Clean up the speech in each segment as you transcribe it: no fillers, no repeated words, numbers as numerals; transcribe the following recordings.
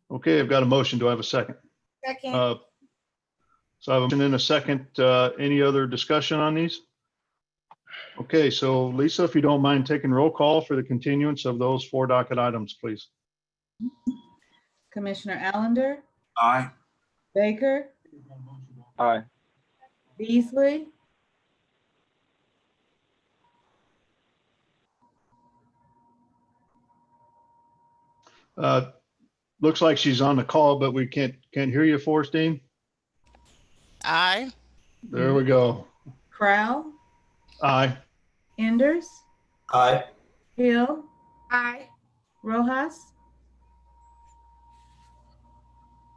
Okay, I've got a motion. Do I have a second? Second. So I have a motion and a second. Any other discussion on these? Okay, so Lisa, if you don't mind taking roll call for the continuance of those 4 docket items, please. Commissioner Allender, Aye. Baker, Aye. Beasley, Looks like she's on the call, but we can't hear you, Forrestine. Aye. There we go. Crowell, Aye. Enders, Aye. Hill, Aye. Rojas,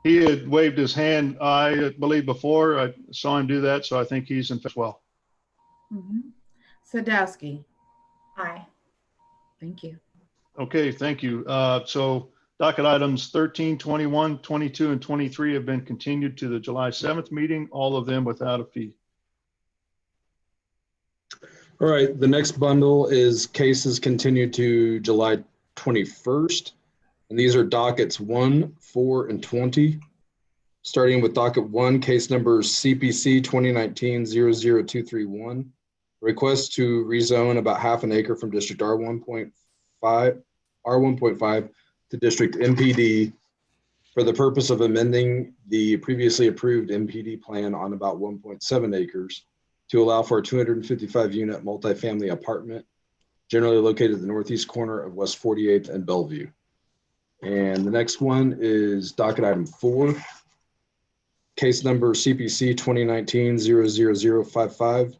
He had waved his hand, I believe, before. I saw him do that, so I think he's in as well. Sadowski. Aye. Thank you. Okay, thank you. So docket items 13, 21, 22, and 23 have been continued to the July 7th meeting, all of them without a fee. All right, the next bundle is cases continued to July 21st. And these are dockets 1, 4, and 20. Starting with docket 1, case number CPC 2019-00231. Request to rezone about half an acre from District R1.5 to District MPD for the purpose of amending the previously approved MPD plan on about 1.7 acres to allow for a 255-unit multifamily apartment generally located at the northeast corner of West 48th and Bellevue. And the next one is docket item 4, case number CPC 2019-00055.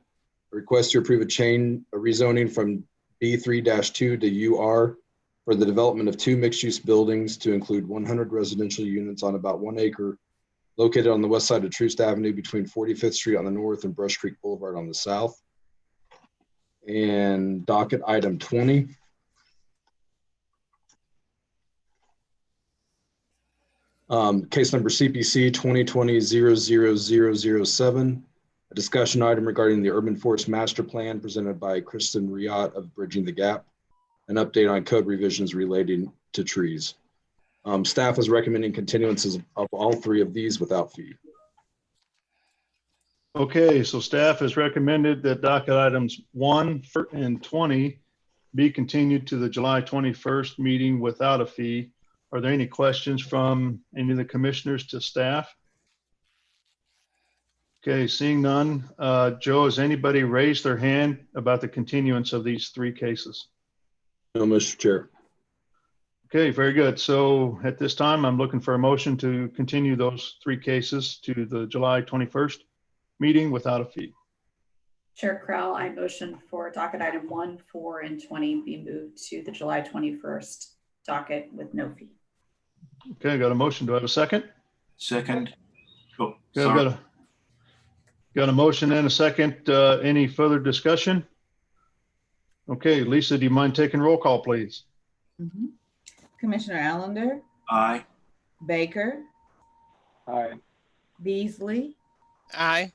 Request to approve a rezoning from B3-2 to UR for the development of 2 mixed-use buildings to include 100 residential units on about 1 acre located on the west side of Troost Avenue between 45th Street on the north and Brush Creek Boulevard on the south. And docket item 20. Case number CPC 2020-00007, a discussion item regarding the Urban Forest Master Plan presented by Kristen Riot of Bridging the Gap, an update on code revisions relating to trees. Staff is recommending continuances of all 3 of these without fee. Okay, so staff has recommended that docket items 1 and 20 be continued to the July 21st meeting without a fee. Are there any questions from any of the commissioners to staff? Okay, seeing none. Joe, has anybody raised their hand about the continuance of these 3 cases? No, Mr. Chair. Okay, very good. So at this time, I'm looking for a motion to continue those 3 cases to the July 21st meeting without a fee. Chair Krell, I motion for docket item 1, 4, and 20 be moved to the July 21st docket with no fee. Okay, got a motion. Do I have a second? Second. Oh, Okay, sorry. got a motion and a second. Any further discussion? Okay, Lisa, do you mind taking roll call, please? Commissioner Allender, Aye. Baker, Aye. Beasley, Aye.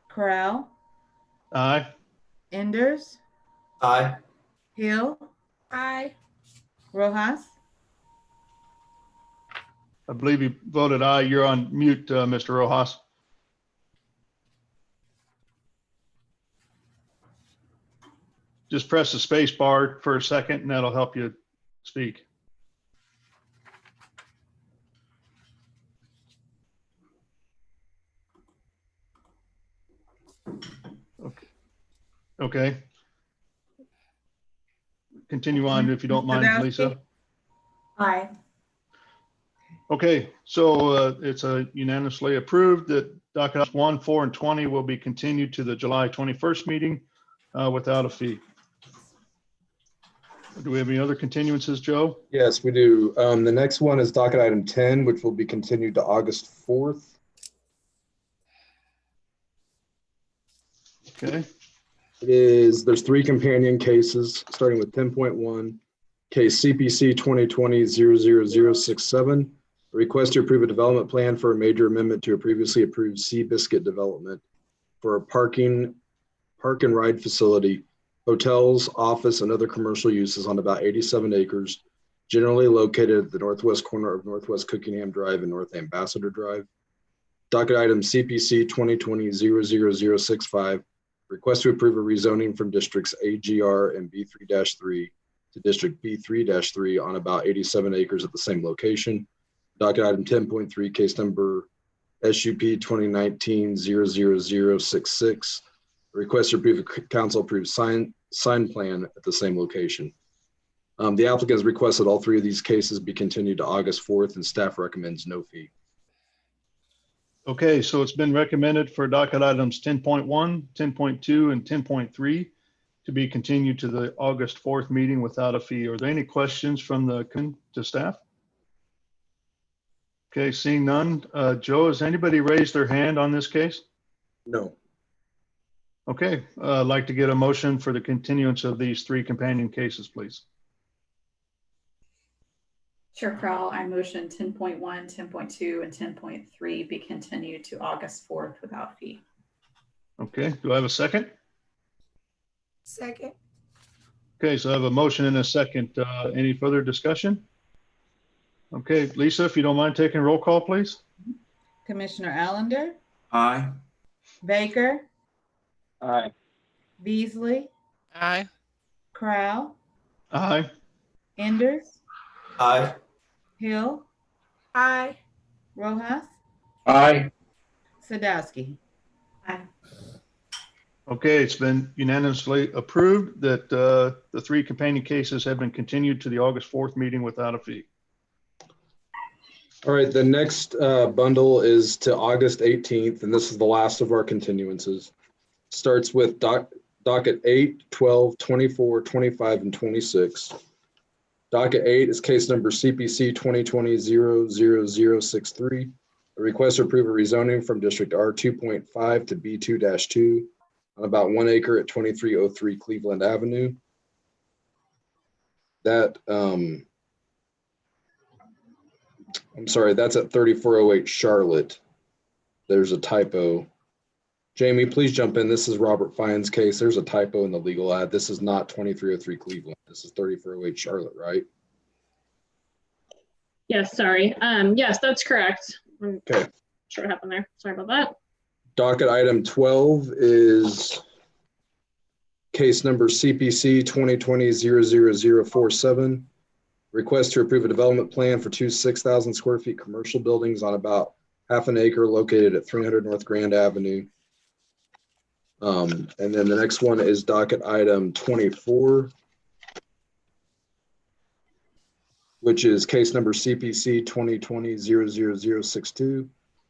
Crowell, Aye. Enders, Aye. Hill, Aye. Rojas, I believe you voted aye. You're on mute, Mr. Rojas. Just press the space bar for a second and that'll help you speak. Okay. Continue on if you don't mind, Lisa. Aye. Okay, so it's unanimously approved that dockets 1, 4, and 20 will be continued to the July 21st meeting without a fee. Do we have any other continuances, Joe? Yes, we do. The next one is docket item 10, which will be continued to August 4th. Okay. There's 3 companion cases, starting with 10.1, case CPC 2020-00067, request to approve a development plan for a major amendment to a previously approved Seabiscuit development for a park and ride facility, hotels, office, and other commercial uses on about 87 acres generally located at the northwest corner of Northwest Cookingham Drive and North Ambassador Drive. Docket item CPC 2020-00065, request to approve a rezoning from districts AGR and B3-3 to district B3-3 on about 87 acres at the same location. Docket item 10.3, case number SUP 2019-00066, request to approve a council approved sign plan at the same location. The applicant has requested all three of these cases be continued to August 4th, and staff recommends no fee. Okay, so it's been recommended for docket items 10.1, 10.2, and 10.3 to be continued to the August 4th meeting without a fee. Are there any questions from the to staff? Okay, seeing none. Joe, has anybody raised their hand on this case? No. Okay, I'd like to get a motion for the continuance of these three companion cases, please. Chair Crowell, I motion 10.1, 10.2, and 10.3 be continued to August 4th without fee. Okay, do I have a second? Second. Okay, so I have a motion and a second. Any further discussion? Okay, Lisa, if you don't mind taking roll call, please. Commissioner Allender, Aye. Baker, Aye. Beasley, Aye. Crowell, Aye. Enders, Aye. Hill, Aye. Rojas, Aye. Sadowski. Aye. Okay, it's been unanimously approved that the three companion cases have been continued to the August 4th meeting without a fee. All right, the next bundle is to August 18th, and this is the last of our continuances. Starts with docket 8, 12, 24, 25, and 26. Docket 8 is case number CPC 2020-00063, a request to approve a rezoning from District R2.5 to B2-2 on about 1 acre at 2303 Cleveland Avenue. That, I'm sorry, that's at 3408 Charlotte. There's a typo. Jamie, please jump in. This is Robert Fine's case. There's a typo in the legal ad. This is not 2303 Cleveland. This is 3408 Charlotte, right? Yes, sorry. Yes, that's correct. I'm Okay. not sure what happened there. Sorry about that. Docket item 12 is case number CPC 2020-00047. Request to approve a development plan for two 6,000 square feet commercial buildings on about half an acre located at 300 North Grand Avenue. And then the next one is docket item 24, which is case number CPC 2020-00062.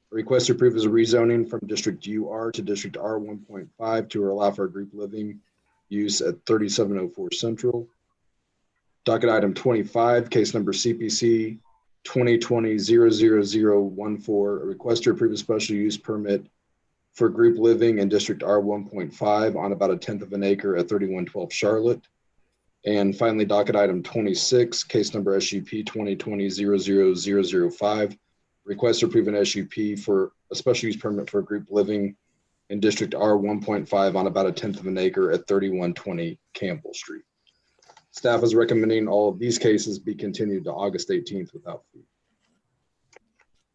Request to approve is a rezoning from District UR to District R1.5 to allow for group living use at 3704 Central. Docket item 25, case number CPC 2020-00014, a request to approve a special use permit for group living in District R1.5 on about 1/10 of an acre at 3112 Charlotte. And finally, docket item 26, case number SUP 2020-00005, request to approve an SUP for a special use permit for group living in District R1.5 on about 1/10 of an acre at 3120 Campbell Street. Staff is recommending all of these cases be continued to August 18th without fee.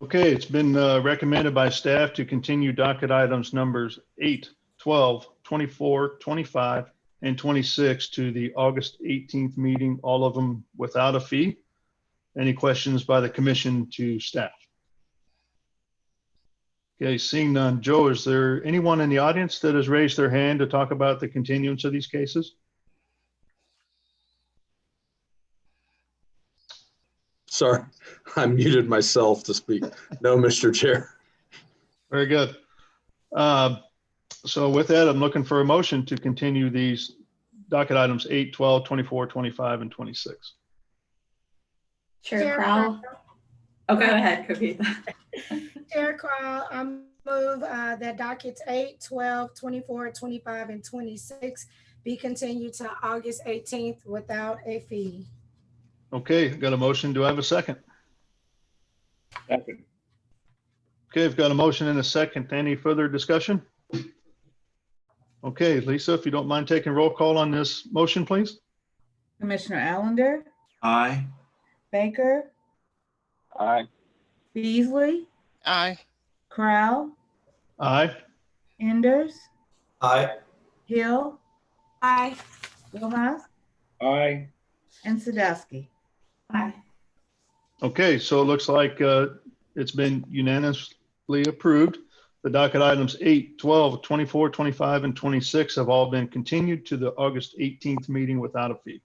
Okay, it's been recommended by staff to continue docket items numbers 8, 12, 24, 25, and 26 to the August 18th meeting, all of them without a fee. Any questions by the commission to staff? Okay, seeing none. Joe, is there anyone in the audience that has raised their hand to talk about the continuance of these cases? Sorry, I muted myself to speak. No, Mr. Chair. Very good. So with that, I'm looking for a motion to continue these docket items 8, 12, 24, 25, and 26. Chair Crowell. Oh, go ahead, Cookie. Chair Crowell, I move that dockets 8, 12, 24, 25, and 26 be continued to August 18th without a fee. Okay, got a motion. Do I have a second? Second. Okay, I've got a motion and a second. Any further discussion? Okay, Lisa, if you don't mind taking roll call on this motion, please. Commissioner Allender, Aye. Baker, Aye. Beasley, Aye. Crowell, Aye. Enders, Aye. Hill, Aye. Rojas, Aye. and Sadowski. Aye. Okay, so it looks like it's been unanimously approved. The docket items 8, 12, 24, 25, and 26 have all been continued to the August 18th meeting without a fee.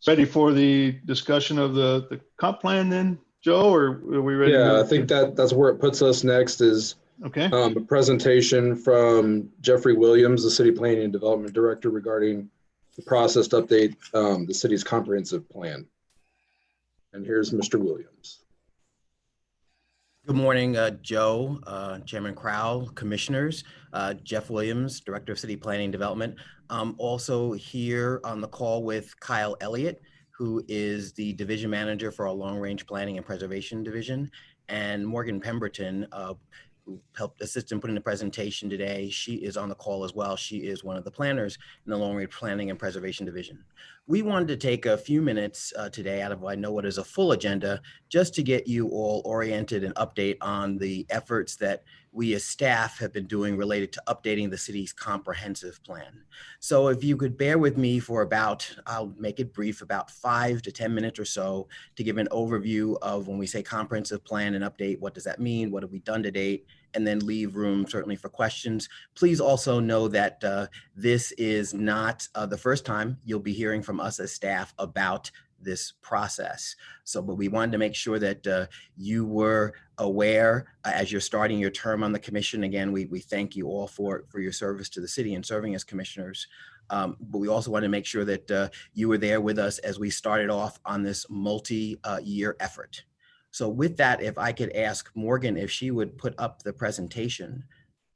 Ready for the discussion of the comp plan then, Joe, or are we ready? to Yeah, I move think to- that's where it puts us next is Okay, a presentation from Jeffrey Williams, the City Planning and Development Director, regarding the process to update the city's comprehensive plan. And here's Mr. Williams. Good morning, Joe, Chairman Crowell, Commissioners, Jeff Williams, Director of City Planning and Development. I'm also here on the call with Kyle Elliott, who is the Division Manager for our Long Range Planning and Preservation Division, and Morgan Pemberton, who helped assist in putting the presentation today. She is on the call as well. She is one of the planners in the Long Range Planning and Preservation Division. We wanted to take a few minutes today out of I know what is a full agenda, just to get you all oriented and update on the efforts that we as staff have been doing related to updating the city's comprehensive plan. So if you could bear with me for about, I'll make it brief, about 5 to 10 minutes or so to give an overview of when we say comprehensive plan and update, what does that mean? What have we done to date? And then leave room certainly for questions. Please also know that this is not the first time you'll be hearing from us as staff about this process. So, but we wanted to make sure that you were aware as you're starting your term on the commission. Again, we thank you all for your service to the city and serving as commissioners. But we also want to make sure that you were there with us as we started off on this multi-year effort. So with that, if I could ask Morgan if she would put up the presentation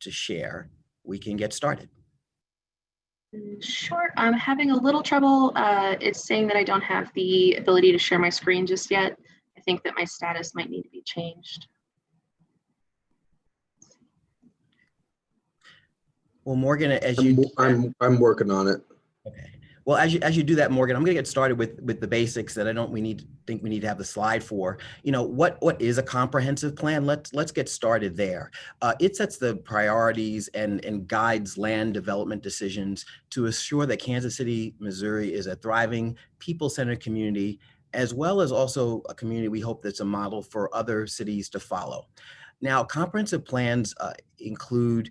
to share, we can get started. Sure, I'm having a little trouble. It's saying that I don't have the ability to share my screen just yet. I think that my status might need to be changed. Well, Morgan, as you I'm working on it. okay. Well, as you do that, Morgan, I'm going to get started with the basics that I don't think we need to have the slide for. You know, what is a comprehensive plan? Let's get started there. It sets the priorities and guides land development decisions to assure that Kansas City, Missouri is a thriving, people-centered community, as well as also a community we hope that's a model for other cities to follow. Now, comprehensive plans include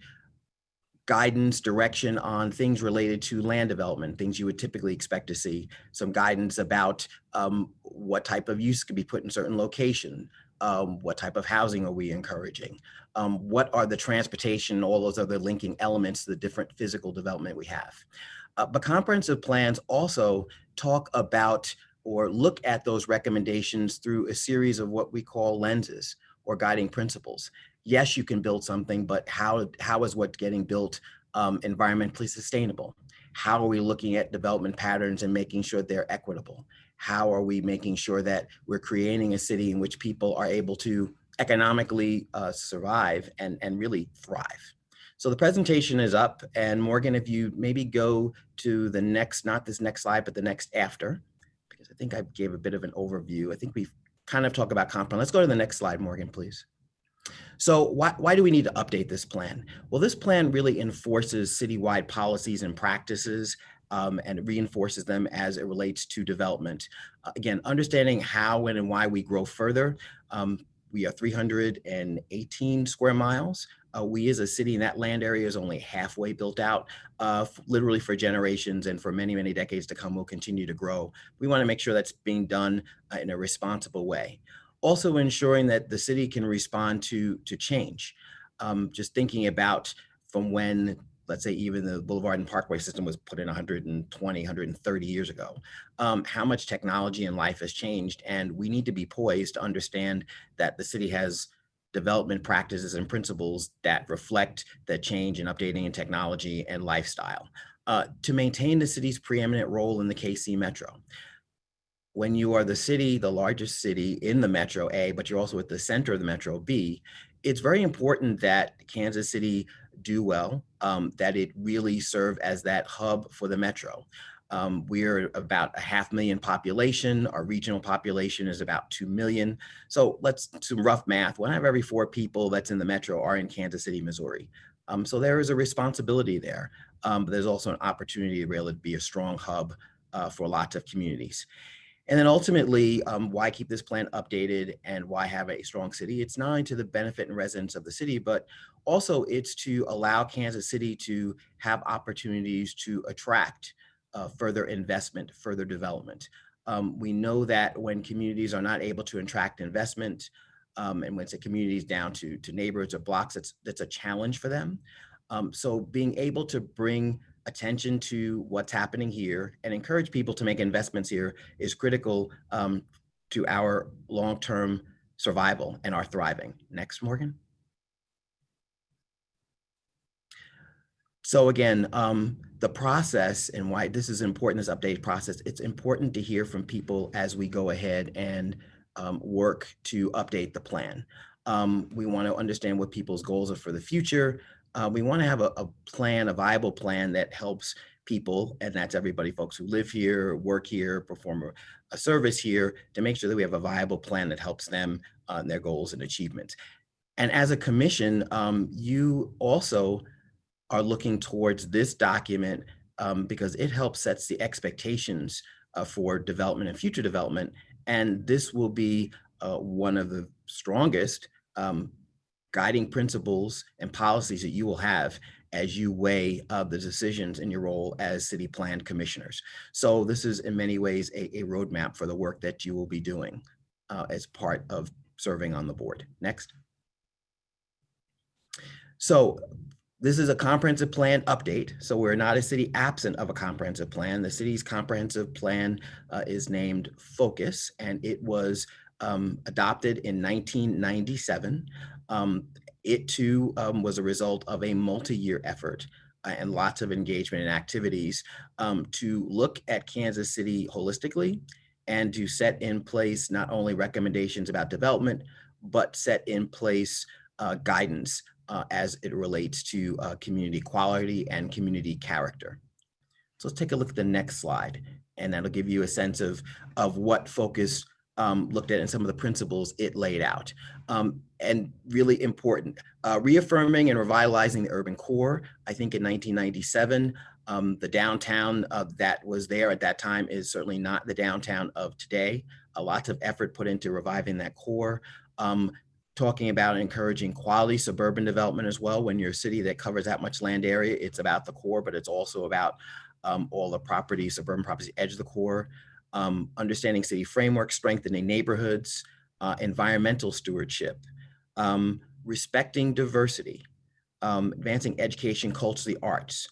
guidance, direction on things related to land development, things you would typically expect to see, some guidance about what type of use could be put in certain location, what type of housing are we encouraging, what are the transportation, all those other linking elements to the different physical development we have. But comprehensive plans also talk about or look at those recommendations through a series of what we call lenses or guiding principles. Yes, you can build something, but how is what's getting built environmentally sustainable? How are we looking at development patterns and making sure they're equitable? How are we making sure that we're creating a city in which people are able to economically survive and really thrive? So the presentation is up, and Morgan, if you maybe go to the next, not this next slide, but the next after, because I think I gave a bit of an overview. I think we've kind of talked about comp plan. Let's go to the next slide, Morgan, please. So why do we need to update this plan? Well, this plan really enforces citywide policies and practices and reinforces them as it relates to development. Again, understanding how, when, and why we grow further. We are 318 square miles. We as a city in that land area is only halfway built out, literally for generations, and for many, many decades to come, we'll continue to grow. We want to make sure that's being done in a responsible way. Also ensuring that the city can respond to change. Just thinking about from when, let's say, even the Boulevard and Parkway system was put in 120, 130 years ago, how much technology and life has changed. And we need to be poised to understand that the city has development practices and principles that reflect the change in updating in technology and lifestyle to maintain the city's preeminent role in the KC Metro. When you are the city, the largest city in the Metro A, but you're also at the center of the Metro B, it's very important that Kansas City do well, that it really serve as that hub for the Metro. We're about a 500,000 population. Our regional population is about 2 million. So let's do some rough math. 1 out of every 4 people that's in the metro are in Kansas City, Missouri. So there is a responsibility there. But there's also an opportunity to really be a strong hub for lots of communities. And then ultimately, why keep this plan updated and why have a strong city? It's not only to the benefit and residents of the city, but also it's to allow Kansas City to have opportunities to attract further investment, further development. We know that when communities are not able to attract investment, and when it's a communities down to neighborhoods or blocks, that's a challenge for them. So being able to bring attention to what's happening here and encourage people to make investments here is critical to our long-term survival and our thriving. Next, Morgan. So again, the process and why this is important, this update process, it's important to hear from people as we go ahead and work to update the plan. We want to understand what people's goals are for the future. We want to have a plan, a viable plan that helps people, and that's everybody, folks who live here, work here, perform a service here, to make sure that we have a viable plan that helps them on their goals and achievements. And as a commission, you also are looking towards this document because it helps sets the expectations for development and future development. And this will be one of the strongest guiding principles and policies that you will have as you weigh the decisions in your role as city plan commissioners. So this is in many ways a roadmap for the work that you will be doing as part of serving on the board. Next. So this is a comprehensive plan update. So we're not a city absent of a comprehensive plan. The city's comprehensive plan is named Focus, and it was adopted in 1997. It too was a result of a multi-year effort and lots of engagement and activities to look at Kansas City holistically and to set in place not only recommendations about development, but set in place guidance as it relates to community quality and community character. So let's take a look at the next slide, and that'll give you a sense of what Focus looked at and some of the principles it laid out. And really important, reaffirming and revitalizing the urban core. I think in 1997, the downtown that was there at that time is certainly not the downtown of today. Lots of effort put into reviving that core. Talking about encouraging quality suburban development as well. When you're a city that covers that much land area, it's about the core, but it's also about all the properties, suburban properties, edge of the core. Understanding city framework, strengthening neighborhoods, environmental stewardship, respecting diversity, advancing education, culture, the arts,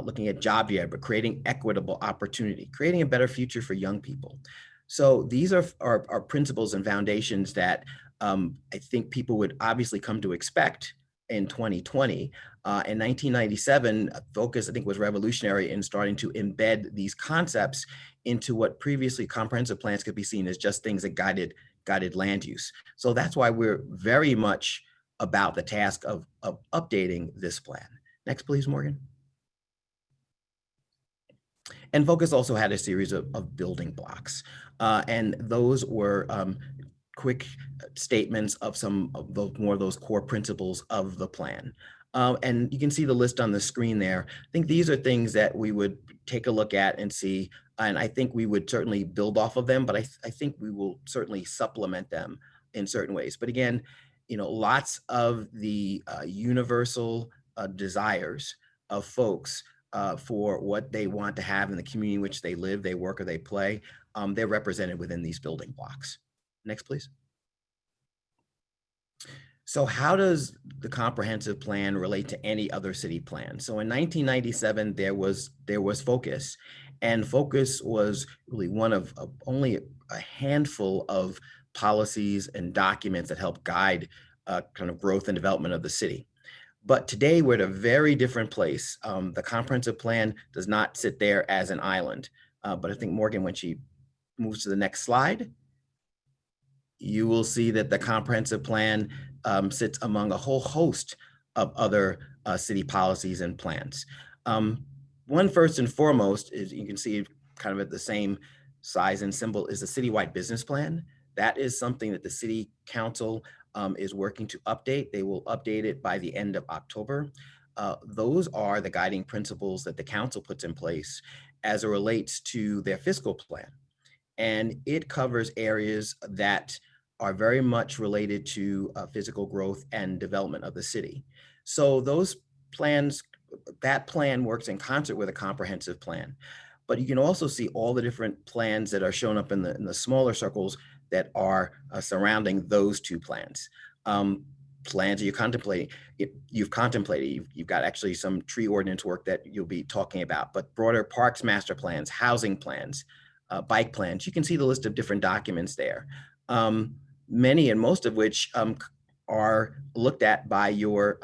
looking at job but creating equitable opportunity, creating a better future for young people. So these are principles and foundations that I think people would obviously come to expect in 2020. In 1997, Focus, I think, was revolutionary in starting to embed these concepts into what previously comprehensive plans could be seen as just things that guided land use. So that's why we're very much about the task of updating this plan. Next, please, Morgan. And Focus also had a series of building blocks, and those were quick statements of some of those more of those core principles of the plan. And you can see the list on the screen there. I think these are things that we would take a look at and see, and I think we would certainly build off of them, but I think we will certainly supplement them in certain ways. But again, you know, lots of the universal desires of folks for what they want to have in the community in which they live, they work, or they play, they're represented within these building blocks. Next, please. So how does the comprehensive plan relate to any other city plan? So in 1997, there was Focus, and Focus was really one of only a handful of policies and documents that help guide kind of growth and development of the city. But today we're at a very different place. The comprehensive plan does not sit there as an island, but I think Morgan, when she moves to the next slide, you will see that the comprehensive plan sits among a whole host of other city policies and plans. One first and foremost is, you can see kind of at the same size and symbol, is the citywide business plan. That is something that the city council is working to update. They will update it by the end of October. Those are the guiding principles that the council puts in place as it relates to their fiscal plan. And it covers areas that are very much related to physical growth and development of the city. So those plans, that plan works in concert with a comprehensive plan. But you can also see all the different plans that are shown up in the smaller circles that are surrounding those two plans. Plans that you've contemplated, you've got actually some tree ordinance work that you'll be talking about, but broader parks master plans, housing plans, bike plans. You can see the list of different documents there, many and most of which are looked at by your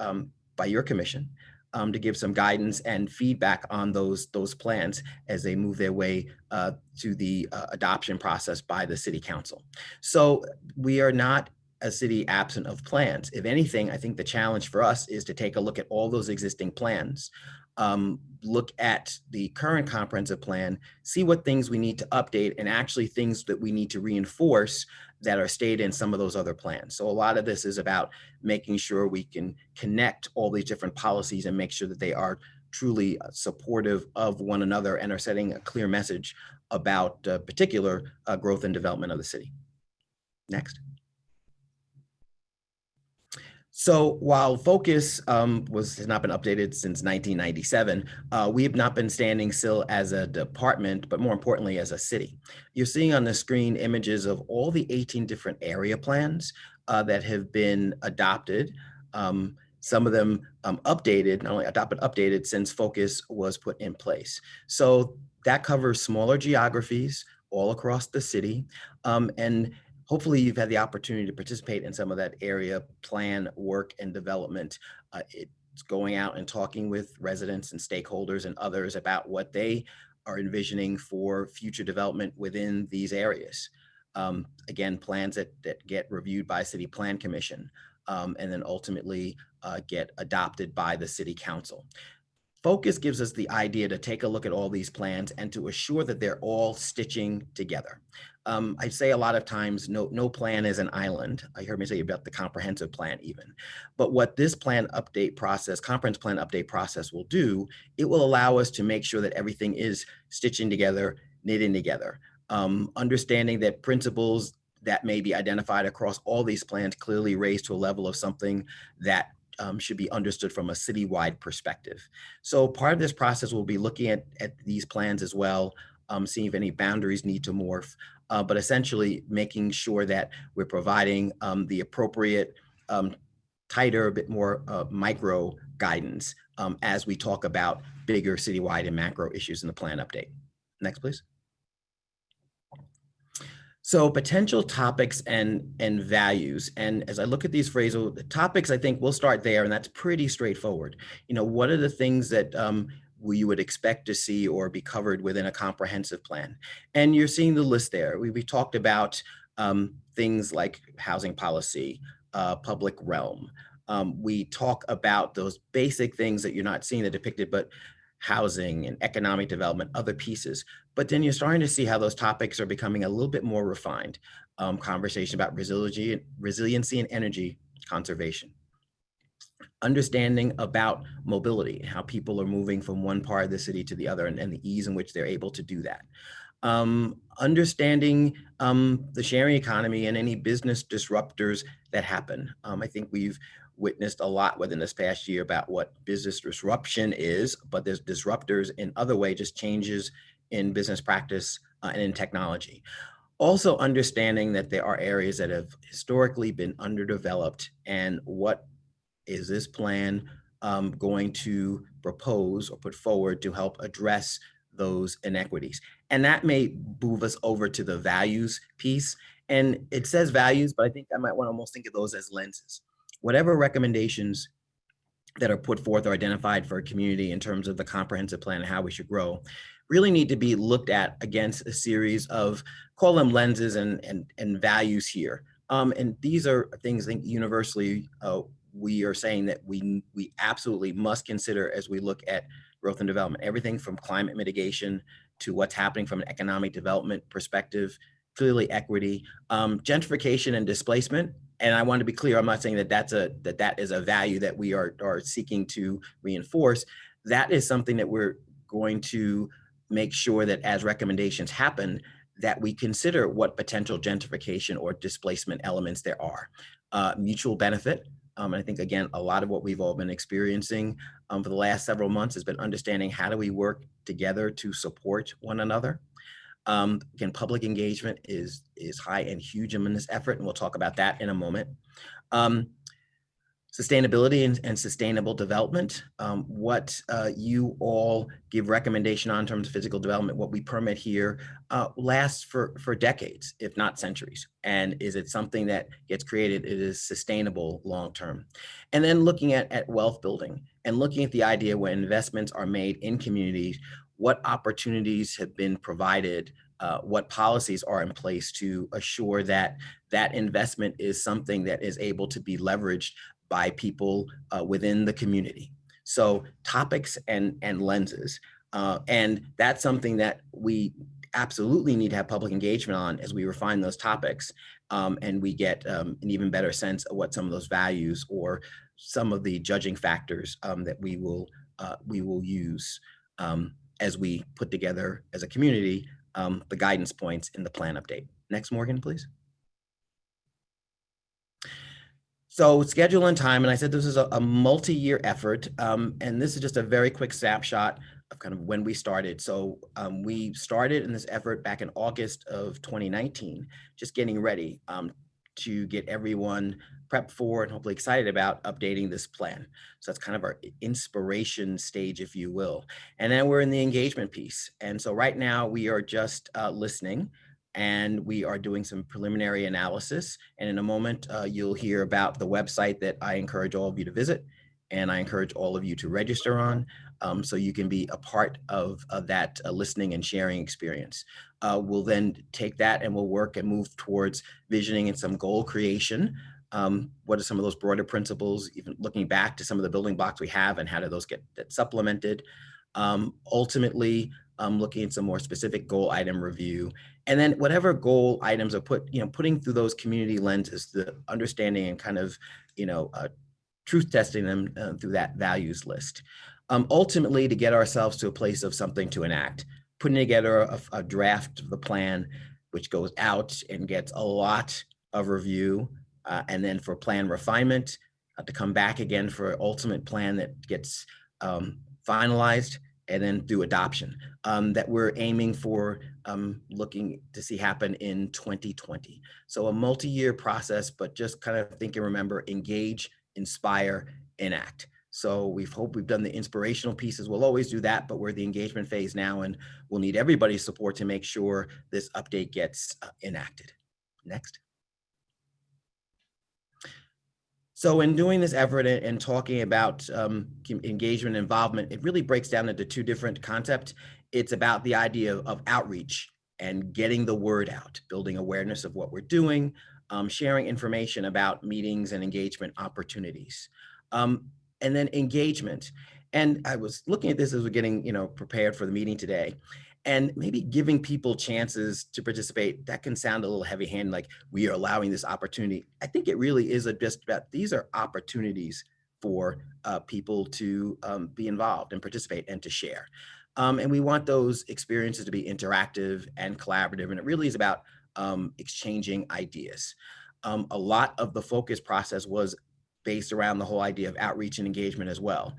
commission to give some guidance and feedback on those plans as they move their way to the adoption process by the city council. So we are not a city absent of plans. If anything, I think the challenge for us is to take a look at all those existing plans, look at the current comprehensive plan, see what things we need to update, and actually things that we need to reinforce that are stated in some of those other plans. So a lot of this is about making sure we can connect all these different policies and make sure that they are truly supportive of one another and are setting a clear message about particular growth and development of the city. Next. So while Focus has not been updated since 1997, we have not been standing still as a department, but more importantly, as a city. You're seeing on the screen images of all the 18 different area plans that have been adopted. Some of them updated, not only adopted, updated since Focus was put in place. So that covers smaller geographies all across the city, and hopefully you've had the opportunity to participate in some of that area plan work and development. It's going out and talking with residents and stakeholders and others about what they are envisioning for future development within these areas. Again, plans that get reviewed by City Plan Commission and then ultimately get adopted by the City Council. Focus gives us the idea to take a look at all these plans and to assure that they're all stitching together. I say a lot of times, no plan is an island. I heard me say about the comprehensive plan even. But what this plan update process, comprehensive plan update process will do, it will allow us to make sure that everything is stitching together, knitting together. Understanding that principles that may be identified across all these plans clearly raised to a level of something that should be understood from a citywide perspective. So part of this process will be looking at these plans as well, seeing if any boundaries need to morph, but essentially making sure that we're providing the appropriate, tighter, a bit more micro guidance as we talk about bigger citywide and macro issues in the plan update. Next, please. So potential topics and values. And as I look at these phrases, the topics, I think we'll start there, and that's pretty straightforward. You know, what are the things that you would expect to see or be covered within a comprehensive plan? And you're seeing the list there. We talked about things like housing policy, public realm. We talk about those basic things that you're not seeing that depicted, but housing and economic development, other pieces. But then you're starting to see how those topics are becoming a little bit more refined. Conversation about resiliency and energy conservation. Understanding about mobility, how people are moving from one part of the city to the other, and the ease in which they're able to do that. Understanding the sharing economy and any business disruptors that happen. I think we've witnessed a lot within this past year about what business disruption is, but there's disruptors in other ways, just changes in business practice and in technology. Also understanding that there are areas that have historically been underdeveloped, and what is this plan going to propose or put forward to help address those inequities. And that may move us over to the values piece. And it says values, but I think I might want to almost think of those as lenses. Whatever recommendations that are put forth or identified for a community in terms of the comprehensive plan and how we should grow really need to be looked at against a series of, call them lenses and values here. And these are things I think universally we are saying that we absolutely must consider as we look at growth and development, everything from climate mitigation to what's happening from an economic development perspective, clearly equity, gentrification and displacement. And I want to be clear, I'm not saying that that is a value that we are seeking to reinforce. That is something that we're going to make sure that as recommendations happen, that we consider what potential gentrification or displacement elements there are. Mutual benefit. I think, again, a lot of what we've all been experiencing for the last several months has been understanding how do we work together to support one another. Again, public engagement is high and huge in this effort, and we'll talk about that in a moment. Sustainability and sustainable development, what you all give recommendation on in terms of physical development, what we permit here lasts for decades, if not centuries. And is it something that gets created, it is sustainable long-term. And then looking at wealth building and looking at the idea when investments are made in communities, what opportunities have been provided, what policies are in place to assure that that investment is something that is able to be leveraged by people within the community. So topics and lenses. And that's something that we absolutely need to have public engagement on as we refine those topics and we get an even better sense of what some of those values or some of the judging factors that we will use as we put together as a community the guidance points in the plan update. Next, Morgan, please. So schedule and time, and I said this is a multi-year effort, and this is just a very quick snapshot of kind of when we started. So we started in this effort back in August of 2019, just getting ready to get everyone prepped for and hopefully excited about updating this plan. So that's kind of our inspiration stage, if you will. And then we're in the engagement piece. And so right now we are just listening. And we are doing some preliminary analysis. And in a moment, you'll hear about the website that I encourage all of you to visit. And I encourage all of you to register on so you can be a part of that listening and sharing experience. We'll then take that and we'll work and move towards visioning and some goal creation. What are some of those broader principles, even looking back to some of the building blocks we have and how do those get supplemented? Ultimately, looking at some more specific goal item review. And then whatever goal items are putting through those community lenses, the understanding and kind of, truth testing them through that values list. Ultimately, to get ourselves to a place of something to enact, putting together a draft of the plan, which goes out and gets a lot of review. And then for plan refinement, to come back again for an ultimate plan that gets finalized, and then through adoption that we're aiming for looking to see happen in 2020. So a multi-year process, but just kind of think and remember, engage, inspire, enact. So we've done the inspirational pieces. We'll always do that, but we're the engagement phase now, and we'll need everybody's support to make sure this update gets enacted. Next. So in doing this effort and talking about engagement and involvement, it really breaks down into two different concepts. It's about the idea of outreach and getting the word out, building awareness of what we're doing, sharing information about meetings and engagement opportunities. And then engagement. And I was looking at this as we're getting prepared for the meeting today. And maybe giving people chances to participate, that can sound a little heavy-handed, like we are allowing this opportunity. I think it really is just about, these are opportunities for people to be involved and participate and to share. And we want those experiences to be interactive and collaborative. And it really is about exchanging ideas. A lot of the focus process was based around the whole idea of outreach and engagement as well.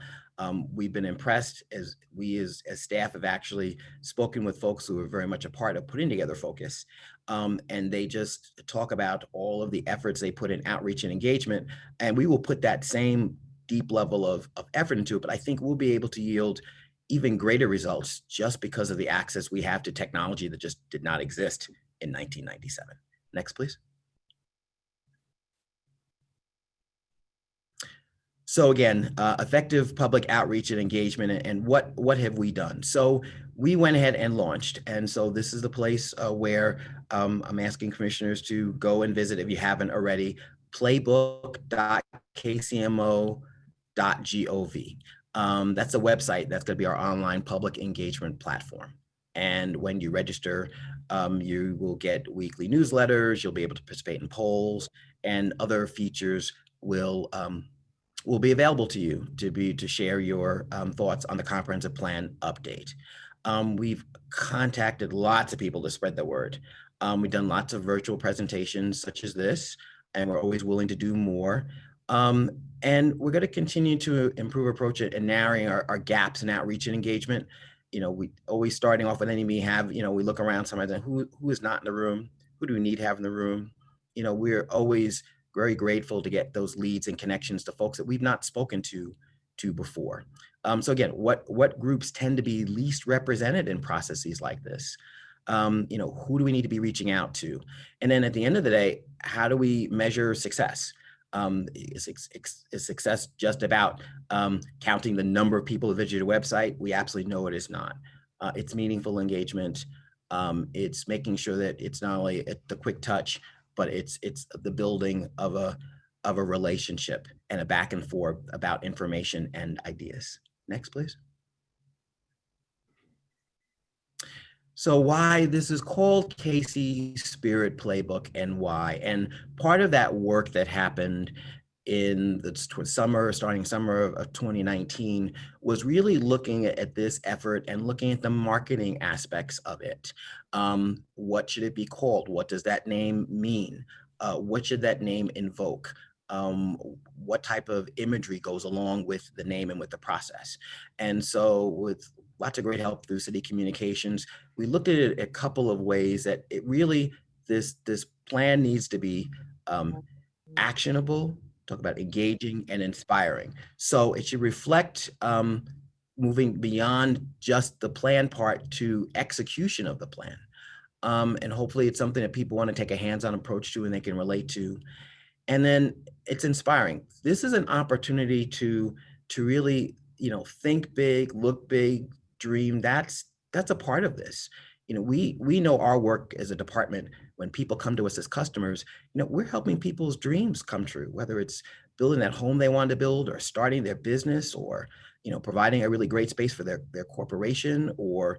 We've been impressed as we as staff have actually spoken with folks who are very much a part of putting together focus. And they just talk about all of the efforts they put in outreach and engagement. And we will put that same deep level of effort into it, but I think we'll be able to yield even greater results just because of the access we have to technology that just did not exist in 1997. Next, please. So again, effective public outreach and engagement, and what have we done? So we went ahead and launched, and so this is the place where I'm asking commissioners to go and visit if you haven't already, playbook.kcmo.gov. That's a website. That's going to be our online public engagement platform. And when you register, you will get weekly newsletters. You'll be able to participate in polls, and other features will be available to you to share your thoughts on the comprehensive plan update. We've contacted lots of people to spread the word. We've done lots of virtual presentations such as this, and we're always willing to do more. And we're going to continue to improve approach it and narrowing our gaps in outreach and engagement. We always starting off with any meeting have, we look around sometimes and who is not in the room, who do we need to have in the room? We're always very grateful to get those leads and connections to folks that we've not spoken to before. So again, what groups tend to be least represented in processes like this? Who do we need to be reaching out to? And then at the end of the day, how do we measure success? Is success just about counting the number of people who visit your website? We absolutely know it is not. It's meaningful engagement. It's making sure that it's not only the quick touch, but it's the building of a relationship and a back and forth about information and ideas. Next, please. So why this is called KC Spirit Playbook and why. And part of that work that happened in the starting summer of 2019 was really looking at this effort and looking at the marketing aspects of it. What should it be called? What does that name mean? What should that name invoke? What type of imagery goes along with the name and with the process? And so with lots of great help through city communications, we looked at it a couple of ways that it really, this plan needs to be actionable, talk about engaging and inspiring. So it should reflect moving beyond just the plan part to execution of the plan. And hopefully it's something that people want to take a hands-on approach to and they can relate to. And then it's inspiring. This is an opportunity to really, think big, look big, dream. That's a part of this. We know our work as a department, when people come to us as customers, we're helping people's dreams come true, whether it's building that home they wanted to build or starting their business or, providing a really great space for their corporation or,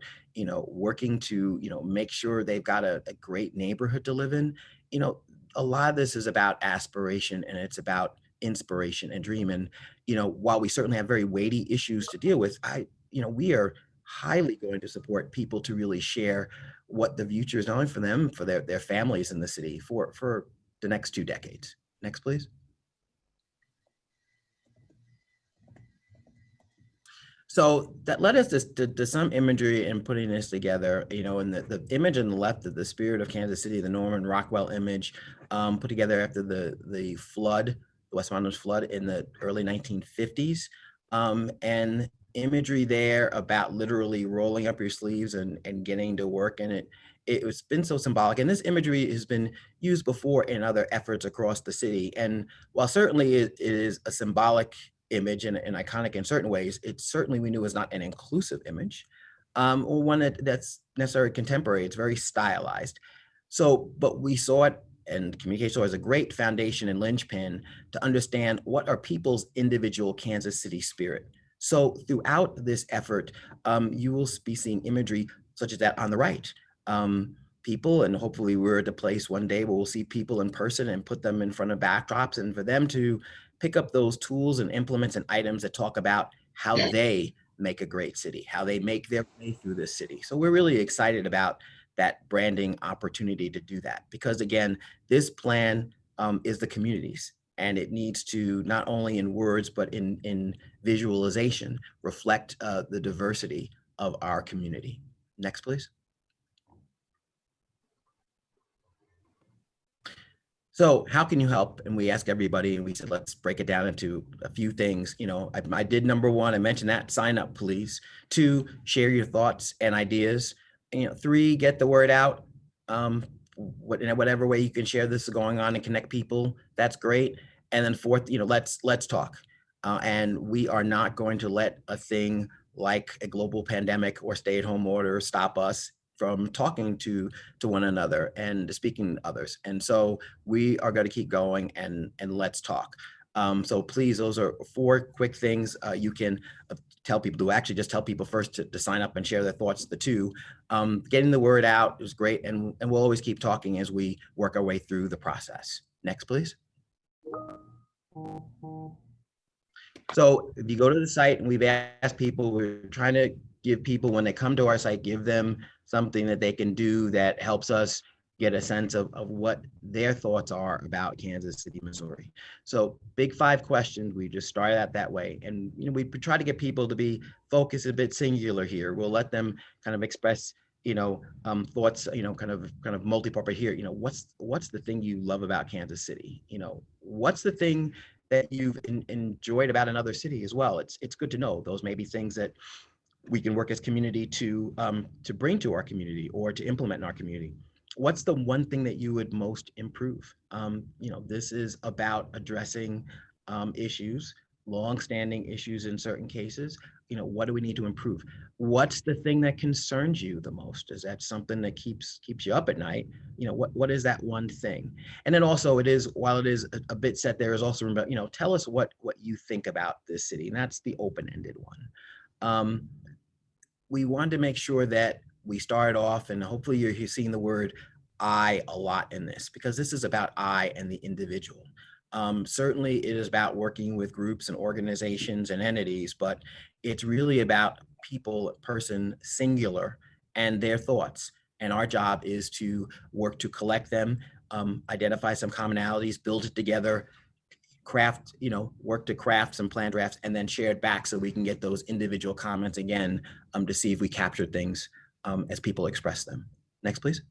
working to, make sure they've got a great neighborhood to live in. A lot of this is about aspiration and it's about inspiration and dream. And, while we certainly have very weighty issues to deal with, we are highly going to support people to really share what the future is not only for them, for their families in the city for the next 2 decades. Next, please. So that led us to some imagery in putting this together, and the image on the left of the Spirit of Kansas City, the Norman Rockwell image, put together after the flood, the West Monmouth flood in the early 1950s. And imagery there about literally rolling up your sleeves and getting to work. And it's been so symbolic. And this imagery has been used before in other efforts across the city. And while certainly it is a symbolic image and iconic in certain ways, it certainly we knew was not an inclusive image or one that's necessarily contemporary. It's very stylized. So, but we saw it, and communication as a great foundation and linchpin to understand what are people's individual Kansas City spirit. So throughout this effort, you will be seeing imagery such as that on the right. People, and hopefully we're at a place one day where we'll see people in person and put them in front of backdrops and for them to pick up those tools and implements and items that talk about how they make a great city, how they make their way through this city. So we're really excited about that branding opportunity to do that. Because again, this plan is the community's, and it needs to not only in words, but in visualization, reflect the diversity of our community. Next, please. So how can you help? And we asked everybody and we said, let's break it down into a few things. I did number 1, I mentioned that, sign up, please. 2, share your thoughts and ideas. 3, get the word out. In whatever way you can share this is going on and connect people, that's great. And then 4th, let's talk. And we are not going to let a thing like a global pandemic or stay-at-home order stop us from talking to one another and speaking to others. And so we are going to keep going and let's talk. So please, those are 4 quick things you can tell people to actually just tell people first to sign up and share their thoughts. The 2, getting the word out is great. And we'll always keep talking as we work our way through the process. Next, please. So if you go to the site, and we've asked people, we're trying to give people, when they come to our site, give them something that they can do that helps us get a sense of what their thoughts are about Kansas City, Missouri. So big 5 questions. We just started out that way. And we try to get people to be focused, a bit singular here. We'll let them kind of express thoughts, kind of multi-part here. What's the thing you love about Kansas City? What's the thing that you've enjoyed about another city as well? It's good to know. Those may be things that we can work as community to bring to our community or to implement in our community. What's the one thing that you would most improve? This is about addressing issues, long-standing issues in certain cases. What do we need to improve? What's the thing that concerns you the most? Is that something that keeps you up at night? What is that one thing? And then also while it is a bit set, there is also about, tell us what you think about this city. And that's the open-ended one. We wanted to make sure that we started off, and hopefully you're seeing the word I a lot in this, because this is about I and the individual. Certainly it is about working with groups and organizations and entities, but it's really about people, person, singular, and their thoughts. And our job is to work to collect them, identify some commonalities, build it together, work to craft some plan drafts, and then share it back so we can get those individual comments again to see if we capture things as people express them. Next, please.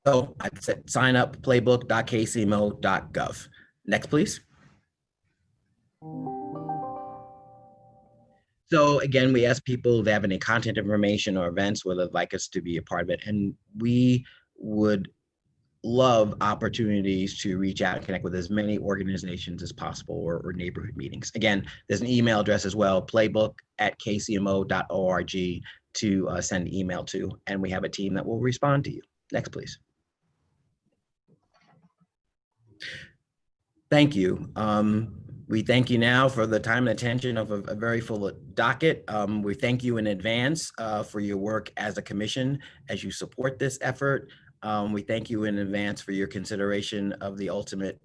So I said sign up, playbook.kcmo.gov. Next, please. So again, we ask people if they have any content information or events where they'd like us to be a part of it. And we would love opportunities to reach out and connect with as many organizations as possible or neighborhood meetings. Again, there's an email address as well, playbook@kcmo.org to send email to, and we have a team that will respond to you. Next, please. Thank you. We thank you now for the time and attention of a very full docket. We thank you in advance for your work as a commission as you support this effort. We thank you in advance for your consideration of the ultimate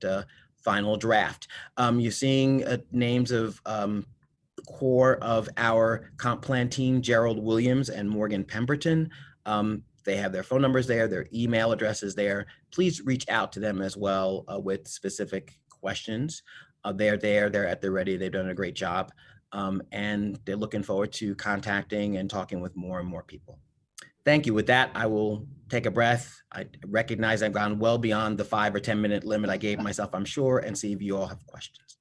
final draft. You're seeing names of the core of our comp plan team, Gerald Williams and Morgan Pemberton. They have their phone numbers there, their email addresses there. Please reach out to them as well with specific questions. They're there, they're at the ready, they've done a great job. And they're looking forward to contacting and talking with more and more people. Thank you. With that, I will take a breath. I recognize I've gone well beyond the 5 or 10 minute limit I gave myself, I'm sure, and see if you all have questions.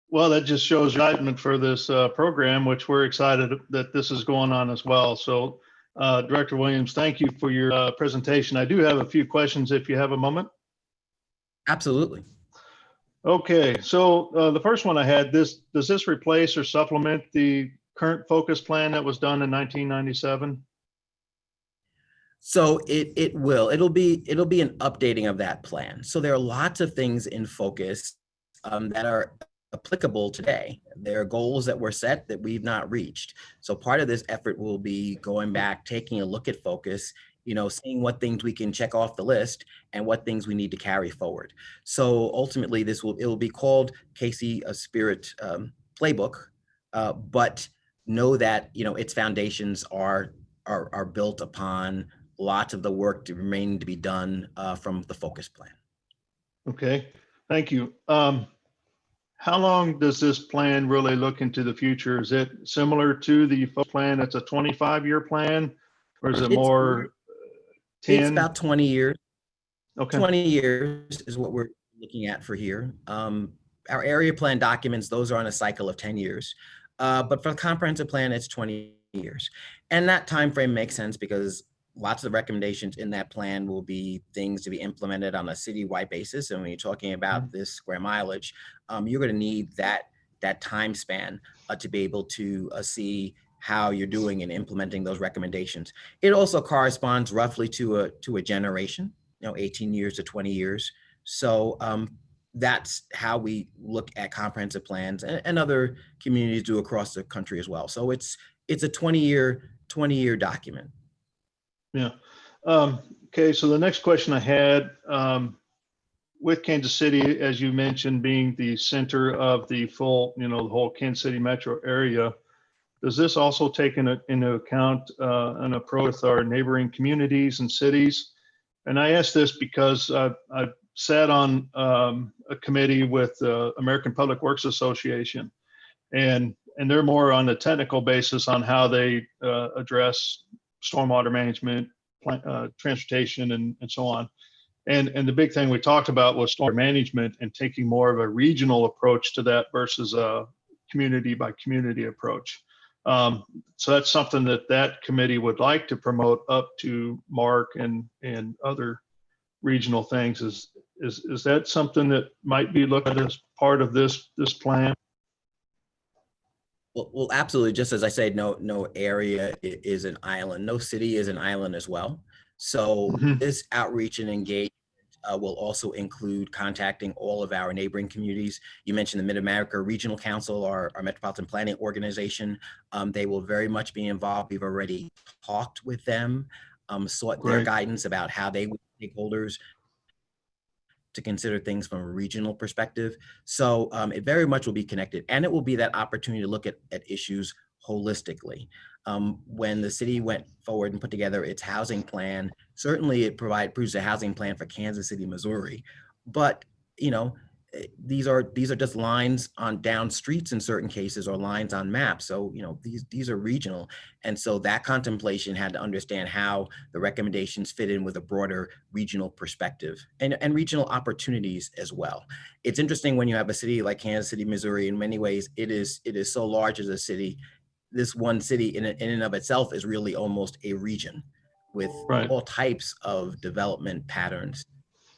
Well, that just shows excitement for this program, which we're excited that this is going on as well. So Director Williams, thank you for your presentation. I do have a few questions if you have a moment. Absolutely. Okay, so the first one I had, does this replace or supplement the current focus plan that was done in 1997? So it will. It'll be an updating of that plan. So there are lots of things in focus that are applicable today. There are goals that were set that we've not reached. So part of this effort will be going back, taking a look at focus, seeing what things we can check off the list and what things we need to carry forward. So ultimately it will be called KC Spirit Playbook, but know that, its foundations are built upon lots of the work remaining to be done from the focus plan. Okay, thank you. How long does this plan really look into the future? Is it similar to the focus plan? It's a 25-year plan, or is it more 10? It's about 20 years. Okay. 20 years is what we're looking at for here. Our area plan documents, those are on a cycle of 10 years. But for the comprehensive plan, it's 20 years. And that time frame makes sense because lots of recommendations in that plan will be things to be implemented on a citywide basis. And when you're talking about this square mileage, you're going to need that time span to be able to see how you're doing in implementing those recommendations. It also corresponds roughly to a generation. 18 years to 20 years. So that's how we look at comprehensive plans, and other communities do across the country as well. So it's a 20-year document. Yeah. Okay, so the next question I had, with Kansas City, as you mentioned, being the center of the full, the whole Kansas City metro area, does this also take into account an approach with our neighboring communities and cities? And I ask this because I've sat on a committee with the American Public Works Association, and they're more on a technical basis on how they address stormwater management, transportation, and so on. And the big thing we talked about was stormwater management and taking more of a regional approach to that versus a community by community approach. So that's something that committee would like to promote up to Mark and other regional things. Is that something that might be looked at as part of this plan? Well, absolutely. Just as I said, no area is an island. No city is an island as well. So this outreach and engagement will also include contacting all of our neighboring communities. You mentioned the Mid-America Regional Council, our metropolitan planning organization. They will very much be involved. We've already talked with them, sought their guidance about how they would stakeholders to consider things from a regional perspective. So it very much will be connected, and it will be that opportunity to look at issues holistically. When the city went forward and put together its housing plan, certainly it proves a housing plan for Kansas City, Missouri, but these are just lines on down streets in certain cases, or lines on maps. So these are regional, and so that contemplation had to understand how the recommendations fit in with a broader regional perspective and regional opportunities as well. It's interesting when you have a city like Kansas City, Missouri. In many ways, it is so large as a city. This one city in and of itself is really almost a region with all types of development patterns,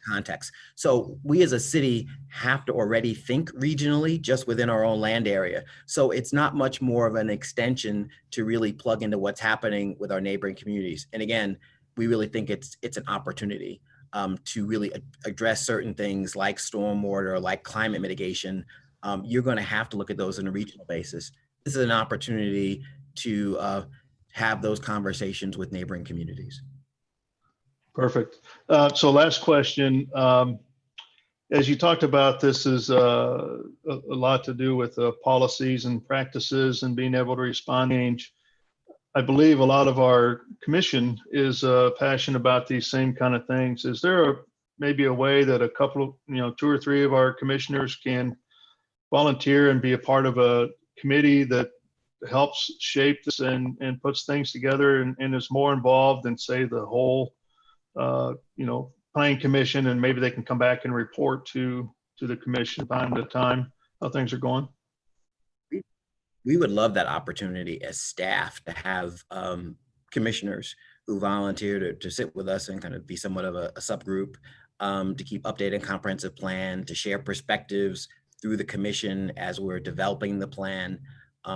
context. So we as a city have to already think regionally just within our own land area. So it's not much more of an extension to really plug into what's happening with our neighboring communities. And again, we really think it's an opportunity to really address certain things like stormwater, like climate mitigation. You're going to have to look at those on a regional basis. This is an opportunity to have those conversations with neighboring communities. Perfect. So last question. As you talked about, this is a lot to do with policies and practices and being able to respond to change. I believe a lot of our commission is passionate about these same kind of things. Is there maybe a way that a couple of, 2 or 3 of our commissioners can volunteer and be a part of a committee that helps shape this and puts things together and is more involved than, say, the whole planning commission, and maybe they can come back and report to the commission time to time how things are going? We would love that opportunity as staff to have commissioners who volunteer to sit with us and kind of be somewhat of a subgroup, to keep updated comprehensive plan, to share perspectives through the commission as we're developing the plan,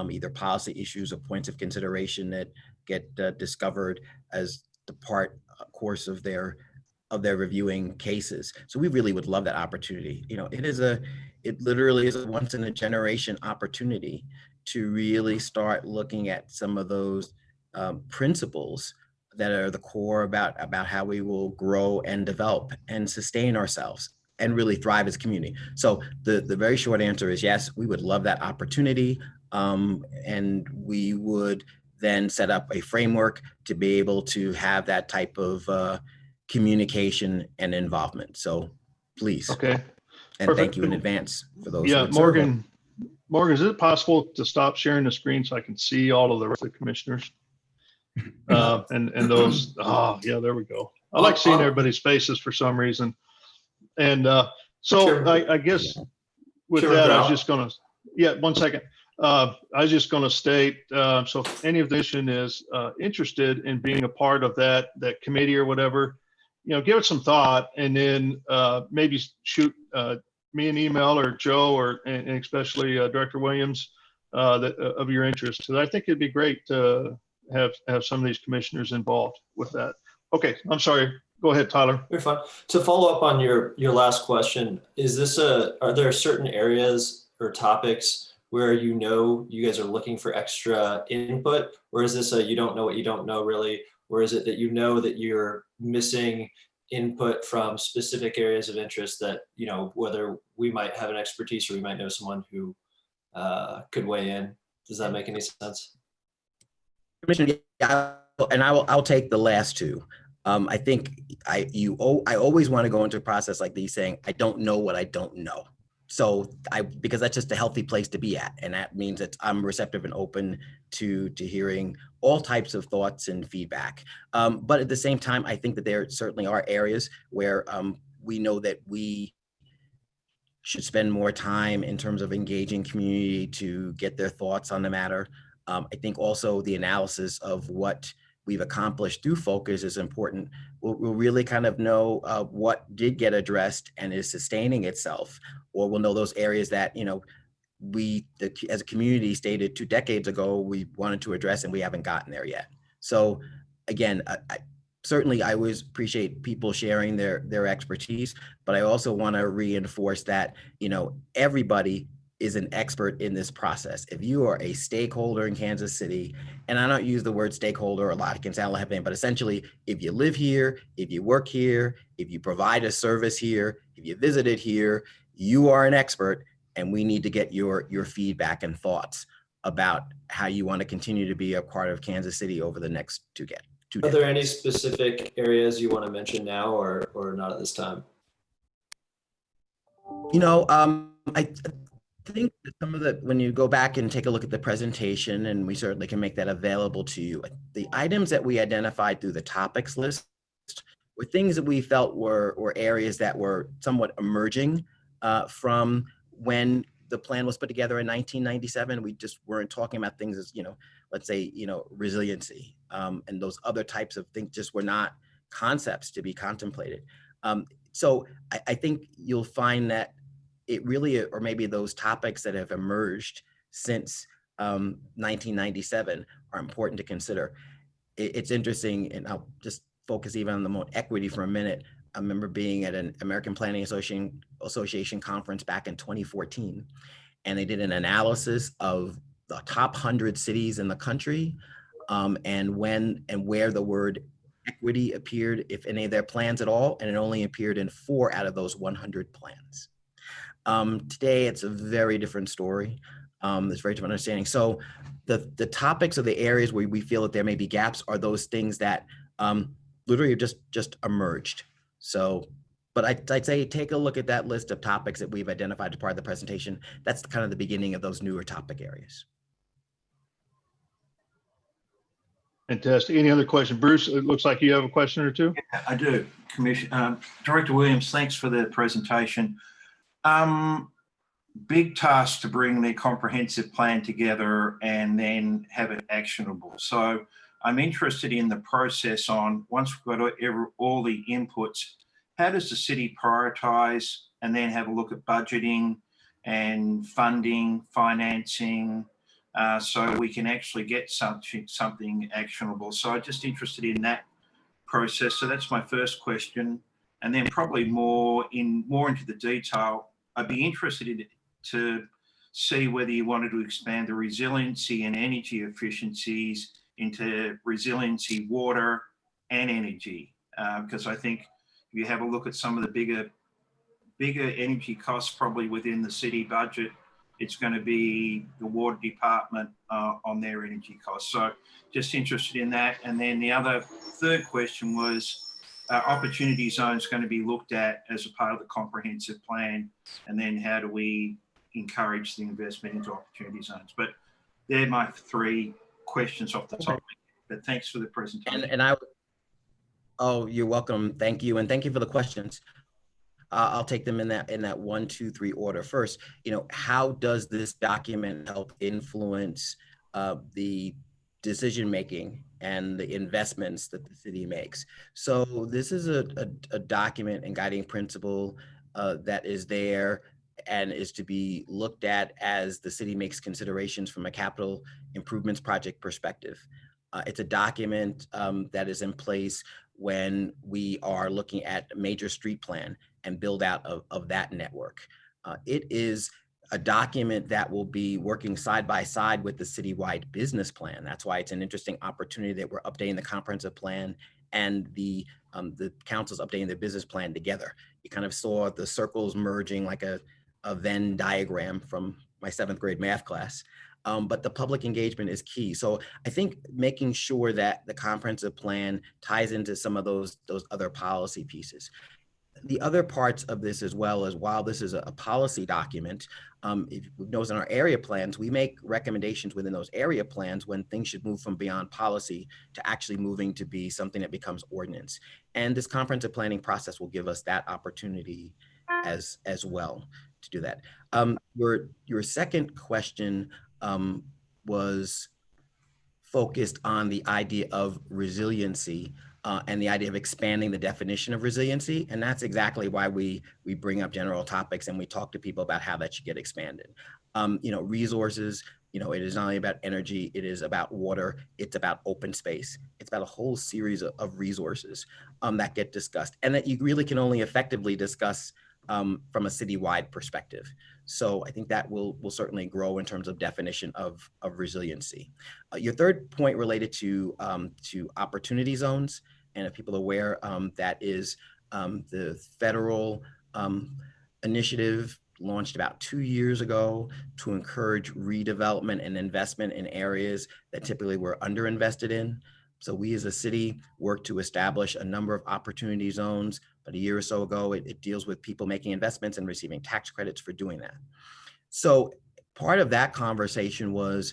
either policy issues or points of consideration that get discovered as the course of their reviewing cases. So we really would love that opportunity. It literally is a once in a generation opportunity to really start looking at some of those principles that are the core about how we will grow and develop and sustain ourselves and really thrive as a community. So the very short answer is yes, we would love that opportunity. And we would then set up a framework to be able to have that type of communication and involvement. So please. Okay. And Perfect. thank you in advance for those. Yeah, Morgan, is it possible to stop sharing the screen so I can see all of the rest of the commissioners? And those, yeah, there we go. I like seeing everybody's faces for some reason. And so I guess with that, I was just going to, 1 second. I was just going to state, so if any of the commission is interested in being a part of that committee or whatever, give it some thought, and then maybe shoot me an email or Joe and especially Director Williams of your interest. So I think it'd be great to have some of these commissioners involved with that. Okay, I'm sorry. Go ahead, Tyler. You're fine. To follow up on your last question, are there certain areas or topics where you guys are looking for extra input, or is this you don't know what you don't know really, or is it that that you're missing input from specific areas of interest that whether we might have an expertise or we might know someone who could weigh in? Does that make any sense? Commissioner, yeah, and I'll take the last two. I think I always want to go into a process like these saying, I don't know what I don't know. So because that's just a healthy place to be at. And that means that I'm receptive and open to hearing all types of thoughts and feedback. But at the same time, I think that there certainly are areas where we know that we should spend more time in terms of engaging community to get their thoughts on the matter. I think also the analysis of what we've accomplished through focus is important. We'll really kind of know what did get addressed and is sustaining itself, or we'll know those areas that, we as a community stated 2 decades ago, we wanted to address and we haven't gotten there yet. So again, certainly I always appreciate people sharing their expertise, but I also want to reinforce that, everybody is an expert in this process. If you are a stakeholder in Kansas City, and I don't use the word stakeholder a lot, it can sound like that, but essentially, if you live here, if you work here, if you provide a service here, if you visited here, you are an expert, and we need to get your feedback and thoughts about how you want to continue to be a part of Kansas City over the next 2 decades. Are there any specific areas you want to mention now or not at this time? I think that some of when you go back and take a look at the presentation, and we certainly can make that available to you, the items that we identified through the topics list were things that we felt were areas that were somewhat emerging from when the plan was put together in 1997. We just weren't talking about things as, let's say, resiliency and those other types of things just were not concepts to be contemplated. So I think you'll find that it really, or maybe those topics that have emerged since 1997 are important to consider. It's interesting, and I'll just focus even on the more equity for a minute. I remember being at an American Planning Association conference back in 2014, and they did an analysis of the top 100 cities in the country, and when and where the word equity appeared, if any of their plans at all, and it only appeared in 4 out of those 100 plans. Today, it's a very different story. There's very different understanding. So the topics or the areas where we feel that there may be gaps are those things that literally just emerged. So, but I'd say take a look at that list of topics that we've identified as part of the presentation. That's kind of the beginning of those newer topic areas. Fantastic. Any other question? Bruce, it looks like you have a question or two. Yeah, I do. Director Williams, thanks for the presentation. Big task to bring the comprehensive plan together and then have it actionable. So I'm interested in the process on, once we've got all the inputs, how does the city prioritize and then have a look at budgeting and funding, financing, so we can actually get something actionable. So I'm just interested in that process. So that's my first question. And then probably more into the detail, I'd be interested to see whether you wanted to expand the resiliency and energy efficiencies into resiliency, water, and energy. Because I think if you have a look at some of the bigger energy costs probably within the city budget, it's going to be the water department on their energy costs. So just interested in that. And then the third question was, opportunity zones going to be looked at as a part of the comprehensive plan, and then how do we encourage the investment into opportunity zones? But they're my 3 questions off the top. But thanks for the presentation. Oh, you're welcome. Thank you, and thank you for the questions. I'll take them in that 1, 2, 3 order. First, how does this document help influence the decision making and the investments that the city makes? So this is a document and guiding principle that is there and is to be looked at as the city makes considerations from a capital improvements project perspective. It's a document that is in place when we are looking at a major street plan and build out of that network. It is a document that will be working side by side with the citywide business plan. That's why it's an interesting opportunity that we're updating the comprehensive plan and the council's updating their business plan together. You kind of saw the circles merging like a Venn diagram from my 7th grade math class. But the public engagement is key. So I think making sure that the comprehensive plan ties into some of those other policy pieces. The other parts of this as well is, while this is a policy document, if you notice in our area plans, we make recommendations within those area plans when things should move from beyond policy to actually moving to be something that becomes ordinance. And this comprehensive planning process will give us that opportunity as well to do that. Your second question was focused on the idea of resiliency and the idea of expanding the definition of resiliency. And that's exactly why we bring up general topics and we talk to people about how that should get expanded. Resources, it is not only about energy, it is about water, it's about open space. It's about a whole series of resources that get discussed and that you really can only effectively discuss from a citywide perspective. So I think that will certainly grow in terms of definition of resiliency. Your third point related to opportunity zones, and if people are aware, that is the federal initiative launched about 2 years ago to encourage redevelopment and investment in areas that typically were underinvested in. So we as a city work to establish a number of opportunity zones. But a year or so ago, it deals with people making investments and receiving tax credits for doing that. So part of that conversation was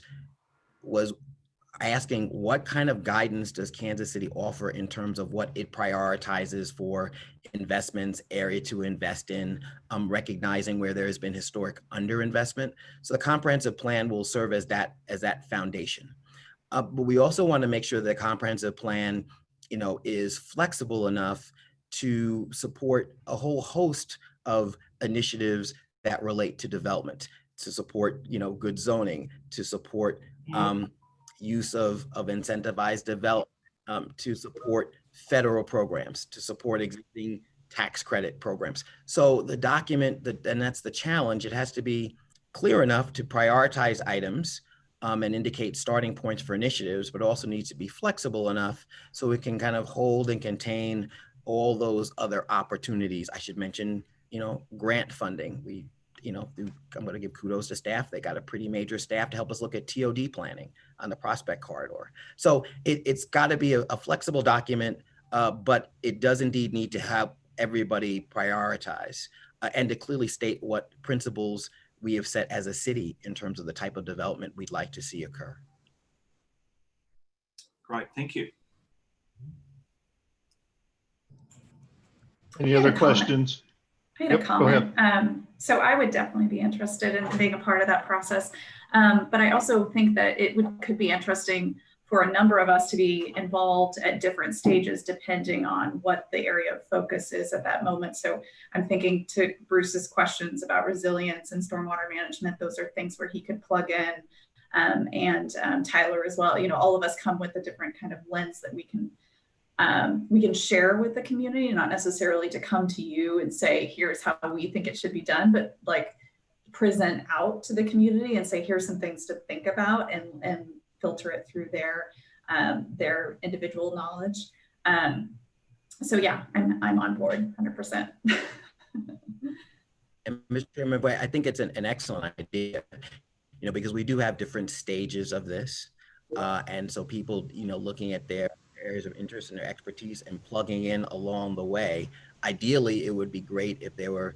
asking what kind of guidance does Kansas City offer in terms of what it prioritizes for investments, area to invest in, recognizing where there has been historic underinvestment. So the comprehensive plan will serve as that foundation. But we also want to make sure that the comprehensive plan, is flexible enough to support a whole host of initiatives that relate to development, to support, good zoning, to support use of incentivized development, to support federal programs, to support existing tax credit programs. So the document, and that's the challenge, it has to be clear enough to prioritize items and indicate starting points for initiatives, but also needs to be flexible enough so it can kind of hold and contain all those other opportunities. I should mention, grant funding. I'm going to give kudos to staff. They got a pretty major staff to help us look at TOD planning on the Prospect Corridor. So it's got to be a flexible document, but it does indeed need to have everybody prioritize and to clearly state what principles we have set as a city in terms of the type of development we'd like to see occur. Great, thank you. Any other questions? I had a comment. So I would definitely be interested in being a part of that process. But I also think that could be interesting for a number of us to be involved at different stages, depending on what the area of focus is at that moment. So I'm thinking to Bruce's questions about resilience and stormwater management, those are things where he could plug in, and Tyler as well. All of us come with a different kind of lens that we can share with the community, not necessarily to come to you and say, here's how we think it should be done, but like present out to the community and say, here's some things to think about and filter it through their individual knowledge. So yeah, I'm on board 100%. And Mr. Chairman, I think it's an excellent idea, because we do have different stages of this. And so people, looking at their areas of interest and their expertise and plugging in along the way. Ideally, it would be great if there were,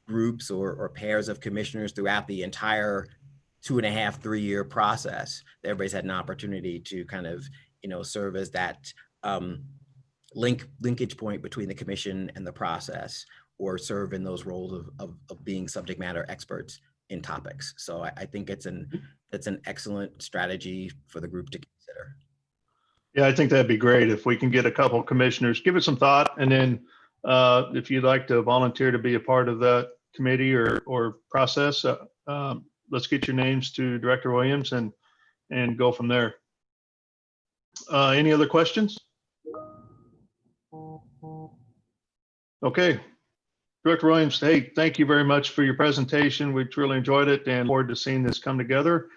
groups or pairs of commissioners throughout the entire 2.5, 3-year process. Everybody's had an opportunity to kind of, serve as that linkage point between the commission and the process, or serve in those roles of being subject matter experts in topics. So I think that's an excellent strategy for the group to consider. Yeah, I think that'd be great if we can get a couple commissioners, give it some thought, and then if you'd like to volunteer to be a part of that committee or process, let's get your names to Director Williams and go from there. Any other questions? Okay. Director Williams, hey, thank you very much for your presentation. We truly enjoyed it and look forward to seeing this come together.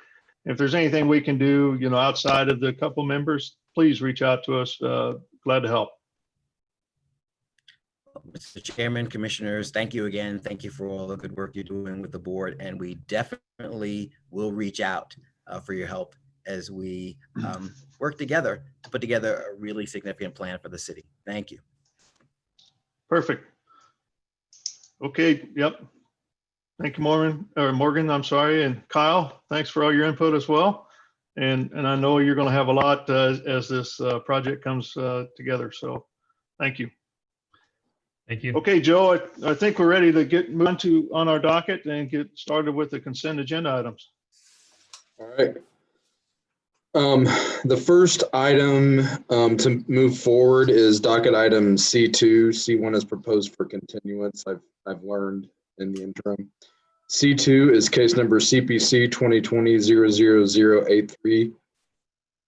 If there's anything we can do, outside of the couple members, please reach out to us. Glad to help. Mr. Chairman, Commissioners, thank you again. Thank you for all the good work you're doing with the board, and we definitely will reach out for your help as we work together to put together a really significant plan for the city. Thank you. Perfect. Okay, yep. Thank you, Morgan, I'm sorry, and Kyle, thanks for all your input as well. And I know you're going to have a lot as this project comes together, so thank you. Thank you. Okay, Joe, I think we're ready to move on our docket and get started with the consent agenda items. All right. The first item to move forward is docket item C2. C1 is proposed for continuance. I've learned in the interim. C2 is case number CPC 2020-00083.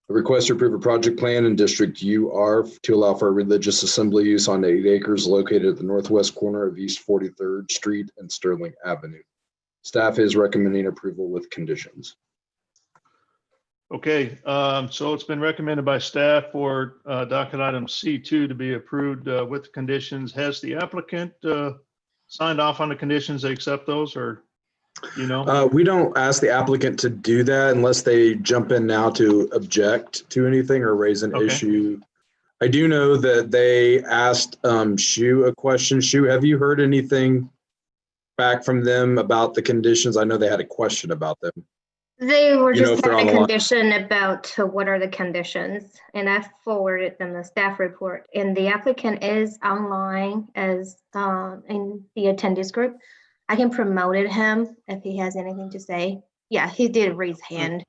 A request to approve a project plan in District UR to allow for a religious assembly use on 8 acres located at the northwest corner of East 43rd Street and Sterling Avenue. Staff is recommending approval with conditions. Okay, so it's been recommended by staff for docket item C2 to be approved with conditions. Has the applicant signed off on the conditions? They accept those, or we don't ask the applicant to do that unless they jump in now to object to anything or raise an issue. I do know that they asked Shu a question. Shu, have you heard anything back from them about the conditions? I know they had a question about them. They were just had a condition about what are the conditions, and I forwarded them the staff report. And the applicant is online as in the attendees group. I can promote him if he has anything to say. Yeah, he did raise hand.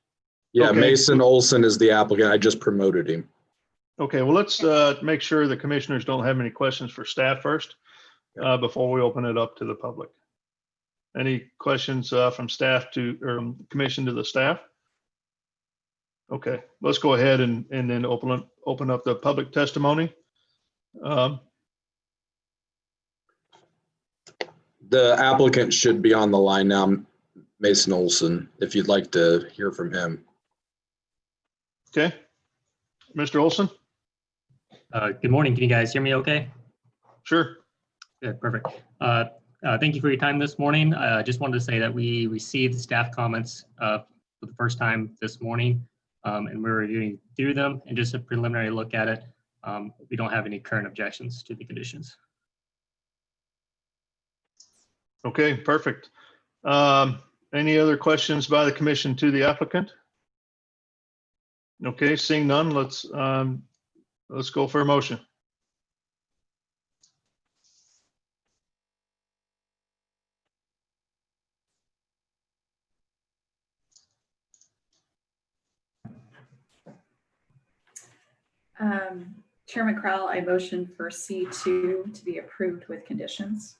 Yeah, okay. Mason Olson is the applicant. I just promoted him. Okay, well, let's make sure the commissioners don't have any questions for staff first before we open it up to the public. Any questions from staff or commission to the staff? Okay, let's go ahead and then open up the public testimony. The applicant should be on the line now, Mason Olson, if you'd like to hear from him. Okay, Mr. Olson. Good morning. Can you guys hear me okay? Sure. Good, perfect. Thank you for your time this morning. I just wanted to say that we received staff comments for the first time this morning, and we're reviewing through them, and just a preliminary look at it. We don't have any current objections to the conditions. Okay, perfect. Any other questions by the commission to the applicant? Okay, seeing none, let's go for a motion. Chairman Crowell, I motion for C2 to be approved with conditions.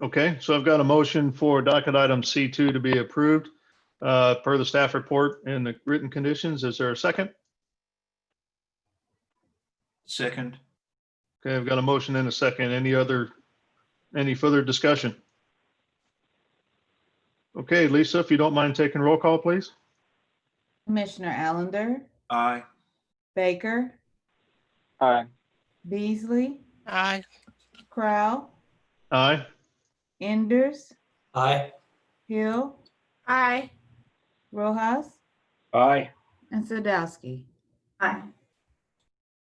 Okay, so I've got a motion for docket item C2 to be approved per the staff report and the written conditions. Is there a second? Second. Okay, I've got a motion and a second. Any further discussion? Okay, Lisa, if you don't mind taking roll call, please. Commissioner Allender? Aye. Baker? Aye. Beasley? Aye. Crowell? Aye. Enders? Aye. Hill? Aye. Rojas? Aye. And Sadowski? Aye.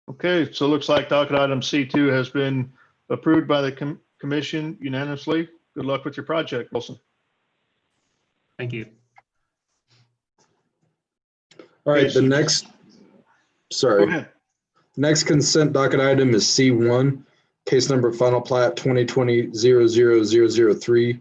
Okay, so it looks like docket item C2 has been approved by the commission unanimously. Good luck with your project, Wilson. Thank you. All right, the next, next consent docket item is C1, case number final plat 2020-00003.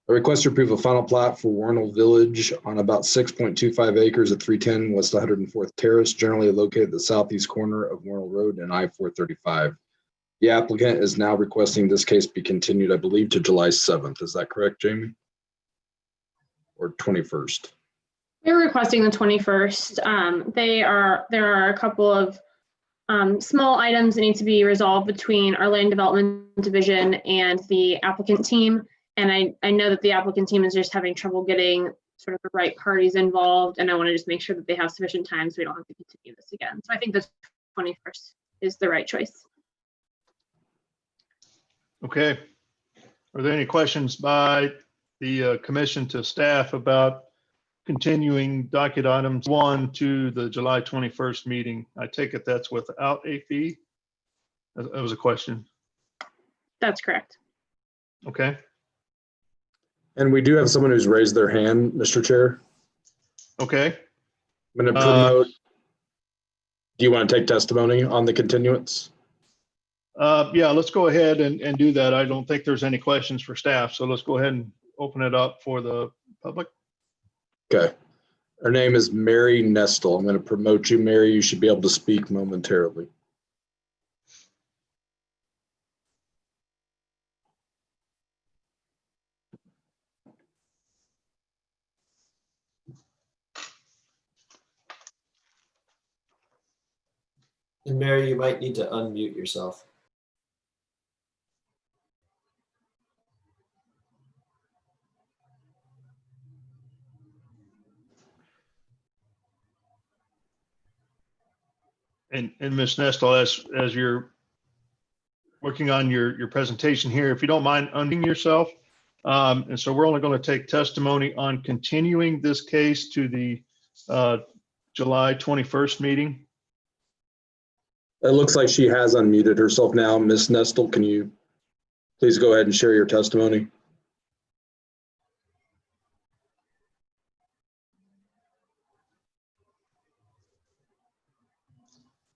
A request to approve a final plat for Warnell Village on about 6.25 acres at 310 West 104th Terrace, generally located at the southeast corner of Warnell Road and I-435. The applicant is now requesting this case be continued, I believe, to July 7th. Is that correct, Jamie? Or 21st? We're requesting the 21st. There are a couple of small items that need to be resolved between our land development division and the applicant team. And I know that the applicant team is just having trouble getting sort of the right parties involved. And I want to just make sure that they have sufficient time so we don't have to continue this again. So I think the 21st is the right choice. Okay. Are there any questions by the commission to staff about continuing docket items 1 to the July 21st meeting? I take it that's without a fee? That was a question. That's correct. Okay. And we do have someone who's raised their hand, Mr. Chair. Okay. I'm going to promote. Do you want to take testimony on the continuance? Yeah, let's go ahead and do that. I don't think there's any questions for staff, so let's go ahead and open it up for the public. Okay. Her name is Mary Nestle. I'm going to promote you, Mary. You should be able to speak momentarily. And Mary, you might need to unmute yourself. And Ms. Nestle, as you're working on your presentation here, if you don't mind unmuting yourself. And so we're only going to take testimony on continuing this case to the July 21st meeting. It looks like she has unmuted herself now. Ms. Nestle, can you please go ahead and share your testimony?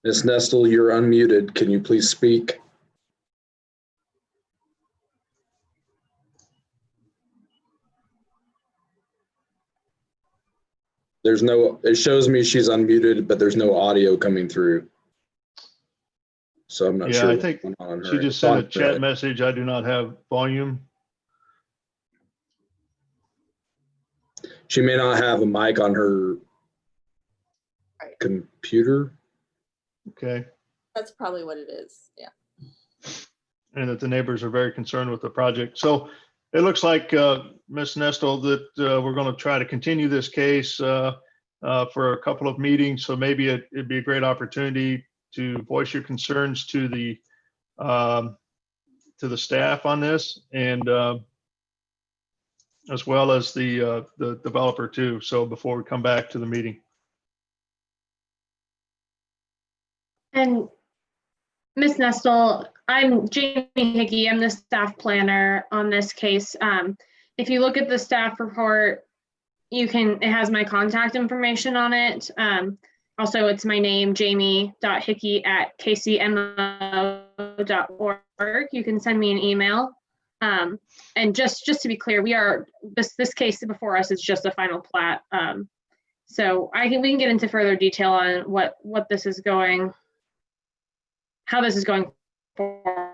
Ms. Nestle, you're unmuted. Can you please speak? There's no, it shows me she's unmuted, but there's no audio coming through. So I'm not sure. Yeah, I think she just sent a chat message. I do not have volume. She may not have a mic on her computer. Okay. That's probably what it is. Yeah. And that the neighbors are very concerned with the project. So it looks like, Ms. Nestle, that we're going to try to continue this case for a couple of meetings. So maybe it'd be a great opportunity to voice your concerns to the staff on this, and as well as the developer too. So before we come back to the meeting. And Ms. Nestle, I'm Jamie Hickey. I'm the staff planner on this case. If you look at the staff report, it has my contact information on it. Also, it's my name, jamie.hickey@kcmo.org. You can send me an email. And just to be clear, this case before us is just a final plat. So we can get into further detail on what this is going, how this is going forward.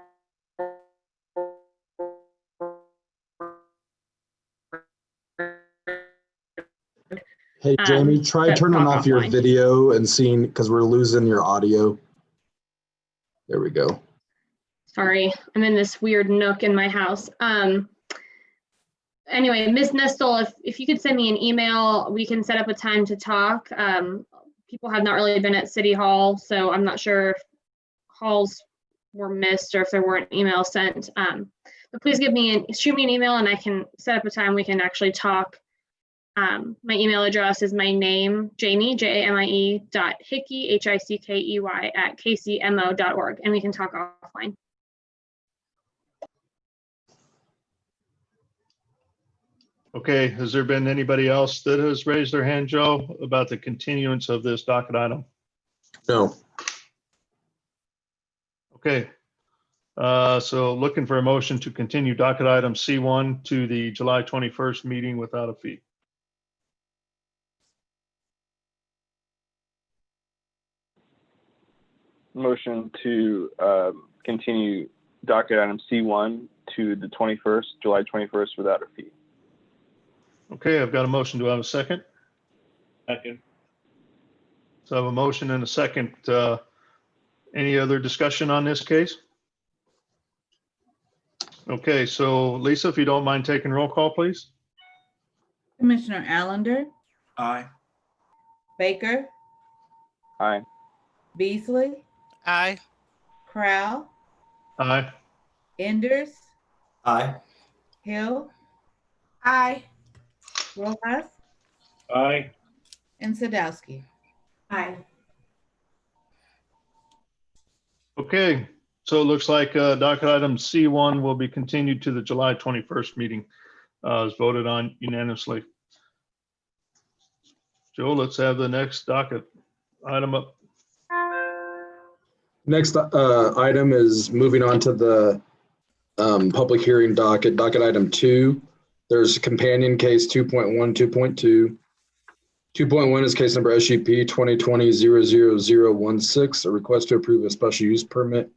Hey, Jamie, try turning off your video and seeing, because we're losing your audio. There we go. Sorry, I'm in this weird nook in my house. Anyway, Ms. Nestle, if you could send me an email, we can set up a time to talk. People have not really been at City Hall, so I'm not sure if calls were missed or if there weren't emails sent. But please shoot me an email and I can set up a time we can actually talk. My email address is my name, Jamie, JAMIE.Hickey, HICKEY @kcmo.org, and we can talk offline. Okay, has there been anybody else that has raised their hand, Joe, about the continuance of this docket item? No. Okay. So looking for a motion to continue docket item C1 to the July 21st meeting without a fee. Motion to continue docket item C1 to the 21st, July 21st without a fee. Okay, I've got a motion. Do I have a second? Second. So I have a motion and a second. Any other discussion on this case? Okay, so Lisa, if you don't mind taking roll call, please. Commissioner Allender, Aye. Baker, Aye. Beasley, Aye. Crowell, Aye. Enders, Aye. Hill, Aye. Rojas, Aye. and Sadowski. Aye. Okay, so it looks like docket item C1 will be continued to the July 21st meeting. Is voted on unanimously. Joe, let's have the next docket item up. Next item is moving on to the public hearing docket item 2. There's a companion case 2.1, 2.2. 2.1 is case number SUP 2020-00016, a request to approve a special use permit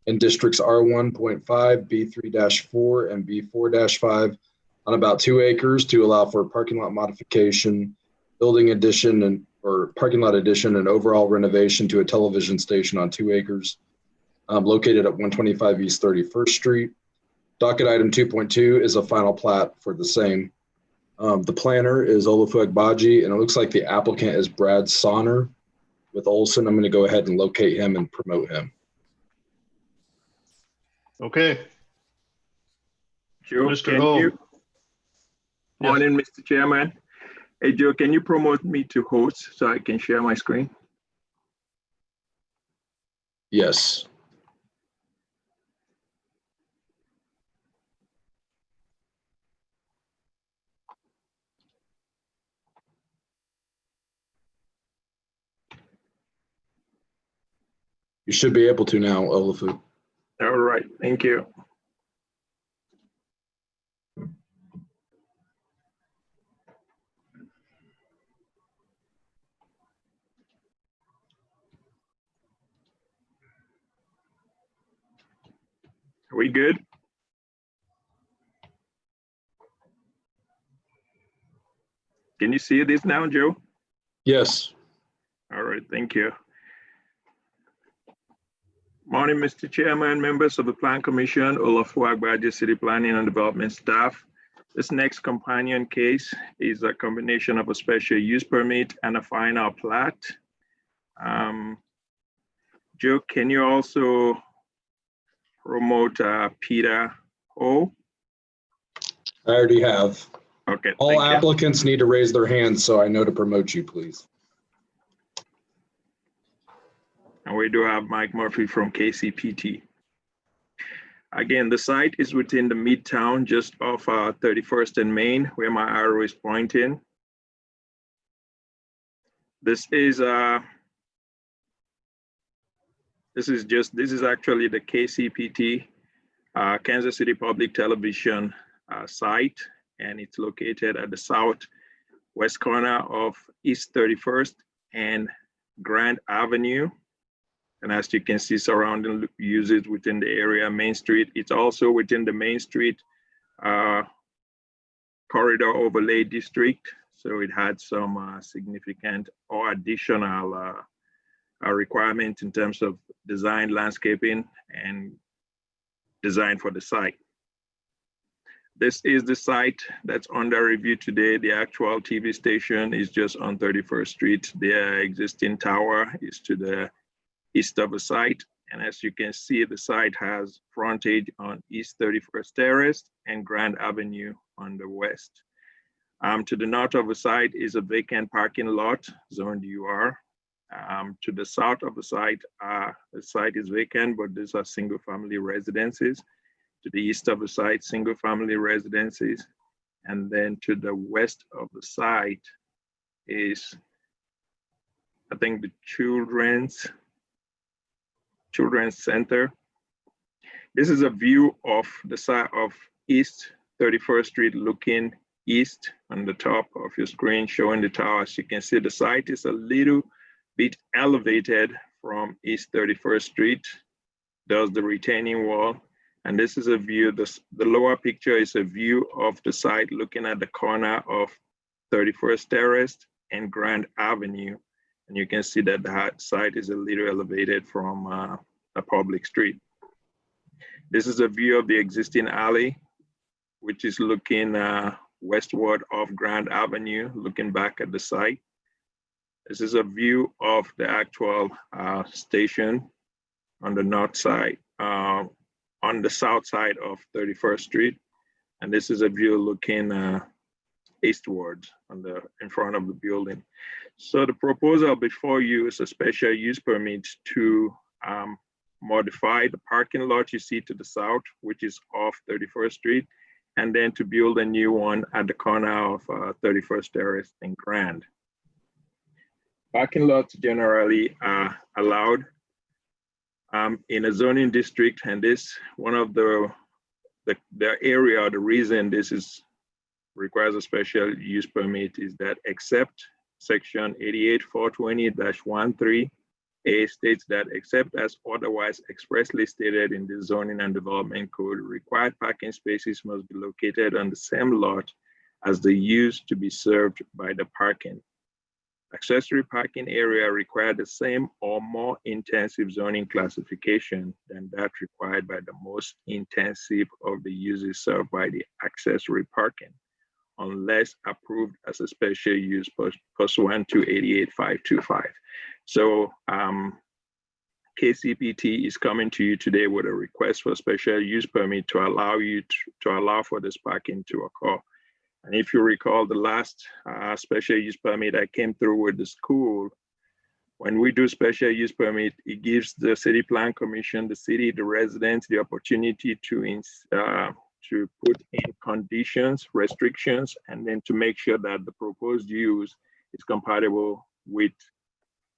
in districts R1.5, B3-4, and B4-5 on about 2 acres to allow for parking lot modification, building addition, or parking lot addition and overall renovation to a television station on 2 acres located at 125 East 31st Street. Docket item 2.2 is a final plat for the same. The planner is Olufu Agbaji, and it looks like the applicant is Brad Sonner with Olson. I'm going to go ahead and locate him and promote him. Okay. Joe, Mr. can O. you? Morning, Mr. Chairman. Hey, Joe, can you promote me to host so I can share my screen? Yes. You should be able to now, Olufu. All right, thank you. Are we good? Can you see this now, Joe? Yes. All right, thank you. Morning, Mr. Chairman, members of the Plan Commission, Olufu Agbaji, City Planning and Development staff. This next companion case is a combination of a special use permit and a final plat. Joe, can you also promote Peter O? I already have. Okay. All applicants need to raise their hands so I know to promote you, please. And we do have Mike Murphy from KCPT. Again, the site is within the Midtown, just off 31st and Main, where my arrow is pointing. This is actually the KCPT, Kansas City Public Television site, and it's located at the southwest corner of East 31st and Grand Avenue. And as you can see, surrounding uses within the area, Main Street. It's also within the Main Street corridor overlay district. So it had some significant or additional requirements in terms of design, landscaping, and design for the site. This is the site that's under review today. The actual TV station is just on 31st Street. The existing tower is to the east of the site. And as you can see, the site has frontage on East 31st Terrace and Grand Avenue on the west. To the north of the site is a vacant parking lot, zoned UR. To the south of the site is vacant, but these are single family residences. To the east of the site, single family residences. And then to the west of the site is, I think, the children's center. This is a view of the side of East 31st Street looking east on the top of your screen, showing the tower. As you can see, the site is a little bit elevated from East 31st Street. There's the retaining wall. And this is a view, the lower picture is a view of the site looking at the corner of 31st Terrace and Grand Avenue. And you can see that the site is a little elevated from a public street. This is a view of the existing alley, which is looking westward off Grand Avenue, looking back at the site. This is a view of the actual station on the north side, on the south side of 31st Street. And this is a view looking eastward in front of the building. So the proposal before you is a special use permit to modify the parking lot you see to the south, which is off 31st Street, and then to build a new one at the corner of 31st Terrace and Grand. Parking lots generally are allowed in a zoning district, and this one of the area or the reason this requires a special use permit is that except section 88-420-13A states that except as otherwise expressly stated in the zoning and development code, required parking spaces must be located on the same lot as the use to be served by the parking. Accessory parking area require the same or more intensive zoning classification than that required by the most intensive of the uses served by the accessory parking, unless approved as a special use pursuant to 88-525. So KCPT is coming to you today with a request for a special use permit to allow for this parking to occur. And if you recall, the last special use permit that came through with the school, when we do special use permit, it gives the city plan commission, the city, the residents, the opportunity to put in conditions, restrictions, and then to make sure that the proposed use is compatible with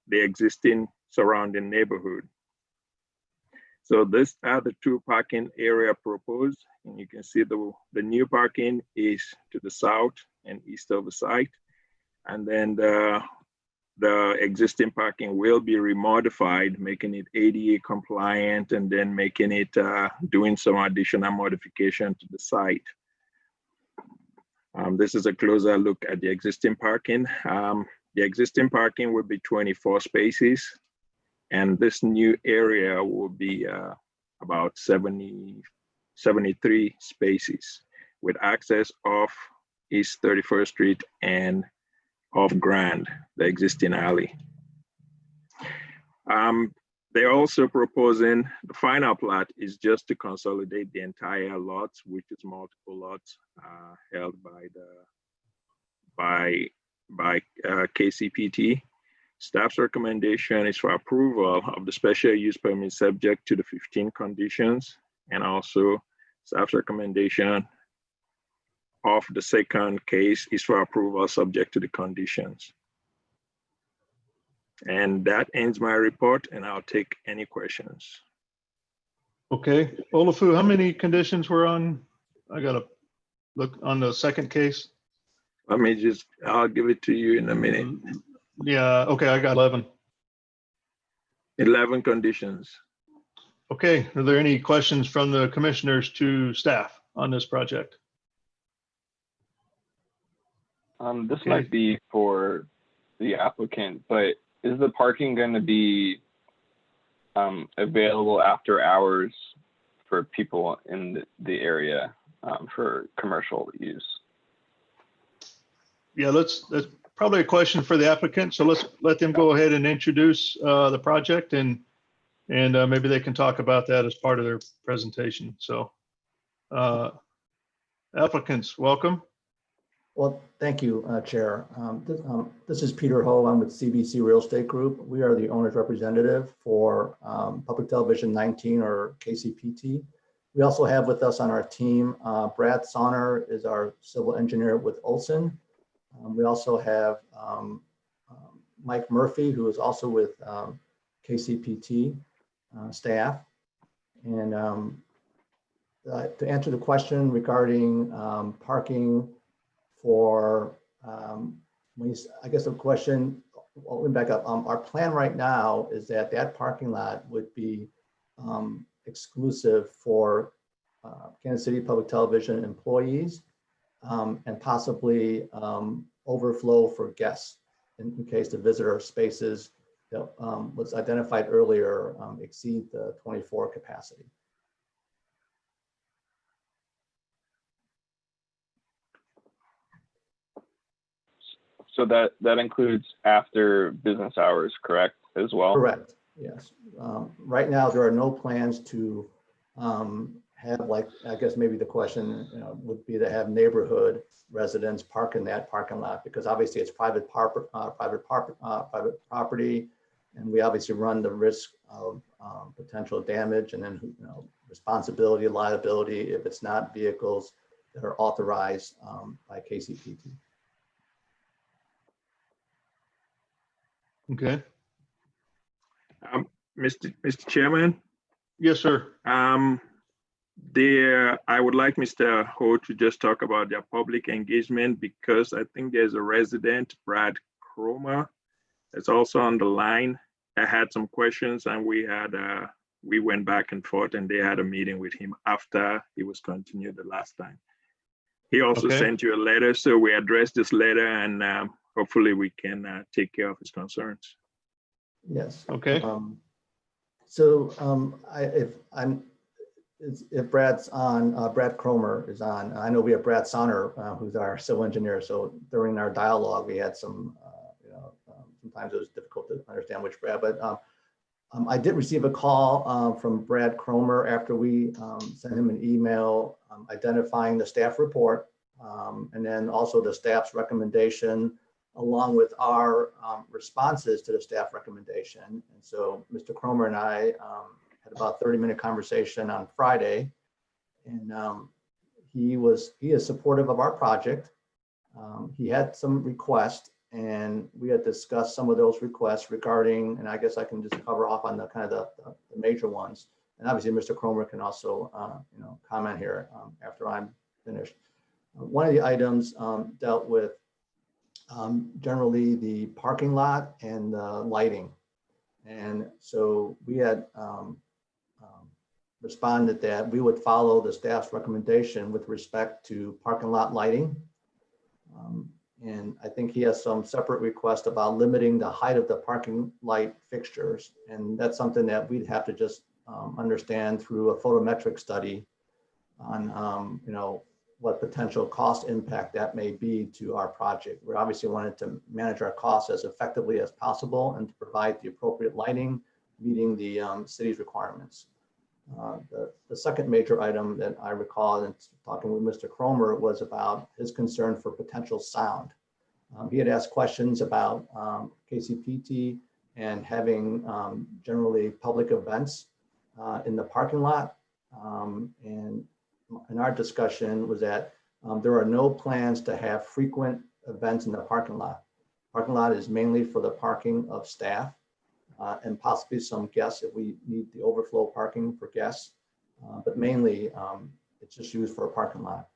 the existing surrounding neighborhood. So these are the two parking area proposed, and you can see the new parking is to the south and east of the site, and then the existing parking will be remodified, making it ADA compliant, and then making it doing some additional modification to the site. This is a closer look at the existing parking. The existing parking will be 24 spaces. And this new area will be about 73 spaces with access off East 31st Street and off Grand, the existing alley. They're also proposing, the final plat is just to consolidate the entire lots, which is multiple lots held by KCPT. Staff's recommendation is for approval of the special use permit subject to the 15 conditions, and also staff's recommendation of the second case is for approval subject to the conditions. And that ends my report, and I'll take any questions. Okay, Olafu, how many conditions were on? I gotta look on the second case. I'll give it to you in a minute. Yeah, okay, I got 11. 11 conditions. Okay, are there any questions from the commissioners to staff on this project? This might be for the applicant, but is the parking going to be available after hours for people in the area for commercial use? Yeah, that's probably a question for the applicant. So let's let them go ahead and introduce the project, and maybe they can talk about that as part of their presentation. So applicants, welcome. Well, thank you, Chair. This is Peter Ho. I'm with CBC Real Estate Group. We are the owner's representative for Public Television 19, or KCPT. We also have with us on our team, Brad Sonner is our civil engineer with Olson. We also have Mike Murphy, who is also with KCPT staff. And to answer the question regarding parking for, I guess the question, well, let me back up. Our plan right now is that that parking lot would be exclusive for Kansas City Public Television employees, and possibly overflow for guests in case the visitor spaces that was identified earlier exceed the 24 capacity. So that includes after business hours, correct, as well? Correct, yes. Right now, there are no plans to have, like, I guess maybe the question would be to have neighborhood residents park in that parking lot, because obviously it's private property, and we obviously run the risk of potential damage, and then responsibility, liability if it's not vehicles that are authorized by KCPT. Okay. Mr. Chairman? Yes, sir. I would like Mr. Ho to just talk about their public engagement, because I think there's a resident, Brad Cromer, that's also on the line. I had some questions, and we went back and forth, and they had a meeting with him after he was continued the last time. He also sent you a letter, so we addressed this letter, and hopefully we can take care of his concerns. Yes. Okay. If Brad's on, Brad Cromer is on. I know we have Brad Sonner, who's our civil engineer. So during our dialogue, we had some, sometimes it was difficult to understand which Brad, but I did receive a call from Brad Cromer after we sent him an email identifying the staff report, and then also the staff's recommendation along with our responses to the staff recommendation. And so Mr. Cromer and I had about 30-minute conversation on Friday, and he is supportive of our project. He had some requests, and we had discussed some of those requests regarding, and I guess I can just cover off on the kind of the major ones. And obviously Mr. Cromer can also comment here after I'm finished. One of the items dealt with generally the parking lot and the lighting. And so we had responded that we would follow the staff's recommendation with respect to parking lot lighting. And I think he has some separate requests about limiting the height of the parking light fixtures. And that's something that we'd have to just understand through a photometric study on what potential cost impact that may be to our project. We obviously wanted to manage our costs as effectively as possible and to provide the appropriate lighting, meeting the city's requirements. The second major item that I recall in talking with Mr. Cromer was about his concern for potential sound. He had asked questions about KCPT and having generally public events in the parking lot. And our discussion was that there are no plans to have frequent events in the parking lot. Parking lot is mainly for the parking of staff and possibly some guests if we need the overflow parking for guests, but mainly it's just used for a parking lot.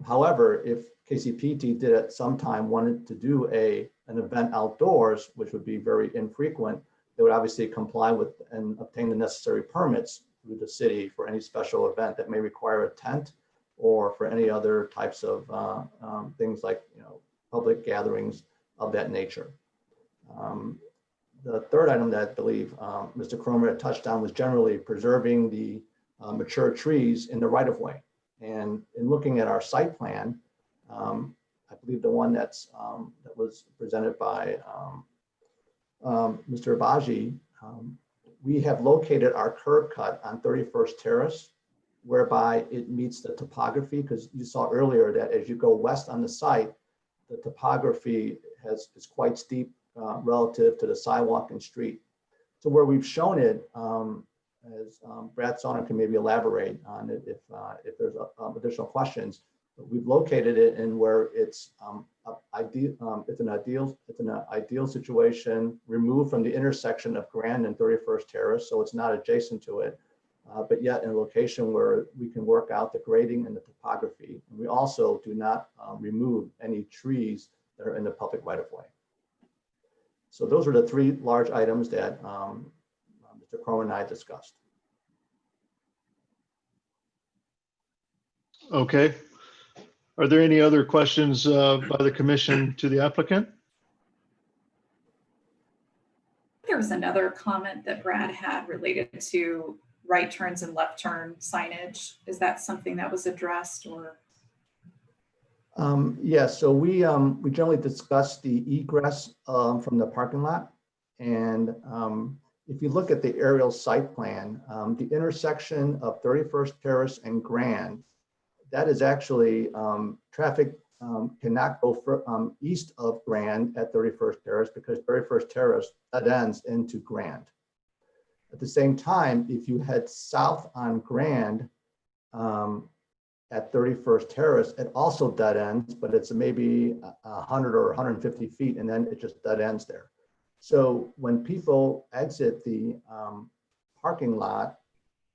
However, if KCPT did at some time wanted to do an event outdoors, which would be very infrequent, they would obviously comply with and obtain the necessary permits through the city for any special event that may require a tent or for any other types of things like public gatherings of that nature. The third item that I believe Mr. Cromer had touched on was generally preserving the mature trees in the right-of-way. And in looking at our site plan, I believe the one that was presented by Mr. Abaji, we have located our curb cut on 31st Terrace, whereby it meets the topography, because you saw earlier that as you go west on the site, the topography is quite steep relative to the sidewalk and street. So where we've shown it, as Brad Sonner can maybe elaborate on it if there's additional questions, but we've located it in where it's it's an ideal situation, removed from the intersection of Grand and 31st Terrace, so it's not adjacent to it, but yet in a location where we can work out the grading and the topography. And we also do not remove any trees that are in the public right-of-way. So those are the three large items that Mr. Cromer and I discussed. Okay. Are there any other questions by the commission to the applicant? was another comment that Brad had related to right turns and left turn signage. Is that something that was addressed or? Yes, so we generally discuss the egress from the parking lot. And if you look at the aerial site plan, the intersection of 31st Terrace and Grand, that is actually traffic cannot go east of Grand at 31st Terrace because 31st Terrace dead ends into Grand. At the same time, if you head south on Grand at 31st Terrace, it also dead ends, but it's maybe 100 or 150 feet, and then it just dead ends there. So when people exit the parking lot,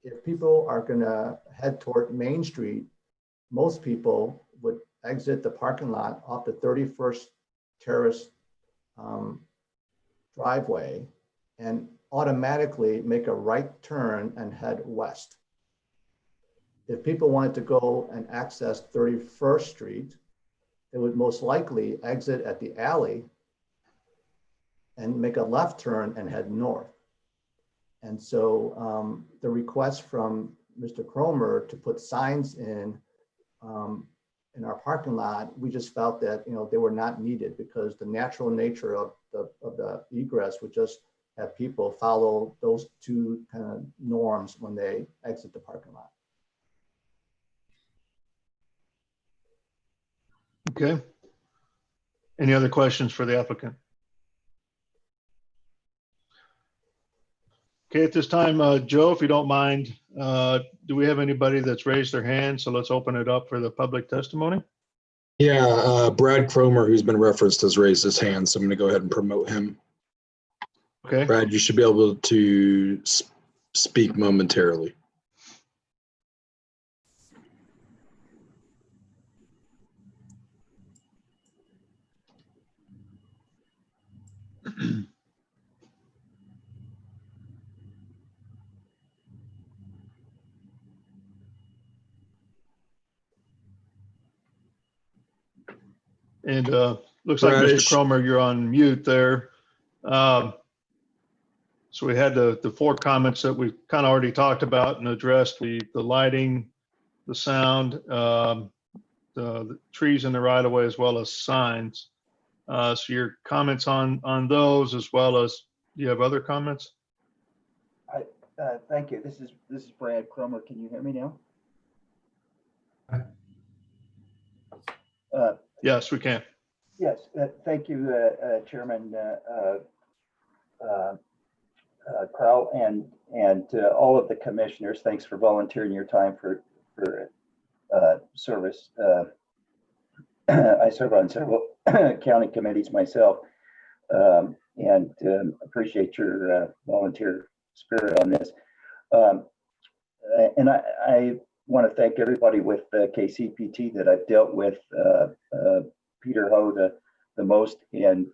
if people are gonna head toward Main Street, most people would exit the parking lot off the 31st Terrace driveway and automatically make a right turn and head west. If people wanted to go and access 31st Street, they would most likely exit at the alley and make a left turn and head north. And so the request from Mr. Cromer to put signs in our parking lot, we just felt that they were not needed because the natural nature of the egress would just have people follow those two kind of norms when they exit the parking lot. Okay. Any other questions for the applicant? Okay, at this time, Joe, if you don't mind, do we have anybody that's raised their hand? So let's open it up for the public testimony. Yeah, Brad Cromer, who's been referenced, has raised his hand, so I'm going to go ahead and promote him. Okay. Brad, you should be able to speak momentarily. And looks like Mr. Cromer, you're on mute there. So we had the four comments that we kind of already talked about and addressed: the lighting, the sound, the trees in the right of way, as well as signs. So your comments on those, as well as, do you have other comments? Thank you. This is Brad Cromer. Can you hear me now? Yes, we can. Yes, thank you, Chairman Crowell, and all of the commissioners. Thanks for volunteering your time for service. I serve on several county committees myself, and appreciate your volunteer spirit on this. And I want to thank everybody with KCPT that I've dealt with, Peter Ho the most, and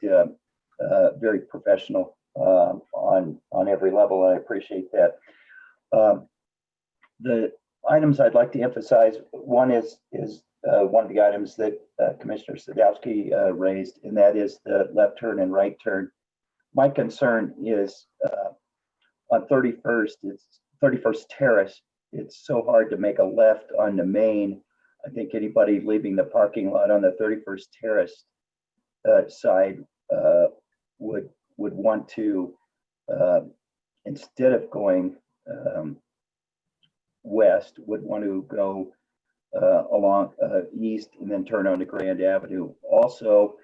very professional on every level. I appreciate that. The items I'd like to emphasize, one is one of the items that Commissioner Sadowski raised, and that is the left turn and right turn. My concern is on 31st, it's 31st Terrace. It's so hard to make a left on the main. I think anybody leaving the parking lot on the 31st Terrace side would want to, instead of going west, would want to go along east and then turn onto Grand Avenue. Also,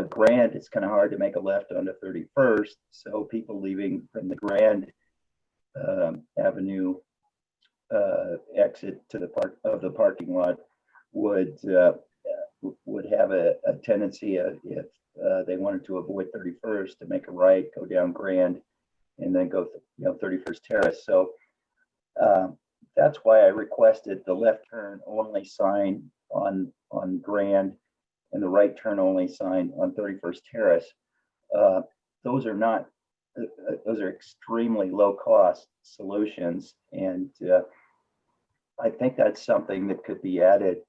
Grand, it's kind of hard to make a left onto 31st, so people leaving from the Grand Avenue exit to the parking lot would have a tendency, if they wanted to avoid 31st, to make a right, go down Grand, and then go 31st Terrace. So that's why I requested the left turn only sign on Grand and the right turn only sign on 31st Terrace. Those are extremely low cost solutions, and I think that's something that could be added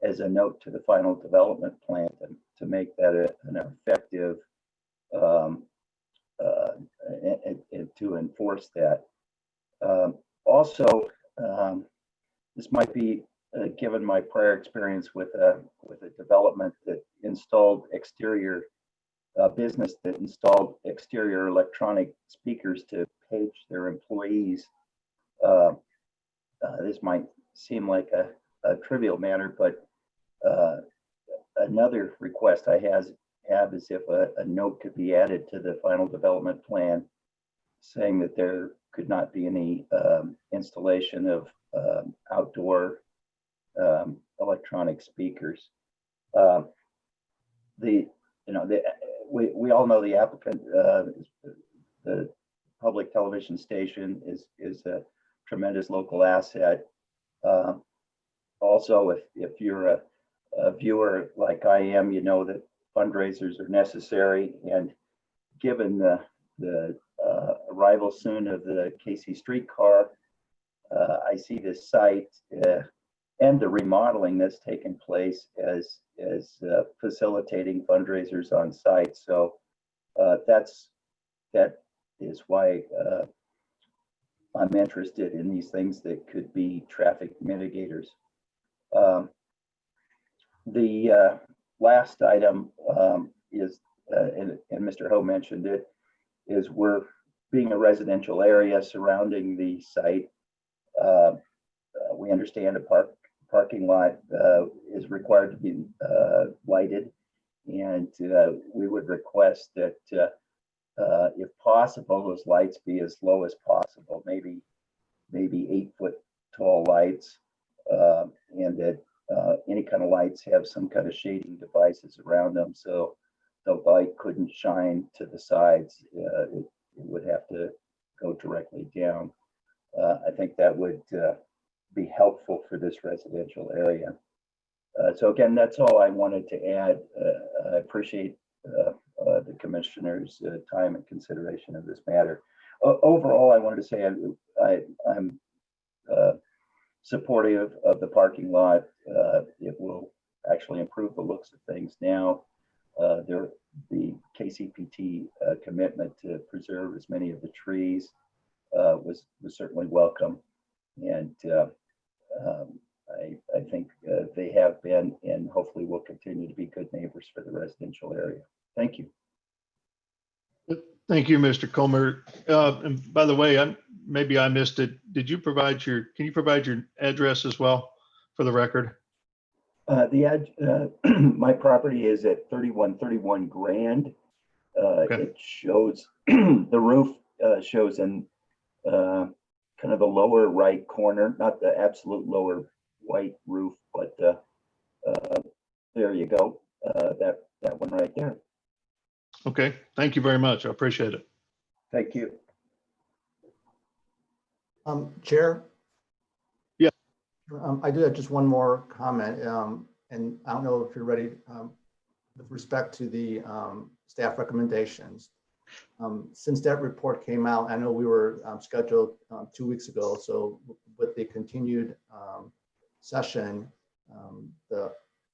as a note to the final development plan to make that an effective and to enforce that. Also, this might be given my prior experience with a development that installed exterior business that installed exterior electronic speakers to page their employees. This might seem like a trivial matter, but another request I have is if a note could be added to the final development plan saying that there could not be any installation of outdoor electronic speakers. We all know the applicant, the public television station is a tremendous local asset. Also, if you're a viewer like I am, you know that fundraisers are necessary, and given the arrival soon of the KC streetcar, I see this site and the remodeling that's taken place as facilitating fundraisers on site. So that is why I'm interested in these things that could be traffic mitigators. The last item is, and Mr. Ho mentioned it, is we're being a residential area surrounding the site. We understand a parking lot is required to be lighted, and we would request that if possible, those lights be as low as possible, maybe 8-foot tall lights, and that any kind of lights have some kind of shading devices around them, so the light couldn't shine to the sides. It would have to go directly down. I think that would be helpful for this residential area. So again, that's all I wanted to add. I appreciate the commissioner's time and consideration of this matter. Overall, I wanted to say I'm supportive of the parking lot. It will actually improve the looks of things now. The KCPT commitment to preserve as many of the trees was certainly welcome, and I think they have been and hopefully will continue to be good neighbors for the residential area. Thank you. Thank you, Mr. Comer. And by the way, maybe I missed it. Can you provide your address as well for the record? My property is at 3131 Grand. Okay. It shows the roof shows in kind of the lower right corner, not the absolute lower white roof, but there you go. That one right there. Okay, thank you very much. I appreciate it. Thank you. Chair? Yeah. I do have just one more comment, and I don't know if you're ready with respect to the staff recommendations. Since that report came out, I know we were scheduled 2 weeks ago, so with the continued session,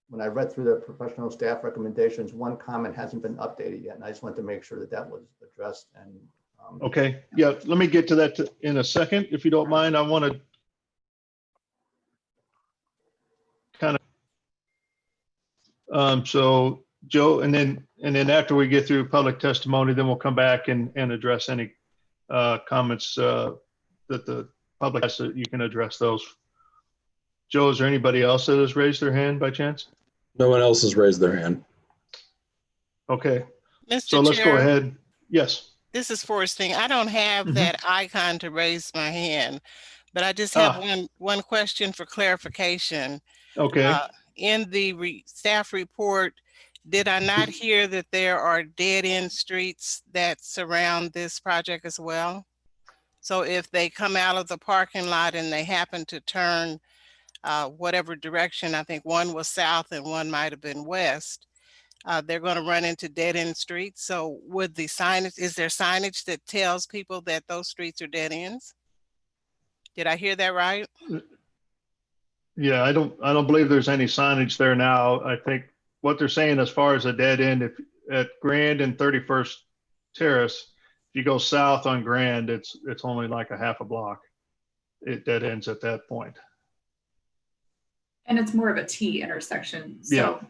when I read through the professional staff recommendations, one comment hasn't been updated yet, and I just wanted to make sure that that was addressed. And okay, yeah, let me get to that in a second, if you don't mind. I want to kind of so Joe, and then after we get through public testimony, then we'll come back and address any comments that the public has, so you can address those. Joe, is there anybody else that has raised their hand by chance? No one else has raised their hand. Okay. Mr. So let's Chair, go ahead. Yes. This is Forresting. I don't have that icon to raise my hand, but I just have one question for clarification. Okay. In the staff report, did I not hear that there are dead-end streets that surround this project as well? So if they come out of the parking lot and they happen to turn whatever direction, I think one was south and one might have been west, they're going to run into dead-end streets. So would the signage, is there signage that tells people that those streets are dead ends? Did I hear that right? Yeah, I don't believe there's any signage there now. I think what they're saying as far as a dead end, if at Grand and 31st Terrace, if you go south on Grand, it's only like a half a block. It dead ends at that point. And it's more of a T intersection. So Yeah.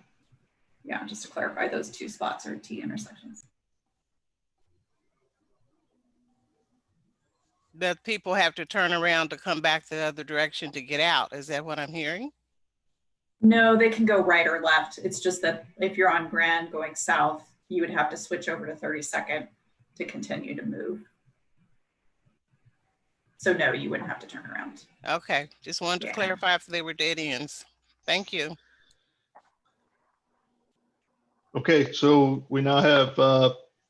Yeah, just to clarify, those two spots are T intersections. That people have to turn around to come back the other direction to get out. Is that what I'm hearing? No, they can go right or left. It's just that if you're on Grand going south, you would have to switch over to 32nd to continue to move. So no, you wouldn't have to turn around. Okay, just wanted to clarify if they were dead ends. Thank you. Okay, so we now have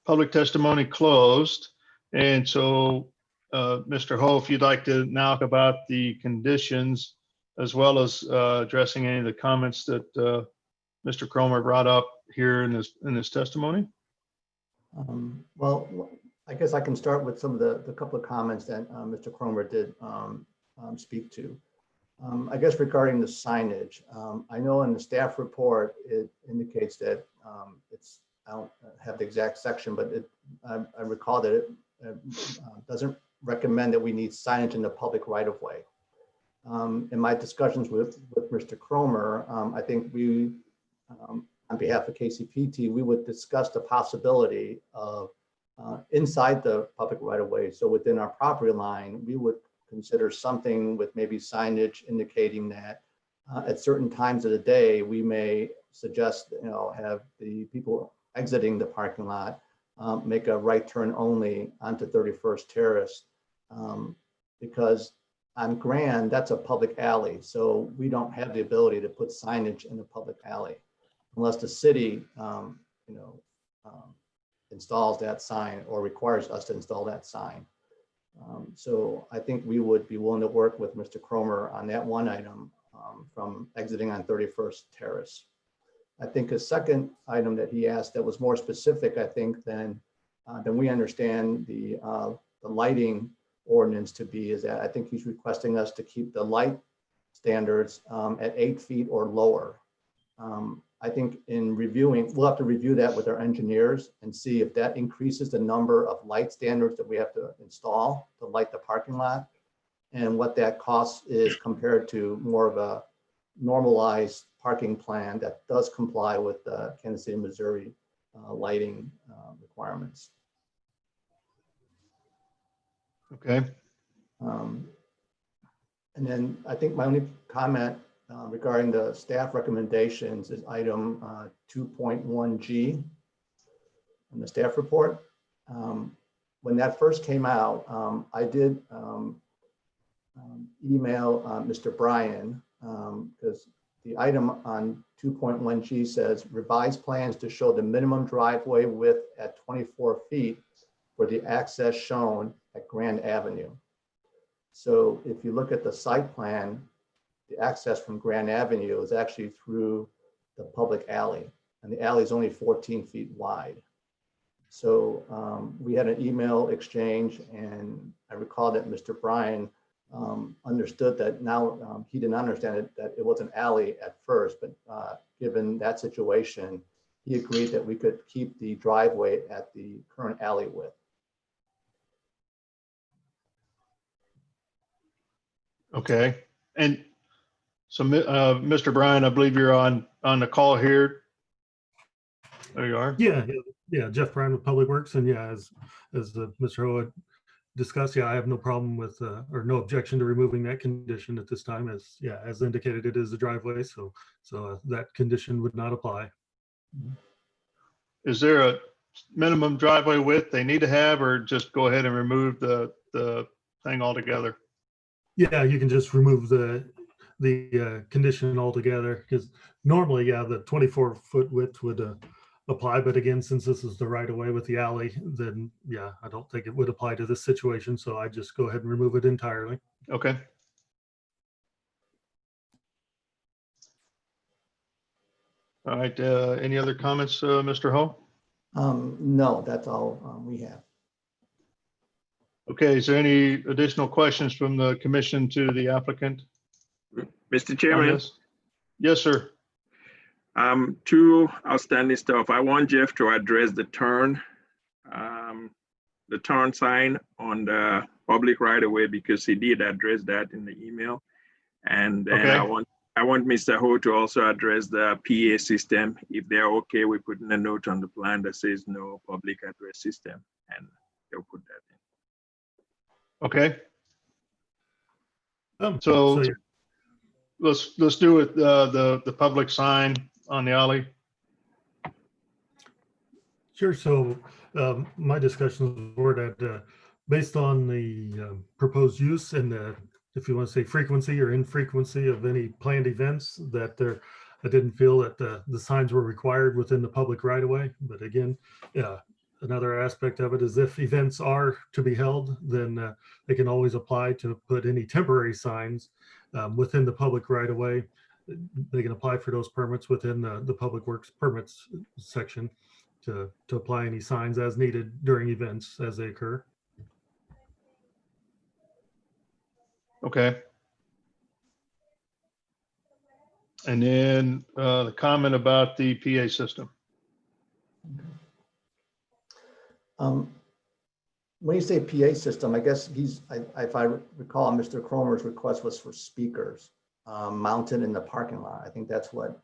public testimony closed. And so, Mr. Ho, if you'd like to now talk about the conditions as well as addressing any of the comments that Mr. Cromer brought up here in his testimony. Well, I guess I can start with some of the couple of comments that Mr. Cromer did speak to. I guess regarding the signage, I know in the staff report, it indicates that I don't have the exact section, but I recall that it doesn't recommend that we need signage in the public right of way. In my discussions with Mr. Cromer, I think we, on behalf of KCPT, we would discuss the possibility of inside the public right of way. So within our property line, we would consider something with maybe signage indicating that at certain times of the day, we may suggest, have the people exiting the parking lot make a right turn only onto 31st Terrace, because on Grand, that's a public alley. So we don't have the ability to put signage in the public alley unless the city, installs that sign or requires us to install that sign. So I think we would be willing to work with Mr. Cromer on that one item from exiting on 31st Terrace. I think a second item that he asked that was more specific, I think, than we understand the lighting ordinance to be, is that I think he's requesting us to keep the light standards at 8 feet or lower. I think in reviewing, we'll have to review that with our engineers and see if that increases the number of light standards that we have to install to light the parking lot, and what that cost is compared to more of a normalized parking plan that does comply with the Kansas City, Missouri lighting requirements. Okay. And then I think my only comment regarding the staff recommendations is item 2.1G in the staff report. When that first came out, I did email Mr. Bryan, because the item on 2.1G says revised plans to show the minimum driveway width at 24 feet for the access shown at Grand Avenue. So if you look at the site plan, the access from Grand Avenue is actually through the public alley, and the alley is only 14 feet wide. So we had an email exchange, and I recall that Mr. Bryan understood that now he didn't understand it, that it was an alley at first, but given that situation, he agreed that we could keep the driveway at the current alley width. Okay. And so, Mr. Bryan, I believe you're on the call here. There you are. Yeah, Jeff Bryan with Public Works, and yeah, as Mr. Ho had discussed, yeah, I have no problem with or no objection to removing that condition at this time. As indicated, it is a driveway, so that condition would not apply. Is there a minimum driveway width they need to have, or just go ahead and remove the thing altogether? Yeah, you can just remove the condition altogether, because normally, yeah, the 24-foot width would apply, but again, since this is the right of way with the alley, then yeah, I don't think it would apply to this situation, so I just go ahead and remove it entirely. Okay. All right, any other comments, Mr. Ho? No, that's all we have. Okay, is there any additional questions from the commission to the applicant? Mr. Chairman? Yes, sir. Two outstanding stuff. I want Jeff to address the turn the turn sign on the public right of way, because he did address that in the email. And then I want Mr. Ho to also address the PA system. If they're okay with putting a note on the plan that says no public address system, and they'll put that in. Okay. So let's do it, the public sign on the alley. Sure. So my discussions were that based on the proposed use and if you want to say frequency or infrequency of any planned events, that I didn't feel that the signs were required within the public right of way. But again, another aspect of it is if events are to be held, then they can always apply to put any temporary signs within the public right of way. They can apply for those permits within the Public Works permits section to apply any signs as needed during events as they occur. Okay. And then the comment about the PA system. When you say PA system, I guess if I recall, Mr. Cromer's request was for speakers mounted in the parking lot. I think that's what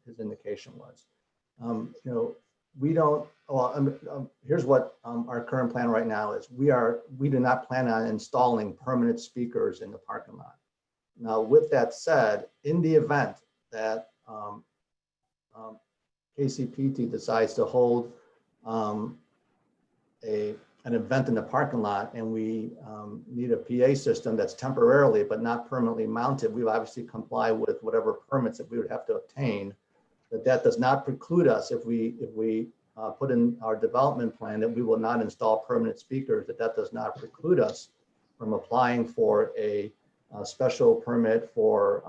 his indication was. You know, we don't, well, here's what our current plan right now is. We do not plan on installing permanent speakers in the parking lot. Now, with that said, in the event that KCPT decides to hold an event in the parking lot and we need a PA system that's temporarily but not permanently mounted, we will obviously comply with whatever permits that we would have to obtain. That does not preclude us if we put in our development plan that we will not install permanent speakers, that does not preclude us from applying for a special permit for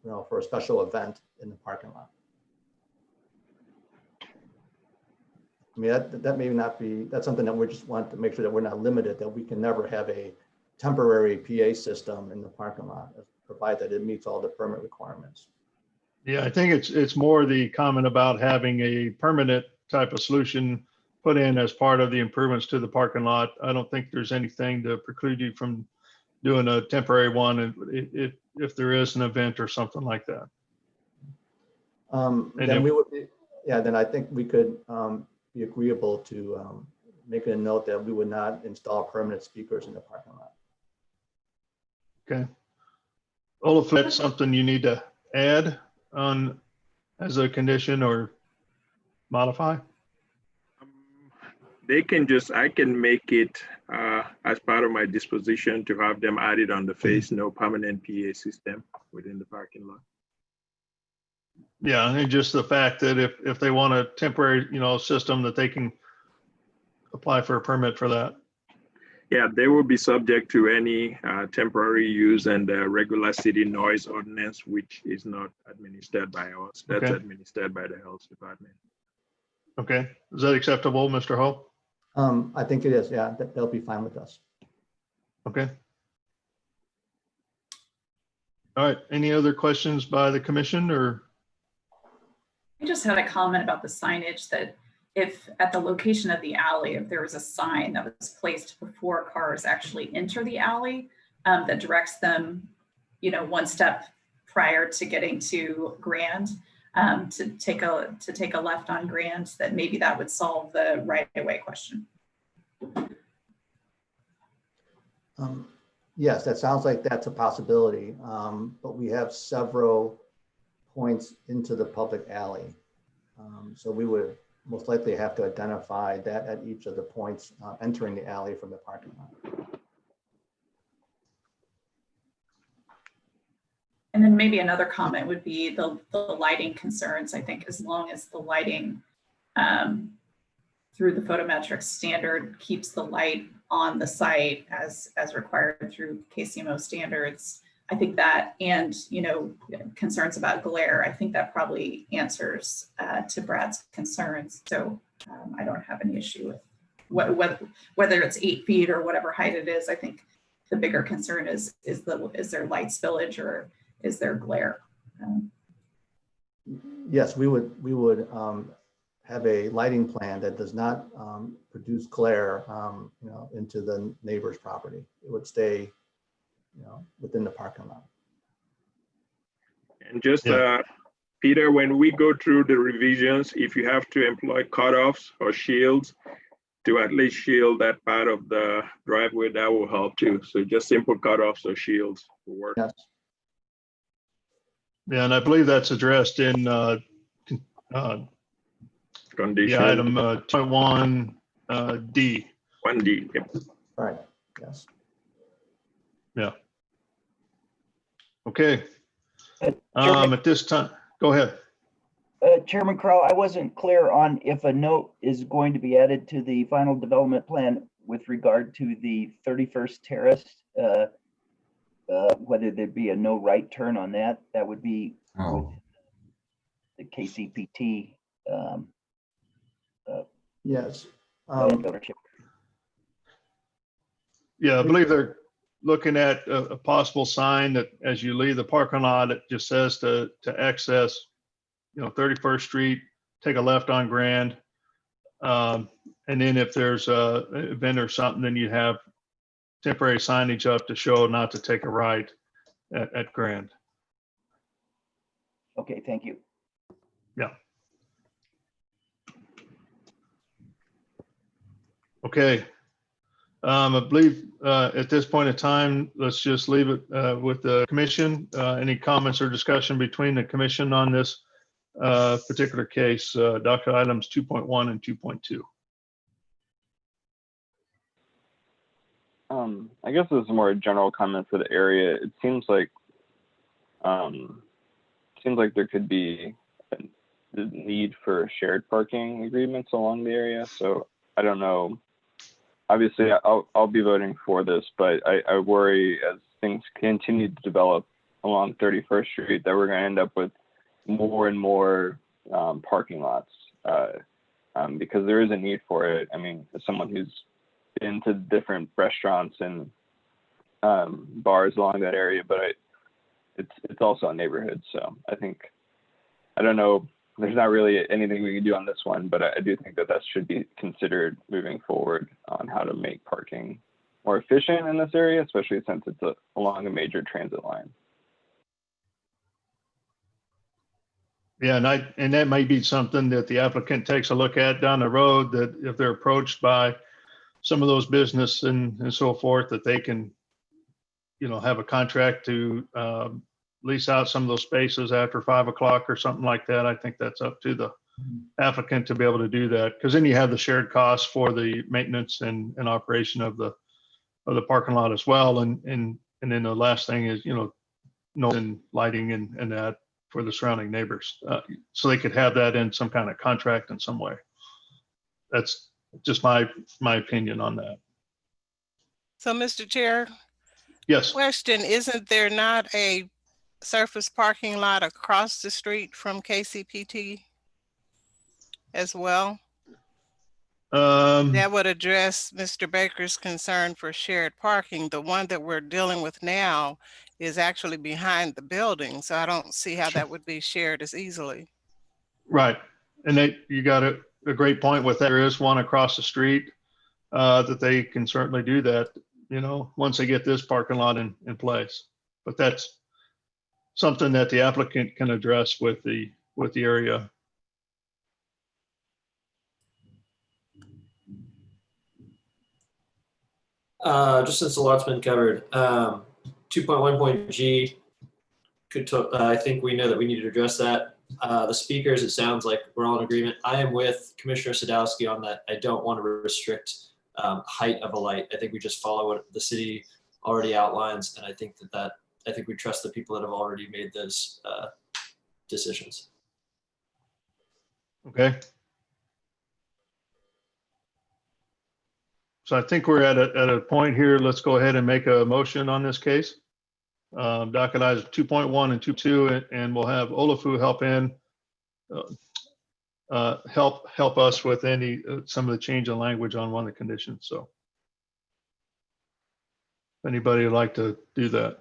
you know, for a special event in the parking lot. I mean, that may not be, that's something that we just want to make sure that we're not limited, that we can never have a temporary PA system in the parking lot, provided that it meets all the permit requirements. Yeah, I think it's more the comment about having a permanent type of solution put in as part of the improvements to the parking lot. I don't think there's anything to preclude you from doing a temporary one if there is an event or something like that. Then we would be, yeah, then I think we could be agreeable to make a note that we would not install permanent speakers in the parking lot. Okay. Olaf, that's something you need to add on as a condition or modify? They can just, I can make it as part of my disposition to have them added on the face, no permanent PA system within the parking lot. Yeah, and just the fact that if they want a temporary, you know, system, that they can apply for a permit for that. Yeah, they will be subject to any temporary use and regular city noise ordinance, which is not administered by us. That's Okay. administered by the health department. Okay, is that acceptable, Mr. Ho? I think it is, yeah, they'll be fine with us. Okay. All right, any other questions by the commission or? I just had a comment about the signage, that if at the location of the alley, if there was a sign that was placed before cars actually enter the alley, that directs them, you know, one step prior to getting to Grand, to take a left on Grand, that maybe that would solve the right-of-way question. Yes, that sounds like that's a possibility, but we have several points into the public alley. So we would most likely have to identify that at each of the points entering the alley from the parking lot. And then maybe another comment would be the lighting concerns. I think as long as the lighting through the photometric standard keeps the light on the site as required through KCMO standards, I think that, and, you know, concerns about glare, I think that probably answers to Brad's concerns. So I don't have any issue with whether it's 8 feet or whatever height it is. I think the bigger concern is there light spillage or is there glare? Yes, we would have a lighting plan that does not produce glare, into the neighbor's property. It would stay, within the parking lot. And just, Peter, when we go through the revisions, if you have to employ cutoffs or shields to at least shield that part of the driveway, that will help too. So just simple cutoffs or shields will work. Yes. Yeah, and I believe that's addressed in condition. The item 2.1 D. 1D. Yep. Right. Yes. Yeah. Okay. Chairman, At this time, go ahead. Chairman Crowell, I wasn't clear on if a note is going to be added to the final development plan with regard to the 31st Terrace, whether there'd be a no right turn on that. That would be with the KCPT. Yes. Ownership. Yeah, I believe they're looking at a possible sign that as you leave the parking lot, it just says to access, 31st Street, take a left on Grand. And then if there's a event or something, then you have temporary signage up to show not to take a right at Grand. Okay, thank you. Yeah. Okay. I believe at this point in time, let's just leave it with the commission. Any comments or discussion between the commission on this particular case, docket items 2.1 and 2.2? I guess this is more a general comment for the area. It seems like there could be the need for shared parking agreements along the area. So I don't know. Obviously, I'll be voting for this, but I worry as things continue to develop along 31st Street that we're going to end up with more and more parking lots because there is a need for it. I mean, as someone who's been to different restaurants and bars along that area, but it's also a neighborhood. So I don't know. There's not really anything we can do on this one, but I do think that should be considered moving forward on how to make parking more efficient in this area, especially since it's along a major transit line. Yeah, and that may be something that the applicant takes a look at down the road, that if they're approached by some of those business and so forth, that they can, have a contract to lease out some of those spaces after 5 o'clock or something like that. I think that's up to the applicant to be able to do that, because then you have the shared costs for the maintenance and operation of the parking lot as well. And then the last thing is, and lighting and that for the surrounding neighbors. So they could have that in some kind of contract in some way. That's just my opinion on that. So, Mr. Chair. Yes. Question, isn't there not a surface parking lot across the street from KCPT as well? That would address Mr. Baker's concern for shared parking. The one that we're dealing with now is actually behind the building, so I don't see how that would be shared as easily. Right, and you got a great point with that. There is one across the street that they can certainly do that, once they get this parking lot in place. But that's something that the applicant can address with the area. Just since a lot's been covered, 2.1.G, I think we know that we need to address that. The speakers, it sounds like we're all in agreement. I am with Commissioner Sadowski on that. I don't want to restrict height of a light. I think we just follow what the city already outlines, and I think I think we trust the people that have already made those decisions. Okay. So I think we're at a point here. Let's go ahead and make a motion on this case. Docket items 2.1 and 2.2, and we'll have Olafu help us with some of the change in language on one of the conditions. So if anybody would like to do that.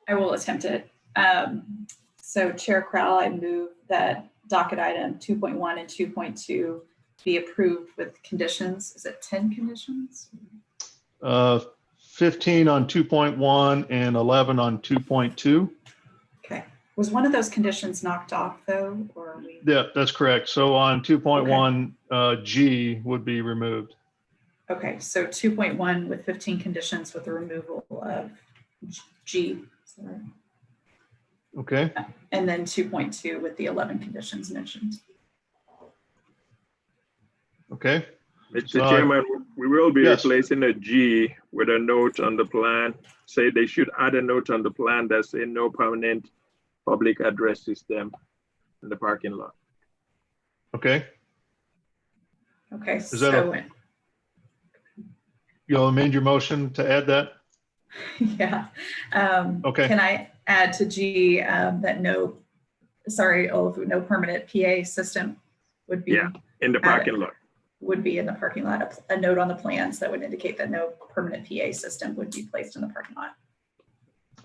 I will attempt it. So Chair Crowell, I move that docket item 2.1 and 2.2 be approved with conditions. Is it 10 conditions? 15 on 2.1 and 11 on 2.2. Okay. Was one of those conditions knocked off though, or are we? Yeah, that's correct. So on 2.1, G would be removed. Okay, so 2.1 with 15 conditions with the removal of G. Is that right? Okay. And then 2.2 with the 11 conditions mentioned. Okay. Mr. Chairman, we will be replacing a G with a note on the plan. Say they should add a note on the plan that say no permanent public address system in the parking lot. Okay. Okay, Is that you'll amend your motion to add that? Yeah. Okay. Can I add to G that no permanent PA system would be in the parking lot. Would be in the parking lot, a note on the plans that would indicate that no permanent PA system would be placed in the parking lot.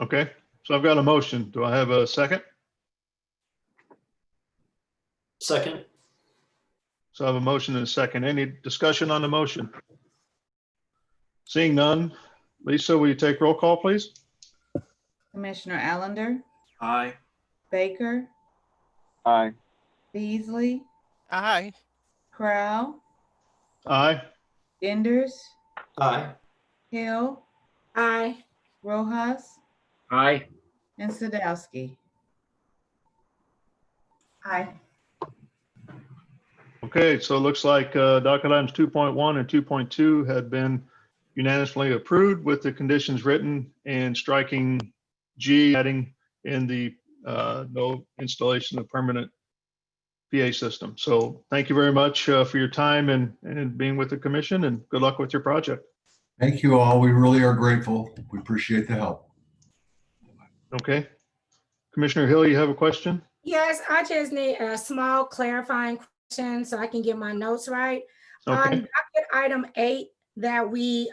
Okay, so I've got a motion. Do I have a second? Second. So I have a motion and a second. Any discussion on the motion? Seeing none. Lisa, will you take roll call, please? Commissioner Allender, Aye. Baker, Aye. Beasley, Aye. Crowell, Aye. Enders, Aye. Hill, Aye. Rojas, Aye. and Sadowski. Aye. Okay, so it looks like docket items 2.1 and 2.2 had been unanimously approved with the conditions written and striking G, adding in the no installation of permanent PA system. So thank you very much for your time and being with the commission, and good luck with your project. Thank you all. We really are grateful. We appreciate the help. Okay. Commissioner Hill, you have a question? Yes, I just need a small clarifying question so I can get my notes right. Okay. On docket item 8 that we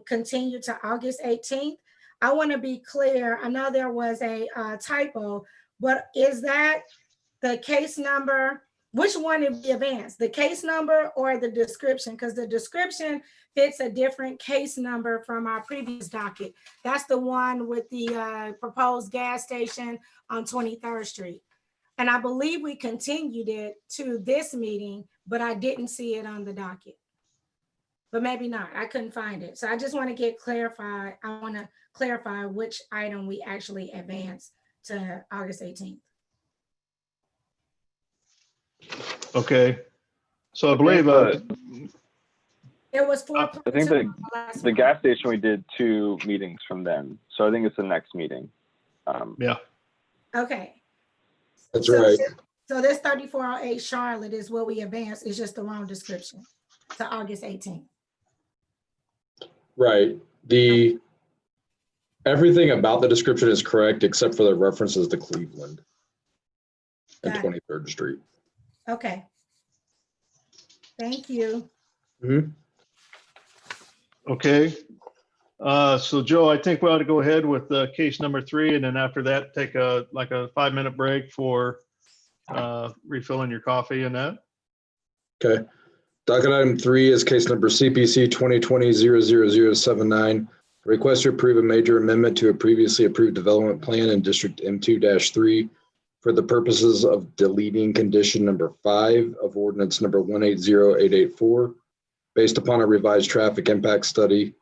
continue to August 18th, I want to be clear. I know there was a typo, but is that the case number? Which one did we advance, the case number or the description? Because the description fits a different case number from our previous docket. That's the one with the proposed gas station on 23rd Street. And I believe we continued it to this meeting, but I didn't see it on the docket. But maybe not, I couldn't find it. So I just want to get clarified. I want to clarify which item we actually advanced to August 18th. Okay. So I believe it was 4. I think the gas station, we did 2 meetings from them. So I think it's the next meeting. Yeah. Okay. That's right. So this 3408 Charlotte is what we advanced. It's just the wrong description to August 18th. Right. Everything about the description is correct except for the references to Cleveland and 23rd Street. Okay. Thank you. Mm-hmm. Okay. So Joe, I think we ought to go ahead with case number 3, and then after that, take a 5-minute break for refilling your coffee and that. Okay. Docket item 3 is case number CPC 2020-00079. Request to approve a major amendment to a previously approved development plan in District M2-3 for the purposes of deleting condition number 5 of ordinance number 180884 based upon a revised traffic impact study.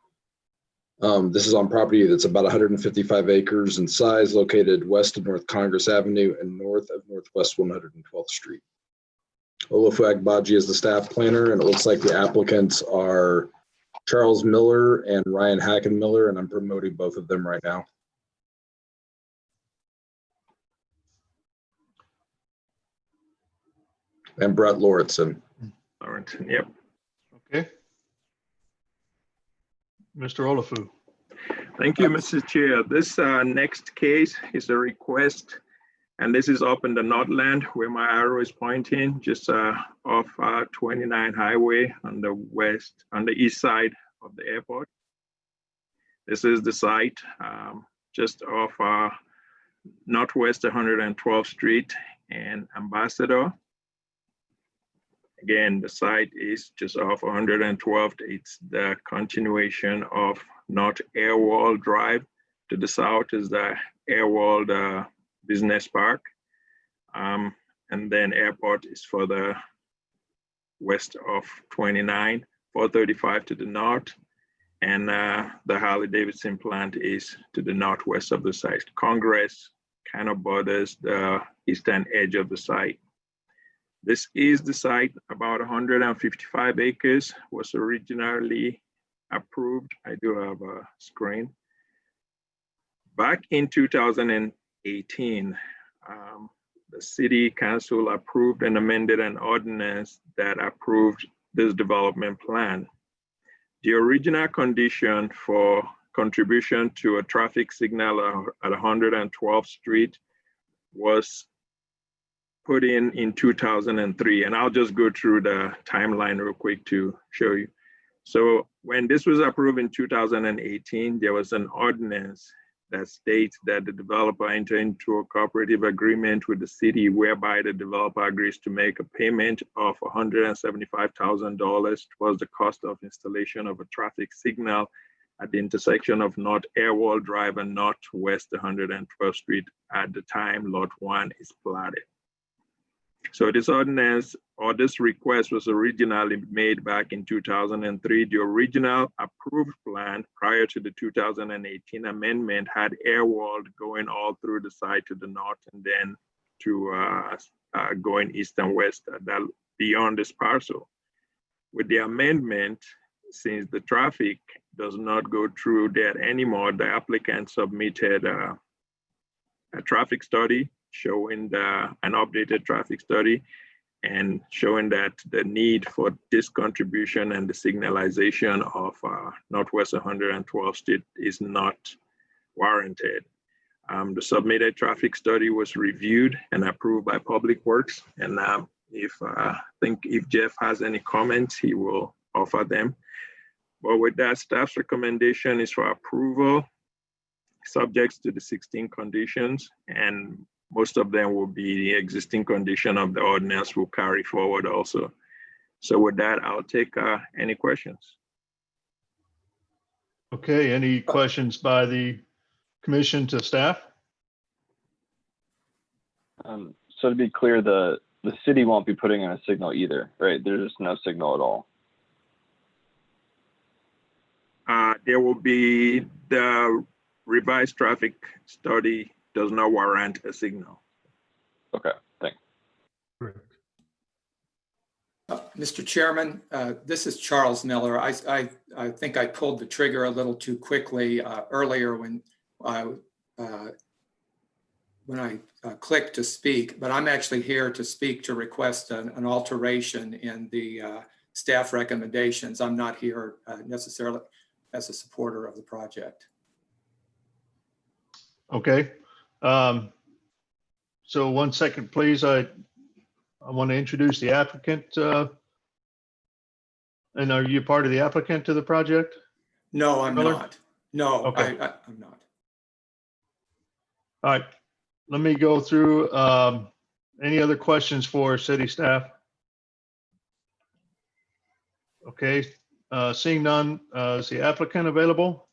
This is on property that's about 155 acres in size, located west of North Congress Avenue and north of Northwest 112th Street. Olofu Agbaji is the staff planner, and it looks like the applicants are Charles Miller and Ryan Hackenmiller, and I'm promoting both of them right now. And Brett Lauritsen. Lauritsen, yep. Okay. Mr. Olofu. Thank you, Mr. Chair. This next case is a request, and this is up in the Northland where my arrow is pointing, just off 29 Highway on the east side of the airport. This is the site just off Northwest 112th Street and Ambassador. Again, the site is just off 112th. It's the continuation of North Airwall Drive. To the south is the Airwall Business Park. And then airport is further west of 29, 435 to the north. And the Harley-Davidson plant is to the northwest of the site. Congress kind of borders the eastern edge of the site. This is the site, about 155 acres, was originally approved. I do have a screen. Back in 2018, the city council approved and amended an ordinance that approved this development plan. The original condition for contribution to a traffic signal at 112th Street was put in 2003. And I'll just go through the timeline real quick to show you. So when this was approved in 2018, there was an ordinance that states that the developer enter into a cooperative agreement with the city whereby the developer agrees to make a payment of $175,000 towards the cost of installation of a traffic signal at the intersection of North Airwall Drive and Northwest 112th Street at the time Lot 1 is platted. So this ordinance or this request was originally made back in 2003. The original approved plan prior to the 2018 amendment had air wall going all through the site to the north and then to going east and west beyond this parcel. With the amendment, since the traffic does not go through there anymore, the applicant submitted a traffic study showing an updated traffic study and showing that the need for this contribution and the signalization of Northwest 112th Street is not warranted. The submitted traffic study was reviewed and approved by Public Works. And I think if Jeff has any comments, he will offer them. But with that, staff's recommendation is for approval, subject to the 16 conditions, and most of them will be the existing condition of the ordinance will carry forward also. So with that, I'll take any questions. Okay, any questions by the commission to staff? So to be clear, the city won't be putting in a signal either, right? There's just no signal at all. There will be the revised traffic study does not warrant a signal. Okay, thanks. Mr. Chairman, this is Charles Miller. I think I pulled the trigger a little too quickly earlier when I clicked to speak, but I'm actually here to speak to request an alteration in the staff recommendations. I'm not here necessarily as a supporter of the project. Okay. So 1 second, please. I want to introduce the applicant. And are you part of the applicant to the project? No, I'm Miller? not. No, Okay. I'm not. All right. Let me go through any other questions for city staff. Okay. Seeing none, is the applicant available?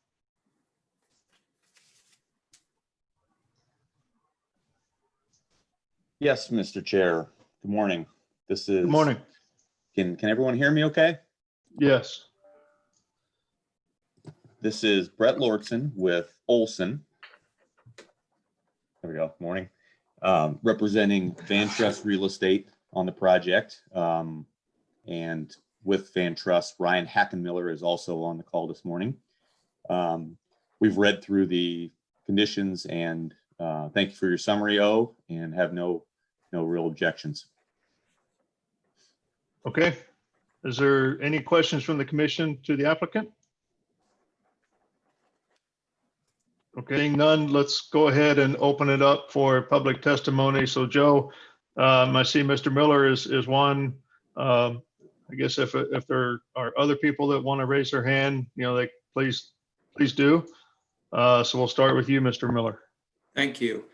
Yes, Mr. Chair. Good morning. This is. Good morning. Can everyone hear me okay? Yes. This is Brett Lortzen with Olson. There we go. Morning. Representing Van Trust Real Estate on the project. And with Van Trust, Ryan Hackenmiller is also on the call this morning. We've read through the conditions and thank you for your summary, O, and have no real objections. Okay. Is there any questions from the commission to the applicant? Okay, seeing none, let's go ahead and open it up for public testimony. So Joe, I see Mr. Miller is one. I guess if there are other people that want to raise their hand, they please do. So we'll start with you, Mr. Miller. Thank you.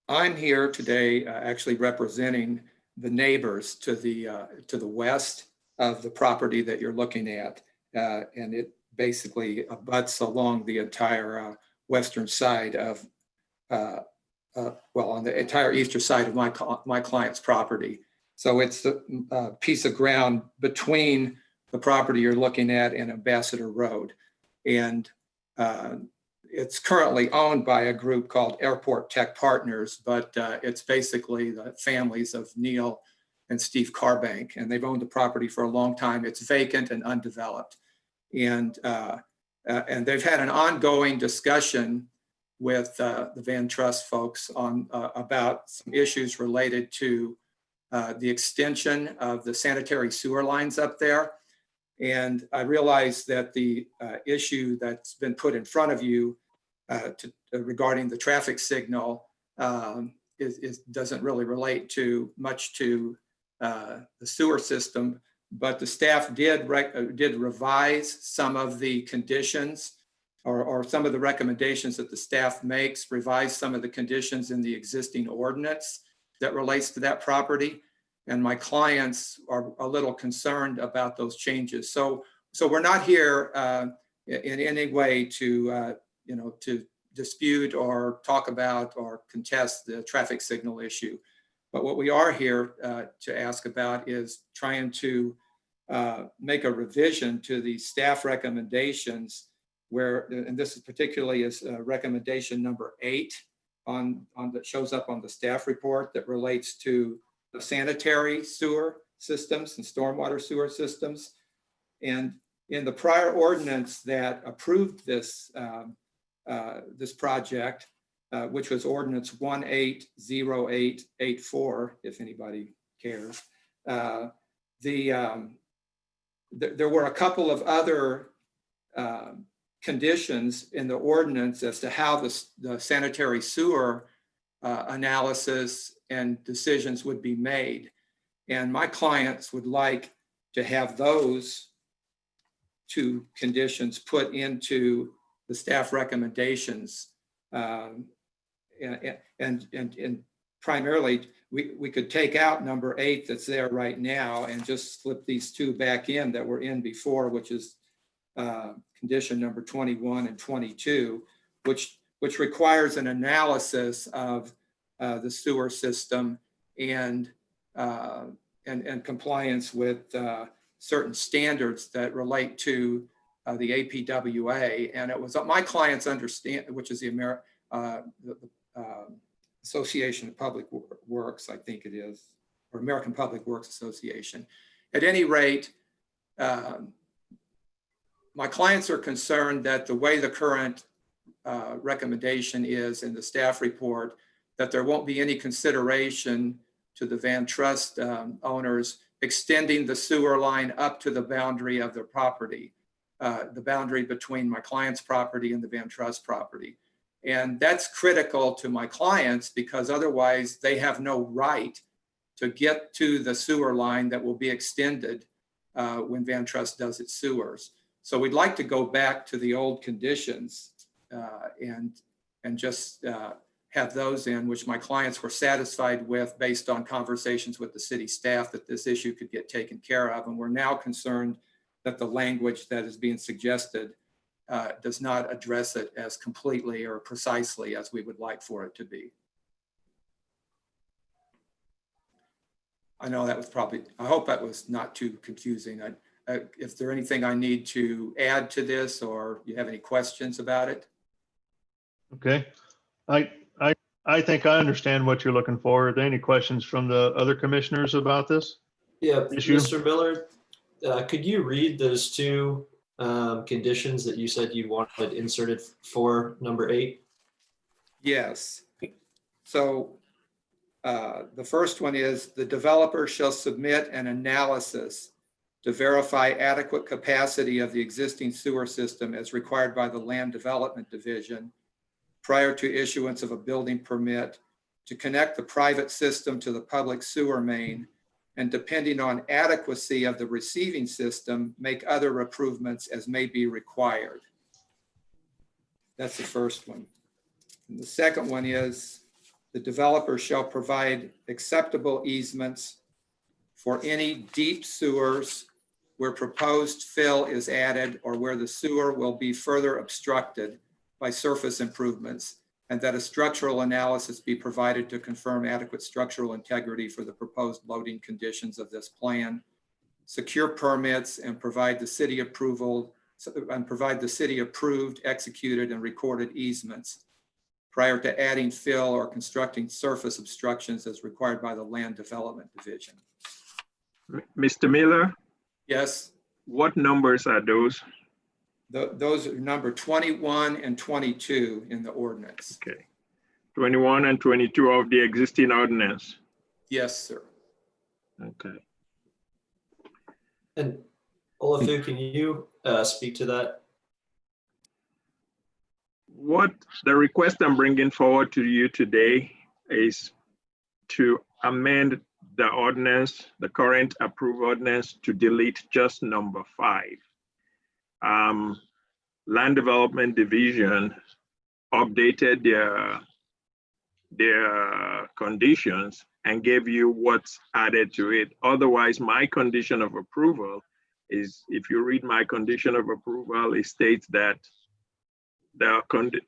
I'm here today actually representing neighbors to the west of the property that you're looking at. And it basically abuts along the entire western side of, well, on the entire eastern side of my client's property. So it's a piece of ground between the property you're looking at and Ambassador Road. And it's currently owned by a group called Airport Tech Partners, but it's basically the families of Neil and Steve Carbank, and they've owned the property for a long time. It's vacant and undeveloped. And they've had an ongoing discussion with the Van Trust folks on about some issues related to the extension of the sanitary sewer lines up there. And I realize that the issue that's been put in front of you regarding the traffic signal doesn't really relate to much to the sewer system, but the staff did revise some of the conditions or some of the recommendations that the staff makes, revise some of the conditions in the existing ordinance that relates to that property. And my clients are a little concerned about those changes. So we're not here in any way to dispute or talk about or contest the traffic signal issue. But what we are here to ask about is trying to make a revision to the staff recommendations where, and this is particularly is recommendation number 8 that shows up on the staff report that relates to the sanitary sewer systems and stormwater sewer systems. And in the prior ordinance that approved this this project, which was ordinance 180884, if anybody cares, there were a couple of other conditions in the ordinance as to how the sanitary sewer analysis and decisions would be made. And my clients would like to have those 2 conditions put into the staff recommendations. And primarily, we could take out number 8 that's there right now and just slip these 2 back in that were in before, which is condition number 21 and 22, which requires an analysis of the sewer system and compliance with certain standards that relate to the APWA. And it was my clients understand, which is the Association of Public Works, I think it is, or American Public Works Association. At any rate, my clients are concerned that the way the current recommendation is in the staff report, that there won't be any consideration to the Van Trust owners extending the sewer line up to the boundary of their property, the boundary between my client's property and the Van Trust property. And that's critical to my clients because otherwise they have no right to get to the sewer line that will be extended when Van Trust does its sewers. So we'd like to go back to the old conditions and just have those in, which my clients were satisfied with based on conversations with the city staff that this issue could get taken care of. And we're now concerned that the language that is being suggested does not address it as completely or precisely as we would like for it to be. I know that was probably, I hope that was not too confusing. If there's anything I need to add to this or you have any questions about it. Okay. I think I understand what you're looking for. Are there any questions from the other commissioners about this? Yeah, issue? Mr. Miller, could you read those 2 conditions that you said you wanted inserted for number 8? Yes. So the first one is the developer shall submit an analysis to verify adequate capacity of the existing sewer system as required by the Land Development Division prior to issuance of a building permit to connect the private system to the public sewer main, and depending on adequacy of the receiving system, make other improvements as may be required. That's the first one. And the second one is the developer shall provide acceptable easements for any deep sewers where proposed fill is added or where the sewer will be further obstructed by surface improvements, and that a structural analysis be provided to confirm adequate structural integrity for the proposed loading conditions of this plan, secure permits and provide the city approved, executed and recorded easements prior to adding fill or constructing surface obstructions as required by the Land Development Division. Mr. Miller? Yes. What numbers are those? Those are number 21 and 22 in the ordinance. Okay. 21 and 22 of the existing ordinance. Yes, sir. Okay. And Olafu, can you speak to that? What the request I'm bringing forward to you today is to amend the ordinance, the current approved ordinance, to delete just number 5. Land Development Division updated their conditions and gave you what's added to it. Otherwise, my condition of approval is, if you read my condition of approval, it states that the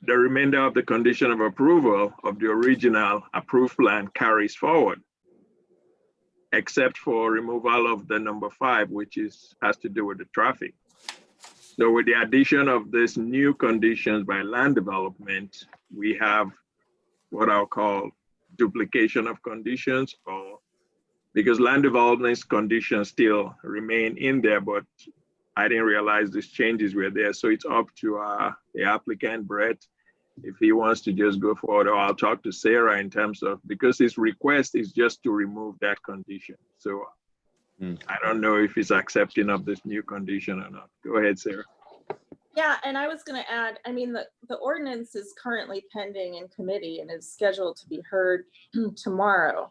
remainder of the condition of approval of the original approved plan carries forward, except for removal of the number 5, which has to do with the traffic. So with the addition of this new conditions by land development, we have what I'll call duplication of conditions, or because land development's conditions still remain in there, but I didn't realize these changes were there. So it's up to the applicant, Brett, if he wants to just go forward, or I'll talk to Sarah in terms of, because his request is just to remove that condition. So I don't know if he's accepting of this new condition or not. Go ahead, Sarah. Yeah, and I was going to add, I mean, the ordinance is currently pending in committee and is scheduled to be heard tomorrow.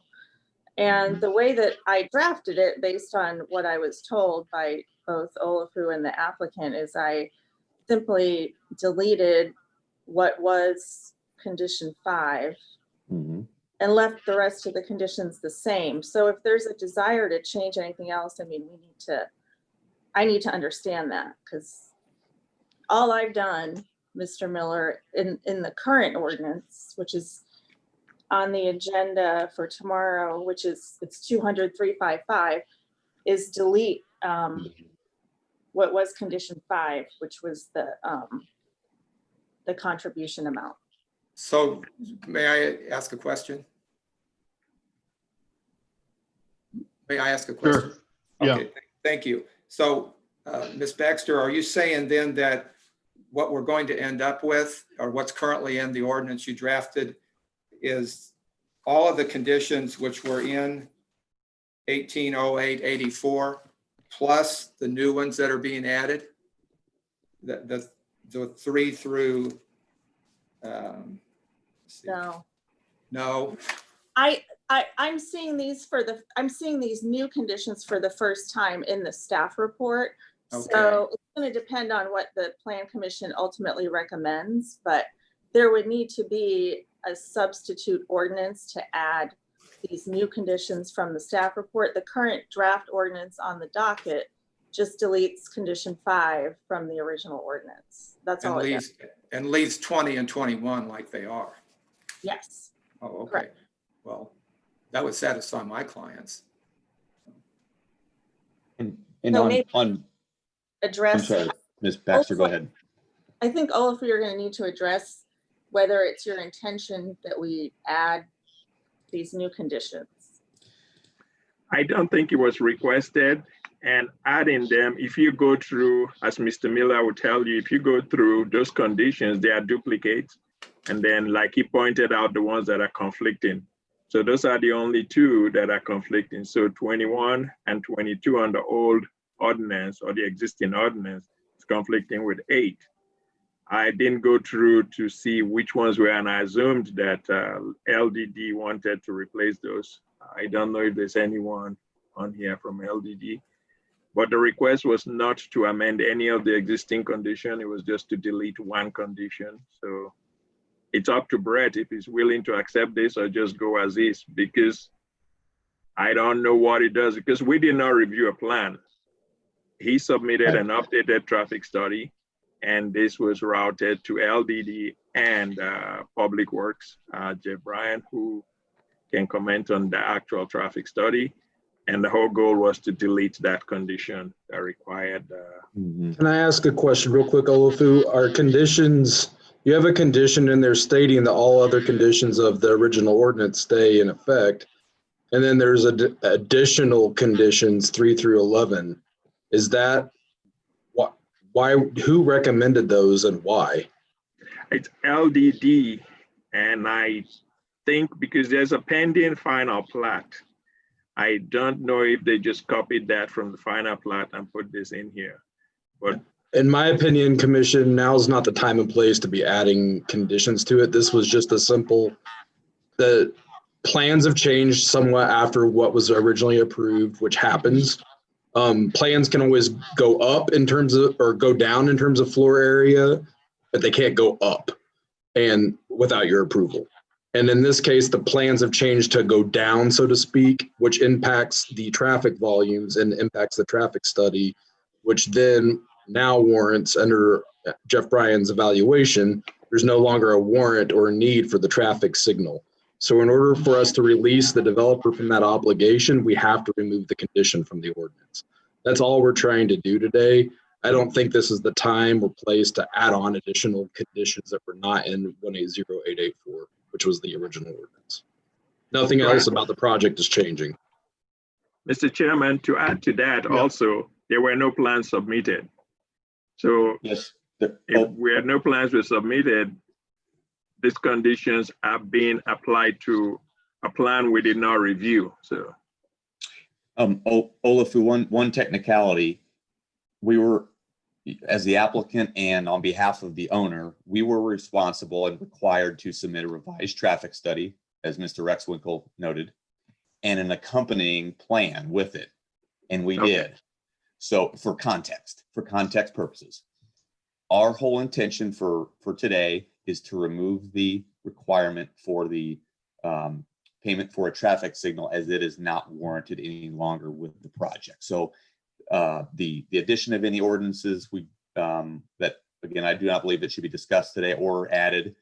And the way that I drafted it, based on what I was told by both Olafu and the applicant, is I simply deleted what was condition 5 and left the rest of the conditions the same. So if there's a desire to change anything else, I mean, I need to understand that, because all I've done, Mr. Miller, in the current ordinance, which is on the agenda for tomorrow, which is, it's 200-355, is delete what was condition 5, which was the contribution amount. So may I ask a question? May I ask a question? Sure. Yeah. Okay, thank you. So Ms. Baxter, are you saying then that what we're going to end up with, or what's currently in the ordinance you drafted, is all of the conditions which were in 1808-84 plus the new ones that are being added? The 3 through No. No. I'm seeing these new conditions for the first time in the staff report. Okay. So it's going to depend on what the Plan Commission ultimately recommends, but there would need to be a substitute ordinance to add these new conditions from the staff report. The current draft ordinance on the docket just deletes condition 5 from the original ordinance. That's all it does. And leaves 20 and 21 like they are. Yes. Oh, okay. Correct. Well, that would satisfy my clients. And So on address. I'm sorry, Ms. Baxter, go ahead. I think all of you are going to need to address whether it's your intention that we add these new conditions. I don't think it was requested, and adding them, if you go through, as Mr. Miller would tell you, if you go through those conditions, they are duplicates. And then, like he pointed out, the ones that are conflicting. So those are the only 2 that are conflicting. So 21 and 22 on the old ordinance or the existing ordinance is conflicting with 8. I didn't go through to see which ones were, and I assumed that LDD wanted to replace those. I don't know if there's anyone on here from LDD, but the request was not to amend any of the existing condition. It was just to delete 1 condition. So it's up to Brett if he's willing to accept this or just go as is, because I don't know what it does because we did not review a plan. He submitted an updated traffic study, and this was routed to LDD and Public Works, Jeff Bryan, who can comment on the actual traffic study. And the whole goal was to delete that condition that required. Can I ask a question real quick, Olufu? Are conditions, you have a condition in there stating that all other conditions of the original ordinance stay in effect. And then there's additional conditions 3 through 11. Is that why, who recommended those and why? It's LDD, and I think because there's a pending final plat, I don't know if they just copied that from the final plat and put this in here. But in my opinion, Commission, now's not the time and place to be adding conditions to it. This was just a simple, the plans have changed somewhat after what was originally approved, which happens. Plans can always go up in terms of, or go down in terms of floor area, but they can't go up and without your approval. And in this case, the plans have changed to go down, so to speak, which impacts the traffic volumes and impacts the traffic study, which then now warrants under Jeff Bryan's evaluation, there's no longer a warrant or a need for the traffic signal. So in order for us to release the developer from that obligation, we have to remove the condition from the ordinance. That's all we're trying to do today. I don't think this is the time or place to add on additional conditions that were not in 180884, which was the original ordinance. Nothing else about the project is changing. Mr. Chairman, to add to that also, there were no plans submitted. So yes, if we had no plans were submitted, these conditions are being applied to a plan we did not review. So, Olufu, one technicality, we were, as the applicant and on behalf of the owner, we were responsible and required to submit a revised traffic study, as Mr. Rexwinkle noted, and an accompanying plan with it, and we did. So for context purposes, our whole intention for today is to remove the requirement for the payment for a traffic signal, as it is not warranted any longer with the project. So the addition of any ordinances that, again, I do not believe that should be discussed today or added,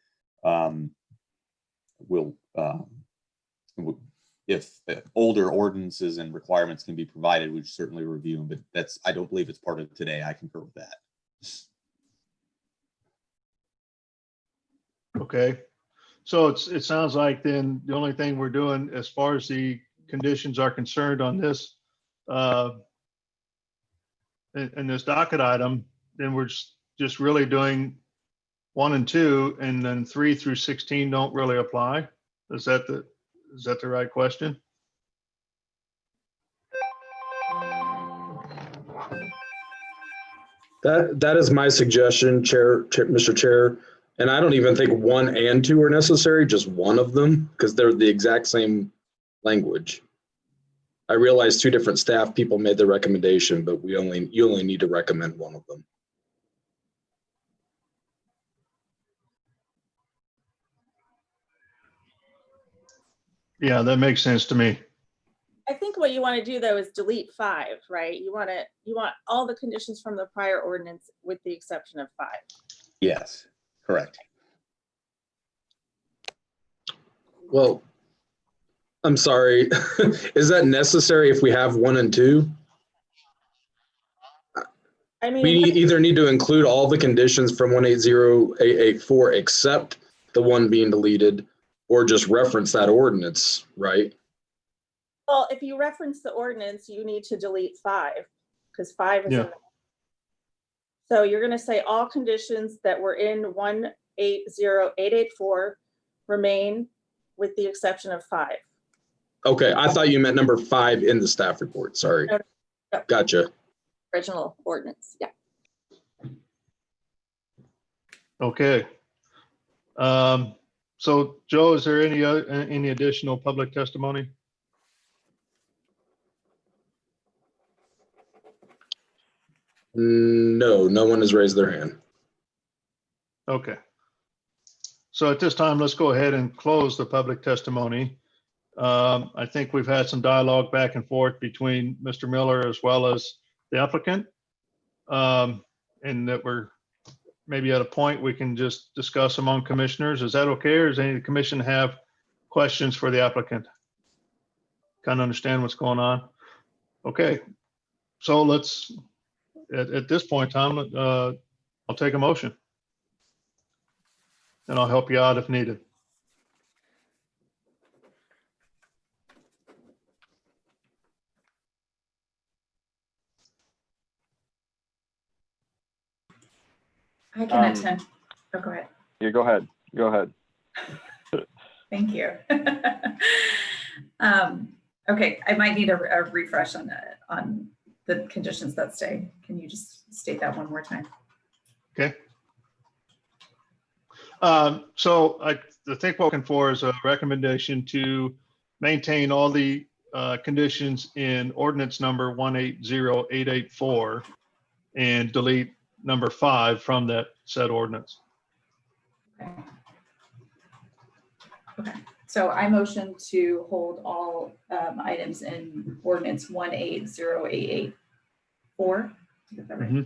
if older ordinances and requirements can be provided, we certainly review them, but I don't believe it's part of today. I concur with that. Okay, so it sounds like then the only thing we're doing as far as the conditions are concerned on this in this docket item, then we're just really doing 1 and 2, and then 3 through 16 don't really apply. Is that the right question? That is my suggestion, Mr. Chair. And I don't even think 1 and 2 are necessary, just one of them, because they're the exact same language. I realize 2 different staff people made the recommendation, but you only need to recommend one of them. Yeah, that makes sense to me. I think what you want to do though is delete 5, right? You want all the conditions from the prior ordinance with the exception of 5. Yes, correct. Well, I'm sorry. Is that necessary if we have 1 and 2? I mean, we either need to include all the conditions from 180884 except the one being deleted, or just reference that ordinance, right? Well, if you reference the ordinance, you need to delete 5 because 5 is in there. So you're going to say all conditions that were in 180884 remain with the exception of 5. Okay, I thought you meant number 5 in the staff report. Sorry. No. Gotcha. Original ordinance, yeah. Okay. So Joe, is there any additional public testimony? No, no one has raised their hand. Okay. So at this time, let's go ahead and close the public testimony. I think we've had some dialogue back and forth between Mr. Miller as well as the applicant. And that we're maybe at a point we can just discuss among commissioners. Is that okay? Or does any of the commission have questions for the applicant? Kind of understand what's going on? Okay. So let's, at this point, Tom, I'll take a motion. And I'll help you out if needed. I can attend. Oh, go ahead. Yeah, go ahead. Go ahead. Thank you. Okay, I might need a refresh on the conditions that stay. Can you just state that one more time? Okay. So I think what we're looking for is a recommendation to maintain all the conditions in ordinance number 180884 and delete number 5 from that said ordinance. Okay. So I motion to hold all items in ordinance 180884. Is that right?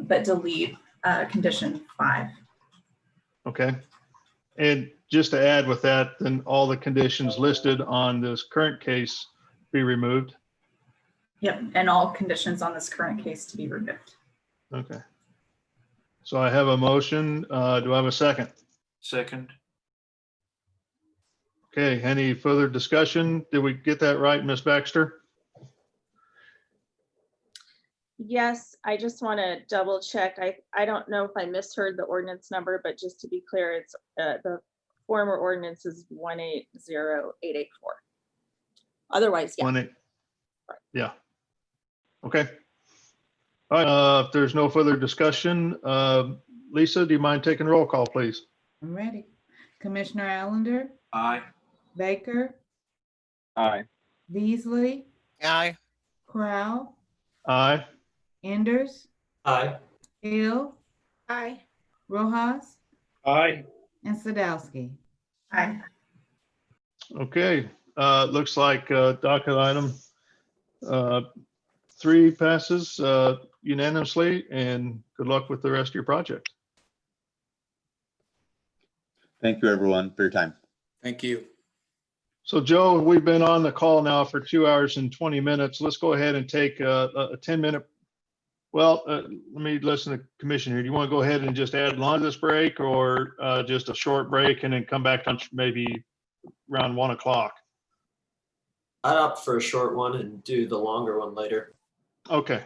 But delete condition 5. Okay. And just to add with that, then all the conditions listed on this current case be removed. Yep. And all conditions on this current case to be removed. Okay. So I have a motion. Do I have a second? Second. Okay. Any further discussion? Did we get that right, Ms. Baxter? Yes, I just want to double check. I don't know if I misheard the ordinance number, but just to be clear, it's the former ordinance is 180884. Otherwise, yeah. Yeah. Okay. All right. If there's no further discussion, Lisa, do you mind taking roll call, please? I'm ready. Commissioner Allender, Aye. Baker, Aye. Beasley, Aye. Crowell, Aye. Enders, Aye. Hill, Aye. Rojas, Aye. and Sadowski. Aye. Okay. Looks like docket item 3 passes unanimously, and good luck with the rest of your project. Thank you, everyone, for your time. Thank you. So Joe, we've been on the call now for 2 hours and 20 minutes. Let's go ahead and take a 10-minute. Well, let me listen to the commission here. Do you want to go ahead and just add on to this break, or just a short break and then come back on maybe around 1 o'clock? I'd opt for a short one and do the longer one later. Okay,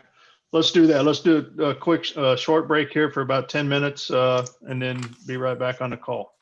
let's do that. Let's do a quick short break here for about 10 minutes and then be right back on the call.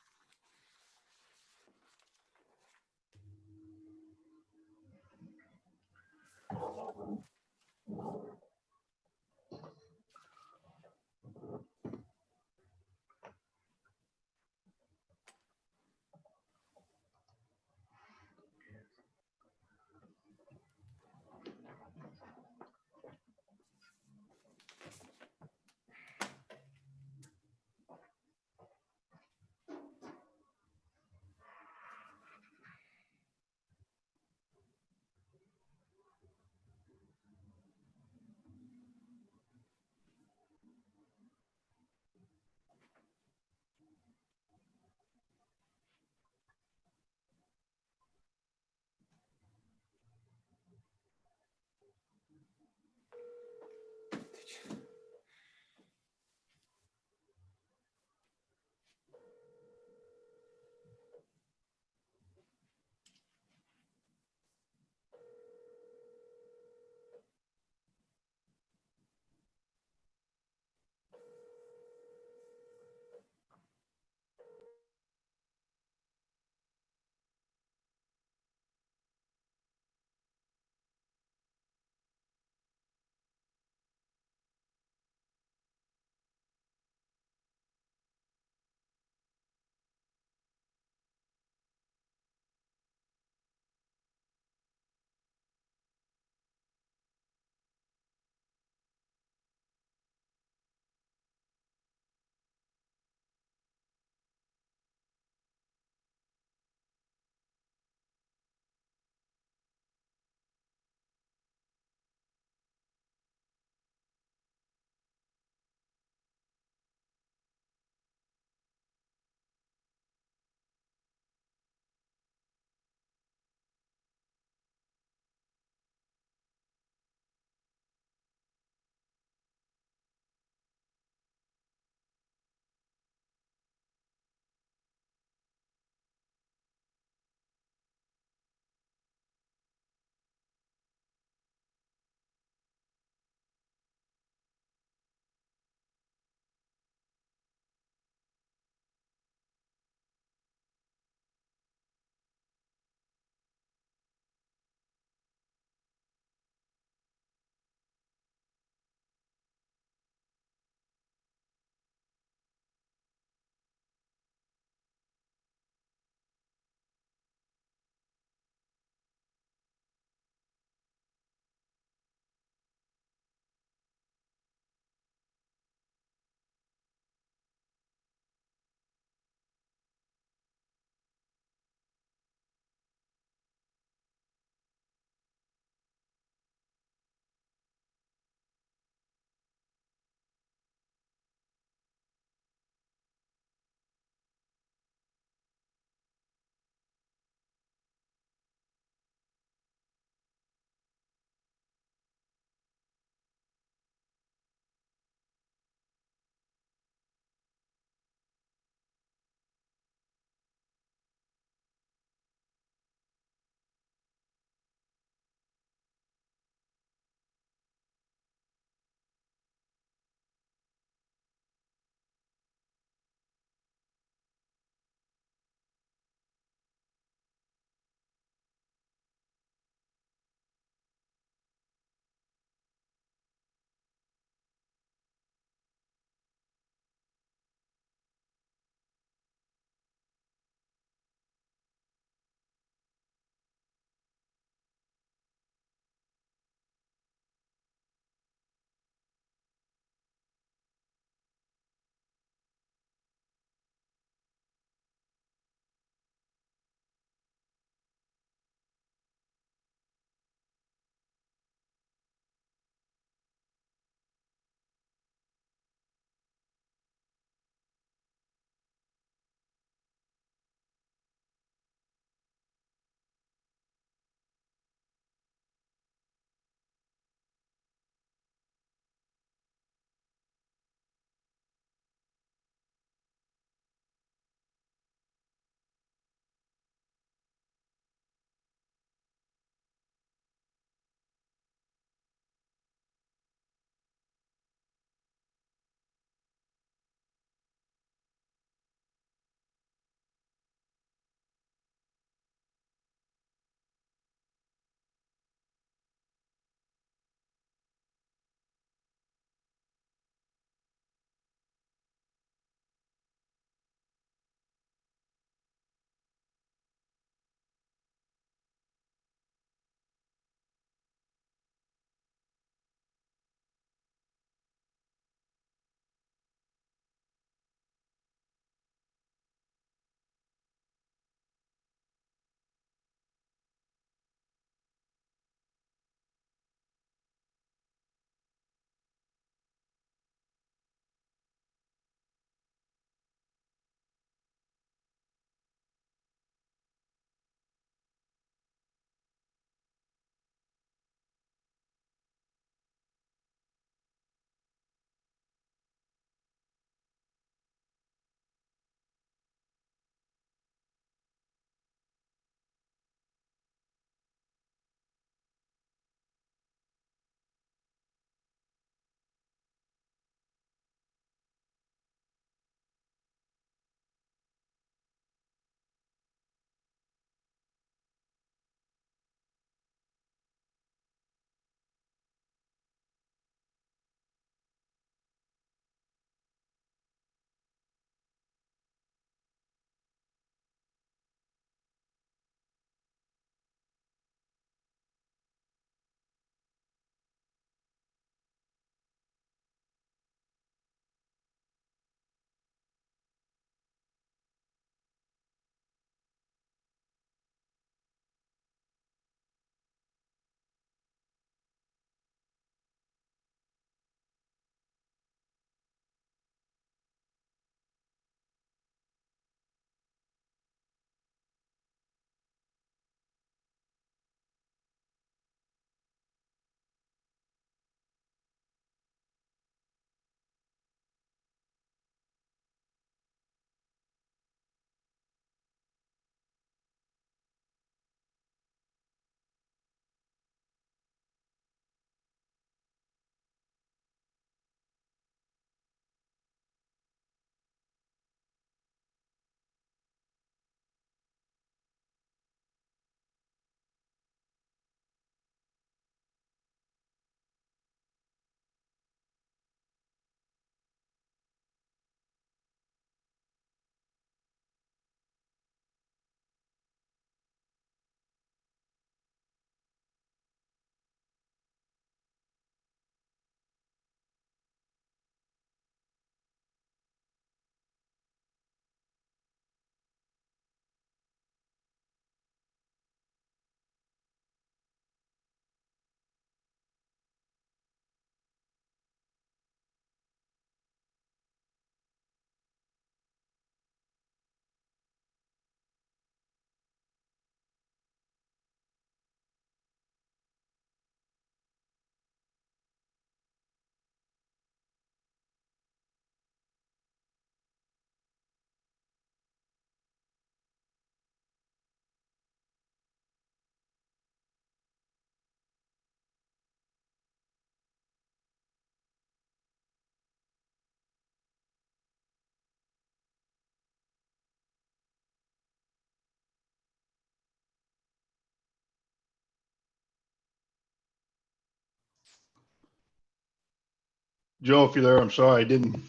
Joe, if you're there, I'm sorry, I didn't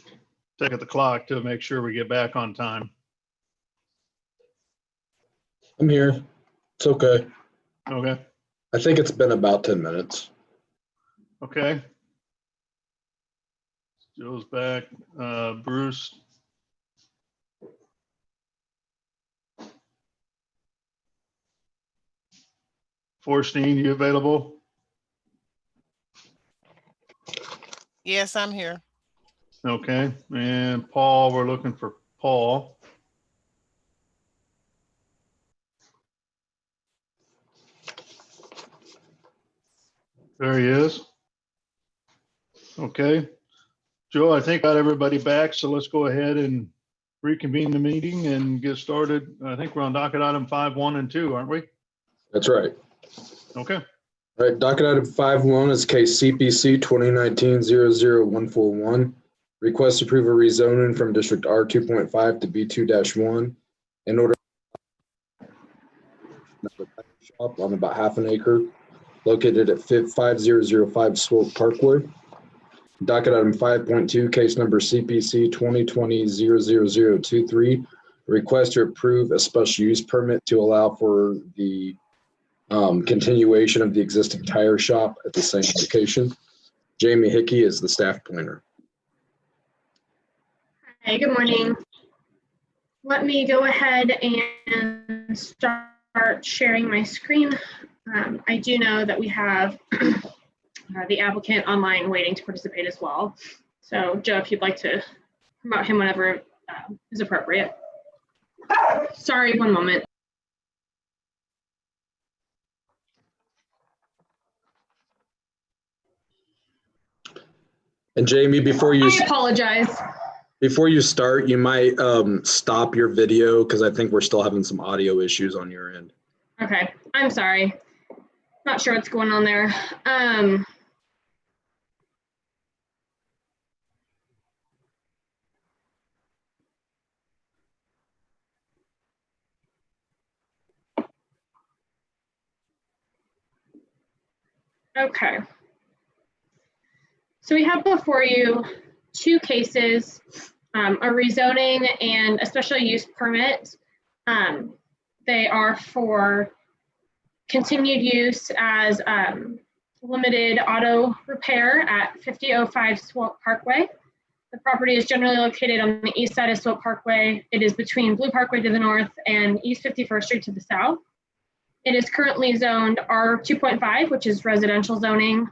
check at the clock to make sure we get back on time. I'm here. It's okay. Okay. I think it's been about 10 minutes. Okay. Joe's back. Bruce. Forstein, you available? Yes, I'm here. Okay. And Paul, we're looking for Paul. There he is. Okay. Joe, I think got everybody back, so let's go ahead and reconvene the meeting and get started. I think we're on docket item 5.1 and 2, aren't we? That's right. Okay. All right, docket item 5.1 is case CPC 2019-00141. Request to approve a rezoning from District R 2.5 to B2-1 in order shop on about half an acre located at 5005 Swope Parkway. Docket item 5.2, case number CPC 2020-00023. Request to approve a special use permit to allow for the continuation of the existing tire shop at the same location. Jamie Hickey is the staff planner. Hi, good morning. Let me go ahead and start sharing my screen. I do know that we have the applicant online waiting to participate as well. So Joe, if you'd like to promote him whenever is appropriate. Sorry, one moment. And Jamie, before you I apologize. Before you start, you might stop your video because I think we're still having some audio issues on your end. Okay, I'm sorry. Not sure what's going on there. Okay. So we have before you two cases, a rezoning and a special use permit. They are for continued use as limited auto repair at 5005 Swope Parkway. The property is generally located on the east side of Swope Parkway. It is between Blue Parkway to the north and East 51st Street to the south. It is currently zoned R2.5, which is residential zoning.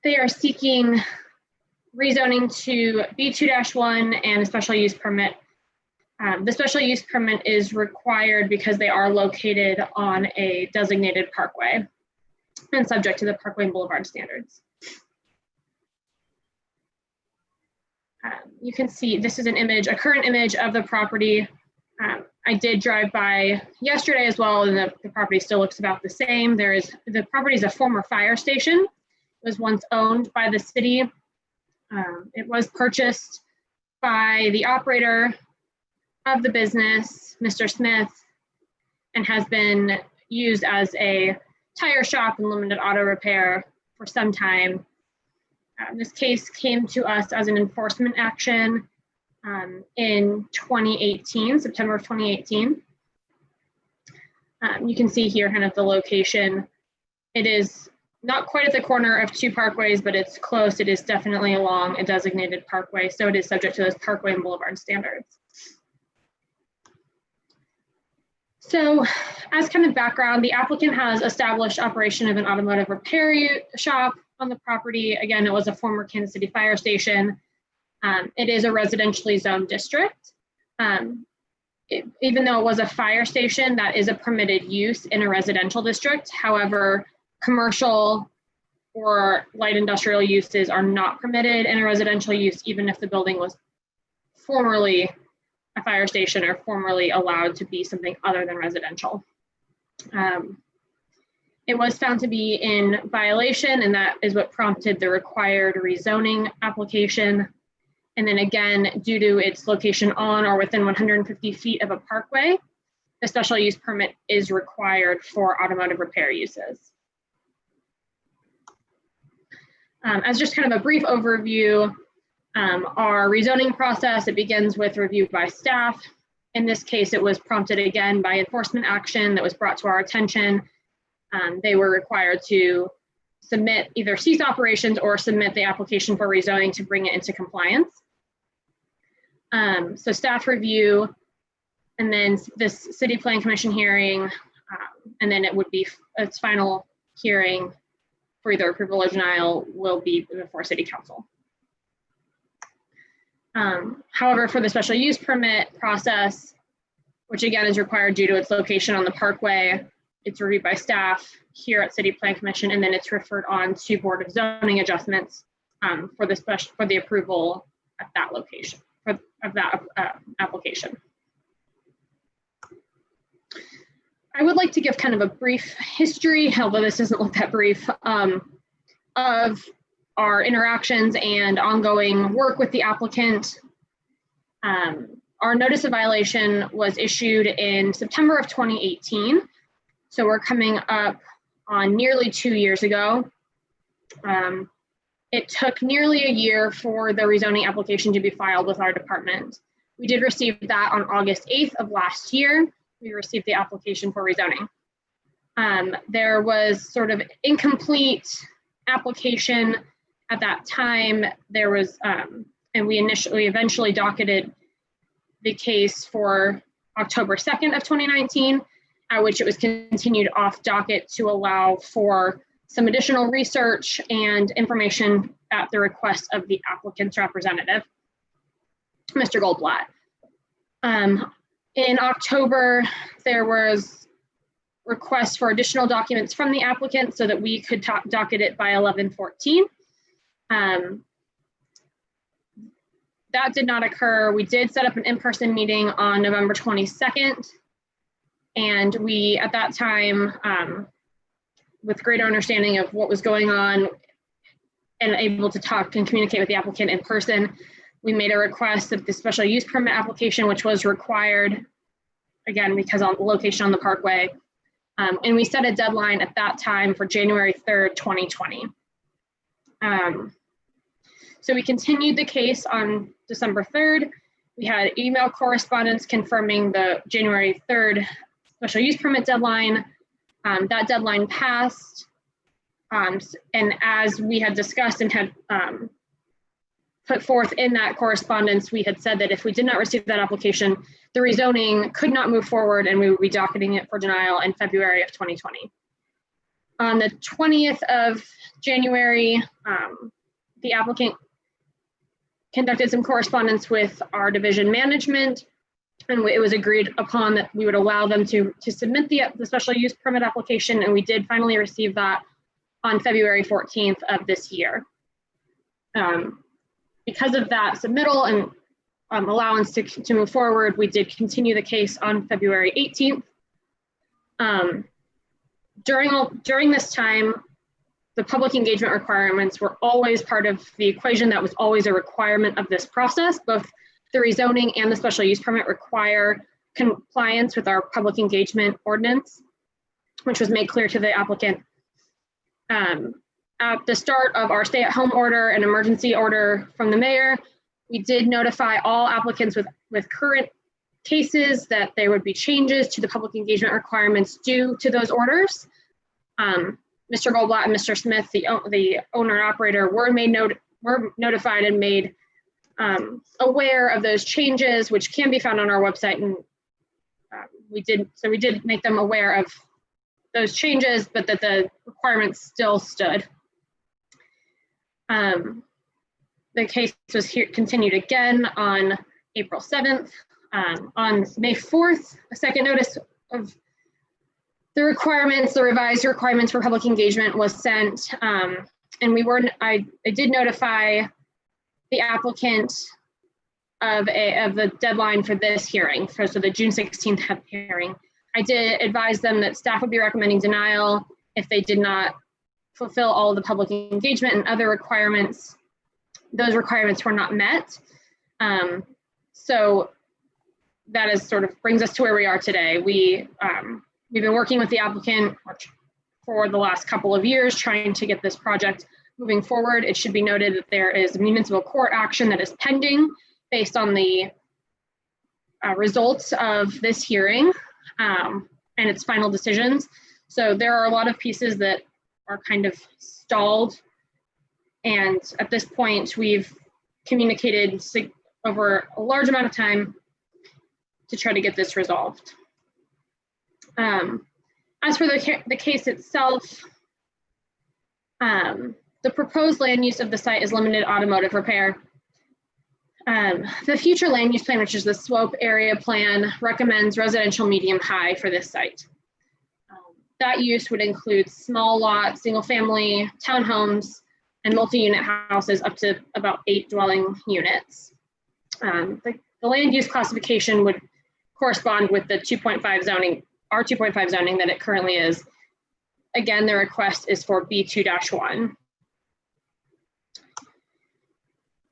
They are seeking rezoning to B2-1 and a special use permit. The special use permit is required because they are located on a designated parkway and subject to the Parkway and Boulevard standards. You can see this is an image, a current image of the property. I did drive by yesterday as well, and the property still looks about the same. The property is a former fire station. It was once owned by the city. It was purchased by the operator of the business, Mr. Smith, and has been used as a tire shop and limited auto repair for some time. This case came to us as an enforcement action in 2018, September of 2018. You can see here kind of the location. It is not quite at the corner of two parkways, but it's close. It is definitely along a designated parkway, so it is subject to those Parkway and Boulevard standards. So as kind of background, the applicant has established operation of an automotive repair shop on the property. Again, it was a former Kansas City fire station. It is a residentially zoned district. Even though it was a fire station, that is a permitted use in a residential district. However, commercial or light industrial uses are not permitted in a residential use, even if the building was formerly a fire station or formerly allowed to be something other than residential. It was found to be in violation, and that is what prompted the required rezoning application. And then again, due to its location on or within 150 feet of a parkway, the special use permit is required for automotive repair uses. As just kind of a brief overview, our rezoning process, it begins with review by staff. In this case, it was prompted again by enforcement action that was brought to our attention. They were required to submit either cease operations or submit the application for rezoning to bring it into compliance. So staff review, and then this City Plan Commission hearing, and then it would be its final hearing for either approval or denial will be before City Council. However, for the special use permit process, which again is required due to its location on the parkway, it's reviewed by staff here at City Plan Commission, and then it's referred on to Board of Zoning Adjustments for the approval at that location, of that application. I would like to give kind of a brief history, although this doesn't look that brief, of our interactions and ongoing work with the applicant. Our notice of violation was issued in September of 2018. So we're coming up on nearly 2 years ago. It took nearly a year for the rezoning application to be filed with our department. We did receive that on August 8th of last year. We received the application for rezoning. There was sort of incomplete application at that time. There was, and we eventually docketed the case for October 2nd of 2019, at which it was continued off docket to allow for some additional research and information at the request of the applicant's representative, Mr. Goldblatt. In October, there was requests for additional documents from the applicant so that we could docket it by 11/14. That did not occur. We did set up an in-person meeting on November 22nd. And we, at that time, with greater understanding of what was going on and able to talk and communicate with the applicant in person, we made a request of the special use permit application, which was required, again, because on the location on the parkway. And we set a deadline at that time for January 3rd, 2020. So we continued the case on December 3rd. We had email correspondence confirming the January 3rd special use permit deadline. That deadline passed. And as we had discussed and had put forth in that correspondence, we had said that if we did not receive that application, the rezoning could not move forward and we would be docketing it for denial in February of 2020. On the 20th of January, the applicant conducted some correspondence with our division management, and it was agreed upon that we would allow them to submit the special use permit application, and we did finally receive that on February 14th of this year. Because of that submittal and allowance to move forward, we did continue the case on February 18th. During this time, the public engagement requirements were always part of the equation. That was always a requirement of this process. Both the rezoning and the special use permit require compliance with our public engagement ordinance, which was made clear to the applicant. At the start of our stay-at-home order and emergency order from the mayor, we did notify all applicants with current cases that there would be changes to the public engagement requirements due to those orders. Mr. Goldblatt and Mr. Smith, the owner and operator, were notified and made aware of those changes, which can be found on our website. And we did make them aware of those changes, but that the requirements still stood. The case was continued again on April 7th. On May 4th, a second notice of the requirements, the revised requirements for public engagement was sent. And I did notify the applicant of the deadline for this hearing, so the June 16th hearing. I did advise them that staff would be recommending denial if they did not fulfill all of the public engagement and other requirements. Those requirements were not met. So that is sort of brings us to where we are today. We've been working with the applicant for the last couple of years, trying to get this project moving forward, it should be noted that there is a municipal court action that is pending based on the results of this hearing and its final decisions. So there are a lot of pieces that are kind of stalled. And at this point, we've communicated over a large amount of time to try to get this resolved. As for the case itself, the proposed land use of the site is limited automotive repair. The future land use plan, which is the SWOPE area plan, recommends residential medium high for this site. That use would include small lot, single family, townhomes, and multi-unit houses up to about 8 dwelling units. The land use classification would correspond with the 2.5 zoning, R2.5 zoning that it currently is. Again, the request is for B2-1.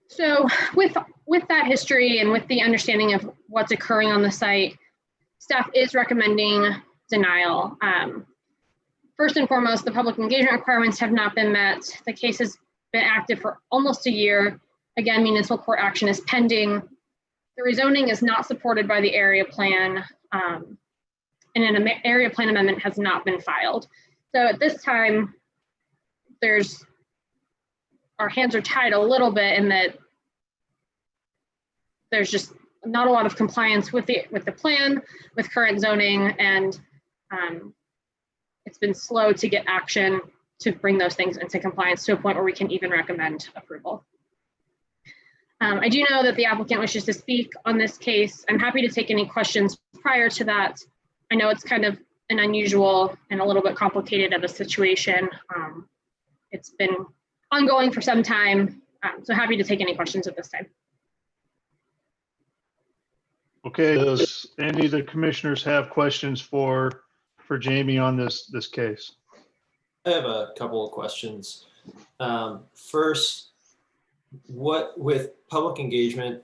So with that history and with the understanding of what's occurring on the site, staff is recommending denial. First and foremost, the public engagement requirements have not been met. The case has been active for almost a year. Again, municipal court action is pending. The rezoning is not supported by the area plan, and an area plan amendment has not been filed. So at this time, our hands are tied a little bit in that there's just not a lot of compliance with the plan, with current zoning, and it's been slow to get action to bring those things into compliance to a point where we can even recommend approval. I do know that the applicant wishes to speak on this case. I'm happy to take any questions prior to that. I know it's kind of an unusual and a little bit complicated of a situation. It's been ongoing for some time, so happy to take any questions at this time. Okay, does any of the commissioners have questions for Jamie on this case? I have a couple of questions. First, what with public engagement,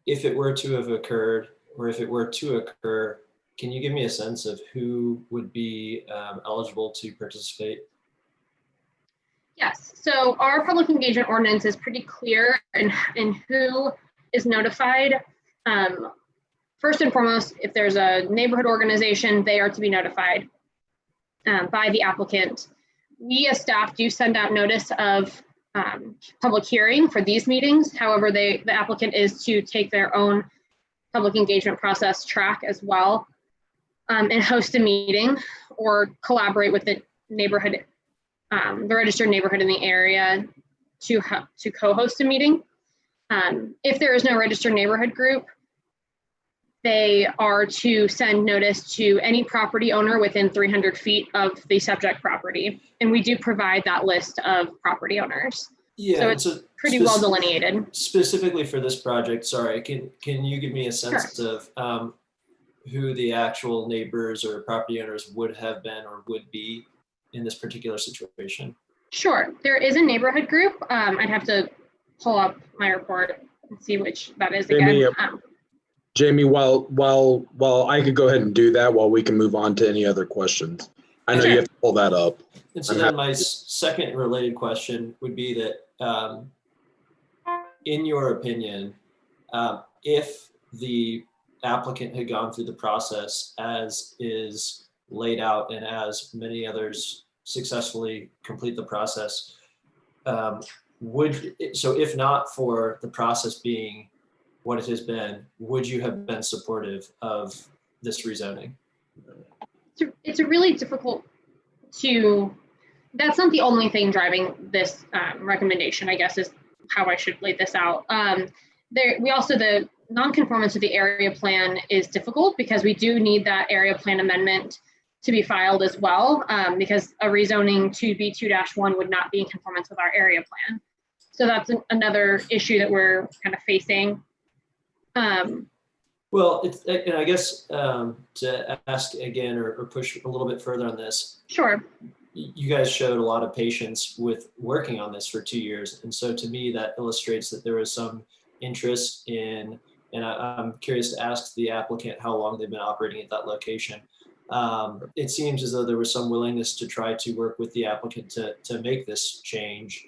if it were to have occurred, or if it were to occur, can you give me a sense of who would be eligible to participate? Yes, so our public engagement ordinance is pretty clear in who is notified. First and foremost, if there's a neighborhood organization, they are to be notified by the applicant. We as staff do send out notice of public hearing for these meetings. However, the applicant is to take their own public engagement process track as well and host a meeting or collaborate with the neighborhood, the registered neighborhood in the area to co-host a meeting. If there is no registered neighborhood group, they are to send notice to any property owner within 300 feet of the subject property. And we do provide that list of property owners. Yeah, so it's pretty well delineated. Specifically for this project, sorry, can you give me a sense of who the actual neighbors or property owners would have been or would be in this particular situation? Sure, there is a neighborhood group. I'd have to pull up my report and see which that is again. Jamie, while I could go ahead and do that while we can move on to any other questions. I know you have to pull that up. And so then my second related question would be that in your opinion, if the applicant had gone through the process as is laid out and as many others successfully complete the process, so if not for the process being what it has been, would you have been supportive of this rezoning? It's a really difficult that's not the only thing driving this recommendation, I guess is how I should lay this out. The non-conformance with the area plan is difficult because we do need that area plan amendment to be filed as well, because a rezoning to B2-1 would not be in conformance with our area plan. So that's another issue that we're kind of facing. Well, and I guess to ask again or push a little bit further on this. Sure. You guys showed a lot of patience with working on this for 2 years. And so to me, that illustrates that there was some interest in, and I'm curious to ask the applicant how long they've been operating at that location. It seems as though there was some willingness to try to work with the applicant to make this change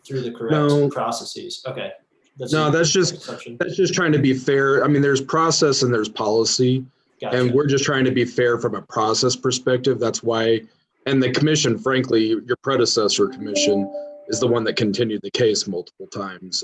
through the correct processes. Okay. That's just trying to be fair. I mean, there's process and there's policy. Gotcha. And we're just trying to be fair from a process perspective. That's why, and the commission, frankly, your predecessor commission is the one that continued the case multiple times.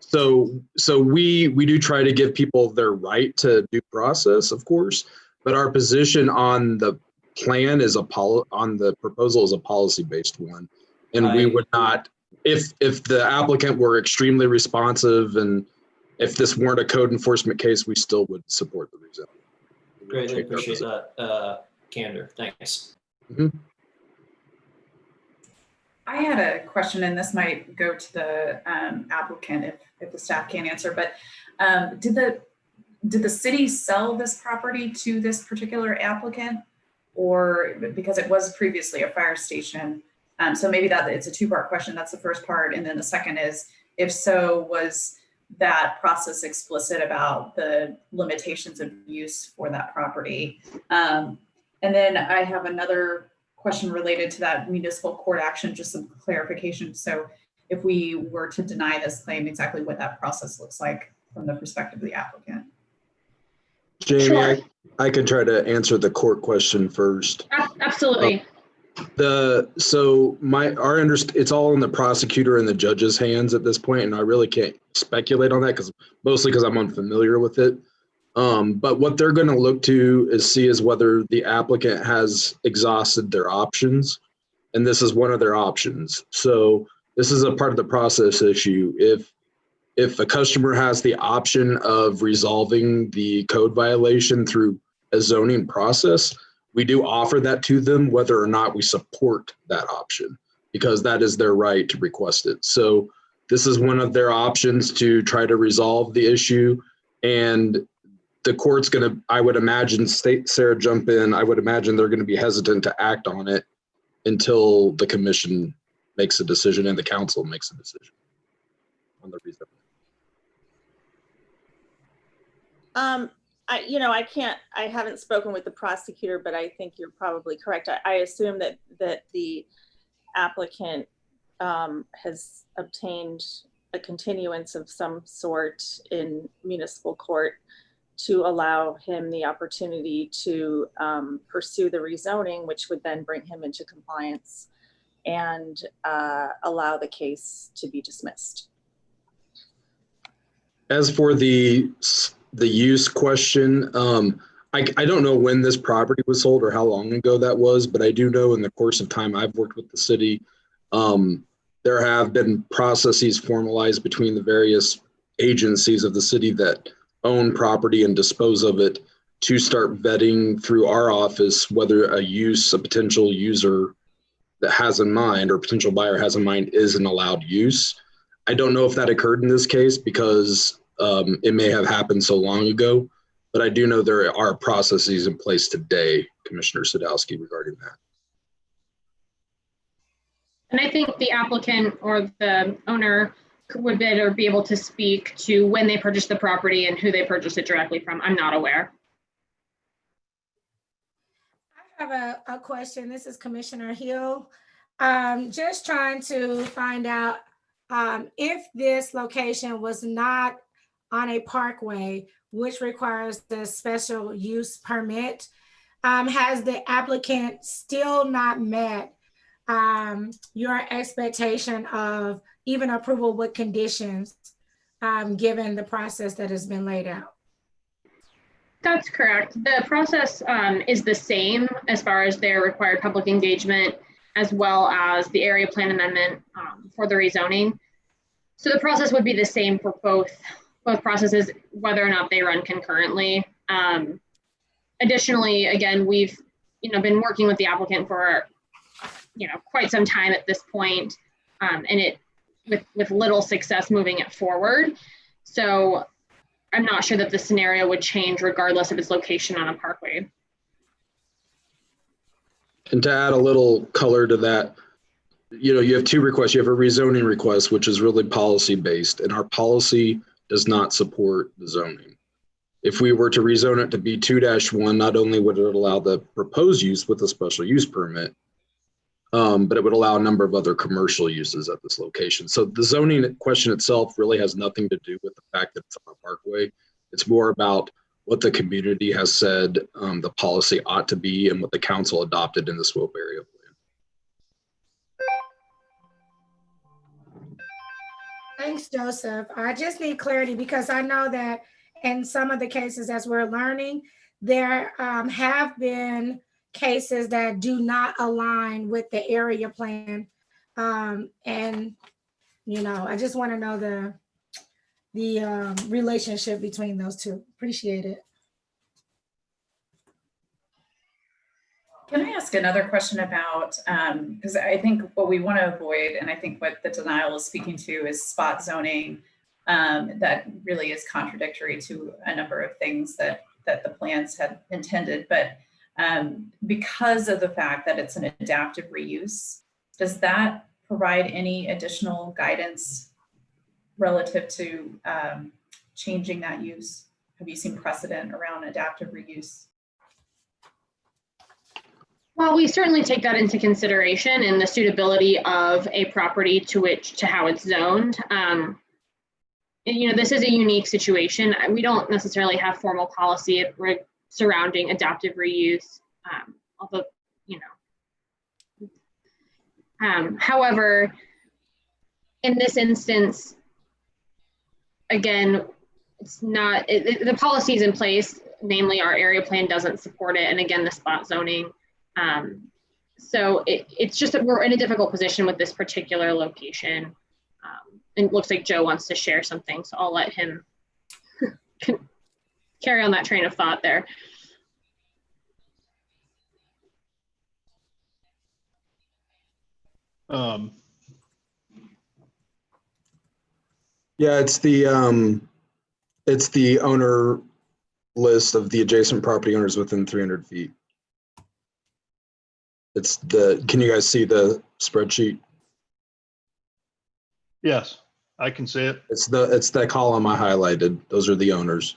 So we do try to give people their right to due process, of course, but our position on the plan is on the proposal is a policy-based one. And we would not, if the applicant were extremely responsive and if this weren't a code enforcement case, we still would support the rezoning. Greatly appreciate that candor. Thanks. Mm-hmm. I had a question, and this might go to the applicant if the staff can't answer, but did the city sell this property to this particular applicant, or because it was previously a fire station? So maybe that it's a two-part question. That's the first part. And then the second is, if so, was that process explicit about the limitations of use for that property? And then I have another question related to that municipal court action, just some clarification. So if we were to deny this claim, exactly what that process looks like from the perspective of the applicant. Jamie, Sure. I can try to answer the court question first. Absolutely. It's all in the prosecutor and the judge's hands at this point, and I really can't speculate on that mostly because I'm unfamiliar with it. But what they're going to look to is whether the applicant has exhausted their options, and this is one of their options. So this is a part of the process issue. If a customer has the option of resolving the code violation through a zoning process, we do offer that to them, whether or not we support that option, because that is their right to request it. So this is one of their options to try to resolve the issue. And the court's going to, I would imagine, Sarah, jump in. I would imagine they're going to be hesitant to act on it until the commission makes a decision and the council makes a decision on the reason. I haven't spoken with the prosecutor, but I think you're probably correct. I assume that the applicant has obtained a continuance of some sort in municipal court to allow him the opportunity to pursue the rezoning, which would then bring him into compliance and allow the case to be dismissed. As for the use question, I don't know when this property was sold or how long ago that was, but I do know in the course of time I've worked with the city, there have been processes formalized between the various agencies of the city that own property and dispose of it to start vetting through our office whether a potential user that has in mind or potential buyer has in mind is an allowed use. I don't know if that occurred in this case because it may have happened so long ago, but I do know there are processes in place today, Commissioner Sadowski, regarding that. And I think the applicant or the owner would better be able to speak to when they purchased the property and who they purchased it directly from. I'm not aware. I have a question. This is Commissioner Hill. Just trying to find out if this location was not on a parkway, which requires the special use permit, has the applicant still not met your expectation of even approval with conditions, given the process that has been laid out? That's correct. The process is the same as far as their required public engagement, as well as the area plan amendment for the rezoning. So the process would be the same for both processes, whether or not they run concurrently. Additionally, again, we've been working with the applicant for quite some time at this point, and it with little success moving it forward. So I'm not sure that the scenario would change regardless of its location on a parkway. And to add a little color to that, you have two requests. You have a rezoning request, which is really policy based, and our policy does not support the zoning. If we were to rezone it to B2-1, not only would it allow the proposed use with a special use permit, but it would allow a number of other commercial uses at this location. So the zoning question itself really has nothing to do with the fact that it's on a parkway. It's more about what the community has said the policy ought to be and what the council adopted in the SWOPE area plan. Thanks, Joseph. I just need clarity because I know that in some of the cases, as we're learning, there have been cases that do not align with the area plan. And, you know, I just want to know the relationship between those two. Appreciate it. Can I ask another question about, because I think what we want to avoid, and I think what the denial is speaking to, is spot zoning that really is contradictory to a number of things that the plans had intended. But because of the fact that it's an adaptive reuse, does that provide any additional guidance relative to changing that use? Have you seen precedent around adaptive reuse? Well, we certainly take that into consideration in the suitability of a property to how it's zoned. And, you know, this is a unique situation. We don't necessarily have formal policy surrounding adaptive reuse, although, you know. However, in this instance, again, it's not, the policy is in place, namely our area plan doesn't support it. And again, the spot zoning. So it's just that we're in a difficult position with this particular location. And it looks like Joe wants to share something, so I'll let him carry on that train of thought there. Yeah, it's the owner list of the adjacent property owners within 300 feet. It's can you guys see the spreadsheet? Yes, I can see it. It's that column I highlighted. Those are the owners.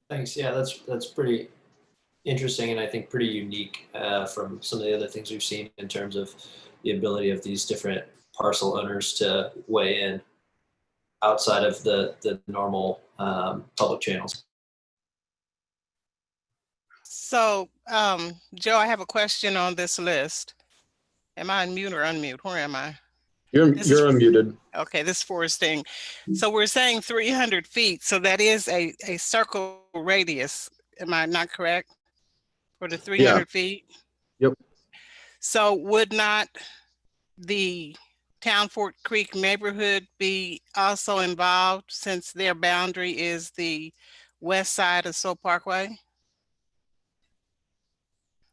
Thanks. Yeah, that's pretty interesting, and I think pretty unique from some of the other things we've seen in terms of the ability of these different parcel owners to weigh in outside of the normal public channels. So, Joe, I have a question on this list. Am I on mute or unmute? Where am I? You're unmuted. Okay, this forest thing. So we're saying 300 feet. So that is a circle radius. Am I not correct? For the 300 feet? Yep. So would not the Town Fork Creek neighborhood be also involved since their boundary is the west side of Soap Parkway?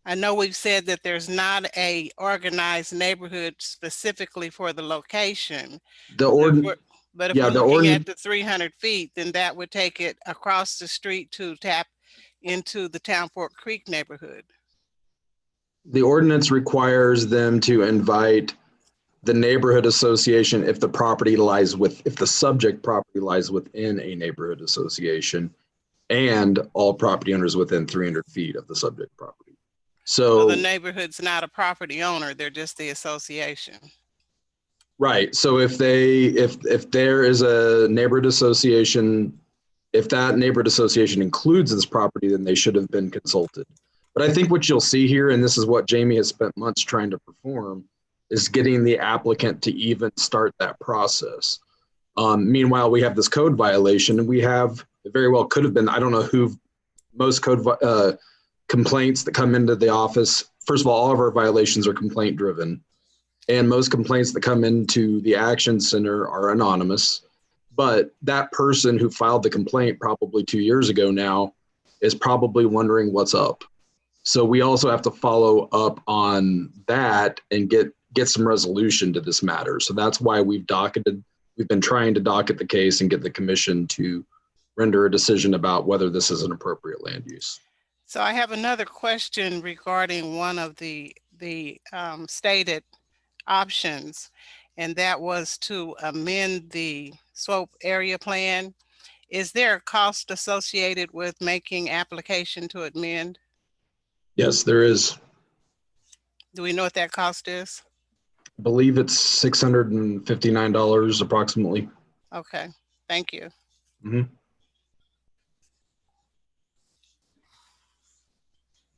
I know we've said that there's not a organized neighborhood specifically for the location. But if we're looking at the 300 feet, then that would take it across the street to tap into the Town Fork Creek neighborhood. The ordinance requires them to invite the neighborhood association if the subject property lies within a neighborhood association, and all property owners within 300 feet of the subject property. So the neighborhood's not a property owner, they're just the association. Right. So if there is a neighborhood association, if that neighborhood association includes this property, then they should have been consulted. But I think what you'll see here, and this is what Jamie has spent months trying to perform, is getting the applicant to even start that process. Meanwhile, we have this code violation, and it very well could have been, I don't know who, most code complaints that come into the office. First of all of our violations are complaint driven, and most complaints that come into the action center are anonymous. But that person who filed the complaint probably 2 years ago now is probably wondering what's up. So we also have to follow up on that and get some resolution to this matter. So that's why we've been trying to docket the case and get the commission to render a decision about whether this is an appropriate land use. So I have another question regarding one of the stated options, and that was to amend the slope area plan. Is there a cost associated with making application to amend? Yes, there is. Do we know what that cost is? I believe it's $659 approximately. Okay, thank you. Mhm.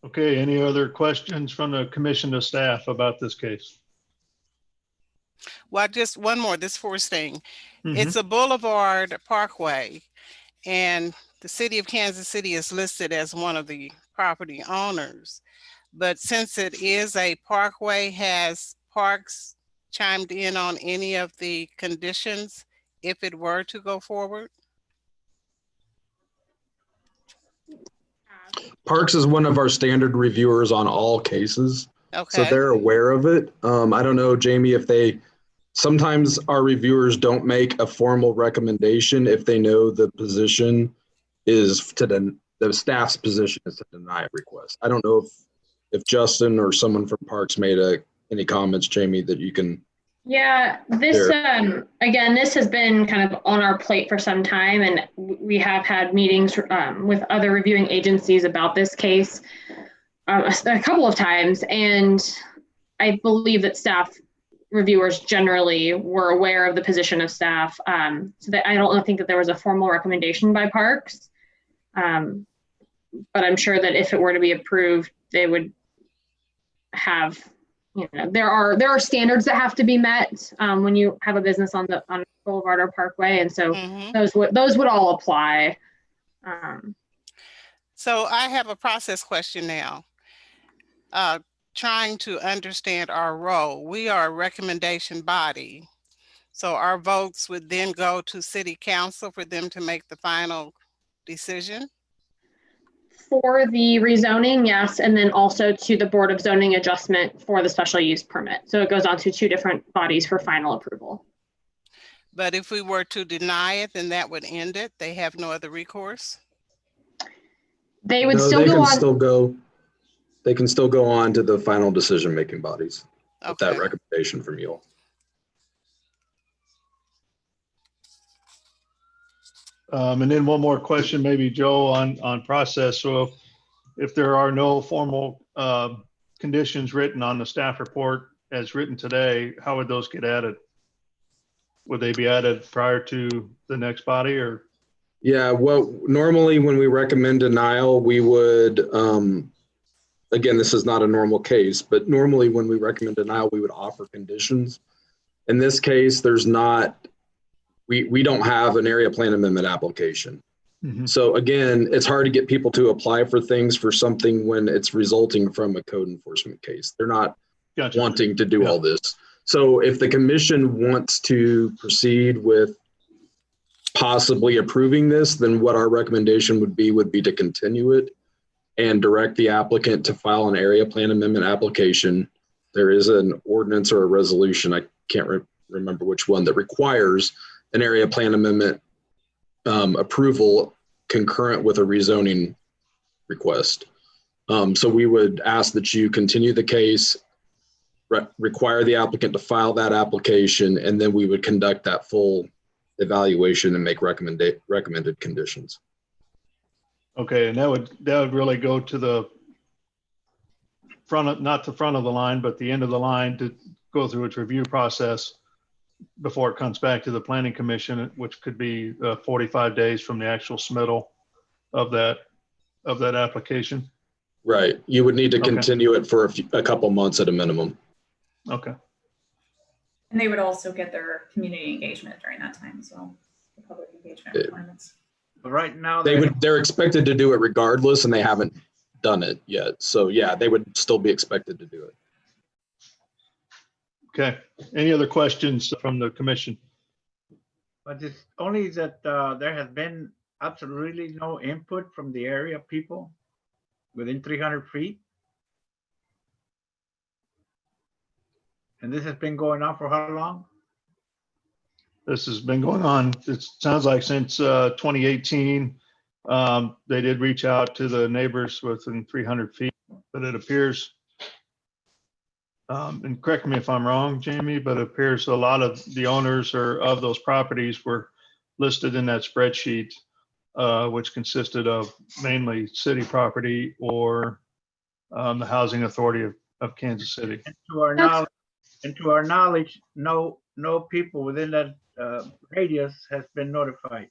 Okay, any other questions from the commission to staff about this case? Well, just one more, this first thing. Mhm. It's a boulevard parkway, and the city of Kansas City is listed as one of the property owners. But since it is a parkway, has Parks chimed in on any of the conditions if it were to go forward? Parks is one of our standard reviewers on all cases. So Okay. they're aware of it. I don't know, Jamie, if sometimes our reviewers don't make a formal recommendation if they know the position is the staff's position is to deny a request. I don't know if Justin or someone from Parks made any comments, Jamie, that you can. Yeah, this again, this has been kind of on our plate for some time, and we have had meetings with other reviewing agencies about this case a couple of times, and I believe that staff reviewers generally were aware of the position of staff, so that I don't think that there was a formal recommendation by Parks, but I'm sure that if it were to be approved, they would have. You know, there are standards that have to be met when you have a business on Boulevard or Parkway, and so those would all apply. So I have a process question now. Trying to understand our role. We are a recommendation body, so our votes would then go to City Council for them to make the final decision. For the rezoning, yes, and then also to the Board of Zoning Adjustment for the special use permit. So it goes on to two different bodies for final approval. But if we were to deny it, then that would end it. They have no other recourse. They would still go on. They can still go on to the final decision-making bodies with Okay. that recommendation from you all. And then one more question, maybe Joe, on process. So if there are no formal conditions written on the staff report as written today, how would those get added? Would they be added prior to the next body or? Yeah, well, normally when we recommend denial, we would, again, this is not a normal case, but normally when we recommend denial, we would offer conditions. In this case, there's not, we don't have an area plan amendment application. Mm-hmm. So again, it's hard to get people to apply for things for something when it's resulting from a code enforcement case. They're not wanting to do all this. So if the commission wants to proceed with possibly approving this, then what our recommendation would be to continue it and direct the applicant to file an area plan amendment application. There is an ordinance or a resolution, I can't remember which one, that requires an area plan amendment approval concurrent with a rezoning request. So we would ask that you continue the case, require the applicant to file that application, and then we would conduct that full evaluation and make recommended conditions. Okay, and that would really go to the front, not the front of the line, but the end of the line to go through its review process before it comes back to the planning commission, which could be 45 days from the actual submittal of that application. Right. You would need to continue it for a couple months at a minimum. Okay. And they would also get their community engagement during that time as well, the public engagement requirements. But right now they're expected to do it regardless, and they haven't done it yet. So yeah, they would still be expected to do it. Okay. Any other questions from the commission? But it's only that there has been absolutely no input from the area people within 300 feet. And this has been going on for how long? This has been going on, it sounds like since 2018. They did reach out to the neighbors within 300 feet, but it appears and correct me if I'm wrong, Jamie, but it appears a lot of the owners or of those properties were listed in that spreadsheet, which consisted of mainly city property or the Housing Authority of Kansas City. To our knowledge, no people within that radius has been notified.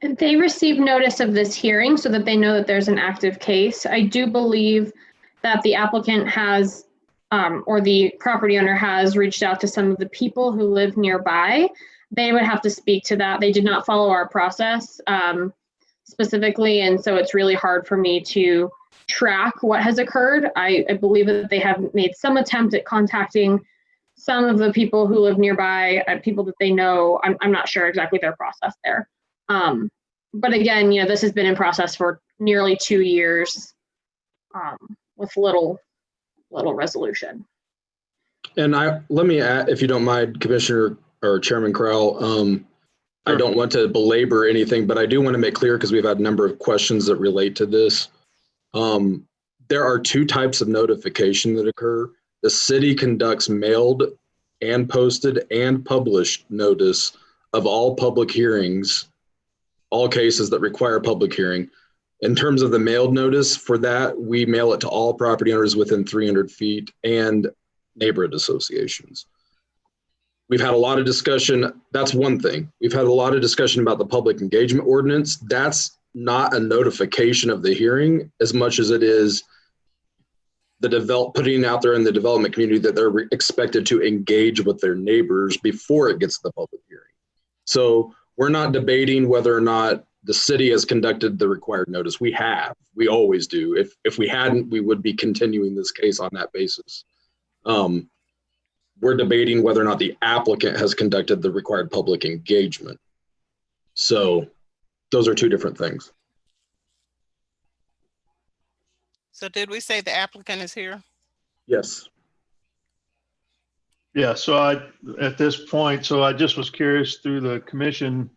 And they received notice of this hearing so that they know that there's an active case. I do believe that the applicant has, or the property owner has reached out to some of the people who live nearby. They would have to speak to that. They did not follow our process specifically, and so it's really hard for me to track what has occurred. I believe that they have made some attempt at contacting some of the people who live nearby, people that they know. I'm not sure exactly their process there. But again, you know, this has been in process for nearly 2 years with little resolution. And let me add, if you don't mind, Commissioner or Chairman Crowell, I don't want to belabor anything, but I do want to make clear, because we've had a number of questions that relate to this. There are 2 types of notification that occur. The city conducts mailed and posted and published notice of all public hearings, all cases that require public hearing. In terms of the mailed notice, for that, we mail it to all property owners within 300 feet and neighborhood associations. We've had a lot of discussion. That's one thing. We've had a lot of discussion about the public engagement ordinance. That's not a notification of the hearing as much as it is putting out there in the development community that they're expected to engage with their neighbors before it gets to the public hearing. So we're not debating whether or not the city has conducted the required notice. We have. We always do. If we hadn't, we would be continuing this case on that basis. We're debating whether or not the applicant has conducted the required public engagement. So those are 2 different things. So did we say the applicant is here? Yes. Yeah, so at this point, so I just was curious through the commission.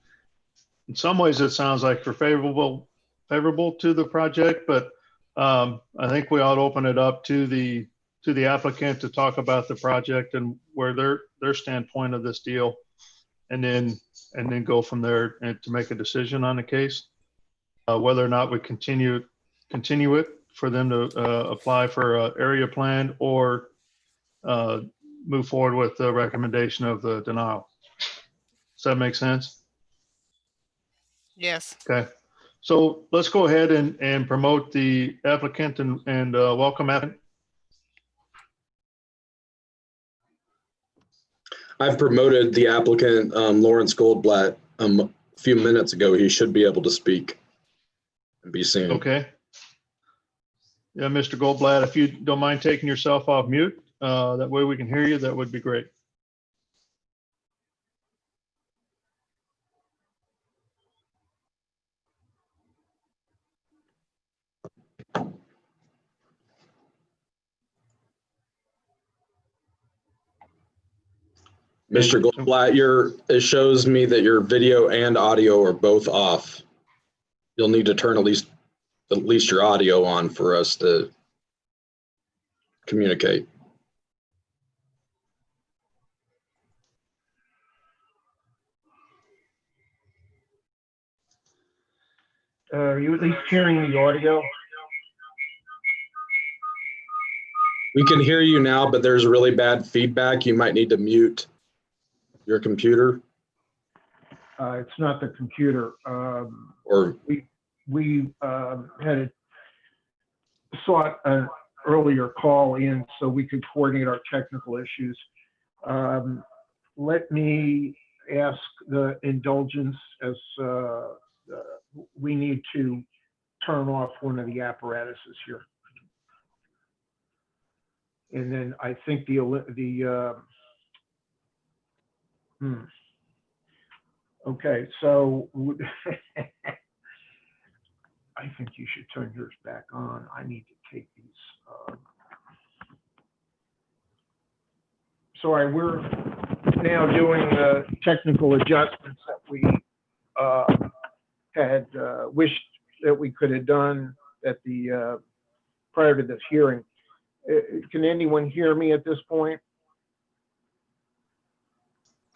In some ways, it sounds like we're favorable to the project, but I think we ought to open it up to the applicant to talk about the project and where their standpoint of this deal, and then go from there and to make a decision on the case, whether or not we continue it for them to apply for an area plan or move forward with the recommendation of the denial. Does that make sense? Yes. Okay. So let's go ahead and promote the applicant and welcome applicant. I've promoted the applicant, Lawrence Goldblatt, a few minutes ago. He should be able to speak and be seen. Okay. Yeah, Mr. Goldblatt, if you don't mind taking yourself off mute, that way we can hear you, that would be great. Mr. Goldblatt, it shows me that your video and audio are both off. You'll need to turn at least your audio on for us to communicate. Are you at least hearing the audio? We can hear you now, but there's really bad feedback. You might need to mute your computer. It's not the computer. Or we had sought an earlier call in so we could coordinate our technical issues. Let me ask the indulgence as we need to turn off one of the apparatuses here. And then I think okay, so I think you should turn yours back on. I need to take these. Sorry, we're now doing the technical adjustments that we had wished that we could have done at the prior to this hearing. Can anyone hear me at this point?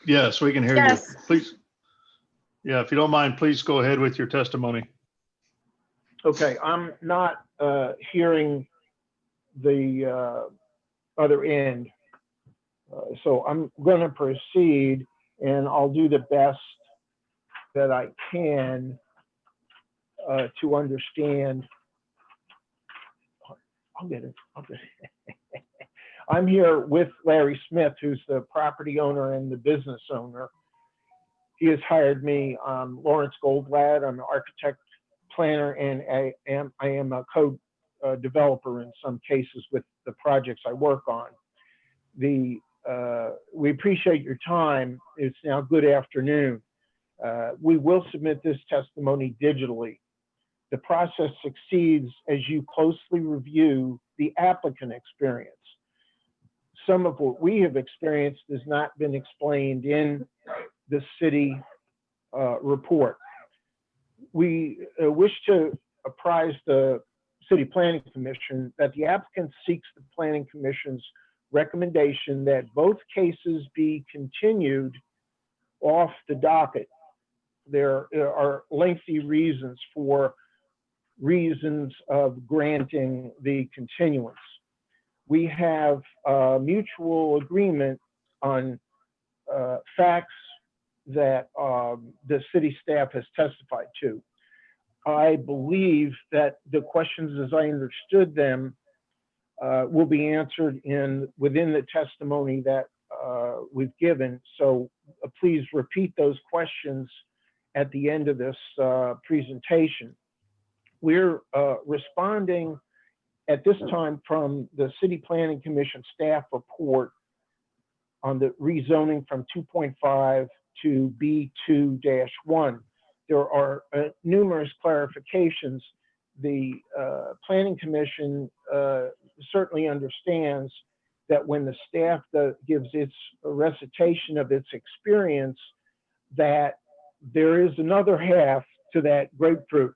Yes, we can hear Yes. you. Please. Yeah, if you don't mind, please go ahead with your testimony. Okay, I'm not hearing the other end. So I'm going to proceed, and I'll do the best that I can to understand. I'll get it. I'm here with Larry Smith, who's the property owner and the business owner. He has hired me. Lawrence Goldblatt. I'm an architect, planner, and I am a code developer in some cases with the projects I work on. We appreciate your time. It's now good afternoon. We will submit this testimony digitally. The process succeeds as you closely review the applicant experience. Some of what we have experienced has not been explained in the city report. We wish to apprise the City Planning Commission that the applicant seeks the Planning Commission's recommendation that both cases be continued off the docket. There are lengthy reasons of granting the continuance. We have a mutual agreement on facts that the city staff has testified to. I believe that the questions as I understood them will be answered within the testimony that we've given. So please repeat those questions at the end of this presentation. We're responding at this time from the City Planning Commission staff report on the rezoning from 2.5 to B2-1. There are numerous clarifications. The Planning Commission certainly understands that when the staff gives its recitation of its experience, that there is another half to that grapefruit.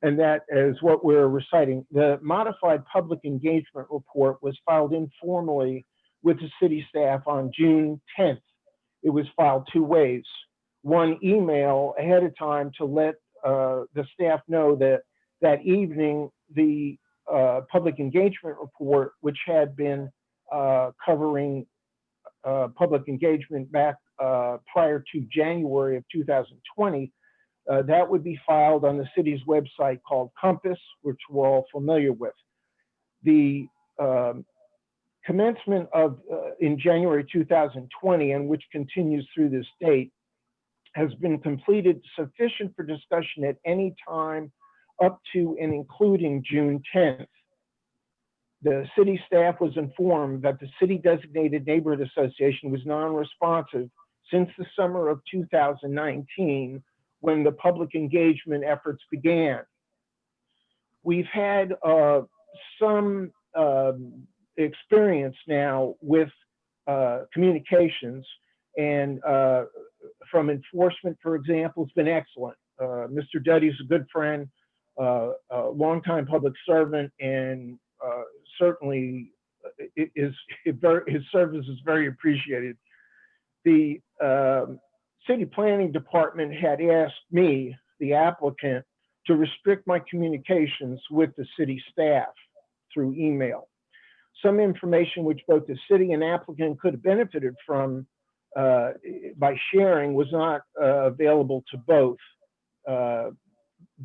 And that is what we're reciting. The modified public engagement report was filed informally with the city staff on June 10th. It was filed two ways. One, email ahead of time to let the staff know that that evening the public engagement report, which had been covering public engagement back prior to January of 2020, that would be filed on the city's website called Compass, which we're all familiar with. The commencement of in January 2020, and which continues through this date, has been completed sufficient for discussion at any time up to and including June 10th. The city staff was informed that the city designated neighborhood association was non-responsive since the summer of 2019, when the public engagement efforts began. We've had some experience now with communications, and from enforcement, for example, it's been excellent. Mr. Duddy's a good friend, a longtime public servant, and certainly his service is very appreciated. The City Planning Department had asked me, the applicant, to restrict my communications with the city staff through email. Some information which both the city and applicant could have benefited from by sharing was not available to both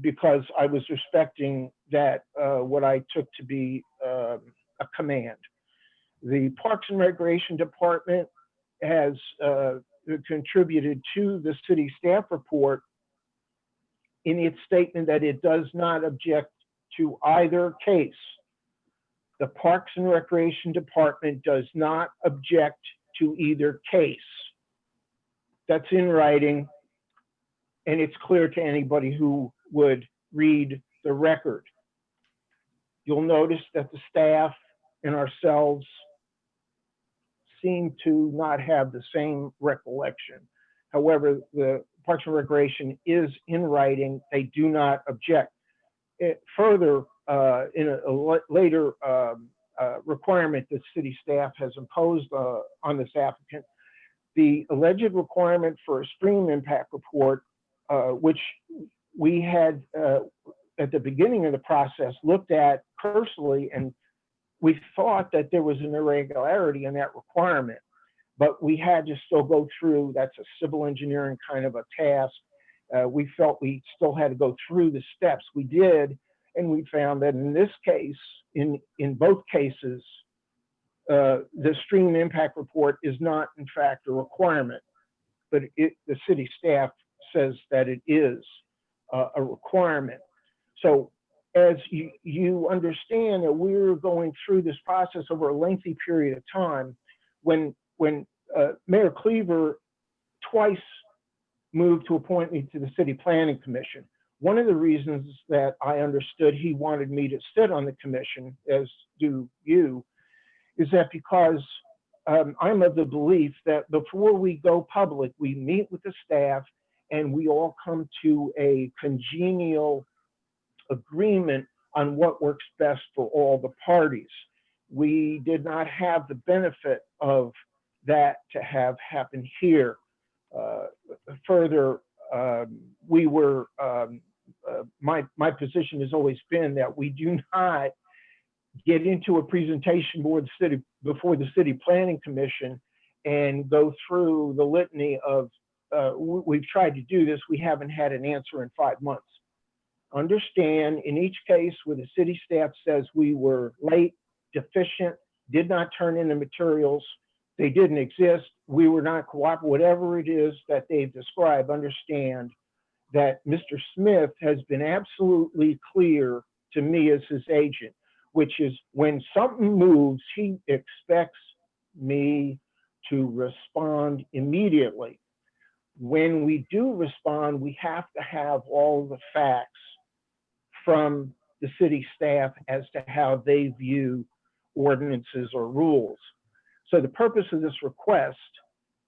because I was respecting that what I took to be a command. The Parks and Recreation Department has contributed to the city staff report in its statement that it does not object to either case. The Parks and Recreation Department does not object to either case. That's in writing, and it's clear to anybody who would read the record. You'll notice that the staff and ourselves seem to not have the same recollection. However, the Parks and Recreation is in writing. They do not object. Further, in a later requirement that city staff has imposed on this applicant. The alleged requirement for a stream impact report, which we had at the beginning of the process looked at personally, and we thought that there was an irregularity in that requirement, but we had to still go through, that's a civil engineering kind of a task. We felt we still had to go through the steps. We did, and we found that in this case, in both cases, the stream impact report is not in fact a requirement, but the city staff says that it is a requirement. So as you understand that we're going through this process over a lengthy period of time, when Mayor Cleaver twice moved to appoint me to the City Planning Commission, one of the reasons that I understood he wanted me to sit on the commission, as do you, is that because I'm of the belief that before we go public, we meet with the staff and we all come to a congenial agreement on what works best for all the parties. We did not have the benefit of that to have happened here. Further, we were, my position has always been that we do not get into a presentation before the City Planning Commission and go through the litany of, we've tried to do this, we haven't had an answer in 5 months. Understand, in each case where the city staff says we were late, deficient, did not turn in the materials, they didn't exist, we were not cooperative, whatever it is that they've described, understand that Mr. Smith has been absolutely clear to me as his agent, which is when something moves, he expects me to respond immediately. When we do respond, we have to have all the facts from the city staff as to how they view ordinances or rules. So the purpose of this request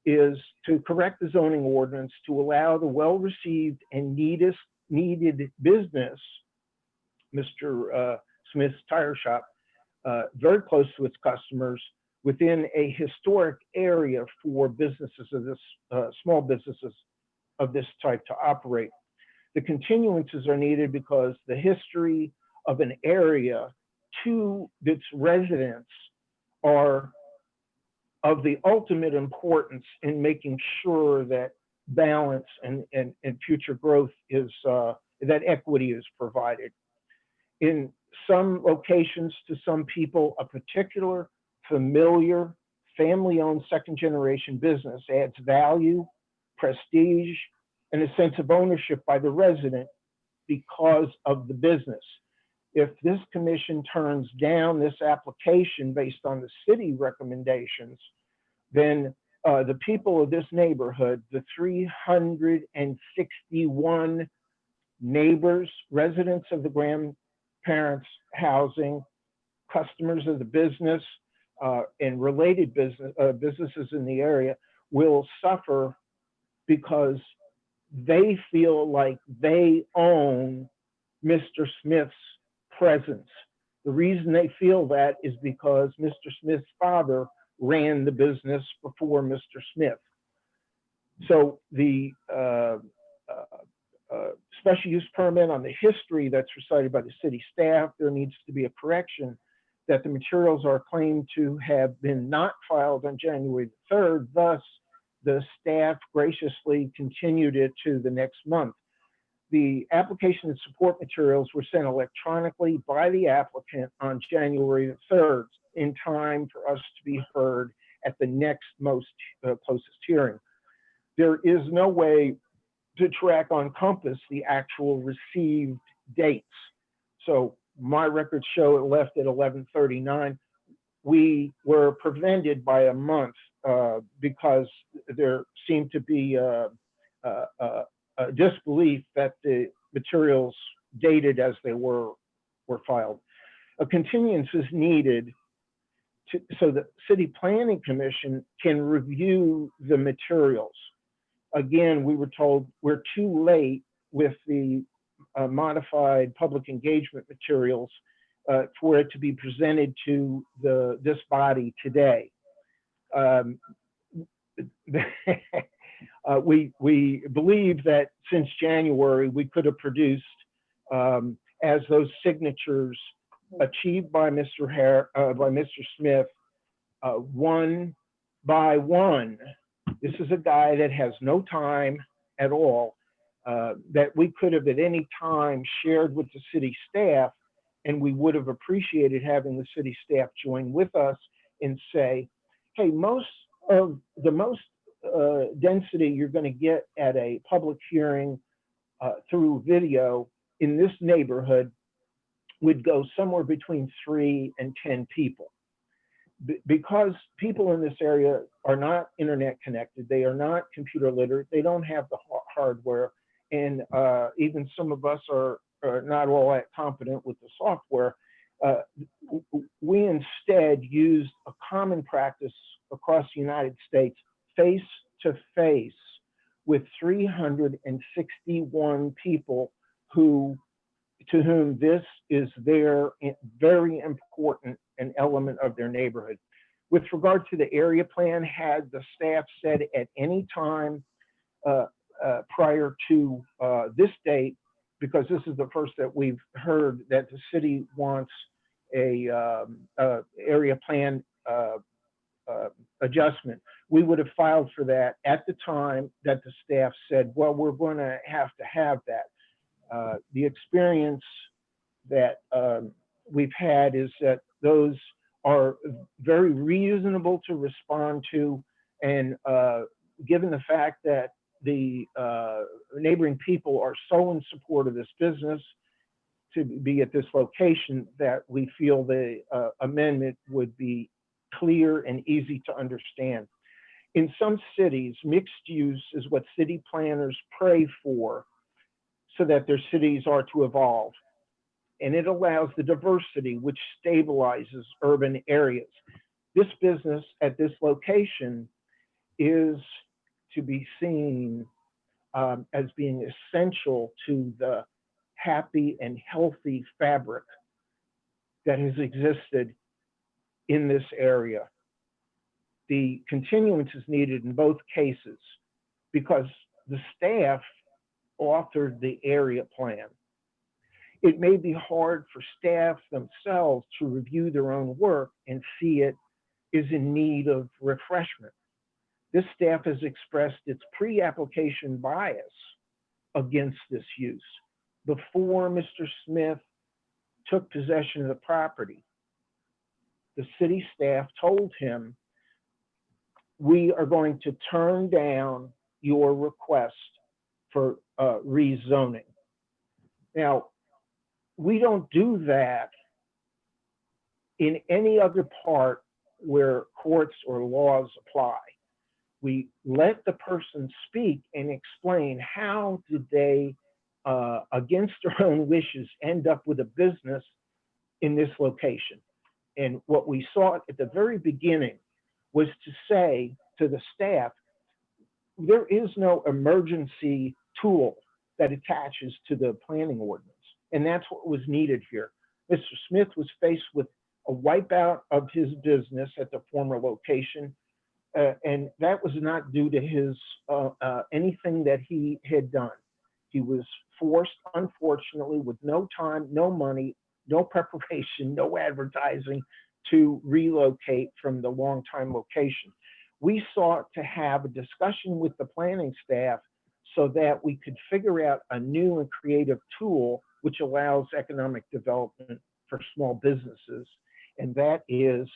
is to correct the zoning ordinance to allow the well-received and needed business, Mr. Smith's Tire Shop, very close to its customers within a historic area for businesses of this, small businesses of this type to operate. The continuances are needed because the history of an area to its residents are of the ultimate importance in making sure that balance and future growth is, that equity is provided. In some locations, to some people, a particular familiar family-owned second-generation business adds value, prestige, and a sense of ownership by the resident because of the business. If this commission turns down this application based on the city recommendations, then the people of this neighborhood, the 361 neighbors, residents of the grandparents' housing, customers of the business, and related businesses in the area will suffer because they feel like they own Mr. Smith's presence. The reason they feel that is because Mr. Smith's father ran the business before Mr. Smith. So the special use permit on the history that's recited by the city staff, there needs to be a correction that the materials are claimed to have been not filed on January 3rd. Thus, the staff graciously continued it to the next month. The application and support materials were sent electronically by the applicant on January 3rd in time for us to be heard at the next closest hearing. There is no way to track on Compass the actual received dates. So my records show it left at 11:39. We were prevented by a month because there seemed to be a disbelief that the materials dated as they were filed. A continuance is needed so the City Planning Commission can review the materials. Again, we were told we're too late with the modified public engagement materials for it to be presented to this body today. We believe that since January, we could have produced, as those signatures achieved by Mr. Smith, one by one. This is a guy that has no time at all, that we could have at any time shared with the city staff, and we would have appreciated having the city staff join with us and say, hey, most density you're going to get at a public hearing through video in this neighborhood would go somewhere between 3 and 10 people. Because people in this area are not internet connected, they are not computer literate, they don't have the hardware, and even some of us are not all that competent with the software. We instead used a common practice across the United States, face to face with 361 people to whom this is their very important an element of their neighborhood. With regard to the area plan, had the staff said at any time prior to this date, because this is the first that we've heard that the city wants a area plan adjustment, we would have filed for that at the time that the staff said, well, we're going to have that. The experience that we've had is that those are very reasonable to respond to, and given the fact that the neighboring people are so in support of this business to be at this location, that we feel the amendment would be clear and easy to understand. In some cities, mixed use is what city planners pray for so that their cities are to evolve. And it allows the diversity which stabilizes urban areas. This business at this location is to be seen as being essential to the happy and healthy fabric that has existed in this area. The continuance is needed in both cases because the staff authored the area plan. It may be hard for staff themselves to review their own work and see it is in need of refreshment. This staff has expressed its pre-application bias against this use. Before Mr. Smith took possession of the property, the city staff told him, we are going to turn down your request for rezoning. Now, we don't do that in any other part where courts or laws apply. We let the person speak and explain how did they, against their own wishes, end up with a business in this location. And what we saw at the very beginning was to say to the staff, there is no emergency tool that attaches to the planning ordinance. And that's what was needed here. Mr. Smith was faced with a wipeout of his business at the former location. And that was not due to his anything that he had done. He was forced, unfortunately, with no time, no money, no preparation, no advertising, to relocate from the longtime location. We sought to have a discussion with the planning staff so that we could figure out a new and creative tool which allows economic development for small businesses. And that is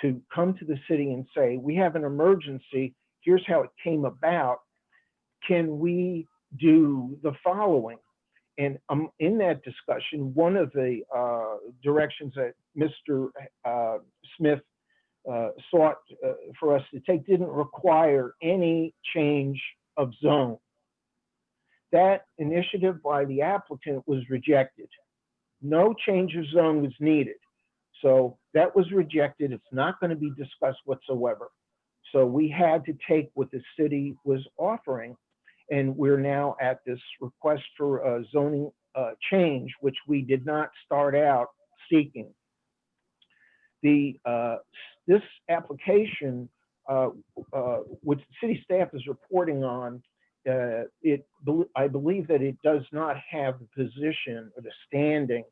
to come to the city and say, we have an emergency, here's how it came about. Can we do the following? And in that discussion, one of the directions that Mr. Smith sought for us to take didn't require any change of zone. That initiative by the applicant was rejected. No change of zone was needed. So that was rejected. It's not going to be discussed whatsoever. So we had to take what the city was offering, and we're now at this request for a zoning change, which we did not start out seeking. This application, which city staff is reporting on, I believe that it does not have the position or the standing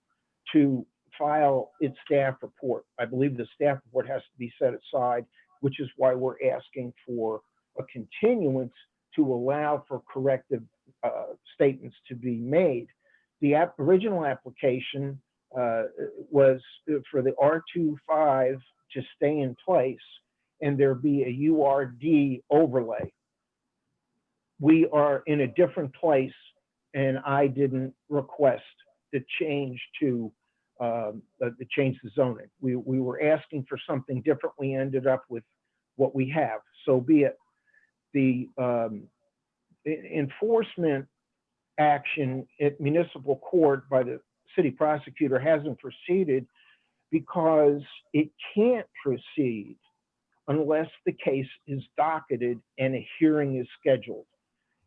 to file its staff report. I believe the staff report has to be set aside, which is why we're asking for a continuance to allow for corrective statements to be made. The original application was for the R25 to stay in place and there be a URD overlay. We are in a different place, and I didn't request the change to change the zoning. We were asking for something different. We ended up with what we have. So be it. The enforcement action at municipal court by the city prosecutor hasn't proceeded because it can't proceed unless the case is docketed and a hearing is scheduled.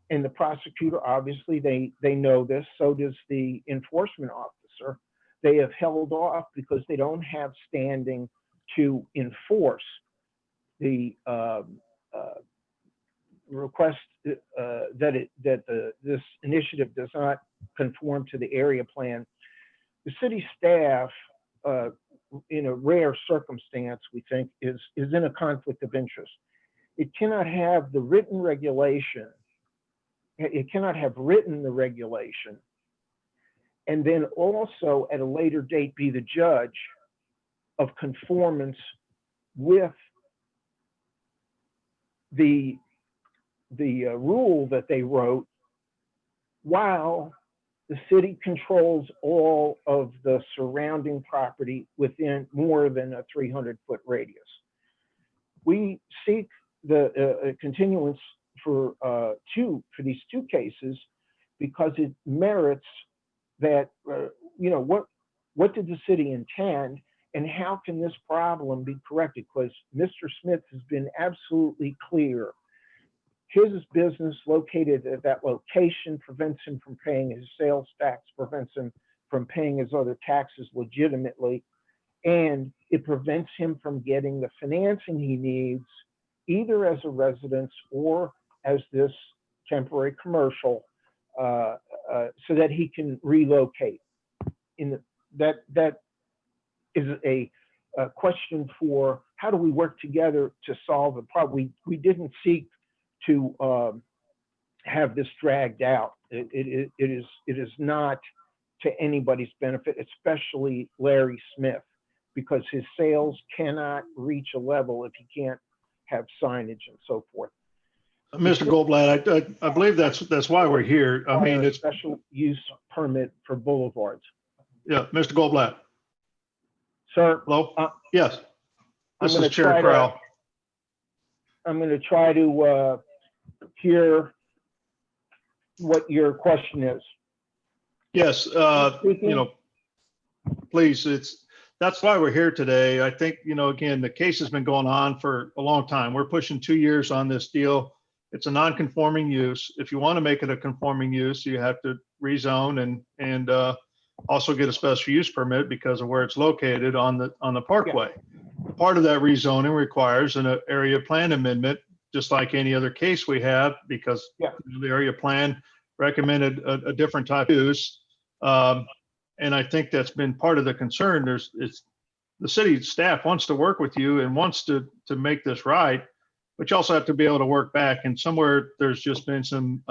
And the prosecutor, obviously, they know this, so does the enforcement officer. They have held off because they don't have standing to enforce the request that this initiative does not conform to the area plan. The city staff, in a rare circumstance, we think, is in a conflict of interest. It cannot have the written regulation. It cannot have written the regulation and then also at a later date be the judge of conformance with the rule that they wrote while the city controls all of the surrounding property within more than a 300-foot radius. We seek the continuance for these two cases because it merits that, what did the city intend and how can this problem be corrected? Because Mr. Smith has been absolutely clear. His business located at that location prevents him from paying his sales tax, prevents him from paying his other taxes legitimately, and it prevents him from getting the financing he needs either as a residence or as this temporary commercial so that he can relocate. That is a question for how do we work together to solve the problem. We didn't seek to have this dragged out. It is not to anybody's benefit, especially Larry Smith, because his sales cannot reach a level if he can't have signage and so forth. Mr. Goldblatt, I believe that's why we're here. I mean, it's special use permit for boulevards. Yeah, Mr. Goldblatt. Sir. Hello? Yes. This is Chair try Crowell. I'm going to try to hear what your question is. Yes, please, that's why we're here today. I think, again, the case has been going on for a long time. We're pushing 2 years on this deal. It's a non-conforming use. If you want to make it a conforming use, you have to rezone and also get a special use permit because of where it's located on the parkway. Yeah. Part of that rezoning requires an area plan amendment, just like any other case we have, because the area plan recommended a different type of use. And I think that's been part of the concern. The city staff wants to work with you and wants to make this right, but you also have to be able to work back. And somewhere there's just been some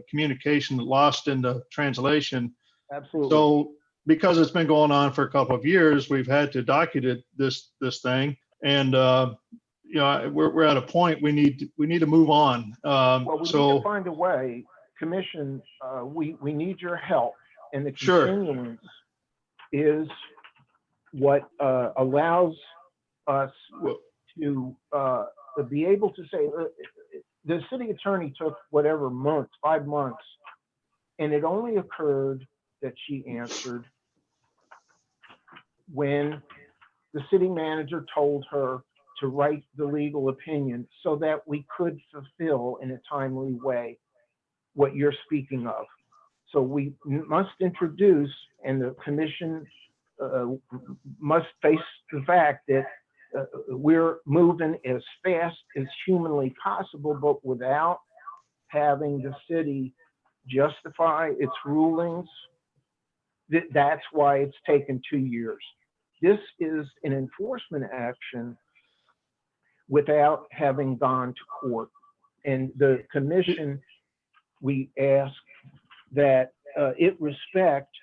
communication lost in the translation. Absolutely. So because it's been going on for a couple of years, we've had to document this thing, and we're at a point we need to move on. Well, we need to find a way. Commission, we need your help, and the continuance is what allows us to be able to say the city attorney took whatever months, 5 months, and it only occurred that she answered when the city manager told her to write the legal opinion so that we could fulfill in a timely way what you're speaking of. So we must introduce, and the commission must face the fact that we're moving as fast as humanly possible, but without having the city justify its rulings. That's why it's taken 2 years. This is an enforcement action without having gone to court. And the commission, we ask that it respect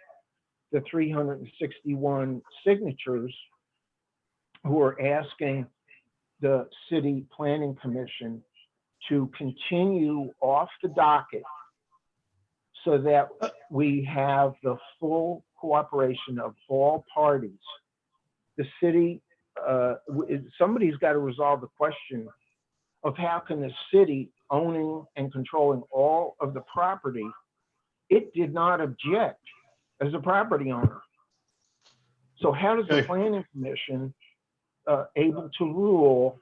the 361 signatures who are asking the City Planning Commission to continue off the docket so that we have the full cooperation of all parties. The city, somebody's got to resolve the question of how can the city owning and controlling all of the property, it did not object as a property owner. So how does the Planning Commission able to rule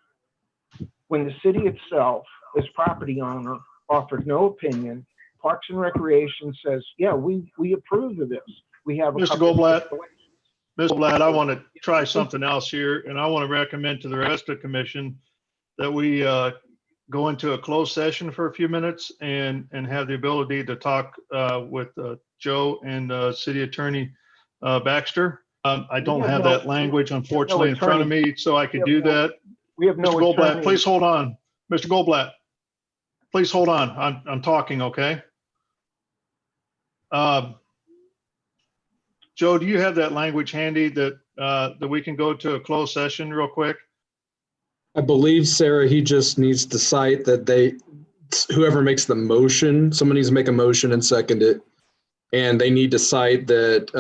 when the city itself, as property owner, offered no opinion? Parks and Recreation says, yeah, we approve of this. We have a Mr. Goldblatt, I want to try something else here, and I want to recommend to the rest of the commission that we go into a closed session for a few minutes and have the ability to talk with Joe and City Attorney Baxter. I don't have that language, unfortunately, in front of me, so I could do that. We have no Mr. Goldblatt, attorney. please hold on. Mr. Goldblatt, please hold on. I'm talking, okay? Joe, do you have that language handy that we can go to a closed session real quick? I believe, Sarah, he just needs to cite that whoever makes the motion, someone needs to make a motion and second it. And they need to cite that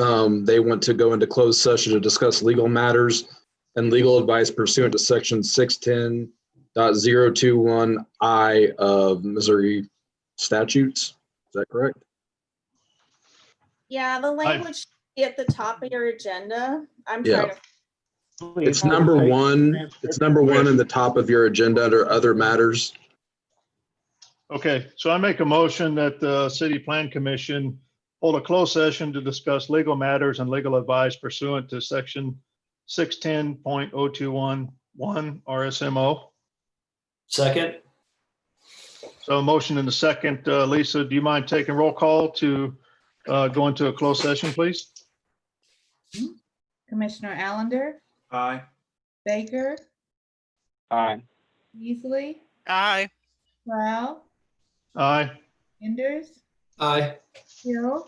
they want to go into closed session to discuss legal matters and legal advice pursuant to section 610.021I of Missouri statutes. Is that correct? Yeah, the language should be at the top of your agenda. I'm Yeah. trying to. It's number one. It's number one in the top of your agenda under other matters. Okay, so I make a motion that the City Plan Commission hold a closed session to discuss legal matters and legal advice pursuant to section 610.021 RSMO. Second. So a motion in the second. Lisa, do you mind taking roll call to go into a closed session, please? Commissioner Allender, Aye. Baker, Aye. Beasley, Aye. Rao, Aye. Enders, Aye. Hill,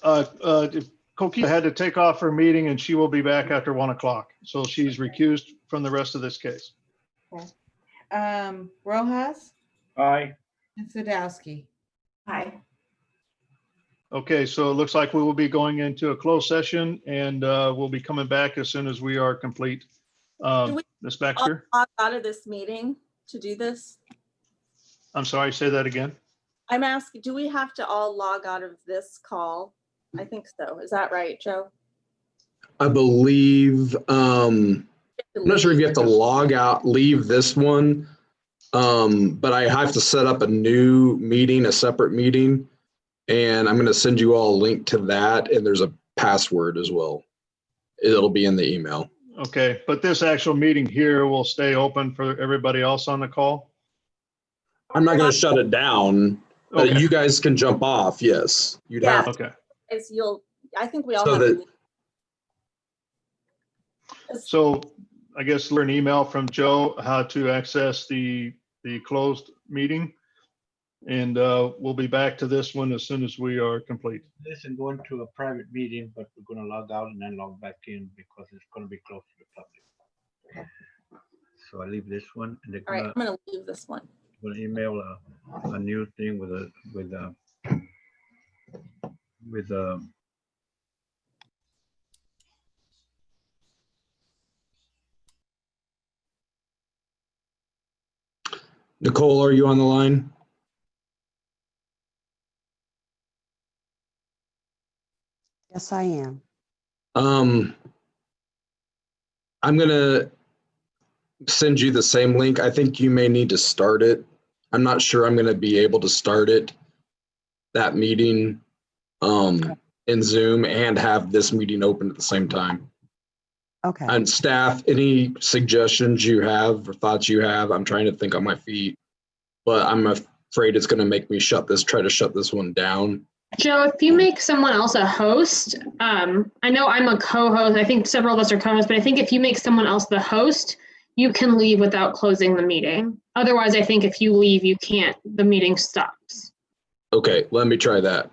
Coquita had to take off her meeting and she will be back after 1 o'clock. So she's recused from the rest of this case. Rojas, Aye. and Sadowski. Aye. Okay, so it looks like we will be going into a closed session and we'll be coming back as soon as we are complete. Do we Ms. Baxter, log out of this meeting to do this? I'm sorry, say that again. I'm asking, do we have to all log out of this call? I think so. Is that right, Joe? I believe, I'm not sure if you have to log out, leave this one, but I have to set up a new meeting, a separate meeting, and I'm going to send you all a link to that, and there's a password as well. It'll be in the email. Okay, but this actual meeting here will stay open for everybody else on the call? I'm not going to shut it down, but Okay. you guys can jump off, yes. You'd have to. Okay. I think we all So have. that- So I guess learn an email from Joe how to access the closed meeting. And we'll be back to this one as soon as we are complete. Listen, going to a private meeting, but we're gonna log out and then log back in because it's gonna be closed to the public. So I leave this one and they're All right, gonna, I'm gonna leave this one. we'll email a new thing with Nicole, are you on the line? Yes, I am. I'm gonna send you the same link. I think you may need to start it. I'm not sure I'm gonna be able to start it, that meeting. in Zoom and have this meeting open at the same time. Okay. And staff, any suggestions you have or thoughts you have? I'm trying to think on my feet, but I'm afraid it's going to make me try to shut this one down. Joe, if you make someone else a host, I know I'm a co-host. I think several of us are co-hosts, but I think if you make someone else the host, you can leave without closing the meeting. Otherwise, I think if you leave, you can't, the meeting stops. Okay, let me try that.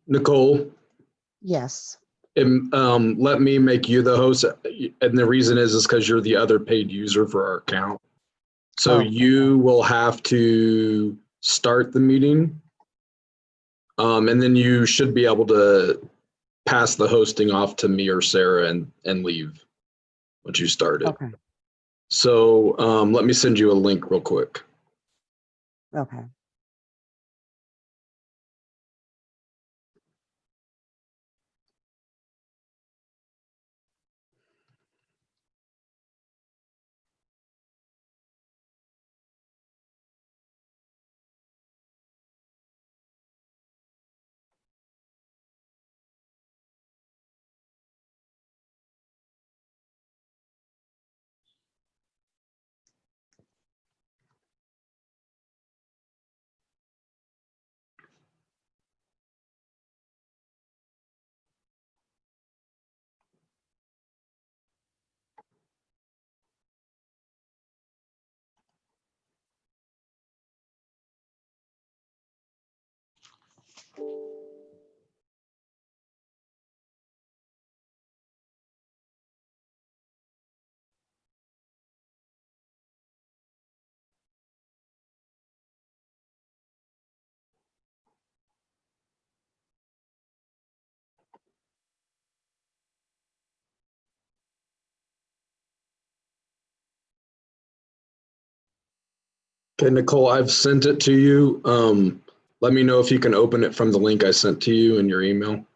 Nicole, Yes. let me make you the host. And the reason is because you're the other paid user for our account. So you will have to start the meeting. And then you should be able to pass the hosting off to me or Sarah and leave once you start it. Okay. So let me send you a link real quick. Okay. Okay, Nicole, I've sent it to you. Let me know if you can open it from the link I sent to you in your email.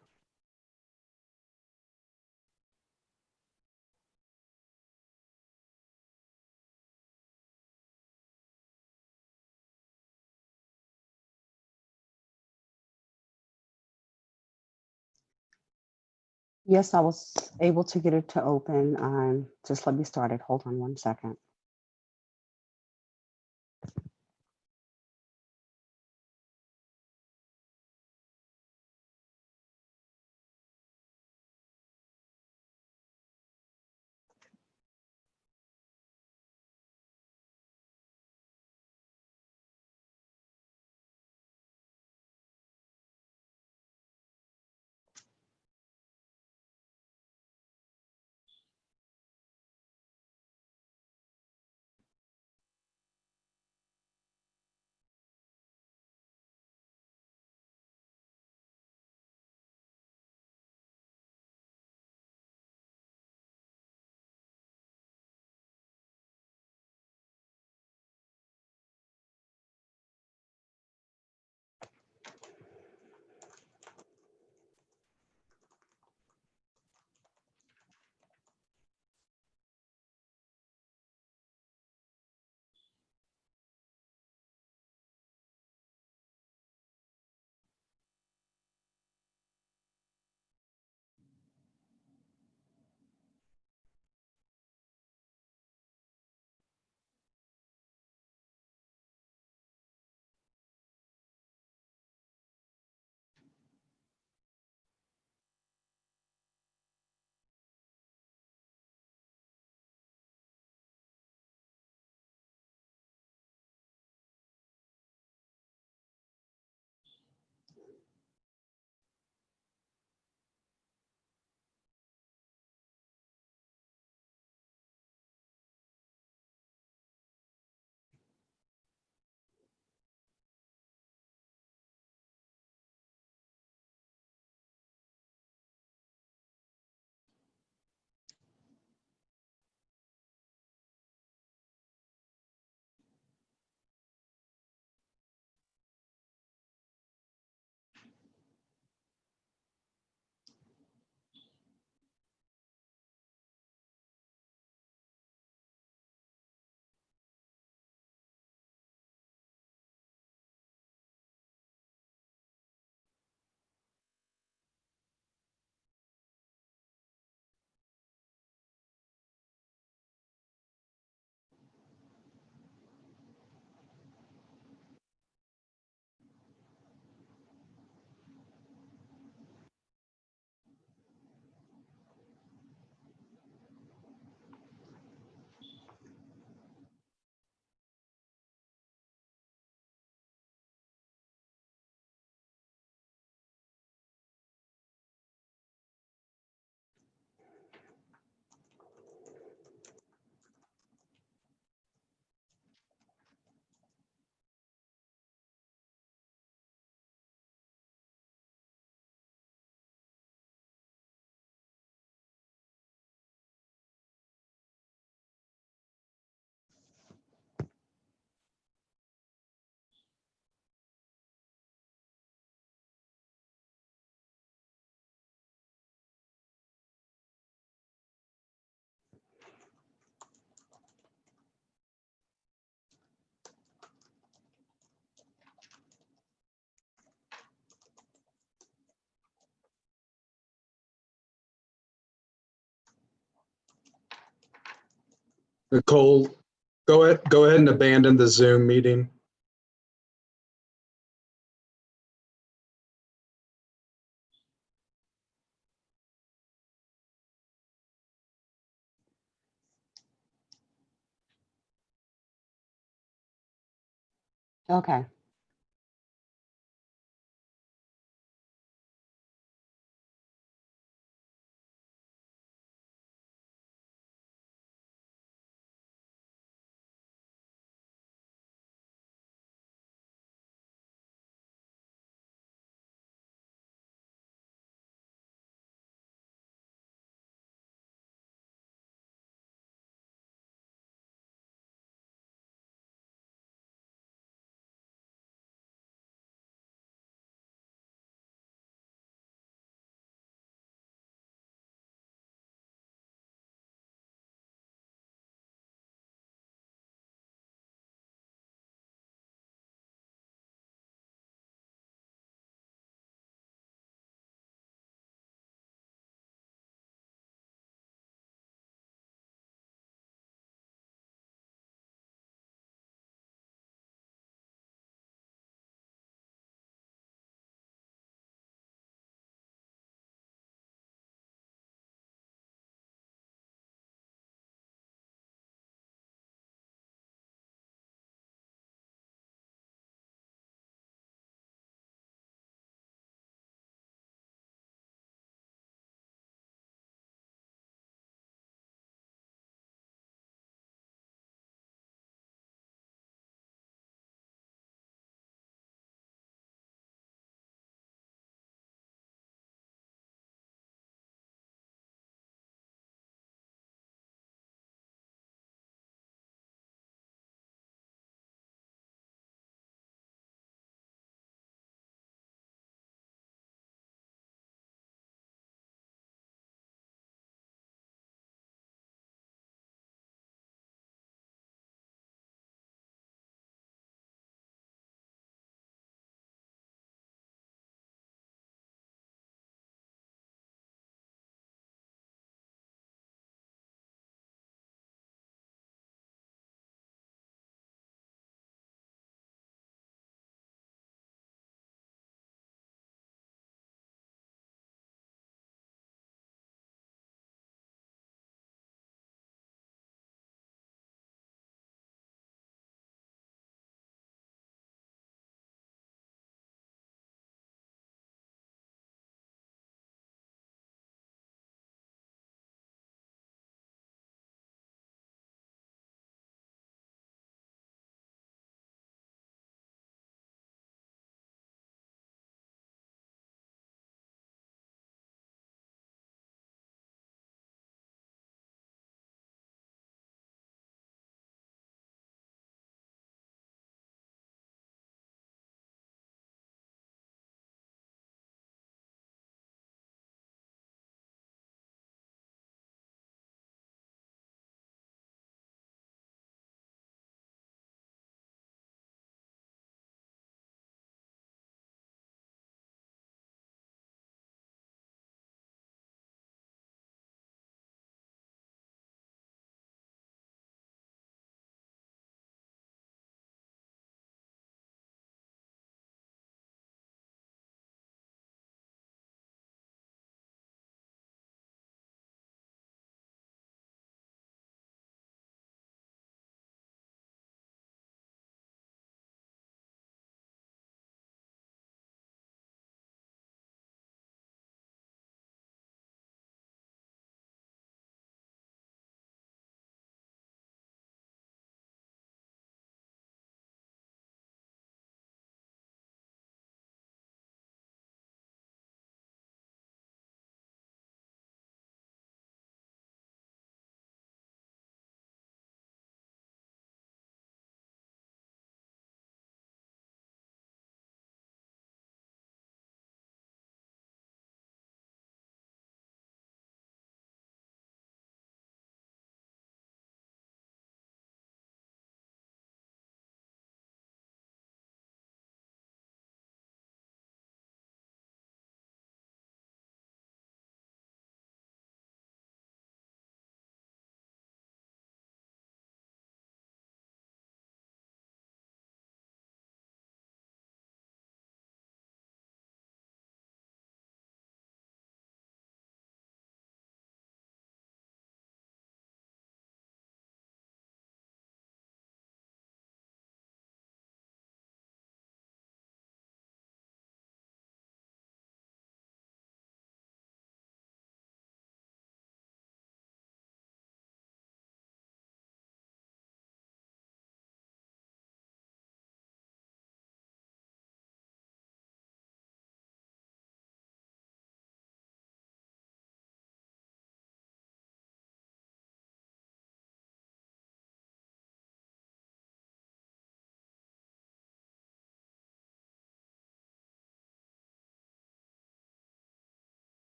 Yes, I was able to get it to open. Just let me start it. Hold on 1 second. Nicole, go ahead and abandon the Zoom meeting. Okay.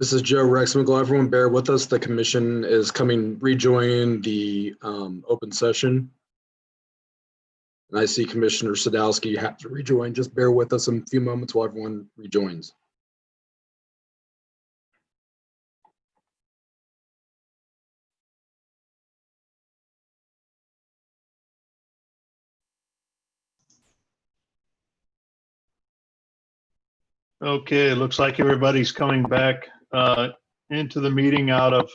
This is Joe Rexmickle. Everyone bear with us. The commission is rejoin the open session. And I see Commissioner Sadowski have to rejoin. Just bear with us in a few moments while everyone rejoins. Okay, it looks like everybody's coming back into the meeting out of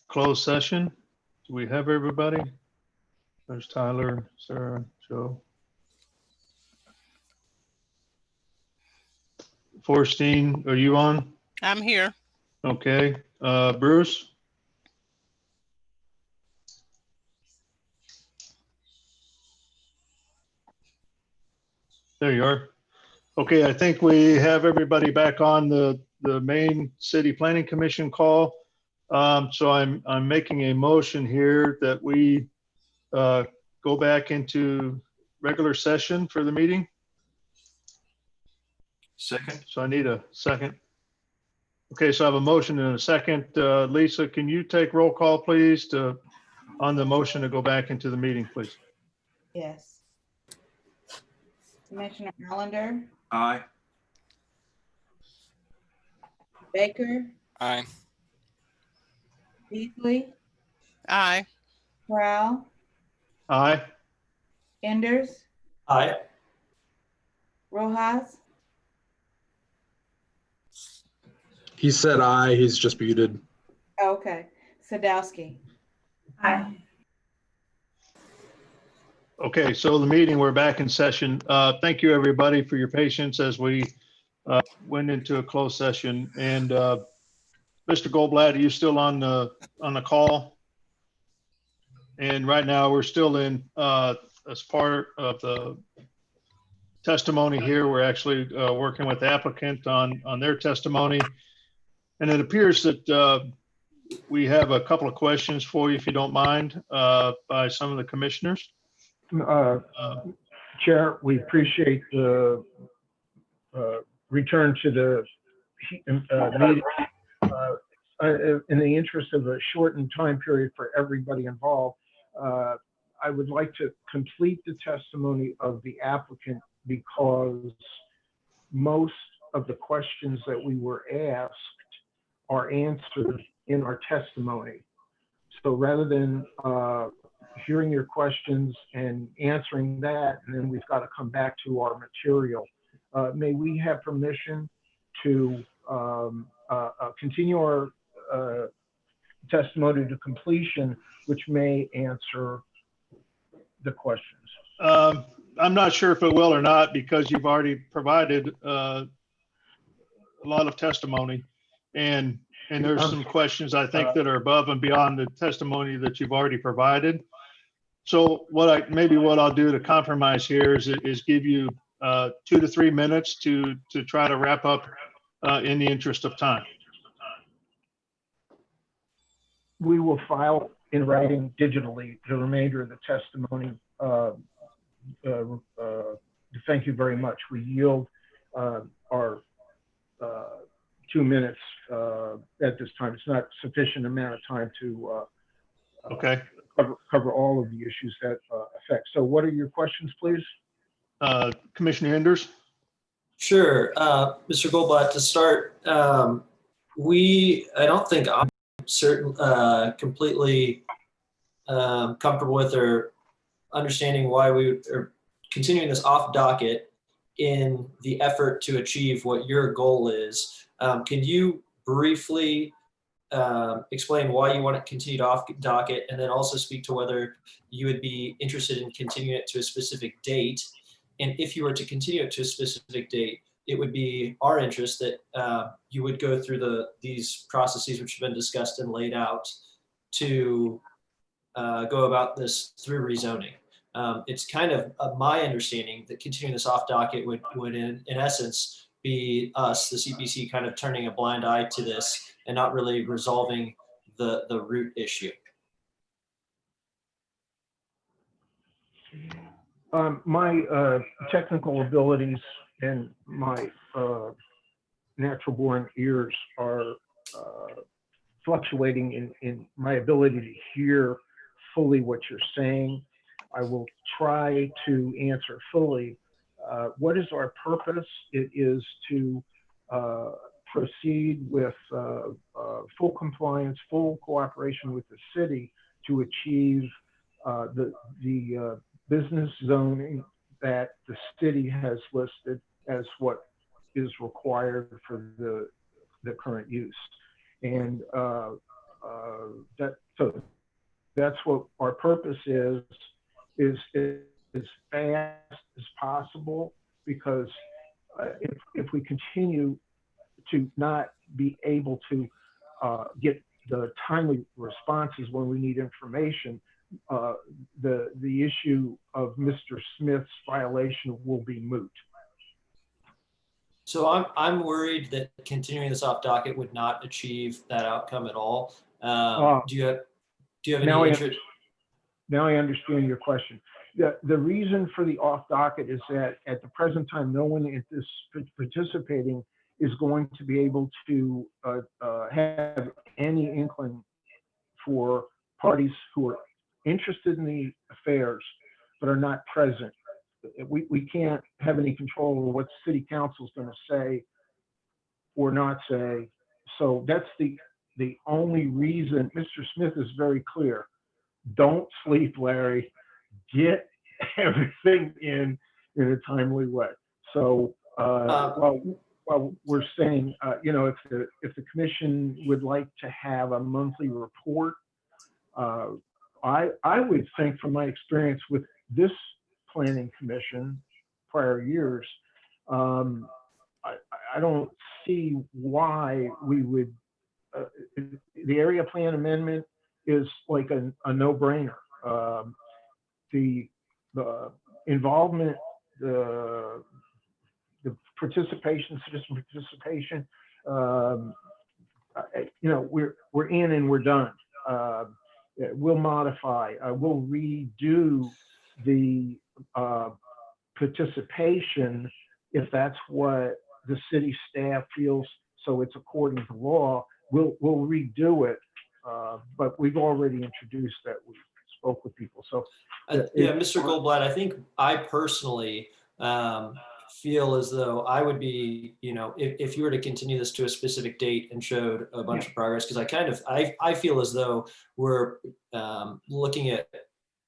closed session. Do we have everybody? There's Tyler, Sarah, Joe. Forstein, are you on? I'm here. Okay, Bruce? There you are. Okay, I think we have everybody back on the main City Planning Commission call. So I'm making a motion here that we go back into regular session for the meeting. Second. So I need a second. Okay, so I have a motion and a second. Lisa, can you take roll call, please, on the motion to go back into the meeting, please? Yes. Commissioner Allender, Aye. Baker, Aye. Beasley, Aye. Prowl, Aye. Enders, Aye. Rojas, He said aye. He's just muted. okay, Sadowski. Aye. Okay, so the meeting, we're back in session. Thank you, everybody, for your patience as we went into a closed session. And Mr. Goldblatt, are you still on the call? And right now, we're still in, as part of the testimony here, we're actually working with the applicant on their testimony. And it appears that we have a couple of questions for you, if you don't mind, by some of the commissioners. Chair, we appreciate the return to the meeting. In the interest of a shortened time period for everybody involved, I would like to complete the testimony of the applicant because most of the questions that we were asked are answered in our testimony. So rather than hearing your questions and answering that, and then we've got to come back to our material, may we have permission to continue our testimony to completion, which may answer the questions? I'm not sure if it will or not, because you've already provided a lot of testimony, and there's some questions I think that are above and beyond the testimony that you've already provided. So what I'll do to compromise here is give you 2 to 3 minutes to try to wrap up in the interest of time. We will file in writing digitally the remainder of the testimony. Thank you very much. We yield our 2 minutes at this time. It's not sufficient amount of time to okay, cover all of the issues that affect. So what are your questions, please? Commissioner Enders? Sure. Mr. Goldblatt, to start, I don't think I'm completely comfortable with or understanding why we are continuing this off docket in the effort to achieve what your goal is. Can you briefly explain why you want it continued off docket, and then also speak to whether you would be interested in continuing it to a specific date? And if you were to continue it to a specific date, it would be our interest that you would go through these processes which have been discussed and laid out to go about this through rezoning. It's kind of my understanding that continuing this off docket would in essence be us, the CPC, kind of turning a blind eye to this and not really resolving the root issue. My technical abilities and my natural born ears are fluctuating in my ability to hear fully what you're saying. I will try to answer fully. What is our purpose? It is to proceed with full compliance, full cooperation with the city to achieve the business zoning that the city has listed as what is required for the current use. And so that's what our purpose is as fast as possible, because if we continue to not be able to get the timely responses when we need information, the issue of Mr. Smith's violation will be moot. So I'm worried that continuing this off docket would not achieve that outcome at all. Do you have any interest? Now I understand your question. The reason for the off docket is that at the present time, no one at this participating is going to be able to have any inkling for parties who are interested in the affairs but are not present. We can't have any control over what the city council is going to say or not say. So that's the only reason. Mr. Smith is very clear. Don't sleep, Larry. Get everything in a timely way. So while we're saying, you know, if the commission would like to have a monthly report, I would think from my experience with this planning commission prior years, I don't see why we would, the area plan amendment is like a no-brainer. The involvement, the participation, citizen participation, you know, we're in and we're done. We'll modify, we'll redo the participation if that's what the city staff feels, so it's according to law. We'll redo it, but we've already introduced that. We spoke with people. So yeah, Mr. Goldblatt, I think I personally feel as though I would be, you know, if you were to continue this to a specific date and showed a bunch of progress, because I feel as though we're looking at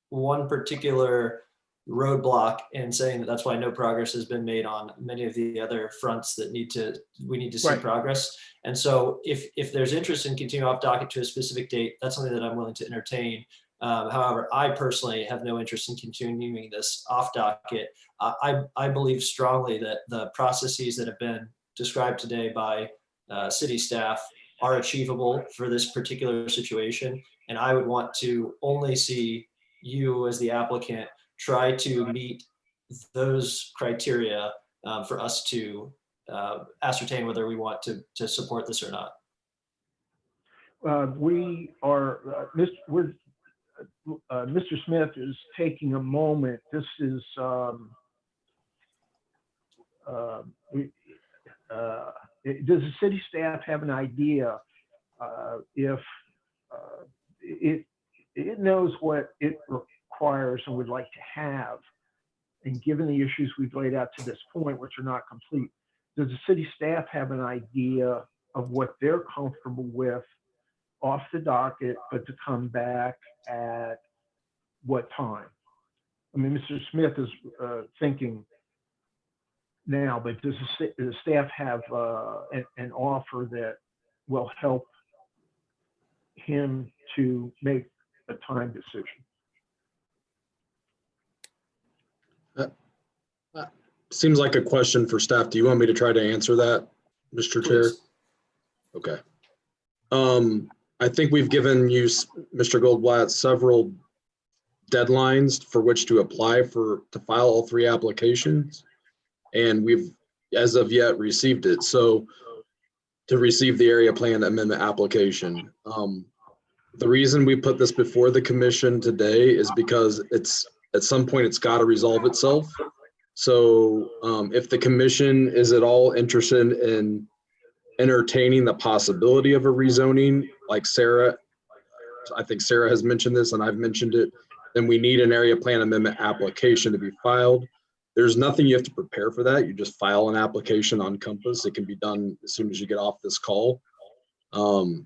one particular roadblock and saying that that's why no progress has been made on many of the other fronts that we need to see progress. And so if there's interest in continuing off docket to a specific date, that's something that I'm willing to entertain. However, I personally have no interest in continuing this off docket. I believe strongly that the processes that have been described today by city staff are achievable for this particular situation. And I would want to only see you as the applicant try to meet those criteria for us to ascertain whether we want to support this or not. We are, Mr. Smith is taking a moment. This is, does the city staff have an idea if it knows what it requires and would like to have, and given the issues we've laid out to this point, which are not complete, does the city staff have an idea of what they're comfortable with off the docket, but to come back at what time? I mean, Mr. Smith is thinking now, but does the staff have an offer that will help him to make a time decision? Seems like a question for staff. Do you want me to try to answer that, Mr. Chair? Okay. I think we've given you, Mr. Goldblatt, several deadlines for which to apply to file all three applications. And we've, as of yet, received it. So to receive the area plan amendment application. The reason we put this before the commission today is because it's, at some point, it's got to resolve itself. So if the commission is at all interested in entertaining the possibility of a rezoning, like Sarah, I think Sarah has mentioned this and I've mentioned it, then we need an area plan amendment application to be filed. There's nothing you have to prepare for that. You just file an application on Compass. It can be done as soon as you get off this call. And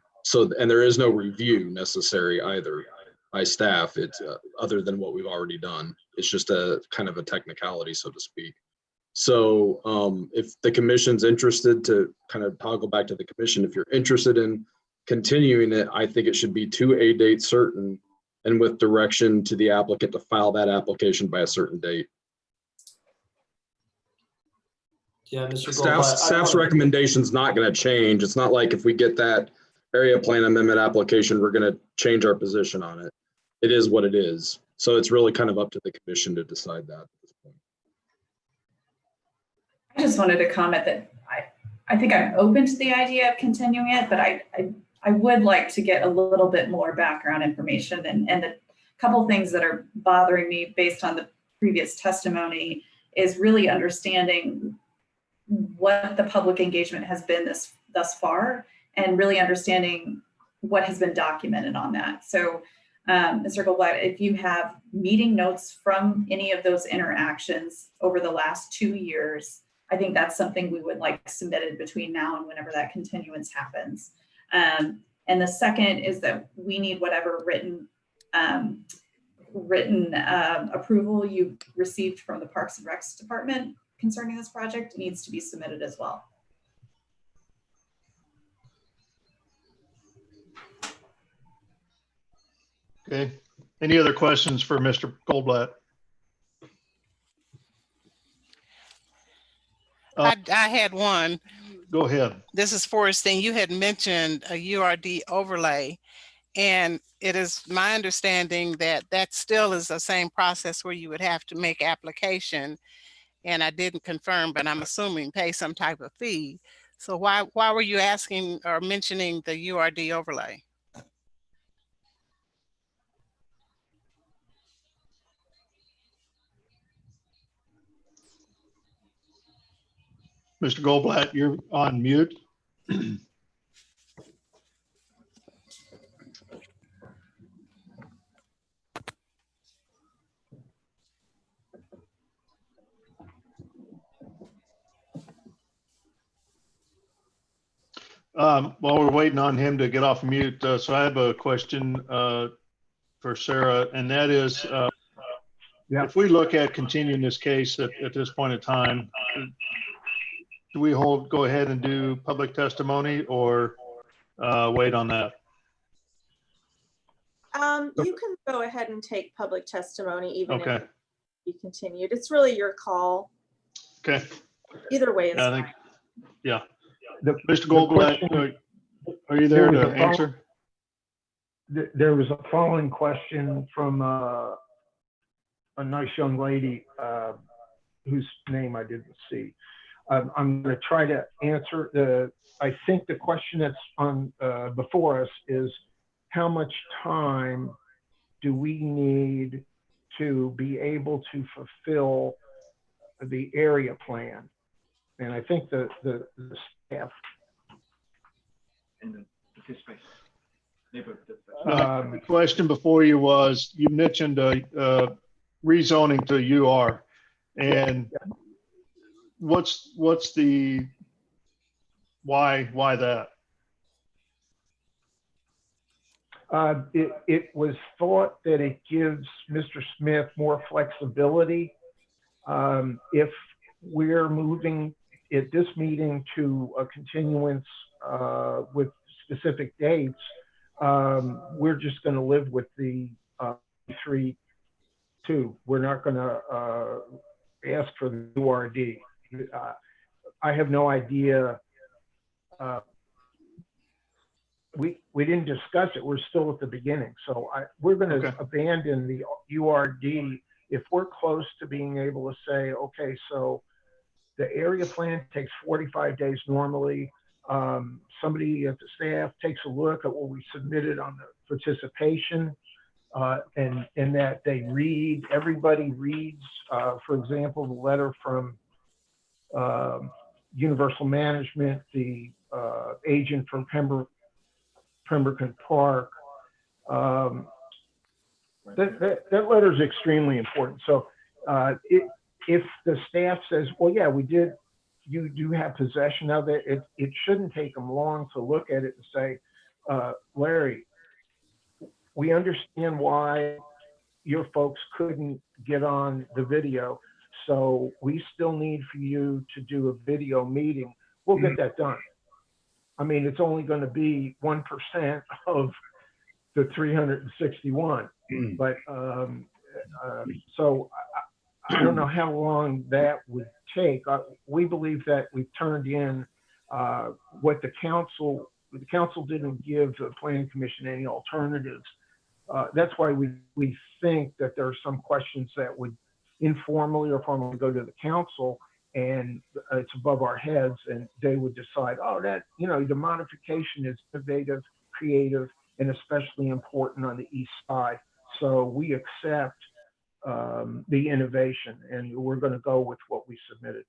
there is no review necessary either by staff. It's other than what we've already done. It's just a kind of a technicality, so to speak. So if the commission's interested, to kind of toggle back to the commission, if you're interested in continuing it, I think it should be to a date certain and with direction to the applicant to file that application by a certain date. Yeah, Mr. Goldblatt, Staff's recommendation's not going to change. It's not like if we get that area plan amendment application, we're going to change our position on it. It is what it is. So it's really kind of up to the commission to decide that at this point. I just wanted to comment that I think I'm open to the idea of continuing it, but I would like to get a little bit more background information, and the couple things that are bothering me based on the previous testimony is really understanding what the public engagement has been thus far, and really understanding what has been documented on that. So Mr. Goldblatt, if you have meeting notes from any of those interactions over the last 2 years, I think that's something we would like submitted between now and whenever that continuance happens. And the second is that we need whatever written approval you received from the Parks and Recs Department concerning this project needs to be submitted as well. Okay. Any other questions for Mr. Goldblatt? I had one. Go ahead. This is Forrest thing. You had mentioned a URD overlay, and it is my understanding that that still is the same process where you would have to make application, and I didn't confirm, but I'm assuming pay some type of fee. So why were you asking or mentioning the URD overlay? Mr. Goldblatt, you're on mute. While we're waiting on him to get off mute, so I have a question for Sarah, and that is, if we look at continuing this case at this point in time, do we go ahead and do public testimony, or wait on that? You can go ahead and take public testimony even Okay. if you continued. It's really your call. Okay. Either way is I fine. think, yeah. Mr. Goldblatt, are you there to answer? There was a following question from a nice young lady whose name I didn't see. I'm going to try to answer I think the question that's on before us is, how much time do we need to be able to fulfill the area plan? And I think the staff and the participation. The question before you was, you mentioned rezoning to UR, and what's the why that? It was thought that it gives Mr. Smith more flexibility. If we're moving at this meeting to a continuance with specific dates, we're just going to live with the 3-2. We're not going to ask for the URD. I have no idea. We didn't discuss it. We're still at the beginning. So we're going to abandon the URD if we're close to being able to say, okay, so the area plan takes 45 days normally. Somebody at the staff takes a look at what we submitted on the participation, and that they read, everybody reads, for example, the letter from Universal Management, the agent from Pemberton Park. That letter is extremely important. So if the staff says, well, yeah, you do have possession of it, it shouldn't take them long to look at it and say, Larry, we understand why your folks couldn't get on the video. So we still need for you to do a video meeting. We'll get that done. I mean, it's only going to be 1% of the 361, but so I don't know how long that would take. We believe that we've turned in what the council didn't give the planning commission any alternatives. That's why we think that there are some questions that would informally or formally go to the council, and it's above our heads, and they would decide, oh, that, the modification is innovative, creative, and especially important on the east side. So we accept the innovation, and we're going to go with what we submitted.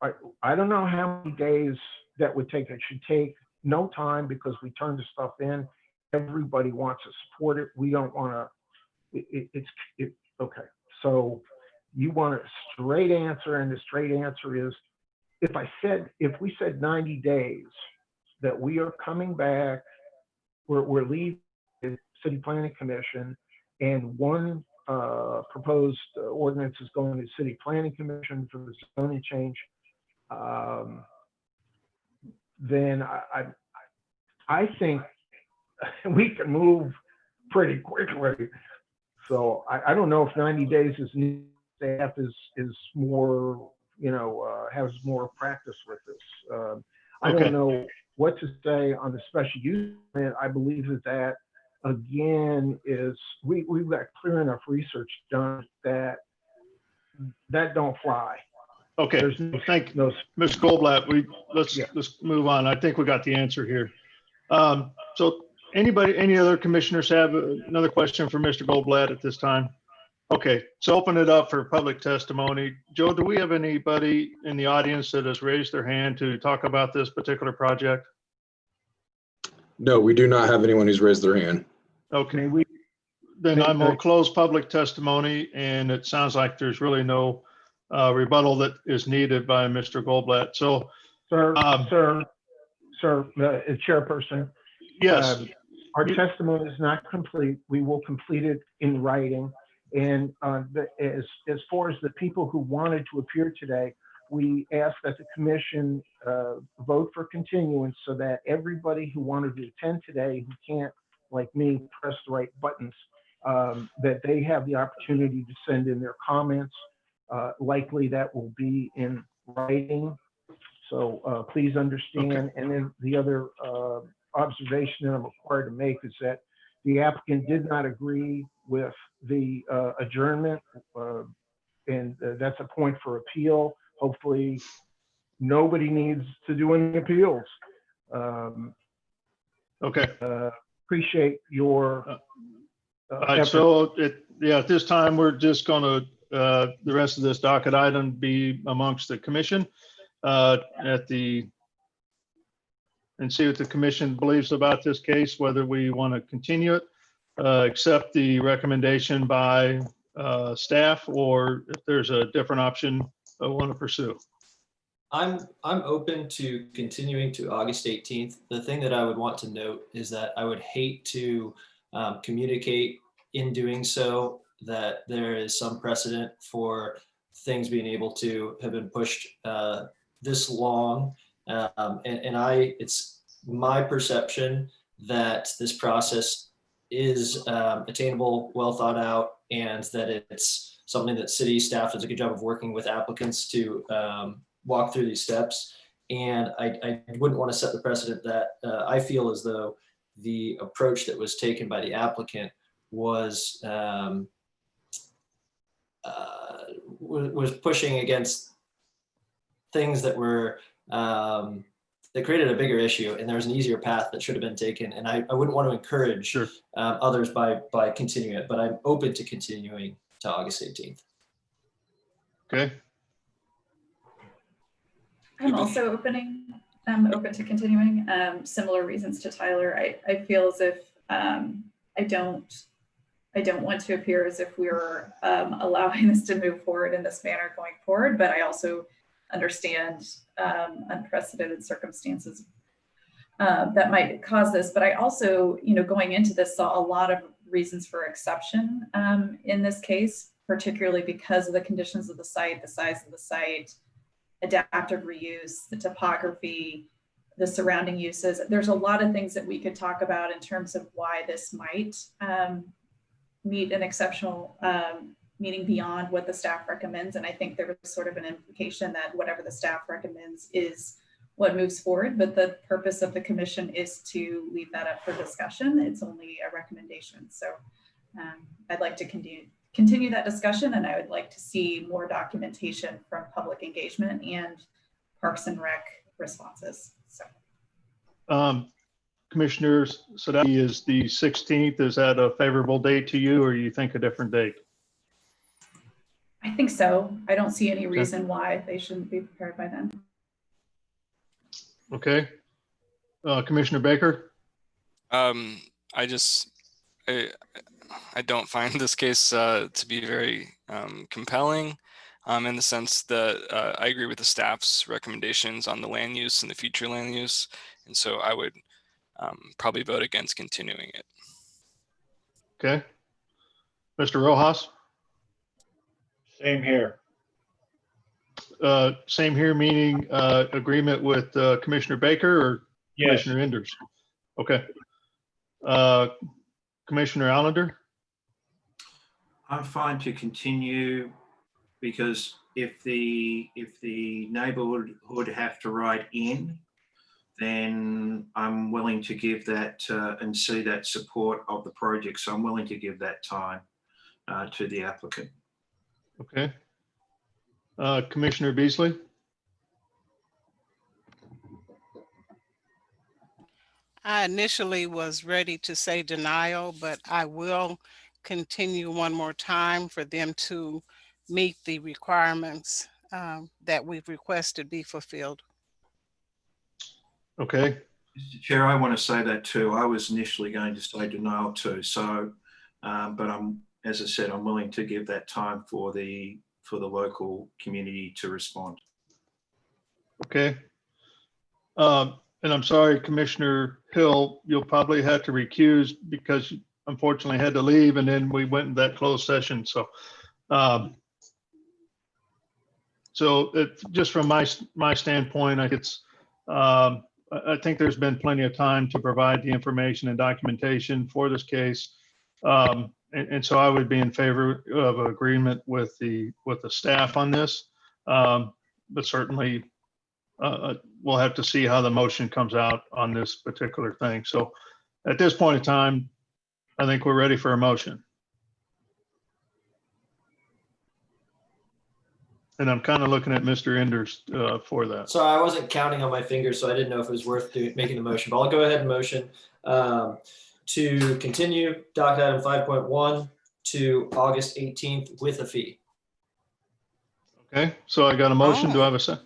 I don't know how many days that would take. It should take no time because we turned the stuff in. Everybody wants to support it. We don't want to. Okay. So you want a straight answer, and the straight answer is, if we said 90 days, that we are coming back, we're leaving the City Planning Commission, and one proposed ordinance is going to City Planning Commission for the zoning change, then I think we can move pretty quickly. So I don't know if 90 days is needed. Staff is more, has more practice with this. I don't know what to say on the special use plan. I believe that again is we've got clear enough research done that don't fly. Okay, thank you, Ms. Goldblatt. Let's move on. I think we got the answer here. So any other commissioners have another question for Mr. Goldblatt at this time? Okay, so open it up for public testimony. Joe, do we have anybody in the audience that has raised their hand to talk about this particular project? No, we do not have anyone who's raised their hand. Okay, then I'm going to close public testimony, and it sounds like there's really no rebuttal that is needed by Mr. Goldblatt. So, sir, chairperson. Yes. Our testimony is not complete. We will complete it in writing. And as far as the people who wanted to appear today, we ask that the commission vote for continuance so that everybody who wanted to attend today, who can't, like me, press the right buttons, that they have the opportunity to send in their comments. Likely that will be in writing. So please understand. Okay. And then the other observation that I'm required to make is that the applicant did not agree with the adjournment, and that's a point for appeal. Hopefully nobody needs to do any appeals. Okay. Appreciate your all right, so at this time we're just going to the rest of this docket item be amongst the commission and see what the commission believes about this case, whether we want to continue it, accept the recommendation by staff, or if there's a different option I want to pursue. I'm open to continuing to August 18th. The thing that I would want to note is that I would hate to communicate in doing so that there is some precedent for things being able to have been pushed this long. It's my perception that this process is attainable, well thought out, and that it's something that city staff does a good job of working with applicants to walk through these steps. And I wouldn't want to set the precedent that I feel as though the approach that was taken by the applicant was pushing against things that were that created a bigger issue, and there was an easier path that should have been taken. And I wouldn't want to encourage others by continuing it, but I'm open to continuing to August 18th. Okay. I'm also opening I'm open to continuing. Similar reasons to Tyler. I feel as if I don't want to appear as if we're allowing this to move forward in this manner going forward, but I also understand unprecedented circumstances that might cause this. But I also, going into this, saw a lot of reasons for exception in this case, particularly because of the conditions of the site, the size of the site, adaptive reuse, the topography, the surrounding uses. There's a lot of things that we could talk about in terms of why this might meet an exceptional meaning beyond what the staff recommends. And I think there was sort of an implication that whatever the staff recommends is what moves forward, but the purpose of the commission is to leave that up for discussion. It's only a recommendation. So I'd like to continue that discussion, and I would like to see more documentation from public engagement and Parks and Rec responses. So, Commissioners, so that is the 16th. Is that a favorable date to you, or you think a different date? I think so. I don't see any reason why they shouldn't be prepared by then. Okay. Commissioner Baker? I don't find this case to be very compelling in the sense that I agree with the staff's recommendations on the land use and the future land use. And so I would probably vote against continuing it. Okay. Mr. Rojas? Same here. Same here, meaning agreement with Commissioner Baker or Yes. Commissioner Enders? Okay. Commissioner Allender? I'm fine to continue because if the neighborhood would have to write in, then I'm willing to give that and see that support of the project. So I'm willing to give that time to the applicant. Okay. Commissioner Beasley? I initially was ready to say denial, but I will continue one more time for them to meet the requirements that we've requested be fulfilled. Okay. Mr. Chair, I want to say that too. I was initially going to say denial too. So, but as I said, I'm willing to give that time for the local community to respond. Okay. And I'm sorry, Commissioner Hill, you'll probably have to recuse because you unfortunately had to leave and then we went in that closed session. So, just from my standpoint, I think there's been plenty of time to provide the information and documentation for this case. And so I would be in favor of agreement with the staff on this. But certainly we'll have to see how the motion comes out on this particular thing. So at this point in time, I think we're ready for a motion. And I'm kind of looking at Mr. Enders for that. So I wasn't counting on my fingers, so I didn't know if it was worth making the motion, but I'll go ahead and motion to continue docket item 5.1 to August 18th with a fee. Okay, so I got a motion. Do I have a second?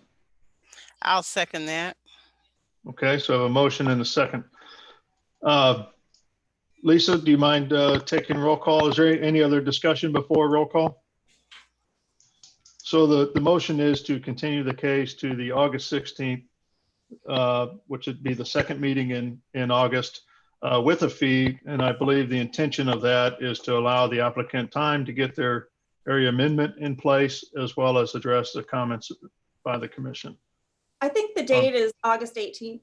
I'll second that. Okay, so I have a motion and a second. Lisa, do you mind taking roll call? Is there any other discussion before roll call? So the motion is to continue the case to the August 16th, which would be the second meeting in August with a fee. And I believe the intention of that is to allow the applicant time to get their area amendment in place, as well as address the comments by the commission. I think the date is August 18th.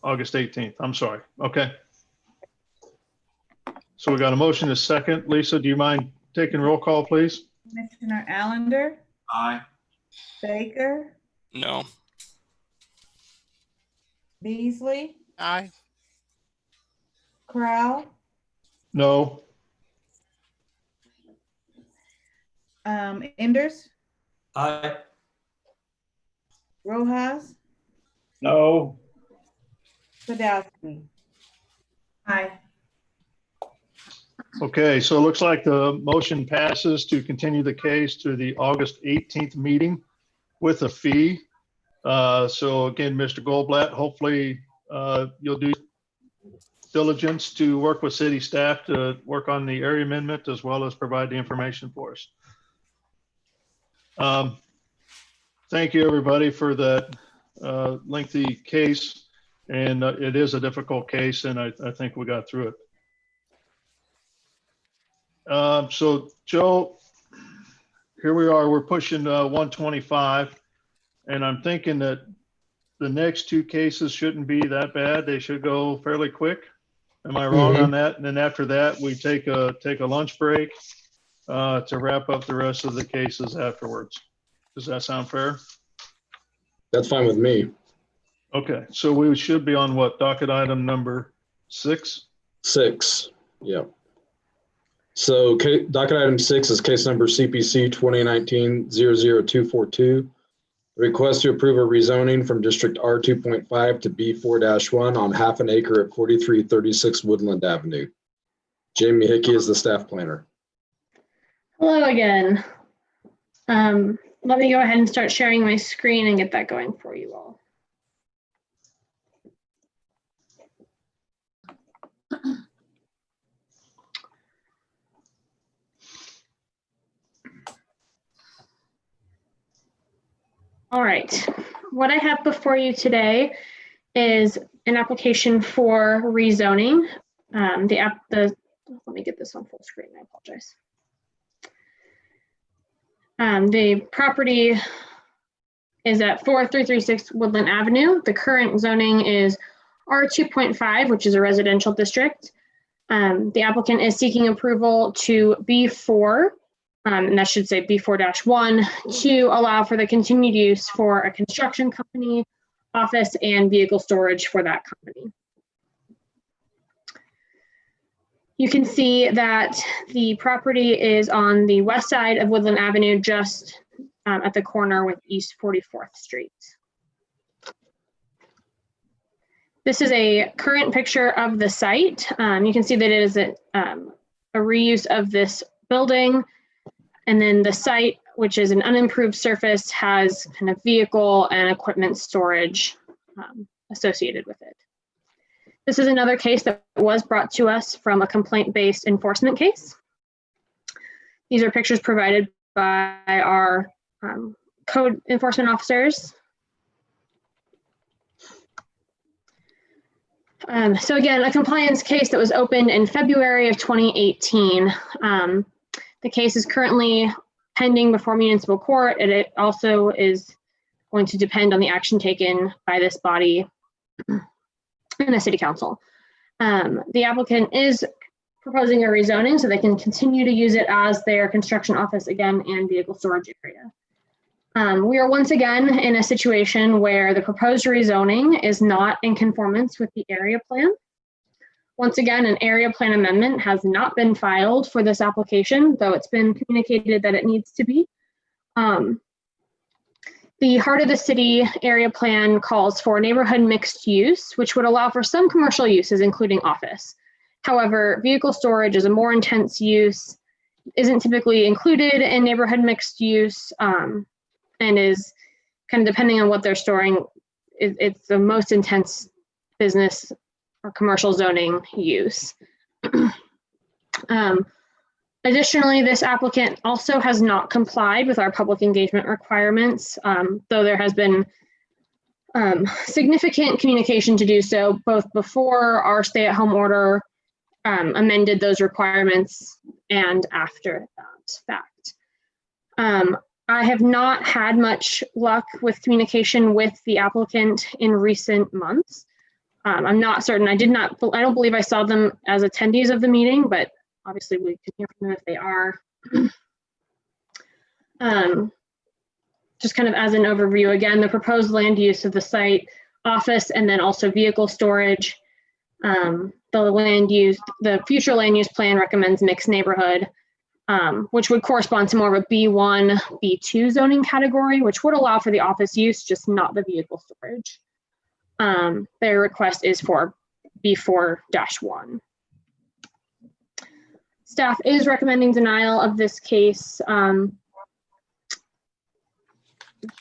August 18th, I'm sorry. Okay. So we got a motion to second. Lisa, do you mind taking roll call, please? Commissioner Allender? Aye. Baker? No. Beasley? Aye. Crowell? No. Enders? Aye. Rojas? No. Sadowski? Aye. Okay, so it looks like the motion passes to continue the case to the August 18th meeting with a fee. So again, Mr. Goldblatt, hopefully you'll do diligence to work with city staff to work on the area amendment as well as provide the information for us. Thank you, everybody, for that lengthy case. And it is a difficult case, and I think we got through it. So, Joe, here we are. We're pushing 125, and I'm thinking that the next two cases shouldn't be that bad. They should go fairly quick. Am I wrong on that? And then after that, we take a lunch break to wrap up the rest of the cases afterwards. Does that sound fair? That's fine with me. Okay, so we should be on what, docket item number 6? 6, yeah. So docket item 6 is case number CPC 2019-00242. Request to approve a rezoning from District R2.5 to B4-1 on half an acre at 4336 Woodland Avenue. Jamie Hickey is the staff planner. Hello again. Let me go ahead and start sharing my screen and get that going for you all. All right, what I have before you today is an application for rezoning. Let me get this on full screen, I apologize. The property is at 4336 Woodland Avenue. The current zoning is R2.5, which is a residential district. The applicant is seeking approval to B4, and that should say B4-1, to allow for the continued use for a construction company, office, and vehicle storage for that company. You can see that the property is on the west side of Woodland Avenue, just at the corner with East 44th Street. This is a current picture of the site. You can see that it is a reuse of this building. And then the site, which is an unimproved surface, has kind of vehicle and equipment storage associated with it. This is another case that was brought to us from a complaint-based enforcement case. These are pictures provided by our code enforcement officers. So again, a compliance case that was opened in February of 2018. The case is currently pending before municipal court, and it also is going to depend on the action taken by this body and the city council. The applicant is proposing a rezoning so they can continue to use it as their construction office again and vehicle storage area. We are once again in a situation where the proposed rezoning is not in conformance with the area plan. Once again, an area plan amendment has not been filed for this application, though it's been communicated that it needs to be. The Heart of the City area plan calls for neighborhood mixed use, which would allow for some commercial uses, including office. However, vehicle storage is a more intense use, isn't typically included in neighborhood mixed use, and is kind of depending on what they're storing, it's the most intense business or commercial zoning use. Additionally, this applicant also has not complied with our public engagement requirements, though there has been significant communication to do so, both before our stay-at-home order amended those requirements and after that fact. I have not had much luck with communication with the applicant in recent months. I'm not certain. I don't believe I saw them as attendees of the meeting, but obviously we can hear from them if they are. Just kind of as an overview, again, the proposed land use of the site, office, and then also vehicle storage. The future land use plan recommends mixed neighborhood, which would correspond to more of a B1, B2 zoning category, which would allow for the office use, just not the vehicle storage. Their request is for B4-1. Staff is recommending denial of this case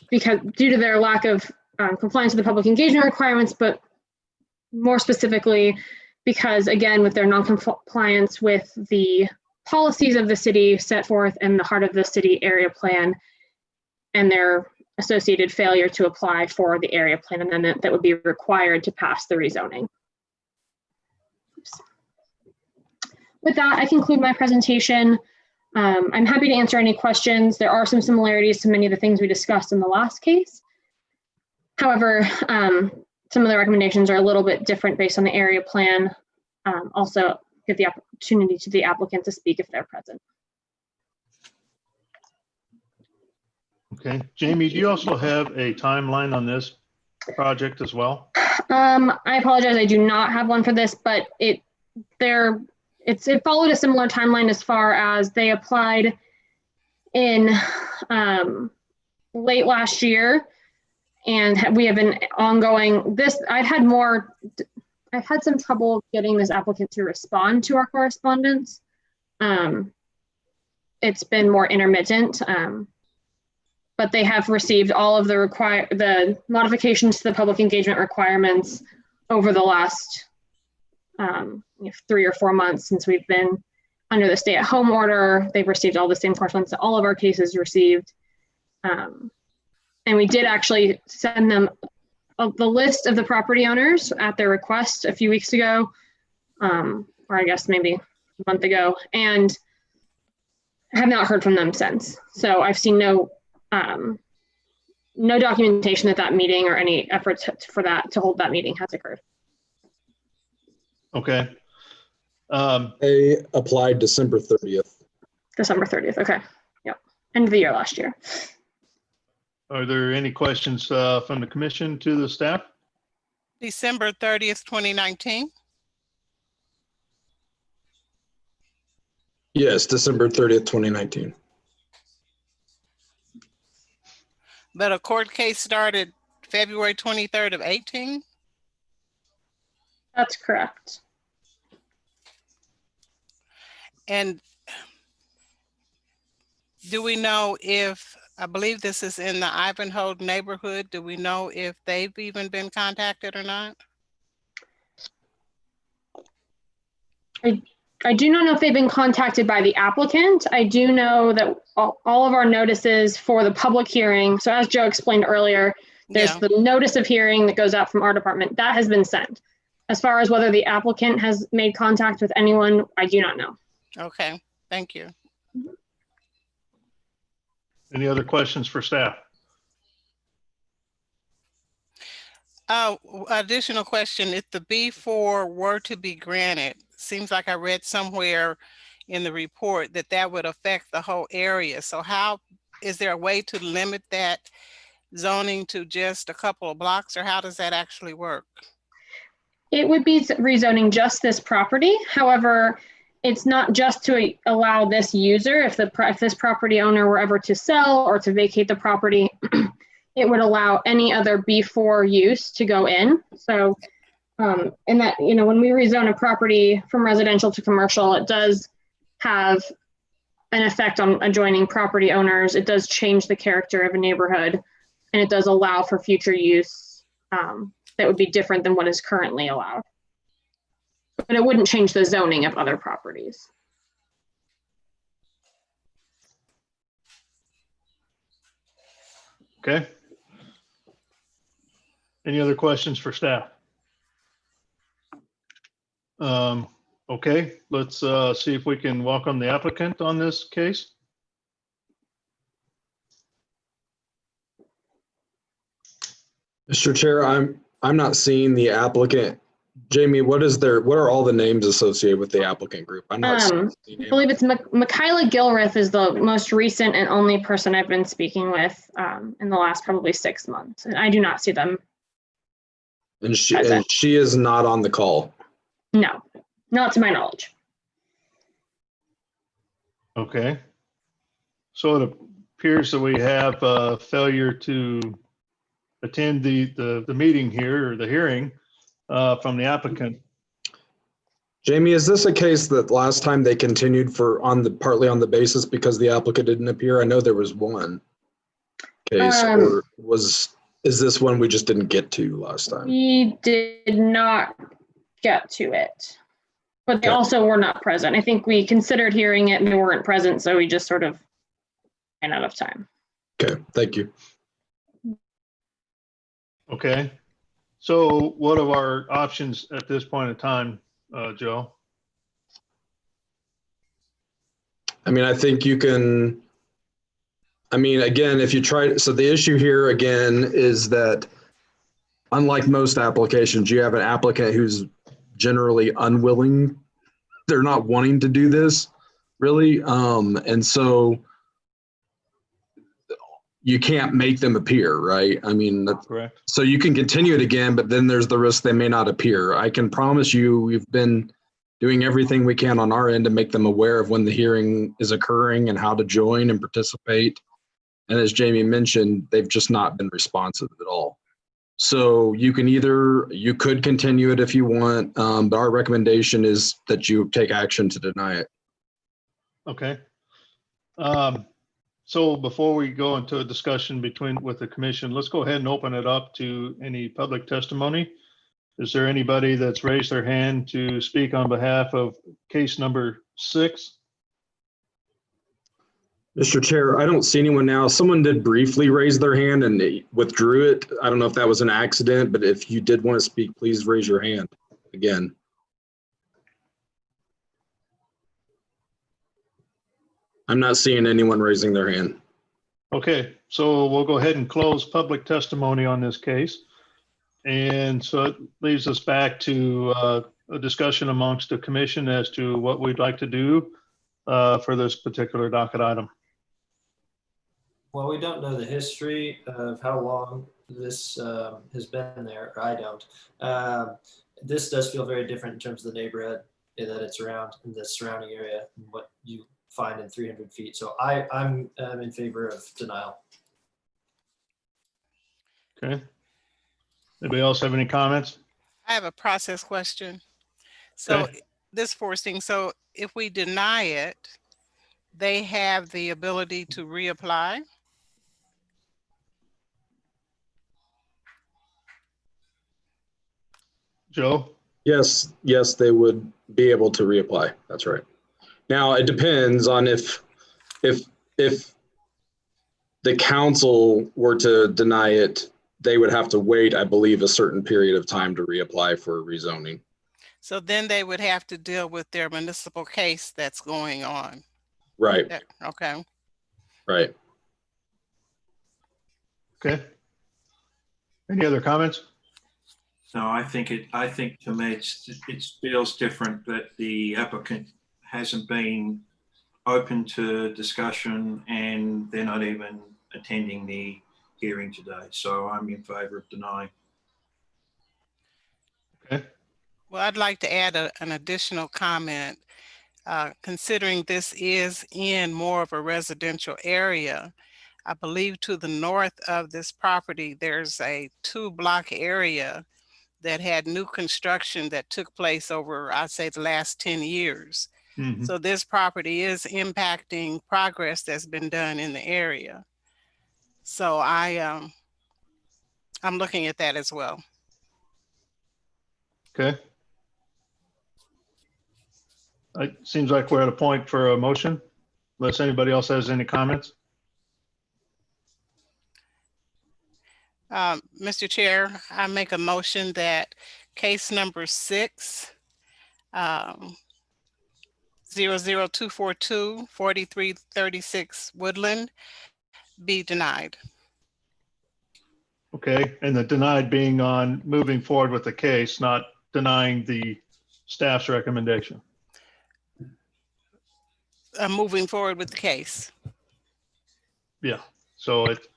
because due to their lack of compliance with the public engagement requirements, but more specifically, because again, with their non-compliance with the policies of the city set forth in the heart of the city area plan and their associated failure to apply for the area plan amendment that would be required to pass the rezoning. Oops. With that, I conclude my presentation. I'm happy to answer any questions. There are some similarities to many of the things we discussed in the last case. However, some of the recommendations are a little bit different based on the area plan. Also, give the opportunity to the applicant to speak if they're present. Okay, Jamie, do you also have a timeline on this project as well? I apologize, I do not have one for this, but it followed a similar timeline as far as they applied in late last year, and we have been ongoing. I've had some trouble getting this applicant to respond to our correspondence. It's been more intermittent, but they have received all of the modifications to the public engagement requirements over the last 3 or 4 months since we've been under the stay-at-home order. They've received all the same correspondence that all of our cases received. And we did actually send them the list of the property owners at their request a few weeks ago, or I guess maybe a month ago, and have not heard from them since. So I've seen no documentation that meeting or any efforts to hold that meeting has occurred. Okay. They applied December 30th. December 30th, okay. Yep, end of the year last year. Are there any questions from the commission to the staff? December 30th, 2019. Yes, December 30th, 2019. But a court case started February 23rd of 18? That's correct. And do we know if, I believe this is in the Ivanhoe neighborhood, do we know if they've even been contacted or not? I do not know if they've been contacted by the applicant. I do know that all of our notices for the public hearing, so as Joe explained earlier, there's the notice of hearing that goes out from our department. That has been sent. As far as whether the applicant has made contact with anyone, I do not know. Okay, thank you. Any other questions for staff? Oh, additional question, if the B4 were to be granted, seems like I read somewhere in the report that would affect the whole area. So how, is there a way to limit that zoning to just a couple of blocks, or how does that actually work? It would be rezoning just this property. However, it's not just to allow this user. If this property owner were ever to sell or to vacate the property, it would allow any other B4 use to go in. So and that, when we rezone a property from residential to commercial, it does have an effect on adjoining property owners. It does change the character of a neighborhood, and it does allow for future use that would be different than what is currently allowed. But it wouldn't change the zoning of other properties. Okay. Any other questions for staff? Okay, let's see if we can welcome the applicant on this case. Mr. Chair, I'm not seeing the applicant. Jamie, what are all the names associated with the applicant group? I'm not seeing the name. I believe it's Michaela Gilreath is the most recent and only person I've been speaking with in the last probably 6 months. And I do not see them. And she is not on the call. No, not to my knowledge. Okay. So it appears that we have a failure to attend the meeting here, or the hearing from the applicant. Jamie, is this a case that last time they continued partly on the basis because the applicant didn't appear? I know there was one case, or Is this one we just didn't get to last time? We did not get to it, but they Okay. also were not present. I think we considered hearing it and they weren't present, so we just sort of ran out of time. Okay, thank you. Okay. So what are our options at this point in time, Joe? I mean, I think you can, I mean, again, if you try, so the issue here again is that unlike most applications, you have an applicant who's generally unwilling. They're not wanting to do this really. And so you can't make them appear, right? I mean, Correct. so you can continue it again, but then there's the risk they may not appear. I can promise you we've been doing everything we can on our end to make them aware of when the hearing is occurring and how to join and participate. And as Jamie mentioned, they've just not been responsive at all. So you can either, you could continue it if you want, but our recommendation is that you take action to deny it. Okay. So before we go into a discussion with the commission, let's go ahead and open it up to any public testimony. Is there anybody that's raised their hand to speak on behalf of case number 6? Mr. Chair, I don't see anyone now. Someone did briefly raise their hand and they withdrew it. I don't know if that was an accident, but if you did want to speak, please raise your hand again. I'm not seeing anyone raising their hand. Okay, so we'll go ahead and close public testimony on this case. And so it leaves us back to a discussion amongst the commission as to what we'd like to do for this particular docket item. Well, we don't know the history of how long this has been there, or I don't. This does feel very different in terms of the neighborhood that it's around in the surrounding area and what you find in 300 feet. So I'm in favor of denial. Okay. Anybody else have any comments? I have a process question. So Okay. this forcing, so if we deny it, they have the ability to reapply? Joe? Yes, they would be able to reapply. That's right. Now it depends on if the council were to deny it, they would have to wait, I believe, a certain period of time to reapply for rezoning. So then they would have to deal with their municipal case that's going on. Right. Okay. Right. Okay. Any other comments? No, I think to me it feels different that the applicant hasn't been open to discussion and they're not even attending the hearing today. So I'm in favor of denying. Okay. Well, I'd like to add an additional comment. Considering this is in more of a residential area, I believe to the north of this property, there's a 2-block area that had new construction that took place over, I'd say, the last 10 years. Mm-hmm. So this property is impacting progress that's been done in the area. So I'm looking at that as well. Okay. It seems like we're at a point for a motion, unless anybody else has any comments. Mr. Chair, I make a motion that case number 6, 00242 4336 Woodland be denied. Okay, and the denied being on moving forward with the case, not denying the staff's recommendation. Moving forward with the case. Yeah, so it,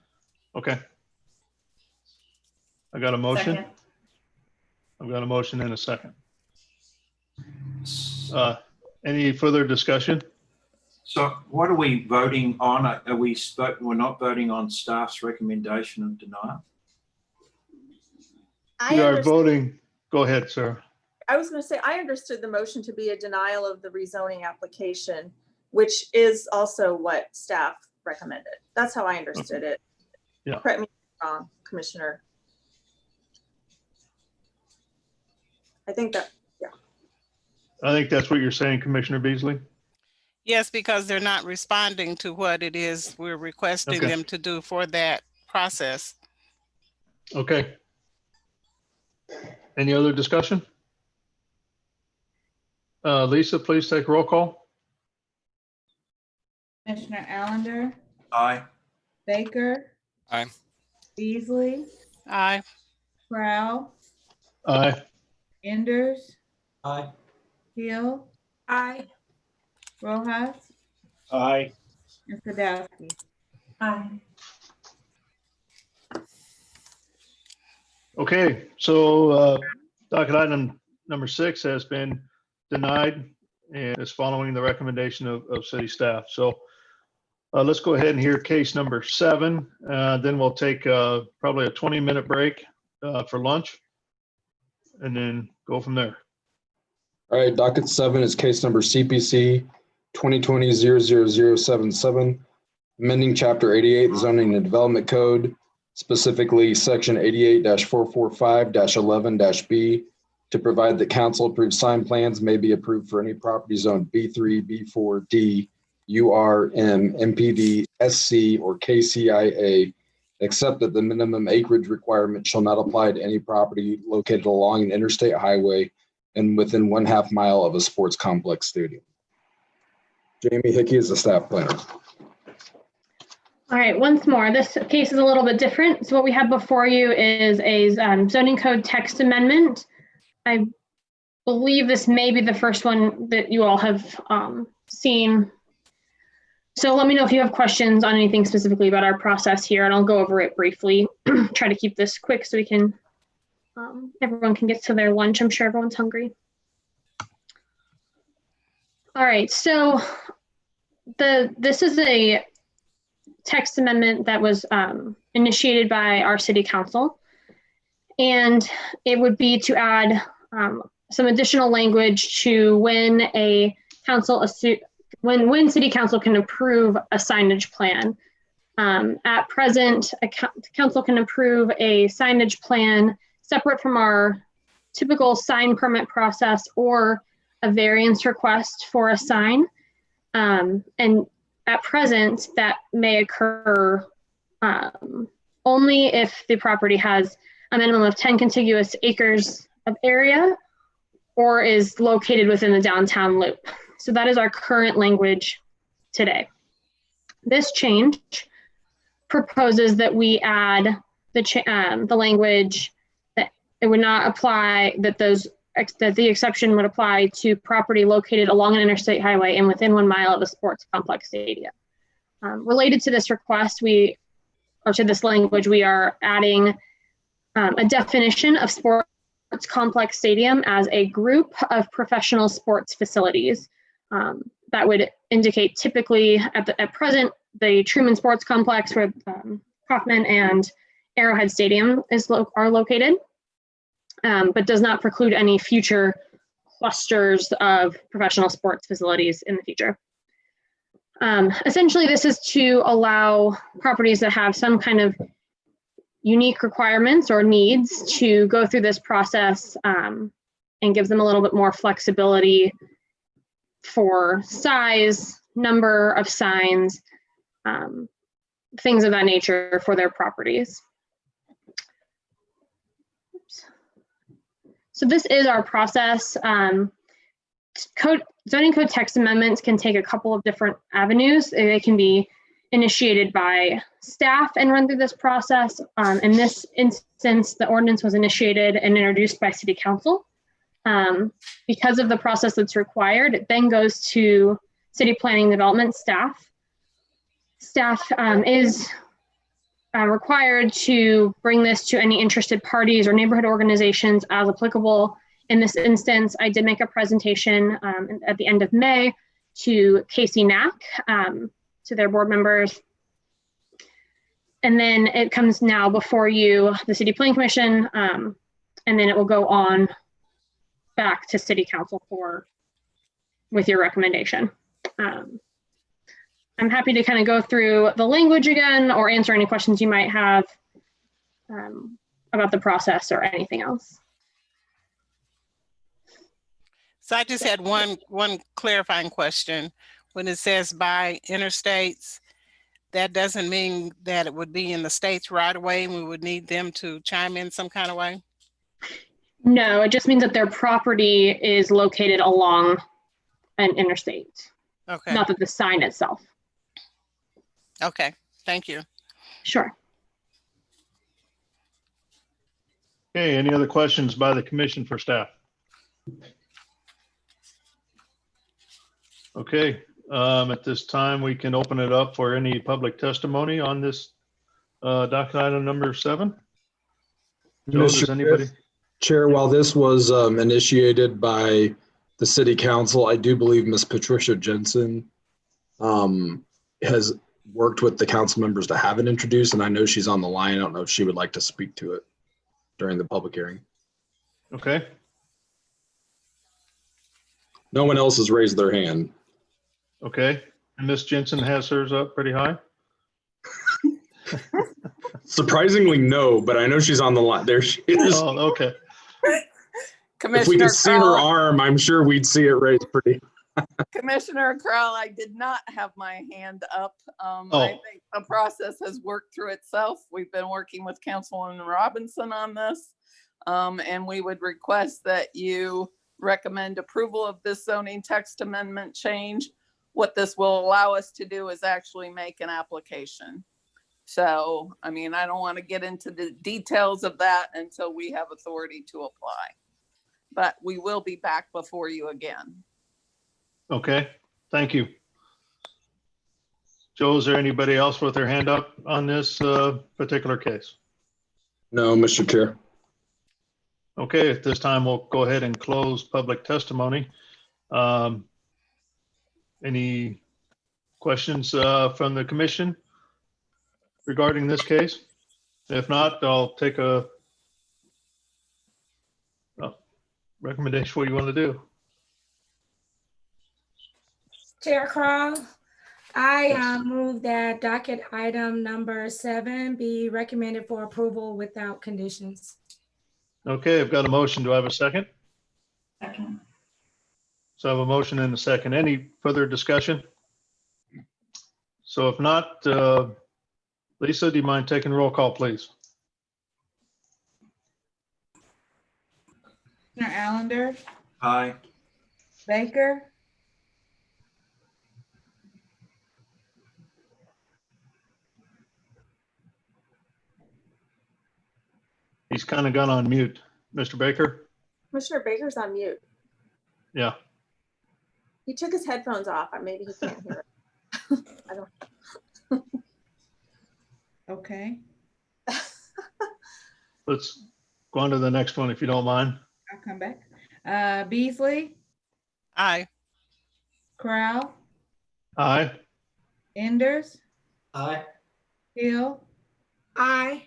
okay. I got a motion. Second. I've got a motion and a second. Any further discussion? So what are we voting on? We're not voting on staff's recommendation of denial? We are voting. Go ahead, sir. I was going to say, I understood the motion to be a denial of the rezoning application, which is also what staff recommended. That's how I understood it. Yeah. Correct me if I'm wrong. Commissioner. I think that, yeah. I think that's what you're saying, Commissioner Beasley. Yes, because they're not responding to what it is we're requesting Okay. them to do for that process. Okay. Any other discussion? Lisa, please take roll call. Commissioner Allender, Aye. Baker, Aye. Beasley, Aye. Prowl, Aye. Enders, Aye. Hill, Aye. Rojas, Aye. and Sadowski. Aye. Okay, so docket item number 6 has been denied and is following the recommendation of city staff. So let's go ahead and hear case number 7. Then we'll take probably a 20-minute break for lunch and then go from there. All right, docket 7 is case number CPC 2020-00077, amending chapter 88 zoning and development code, specifically section 88-445-11-B, to provide that council approved sign plans may be approved for any property zone B3, B4, D, UR, M, MPD, SC, or KCIA, except that the minimum acreage requirement shall not apply to any property located along an interstate highway and within 1/2 mile of a sports complex stadium. Jamie Hickey is the staff planner. All right, once more, this case is a little bit different. So what we have before you is a zoning code text amendment. I believe this may be the first one that you all have seen. So let me know if you have questions on anything specifically about our process here, and I'll go over it briefly. Try to keep this quick so we can, everyone can get to their lunch. I'm sure everyone's hungry. All right, so this is a text amendment that was initiated by our city council, and it would be to add some additional language to when a council when city council can approve a signage plan. At present, council can approve a signage plan separate from our typical sign permit process or a variance request for a sign. And at present, that may occur only if the property has a minimum of 10 contiguous acres of area or is located within the downtown loop. So that is our current language today. This change proposes that we add the language that it would not apply, that the exception would apply to property located along an interstate highway and within 1 mile of a sports complex stadium. Related to this request, to this language, we are adding a definition of sports complex stadium as a group of professional sports facilities. That would indicate typically at present, the Truman Sports Complex where Kauffman and Arrowhead Stadium are located, but does not preclude any future clusters of professional sports facilities in the future. Essentially, this is to allow properties that have some kind of unique requirements or needs to go through this process and gives them a little bit more flexibility for size, number of signs, things of that nature for their properties. Oops. So this is our process. Zoning code text amendments can take a couple of different avenues. They can be initiated by staff and run through this process. In this instance, the ordinance was initiated and introduced by City Council. Because of the process that's required, it then goes to City Planning Development staff. Staff is required to bring this to any interested parties or neighborhood organizations as applicable. In this instance, I did make a presentation at the end of May to KCNAC, to their board members. And then it comes now before you, the City Planning Commission, and then it will go on back to City Council with your recommendation. I'm happy to kind of go through the language again or answer any questions you might have. about the process or anything else. So I just had one clarifying question. When it says by interstates, that doesn't mean that it would be in the states right away and we would need them to chime in some kind of way? No, it just means that their property is located along an interstate. Okay. Not that the sign itself. Okay, thank you. Sure. Okay, any other questions by the commission for staff? Okay, at this time, we can open it up for any public testimony on this docket item number 7. Joe, does Mr. anybody? Chair, while this was initiated by the city council, I do believe Ms. Patricia Jensen has worked with the council members to have it introduced, and I know she's on the line. I don't know if she would like to speak to it during the public hearing. Okay, No one else has raised their hand. okay. And Ms. Jensen has hers up pretty high? Surprisingly, no, but I know she's on the line. There she is. Oh, okay. If we could see her arm, I'm sure we'd see it raised pretty. Commissioner Crowell, I did not have my hand up. I think the process has worked through itself. We've been working with Councilwoman Robinson on this. And we would request that you recommend approval of this zoning text amendment change. What this will allow us to do is actually make an application. So, I mean, I don't want to get into the details of that until we have authority to apply. But we will be back before you again. Okay, thank you. Joe, is there anybody else with their hand up on this particular case? No, Mr. Chair. Okay, at this time, we'll go ahead and close public testimony. Any questions from the commission regarding this case? If not, I'll take a recommendation. What do you want to do? Chair Crowell, I move that docket item number 7 be recommended for approval without conditions. Okay, I've got a motion. Do I have a second? Second. So I have a motion and a second. Any further discussion? So if not, Lisa, do you mind taking roll call, please? Commissioner Allender, Aye. Baker, He's kind of gone on mute. Mr. Baker? Commissioner Baker's on mute. Yeah. He took his headphones off. Maybe he can't hear it. I don't. okay, Let's go on to the next one if you don't mind. I'll come back. Beasley, Aye. Crowell, Aye. Enders, Aye. Hill, Aye.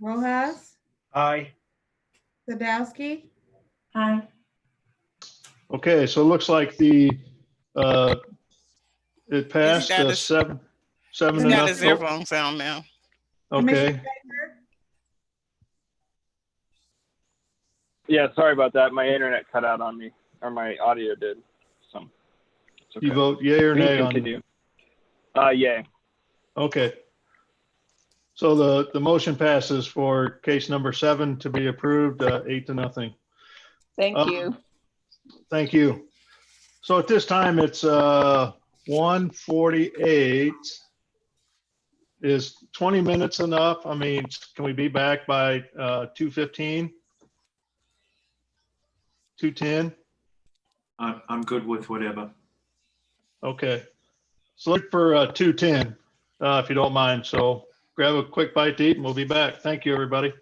Rojas, Aye. Sadowski, Aye. Okay, so it looks like the it passed got his- 7 He's and got up. his earphones on now. Okay, Yeah, sorry about that. My internet cut out on me, or my audio did. So it's okay. you vote yay or We can nay on? continue. Yay. Okay. So the motion passes for case number 7 to be approved, 8-0. Thank you. Thank you. So at this time, it's 1:48. Is 20 minutes enough? I mean, can we be back by 2:15? 2:10? I'm good with whatever. Okay. So look for 2:10, if you don't mind. So grab a quick bite to eat and we'll be back. Thank you, everybody.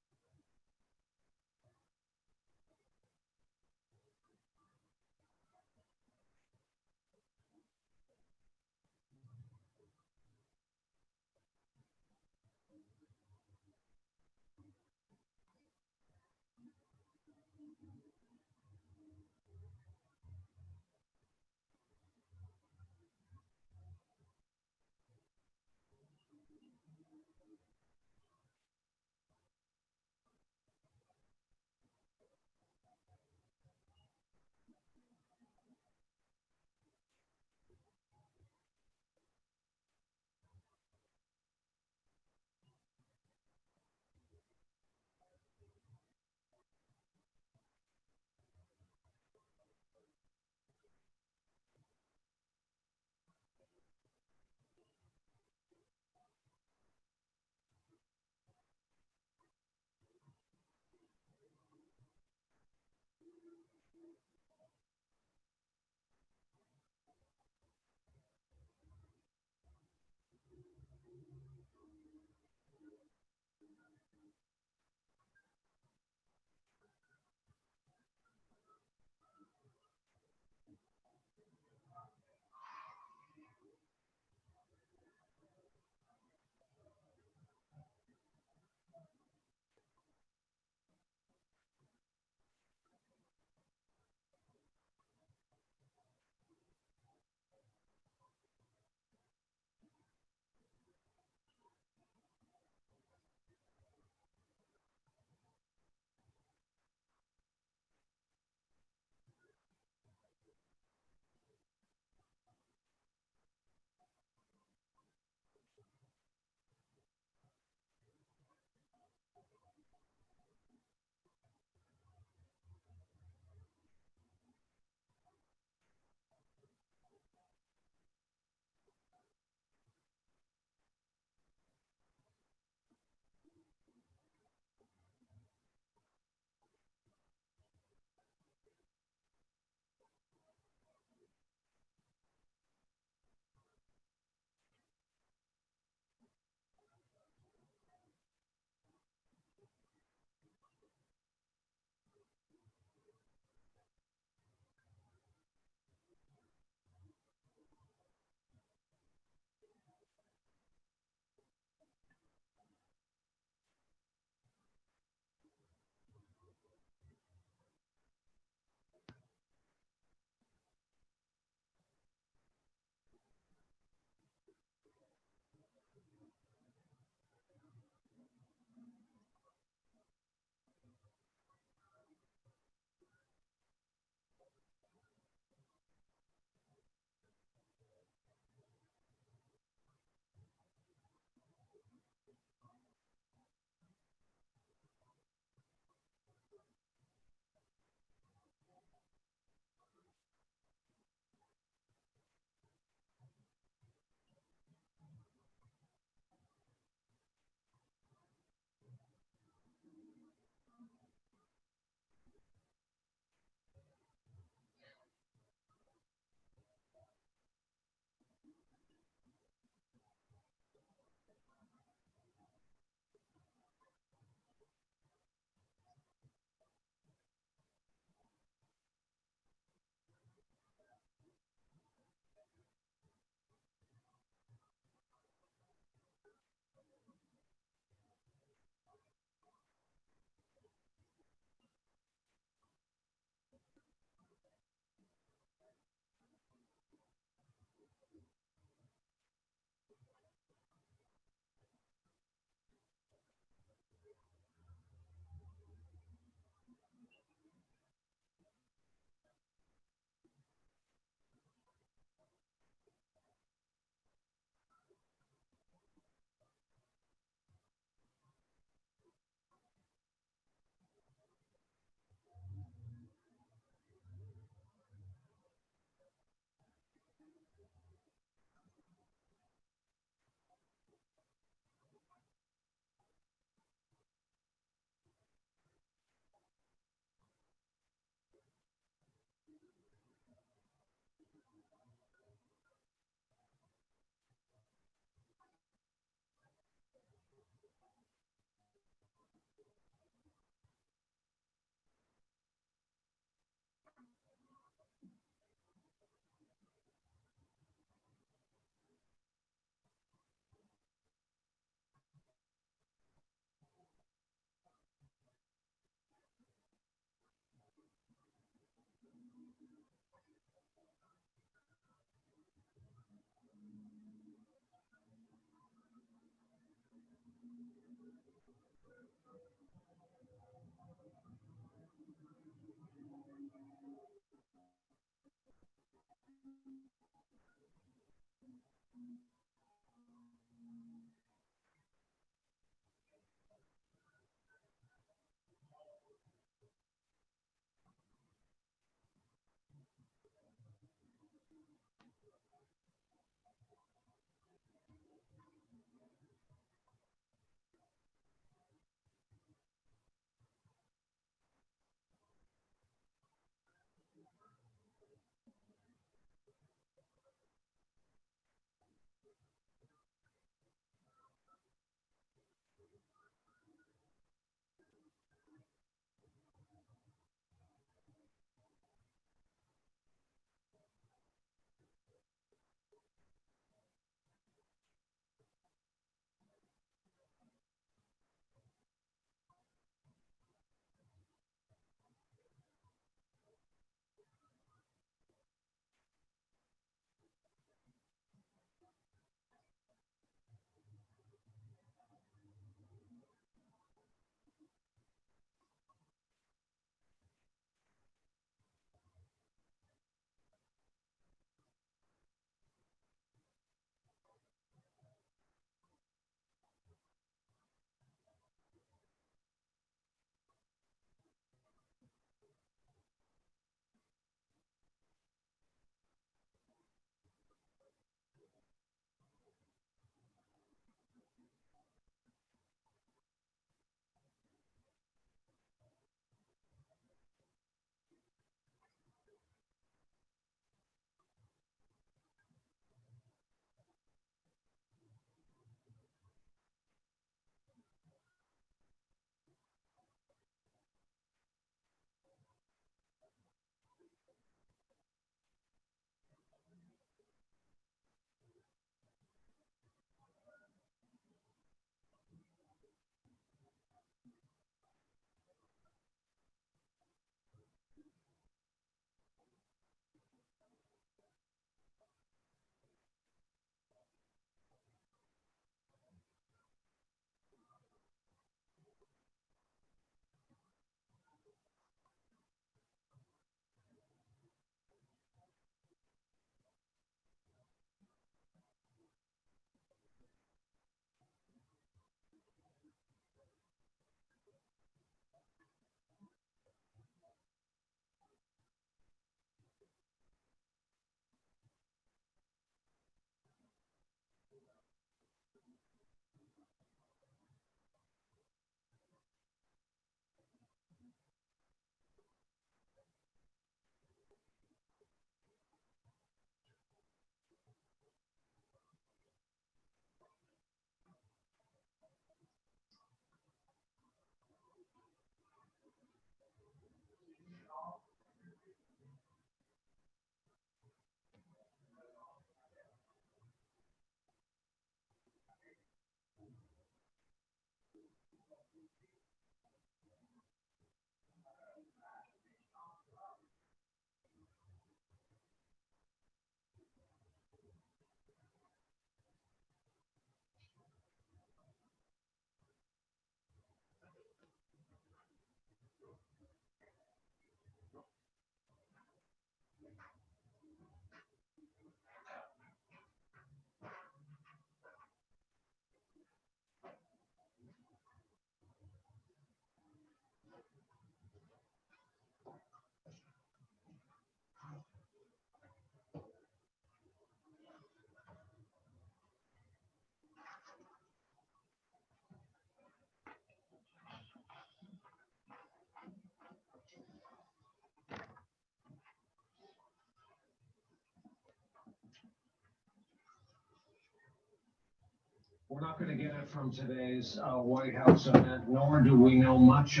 We're not going to get it from today's White House event, nor do we know much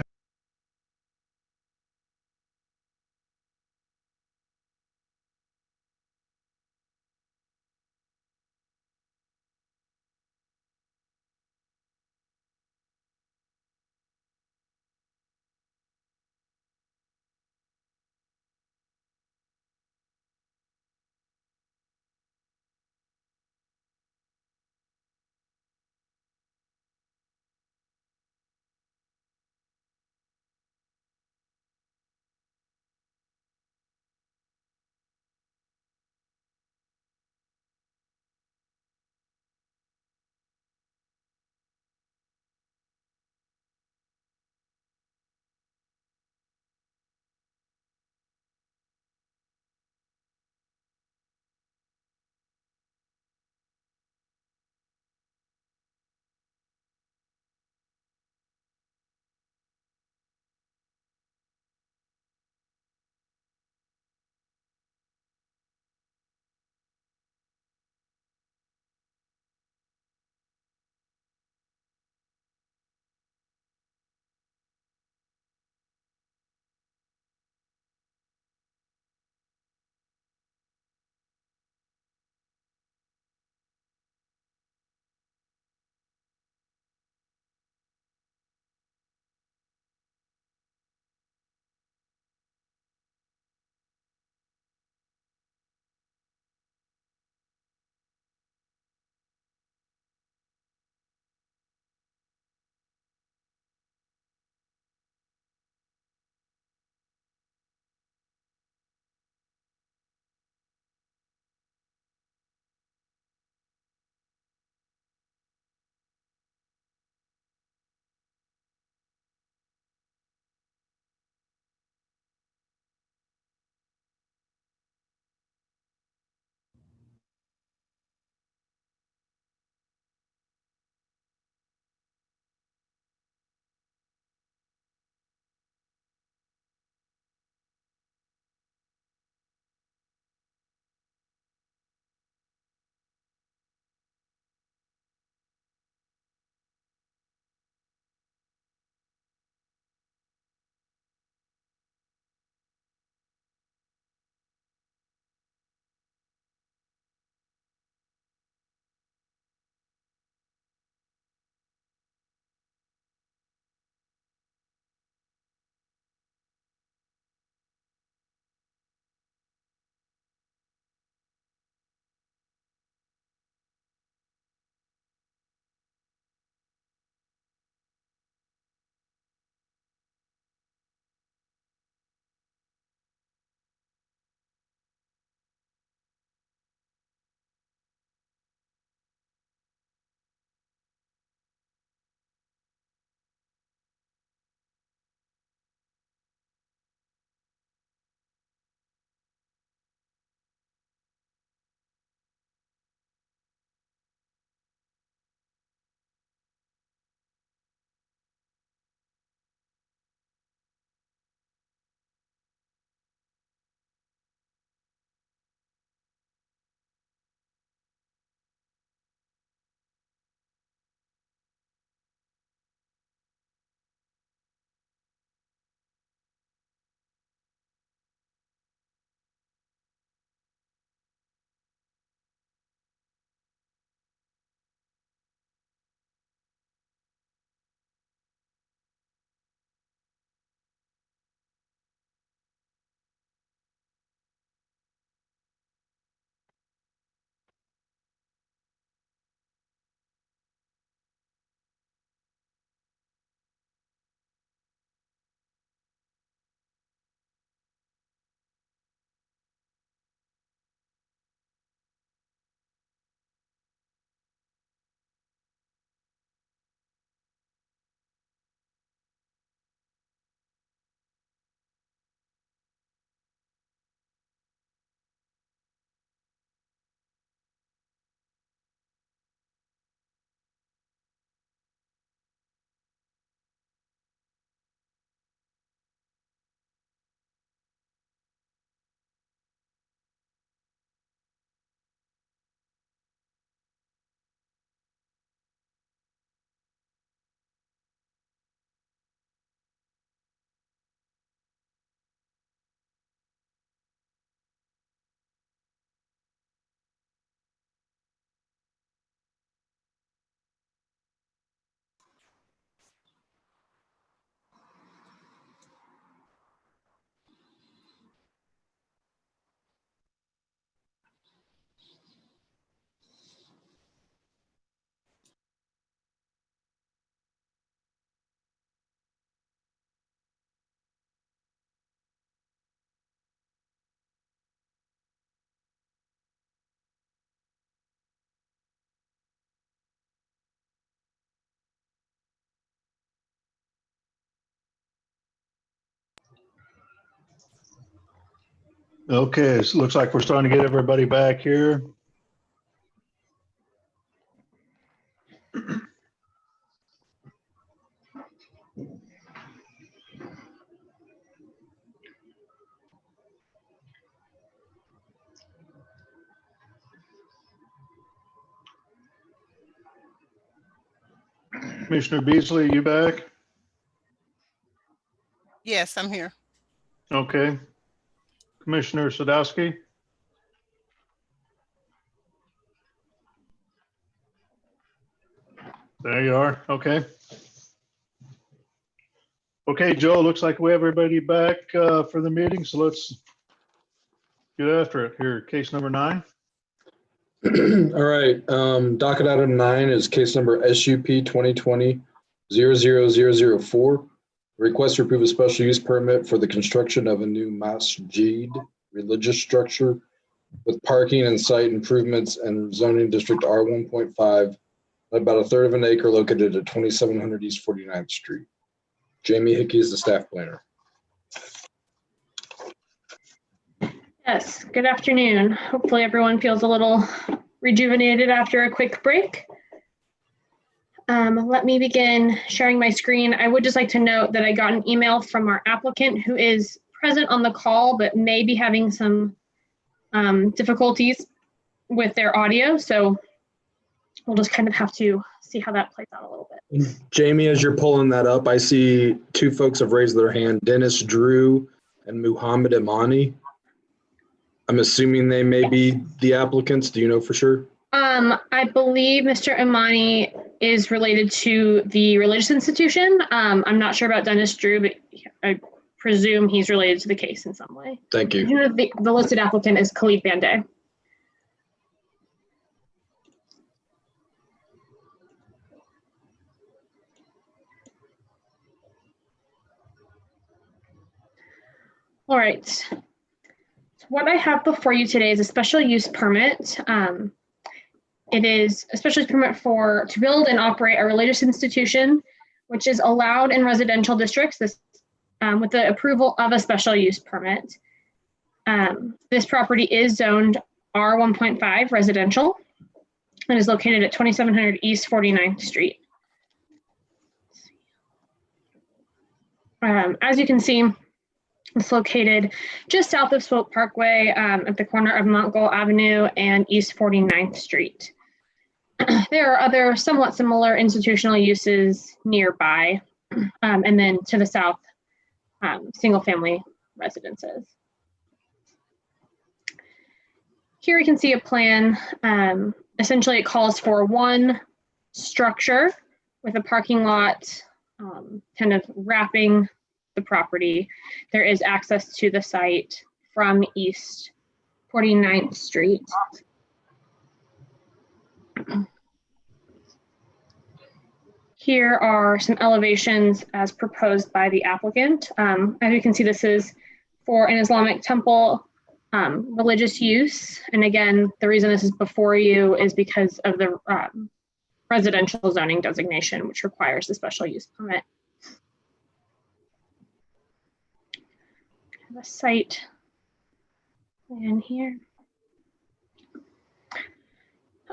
Okay, so it looks like we're starting to get everybody back here. Commissioner Beasley, you back? Yes, I'm here. Okay. Commissioner Sadowski? There you are. Okay. Okay, Joe, looks like we have everybody back for the meeting, so let's get after it here. Case number 9. All right, docket item 9 is case number SUP 2020-00004. Request to approve a special use permit for the construction of a new masjid religious structure with parking and site improvements and zoning district R1.5, about a third of an acre located at 2700 East 49th Street. Jamie Hickey is the staff planner. Yes, good afternoon. Hopefully everyone feels a little rejuvenated after a quick break. Let me begin sharing my screen. I would just like to note that I got an email from our applicant who is present on the call, but may be having some difficulties with their audio. So we'll just kind of have to see how that plays out a little bit. Jamie, as you're pulling that up, I see 2 folks have raised their hand, Dennis Drew and Muhammad Imani. I'm assuming they may be the applicants. Do you know for sure? I believe Mr. Imani is related to the religious institution. I'm not sure about Dennis Drew, but I presume he's related to the case in some way. Thank you. The listed applicant is Khalid Bande. All right. So what I have before you today is a special use permit. It is a special use permit to build and operate a religious institution, which is allowed in residential districts with the approval of a special use permit. This property is zoned R1.5 residential and is located at 2700 East 49th Street. As you can see, it's located just south of Swope Parkway at the corner of Montgomery Avenue and East 49th Street. There are other somewhat similar institutional uses nearby, and then to the south, single-family residences. Here we can see a plan. Essentially, it calls for one structure with a parking lot kind of wrapping the property. There is access to the site from East 49th Street. Here are some elevations as proposed by the applicant. As you can see, this is for an Islamic temple religious use. And again, the reason this is before you is because of the residential zoning designation, which requires the special use permit. The site plan here.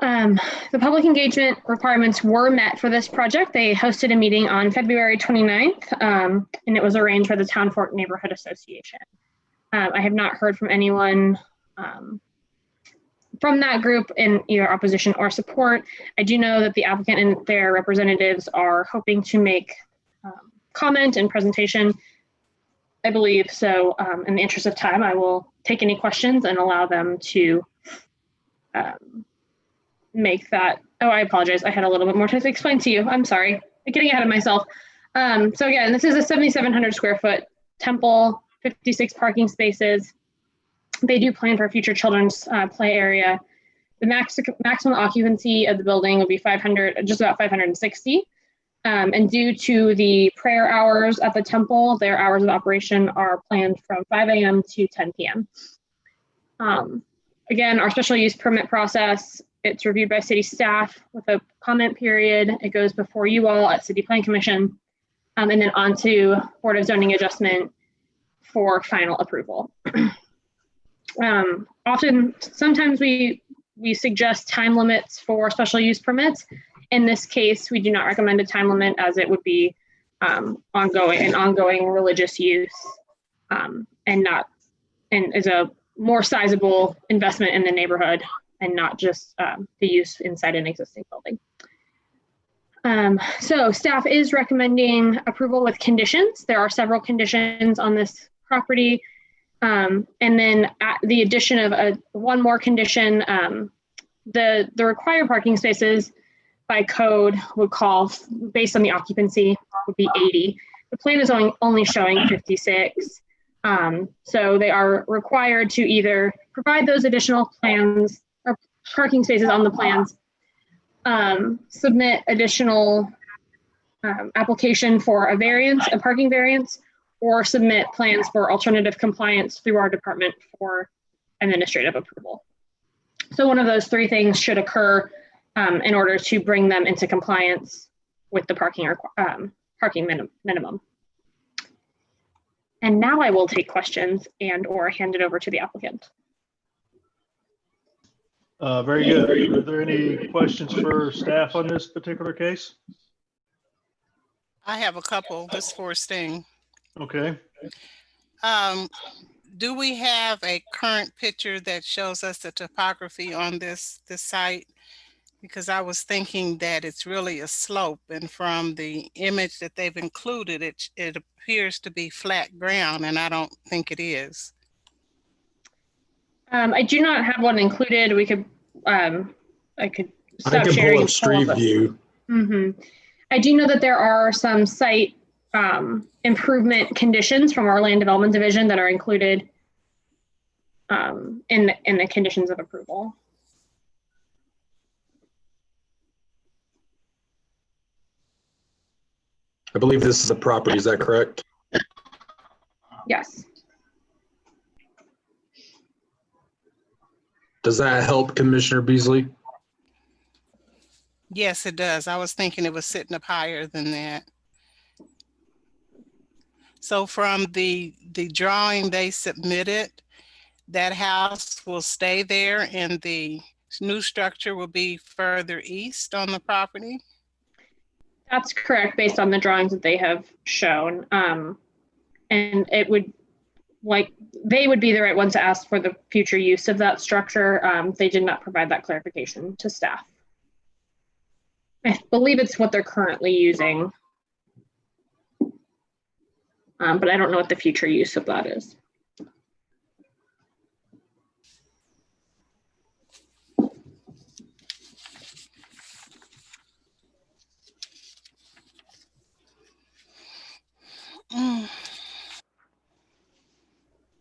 The public engagement requirements were met for this project. They hosted a meeting on February 29th, and it was arranged by the Town Fork Neighborhood Association. I have not heard from anyone from that group in either opposition or support. I do know that the applicant and their representatives are hoping to make comment and presentation, I believe. So in the interest of time, I will take any questions and allow them to make that. Oh, I apologize. I had a little bit more to explain to you. I'm sorry. I'm getting ahead of myself. So again, this is a 7,700 square foot temple, 56 parking spaces. They do plan for a future children's play area. The maximum occupancy of the building will be 500, just about 560. And due to the prayer hours at the temple, their hours of operation are planned from 5 a.m. to 10 p.m. Again, our special use permit process, it's reviewed by city staff with a comment period. It goes before you all at City Planning Commission, and then on to Board of Zoning Adjustment for final approval. Sometimes we suggest time limits for special use permits. In this case, we do not recommend a time limit as it would be ongoing religious use and is a more sizable investment in the neighborhood and not just the use inside an existing building. So staff is recommending approval with conditions. There are several conditions on this property. And then the addition of one more condition, the required parking spaces by code would call, based on the occupancy, would be 80. The plan is only showing 56. So they are required to either provide those additional plans or parking spaces on the plans, submit additional application for a parking variance, or submit plans for alternative compliance through our department for administrative approval. So one of those three things should occur in order to bring them into compliance with the parking minimum. And now I will take questions or hand it over to the applicant. Very good. Are there any questions for staff on this particular case? I have a couple. This for Sting. Okay. Do we have a current picture that shows us the topography on this site? Because I was thinking that it's really a slope, and from the image that they've included, it appears to be flat ground, and I don't think it is. I do not have one included. We could, I could stop I can sharing. pull up Street View. I do know that there are some site improvement conditions from our land development division that are included in the conditions of approval. I believe this is a property, is that correct? Yes. Does that help, Commissioner Beasley? Yes, it does. I was thinking it was sitting up higher than that. So from the drawing they submitted, that house will stay there and the new structure will be further east on the property? That's correct, based on the drawings that they have shown. And it would, they would be the right ones to ask for the future use of that structure. They did not provide that clarification to staff. I believe it's what they're currently using. But I don't know what the future use of that is.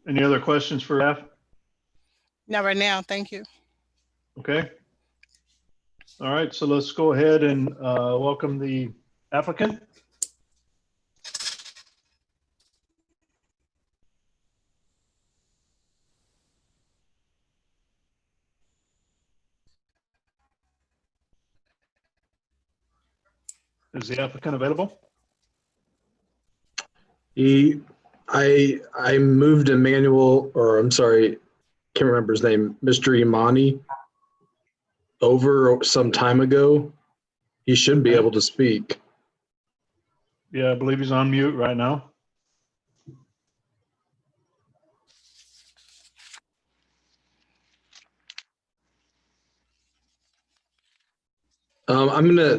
Any other questions for staff? Not right now, thank you. Okay. All right, so let's go ahead and welcome the applicant. Is the applicant available? I moved Emmanuel, or I'm sorry, can't remember his name, Mr. Imani, over some time ago. He should be able to speak. Yeah, I believe he's on mute right now.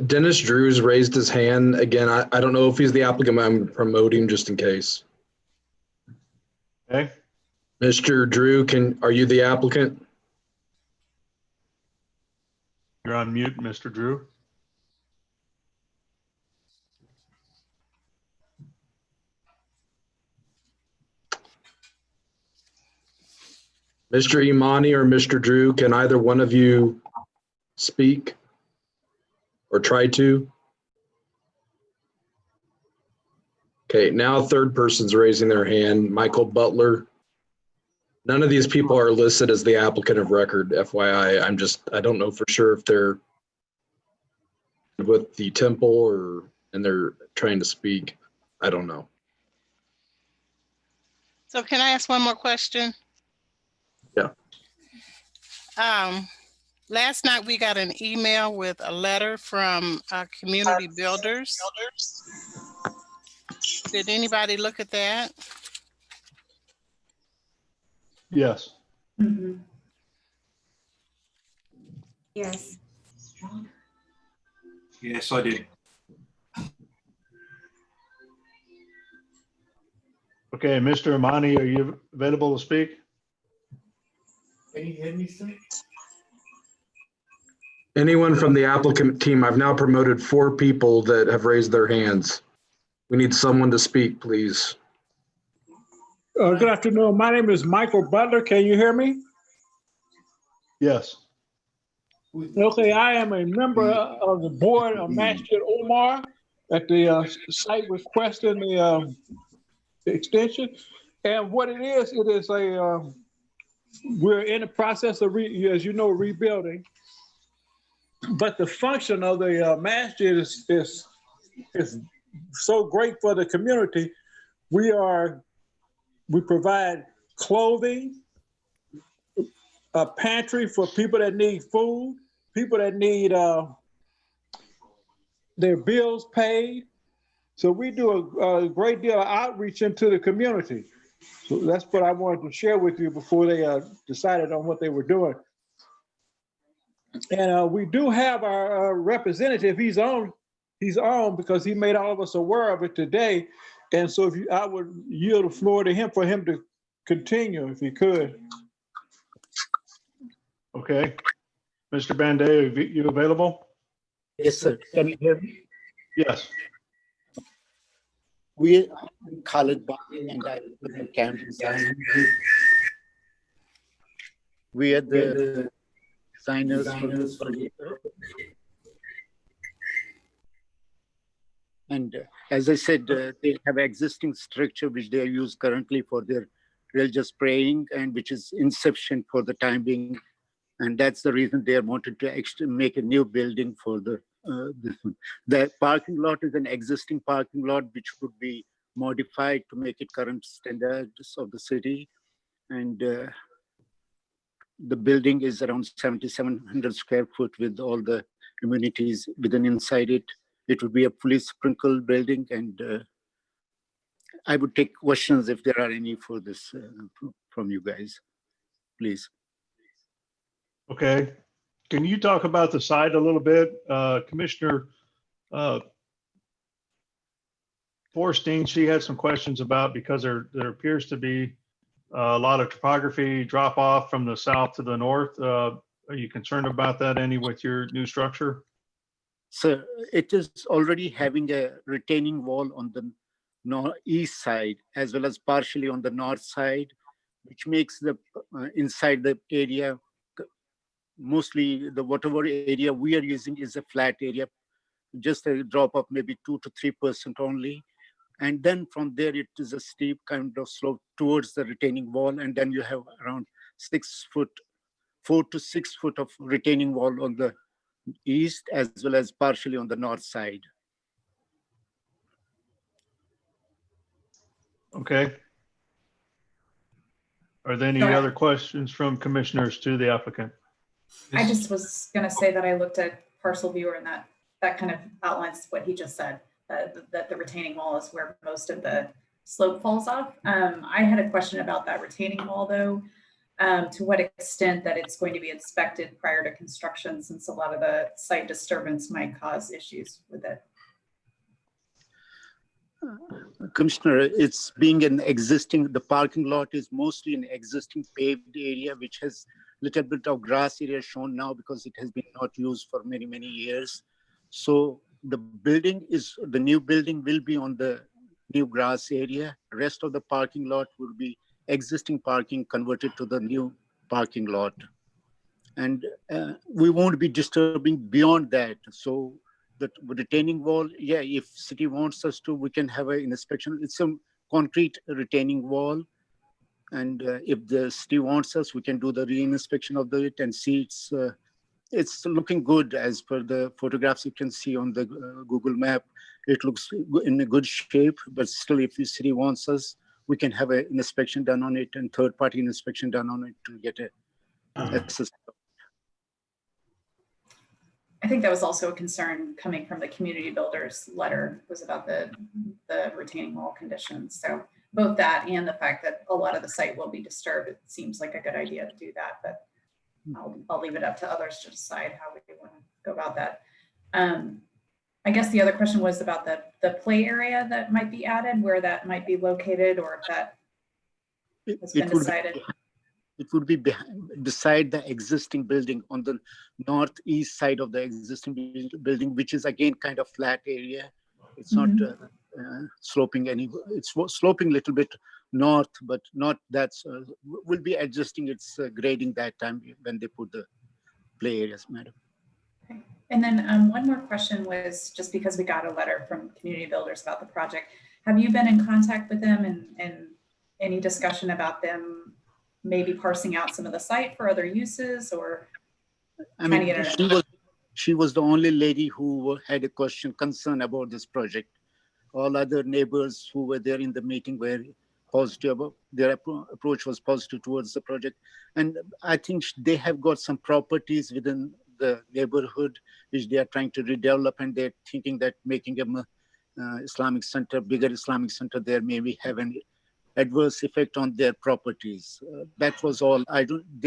Dennis Drew's raised his hand again. I don't know if he's the applicant, but I'm promoting just in case. Okay. Mr. Drew, are you the applicant? You're on mute, Mr. Drew. Mr. Imani or Mr. Drew, can either one of you speak or try to? Okay, now third person's raising their hand, Michael Butler. None of these people are listed as the applicant of record, FYI. I don't know for sure if they're with the temple and they're trying to speak. I don't know. So can I ask one more question? Yeah. Last night we got an email with a letter from community builders. Did anybody look at that? Yes. Mhm. Yes. Yes, I did. Okay, Mr. Amani, are you available to speak? Can you hear me, sir? Anyone from the applicant team, I've now promoted 4 people that have raised their hands. We need someone to speak, please. Good afternoon. My name is Michael Butler. Can you hear me? Yes. Okay, I am a member of the board of Masjid Omar at the site requesting the extension. And what it is a, we're in the process of, as you know, rebuilding. But the function of the masjid is so great for the community. We provide clothing, a pantry for people that need food, people that need their bills paid. So we do a great deal of outreach into the community. So that's what I wanted to share with you before they decided on what they were doing. And we do have our representative. He's on because he made all of us aware of it today. And so I would yield the floor to him for him to continue if he could. Okay. Mr. Banday, are you available? Yes, sir. Can you hear me? Yes. We Khalid Bali and I live in Camden. We are the designers for this project. And as I said, they have existing structure which they use currently for their religious praying and which is insufficient for the time being. And that's the reason they wanted to make a new building for this one. The parking lot is an existing parking lot which would be modified to make it current standards of the city. And the building is around 7,700 square foot with all the amenities within inside it. It would be a fully sprinkled building, and I would take questions if there are any for this from you guys, please. Okay. Can you talk about the site a little bit? Commissioner Forstein, she had some questions about because there appears to be a lot of topography drop off from the south to the north. Are you concerned about that any with your new structure? So it is already having a retaining wall on the east side as well as partially on the north side, which makes the inside the area, mostly the whatever area we are using is a flat area, just a drop of maybe 2 to 3% only. And then from there, it is a steep kind of slope towards the retaining wall. And then you have around 4 to 6 foot of retaining wall on the east as well as partially on the north side. Okay. Are there any other questions from commissioners to the applicant? I just was going to say that I looked at Parcel Viewer and that kind of outlines what he just said, that the retaining wall is where most of the slope falls off. I had a question about that retaining wall though, to what extent that it's going to be inspected prior to construction, since a lot of the site disturbance might cause issues with it. Commissioner, it's being an existing, the parking lot is mostly an existing paved area, which has little bit of grass area shown now because it has been not used for many, many years. So the building is, the new building will be on the new grass area. Rest of the parking lot will be existing parking converted to the new parking lot. And we won't be disturbing beyond that. So the retaining wall, yeah, if city wants us to, we can have an inspection. It's a concrete retaining wall. And if the city wants us, we can do the re-inspection of it and see it's looking good as per the photographs you can see on the Google map. It looks in a good shape, but still if the city wants us, we can have an inspection done on it and third-party inspection done on it to get a assessment of I think that was also a concern coming from the community builders letter, was about the retaining wall conditions. So both that and the fact that a lot of the site will be disturbed, it seems like a good idea to do that, but I'll leave it up to others to decide how we want to go about that. I guess the other question was about the play area that might be added, where that might be located, or if that has been decided. It would be beside the existing building on the northeast side of the existing building, which is again kind of flat area. It's not sloping any. It's sloping a little bit north, but not that. We'll be adjusting its grading that time when they put the play areas, madam. Okay. And then one more question was, just because we got a letter from community builders about the project, have you been in contact with them and any discussion about them maybe parsing out some of the site for other uses, or I mean, she was the only lady who had a concern about this project. All other neighbors who were there in the meeting were positive. Their approach was positive towards the project. And I think they have got some properties within the neighborhood which they are trying to redevelop, and they're thinking that making a Islamic center, bigger Islamic center there, maybe have an adverse effect on their properties. That was all.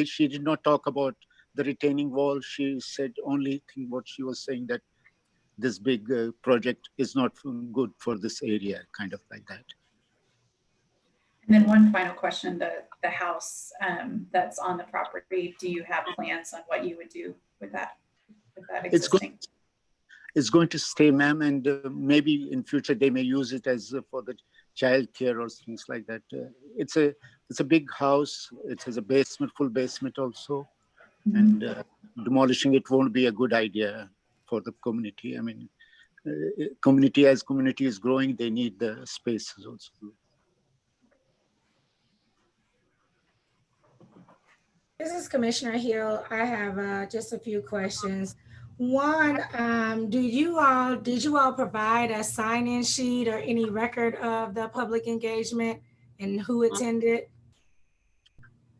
She did not talk about the retaining wall. She said only thing what she was saying, that this big project is not good for this area, kind of like that. And then one final question, the house that's on the property, do you have plans on what you would do with that existing? It's going to stay, ma'am, and maybe in future they may use it as for the child care or things like that. It's a big house. It has a basement, full basement also, and demolishing it won't be a good idea for the community. I mean, community is growing, they need the spaces also. This is Commissioner Hill. I have just a few questions. One, did you all provide a sign-in sheet or any record of the public engagement and who attended?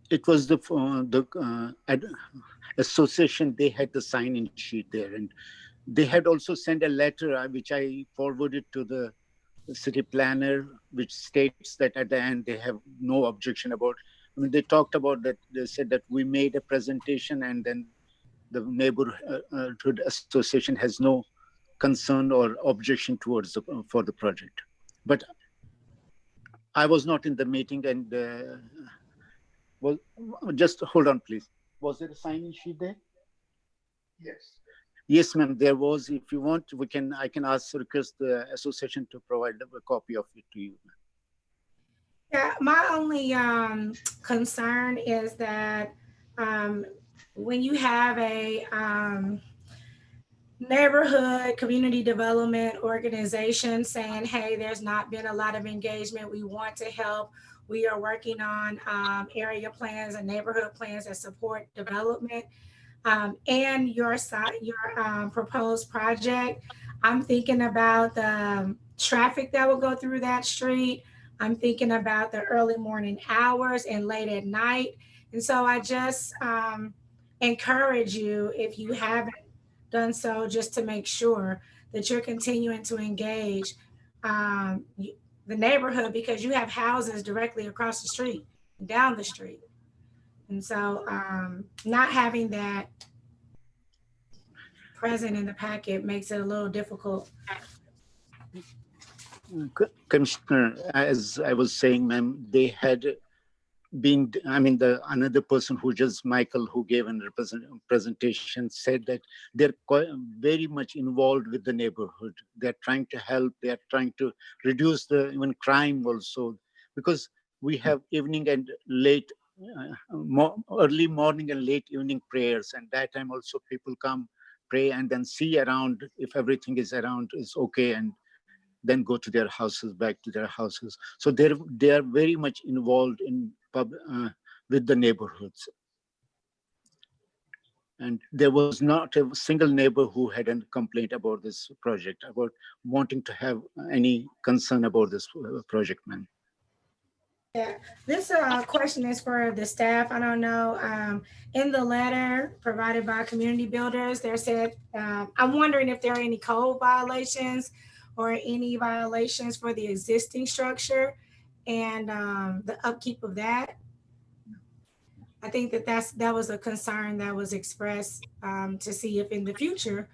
It was the association, they had the sign-in sheet there, and they had also sent a letter which I forwarded to the city planner, which states that at the end they have no objection about. I mean, they talked about that. They said that we made a presentation, and then the neighborhood association has no concern or objection towards for the project. But I was not in the meeting, and well, just hold on, please. Was there a sign-in sheet there? Yes. Yes, ma'am, there was. If you want, I can request the association to provide a copy of it to you. Yeah, my only concern is that when you have a neighborhood community development organization saying, hey, there's not been a lot of engagement, we want to help, we are working on area plans and neighborhood plans that support development, and your proposed project, I'm thinking about the traffic that will go through that street. I'm thinking about the early morning hours and late at night. And so I just encourage you, if you haven't done so, just to make sure that you're continuing to engage the neighborhood, because you have houses directly across the street, down the street. And so not having that present in the packet makes it a little difficult. Commissioner, as I was saying, ma'am, they had been, I mean, another person Michael, who gave a presentation, said that they're very much involved with the neighborhood. They're trying to help. They're trying to reduce even crime also, because we have evening and late, early morning and late evening prayers. And that time also people come, pray, and then see around if everything is okay, and then go to their houses, back to their houses. So they are very much involved in with the neighborhoods. And there was not a single neighbor who had a complaint about this project, about wanting to have any concern about this project, ma'am. Yeah, this question is for the staff. I don't know. In the letter provided by community builders, there said, I'm wondering if there are any code violations or any violations for the existing structure and the upkeep of that. I think that was a concern that was expressed to see if in the future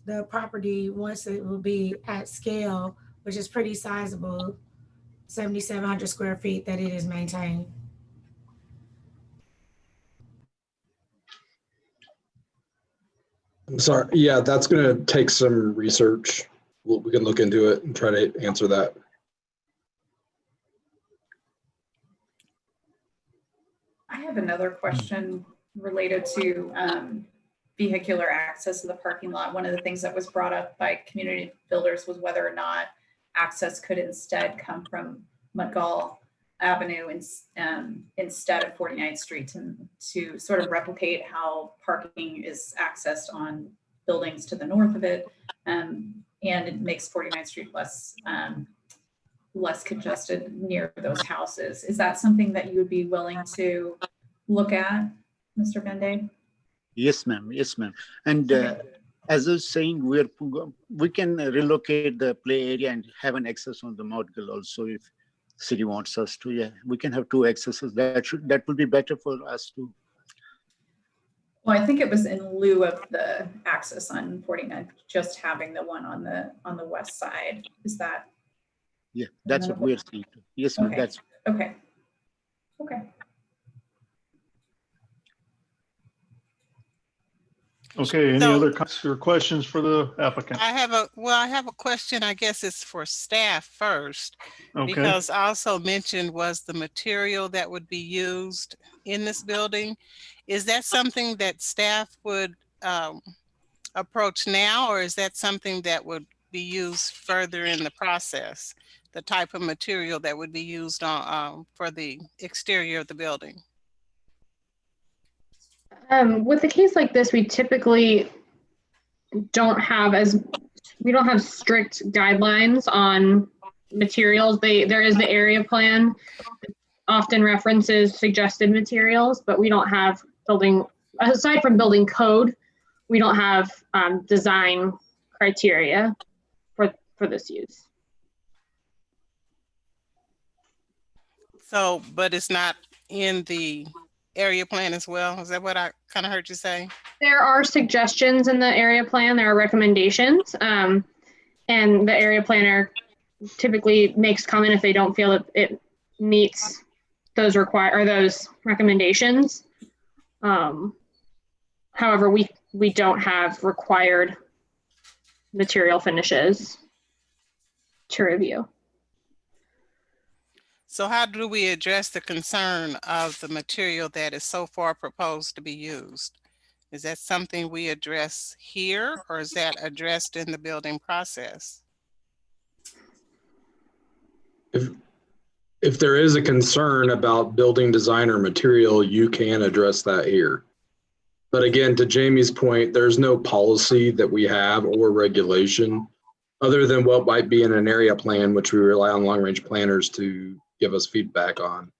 the property, once it will be at scale, which is pretty sizable, 7,700 square feet, that it is maintained. I'm sorry. Yeah, that's going to take some research. We can look into it and try to answer that. I have another question related to vehicular access to the parking lot. One of the things that was brought up by community builders was whether or not access could instead come from McGall Avenue instead of 49th Street to sort of replicate how parking is accessed on buildings to the north of it. And it makes 49th Street less congested near those houses. Is that something that you would be willing to look at, Mr. Bende? Yes, ma'am. Yes, ma'am. And as I was saying, we can relocate the play area and have an access on the Mountgill also if city wants us to. Yeah, we can have two accesses. That would be better for us too. Well, I think it was in lieu of the access on 49th, just having the one on the west side. Is that? Yeah, that's what we're saying. Yes, ma'am. Okay. That's okay. Okay. Okay, any So- other comments or questions for the applicant? I have a question. I guess it's for staff first, Okay. because also mentioned was the material that would be used in this building. Is that something that staff would approach now, or is that something that would be used further in the process? The type of material that would be used on for the exterior of the building? With a case like this, we typically don't have strict guidelines on materials. There is the area plan, often references suggested materials, but we don't have aside from building code, we don't have design criteria for this use. So, but it's not in the area plan as well? Is that what I kind of heard you say? There are suggestions in the area plan. There are recommendations, and the area planner typically makes comment if they don't feel that it meets those recommendations. However, we don't have required material finishes to review. So how do we address the concern of the material that is so far proposed to be used? Is that something we address here, or is that addressed in the building process? If there is a concern about building design or material, you can address that here. But again, to Jamie's point, there's no policy that we have or regulation other than what might be in an area plan, which we rely on long-range planners to give us feedback on.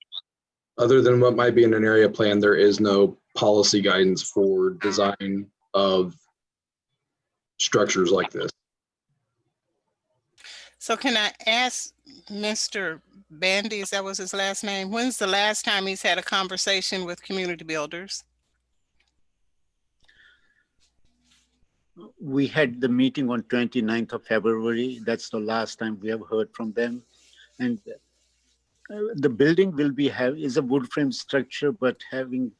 Other than what might be in an area plan, there is no policy guidance for design of structures like this. So can I ask Mr. Bandy, that was his last name, when's the last time he's had a conversation with community builders? We had the meeting on 29th of February. That's the last time we have heard from them. And the building will be is a wood frame structure, but having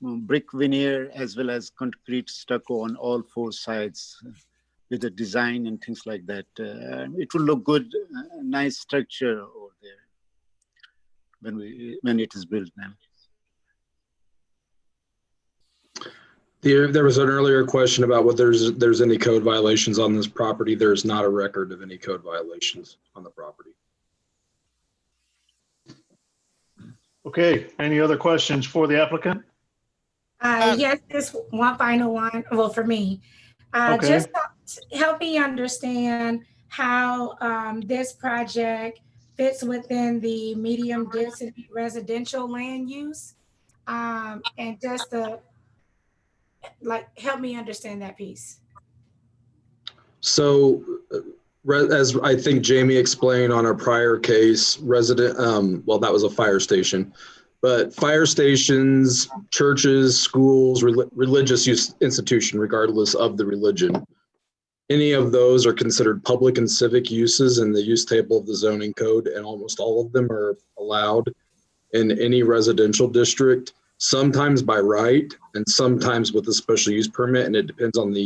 brick veneer as well as concrete stucco on all four sides with the design and things like that. It will look good, nice structure over there when it is built now. There was an earlier question about whether there's any code violations on this property. There's not a record of any code violations on the property. Okay, any other questions for the applicant? Yes, just one final one, well, for me. Okay. Just help me understand how this project fits within the medium density residential land use. And just to help me understand that piece. So as I think Jamie explained on our prior case, well, that was a fire station, but fire stations, churches, schools, religious use institution, regardless of the religion, any of those are considered public and civic uses in the use table of the zoning code, and almost all of them are allowed in any residential district, sometimes by right and sometimes with a special use permit, and it depends on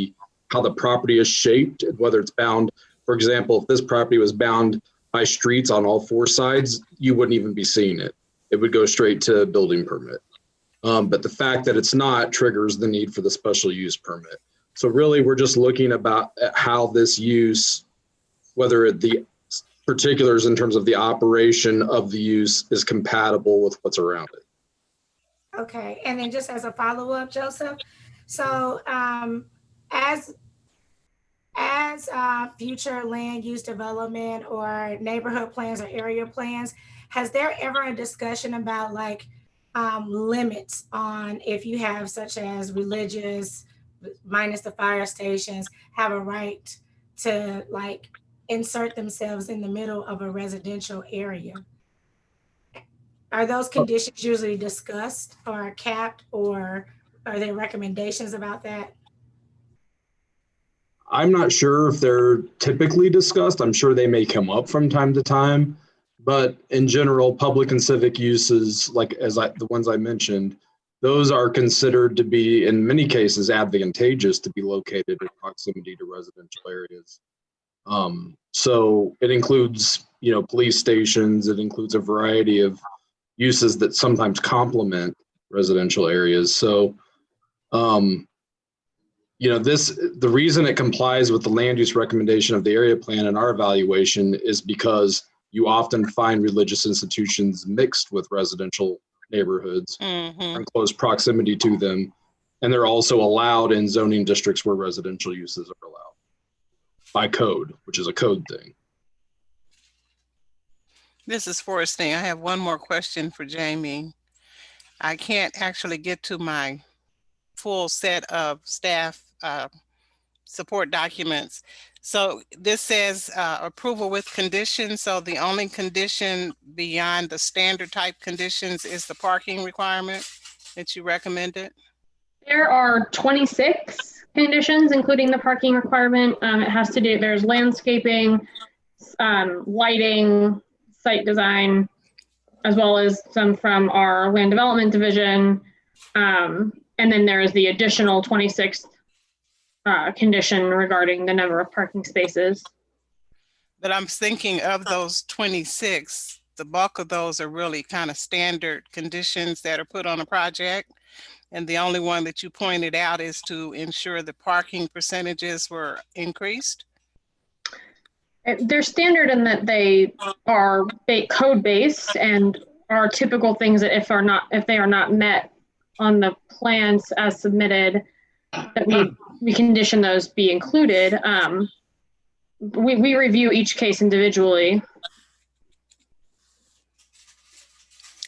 how the property is shaped, whether it's bound. For example, if this property was bound by streets on all four sides, you wouldn't even be seeing it. It would go straight to building permit. But the fact that it's not triggers the need for the special use permit. So really, we're just looking at how this use, whether the particulars in terms of the operation of the use is compatible with what's around it. Okay, and then just as a follow-up, Joseph, so as future land use development or neighborhood plans or area plans, has there ever a discussion about limits on if you have such as religious, minus the fire stations, have a right to insert themselves in the middle of a residential area? Are those conditions usually discussed or capped, or are there recommendations about that? I'm not sure if they're typically discussed. I'm sure they may come up from time to time, but in general, public and civic uses, the ones I mentioned, those are considered to be, in many cases, advantageous to be located in proximity to residential areas. So it includes, police stations. It includes a variety of uses that sometimes complement residential areas. So, the reason it complies with the land use recommendation of the area plan in our evaluation is because you often find religious institutions mixed with residential neighborhoods in close proximity to them. And they're also allowed in zoning districts where residential uses are allowed by code, which is a code thing. This is Forresting. I have one more question for Jamie. I can't actually get to my full set of staff support documents. So this says approval with conditions. So the only condition beyond the standard type conditions is the parking requirement that you recommended? There are 26 conditions, including the parking requirement. It has to do, there's landscaping, lighting, site design, as well as some from our land development division. And then there is the additional 26th condition regarding the number of parking spaces. But I'm thinking of those 26, the bulk of those are really kind of standard conditions that are put on a project. And the only one that you pointed out is to ensure the parking percentages were increased. They're standard in that they are code-based and are typical things that if they are not met on the plans as submitted, that we condition those be included. We review each case individually.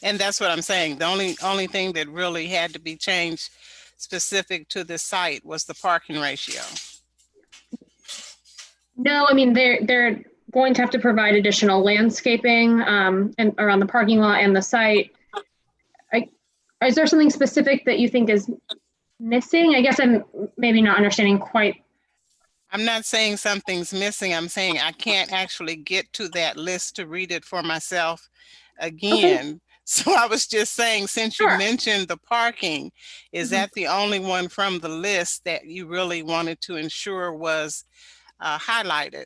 And that's what I'm saying. The only thing that really had to be changed specific to the site was the parking ratio. No, I mean, they're going to have to provide additional landscaping and around the parking lot and the site. Is there something specific that you think is missing? I guess I'm maybe not understanding quite. I'm not saying something's missing. I'm saying I can't actually get to that list to read it for myself again. Okay. So I was just saying, since you mentioned the parking, is that the only one from the list that you really wanted to ensure was highlighted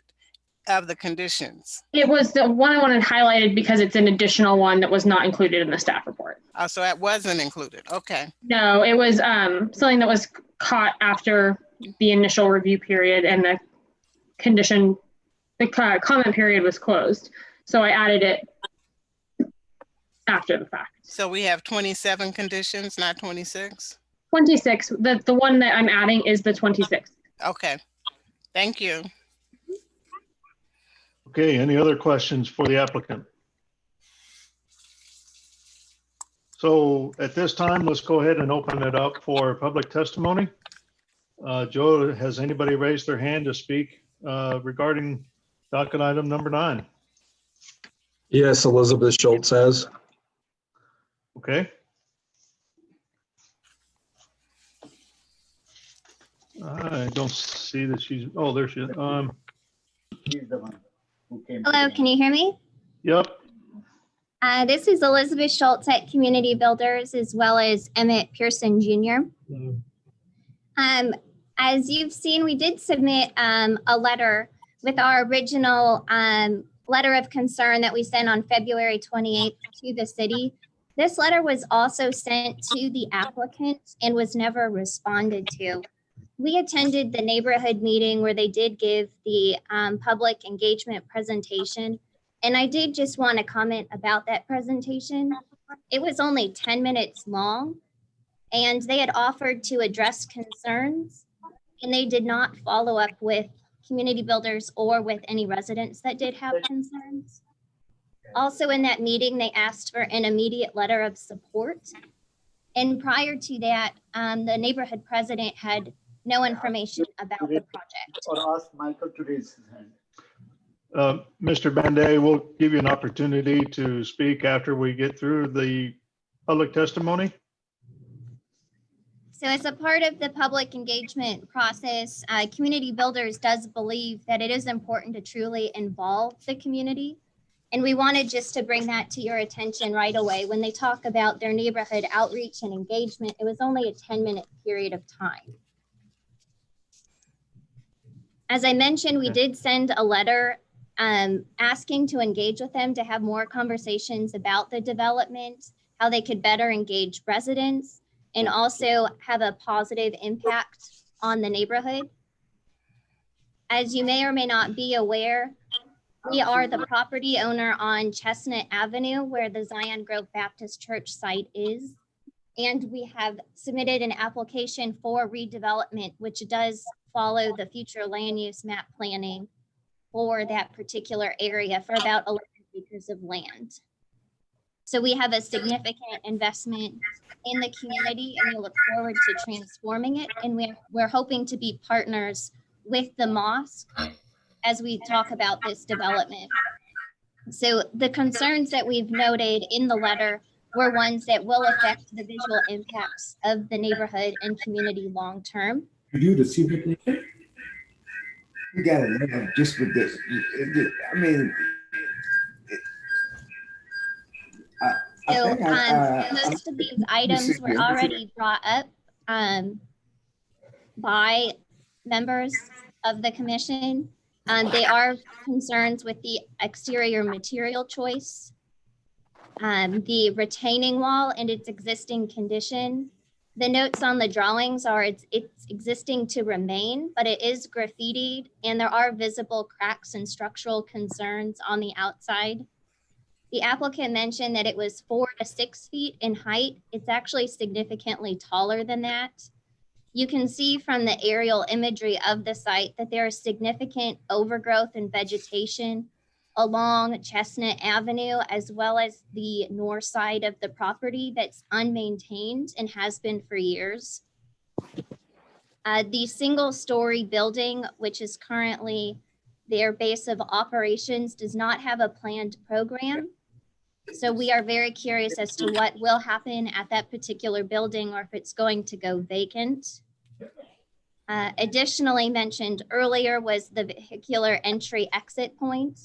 of the conditions? It was the one I wanted highlighted because it's an additional one that was not included in the staff report. Oh, so that wasn't included. Okay. No, it was something that was caught after the initial review period and the comment period was closed. So I added it after the fact. So we have 27 conditions, not 26? 26. The one that I'm adding is the 26. Okay. Thank you. Okay, any other questions for the applicant? So at this time, let's go ahead and open it up for public testimony. Joe, has anybody raised their hand to speak regarding docket item number 9? Yes, Elizabeth Schultz has. Okay. I don't see that she's, oh, there she is. Hello, can you hear me? Yep. This is Elizabeth Schultz at Community Builders, as well as Emmett Pearson Jr. As you've seen, we did submit a letter with our original letter of concern that we sent on February 28th to the city. This letter was also sent to the applicant and was never responded to. We attended the neighborhood meeting where they did give the public engagement presentation. And I did just want to comment about that presentation. It was only 10 minutes long, and they had offered to address concerns, and they did not follow up with community builders or with any residents that did have concerns. Also in that meeting, they asked for an immediate letter of support. And prior to that, the neighborhood president had no information about the project. Or ask Michael to raise his hand. Mr. Banday, we'll give you an opportunity to speak after we get through the public testimony. So as a part of the public engagement process, Community Builders does believe that it is important to truly involve the community. And we wanted just to bring that to your attention right away. When they talk about their neighborhood outreach and engagement, it was only a 10-minute period of time. As I mentioned, we did send a letter asking to engage with them to have more conversations about the development, how they could better engage residents, and also have a positive impact on the neighborhood. As you may or may not be aware, we are the property owner on Chestnut Avenue where the Zion Grove Baptist Church site is. And we have submitted an application for redevelopment, which does follow the future land use map planning for that particular area for about 11 acres of land. So we have a significant investment in the community, and we look forward to transforming it. And we're hoping to be partners with the mosque as we talk about this development. So the concerns that we've noted in the letter were ones that will affect the visual impacts of the neighborhood and community long term. Did you receive it later? You got it just with this. I mean, So most of these items were already brought up by members of the commission. They are concerns with the exterior material choice, the retaining wall and its existing condition. The notes on the drawings are it's existing to remain, but it is graffitied and there are visible cracks and structural concerns on the outside. The applicant mentioned that it was 4 to 6 feet in height. It's actually significantly taller than that. You can see from the aerial imagery of the site that there is significant overgrowth and vegetation along Chestnut Avenue, as well as the north side of the property that's unmaintained and has been for years. The single-story building, which is currently their base of operations, does not have a planned program. So we are very curious as to what will happen at that particular building or if it's going to go vacant. Additionally mentioned earlier was the vehicular entry exit point.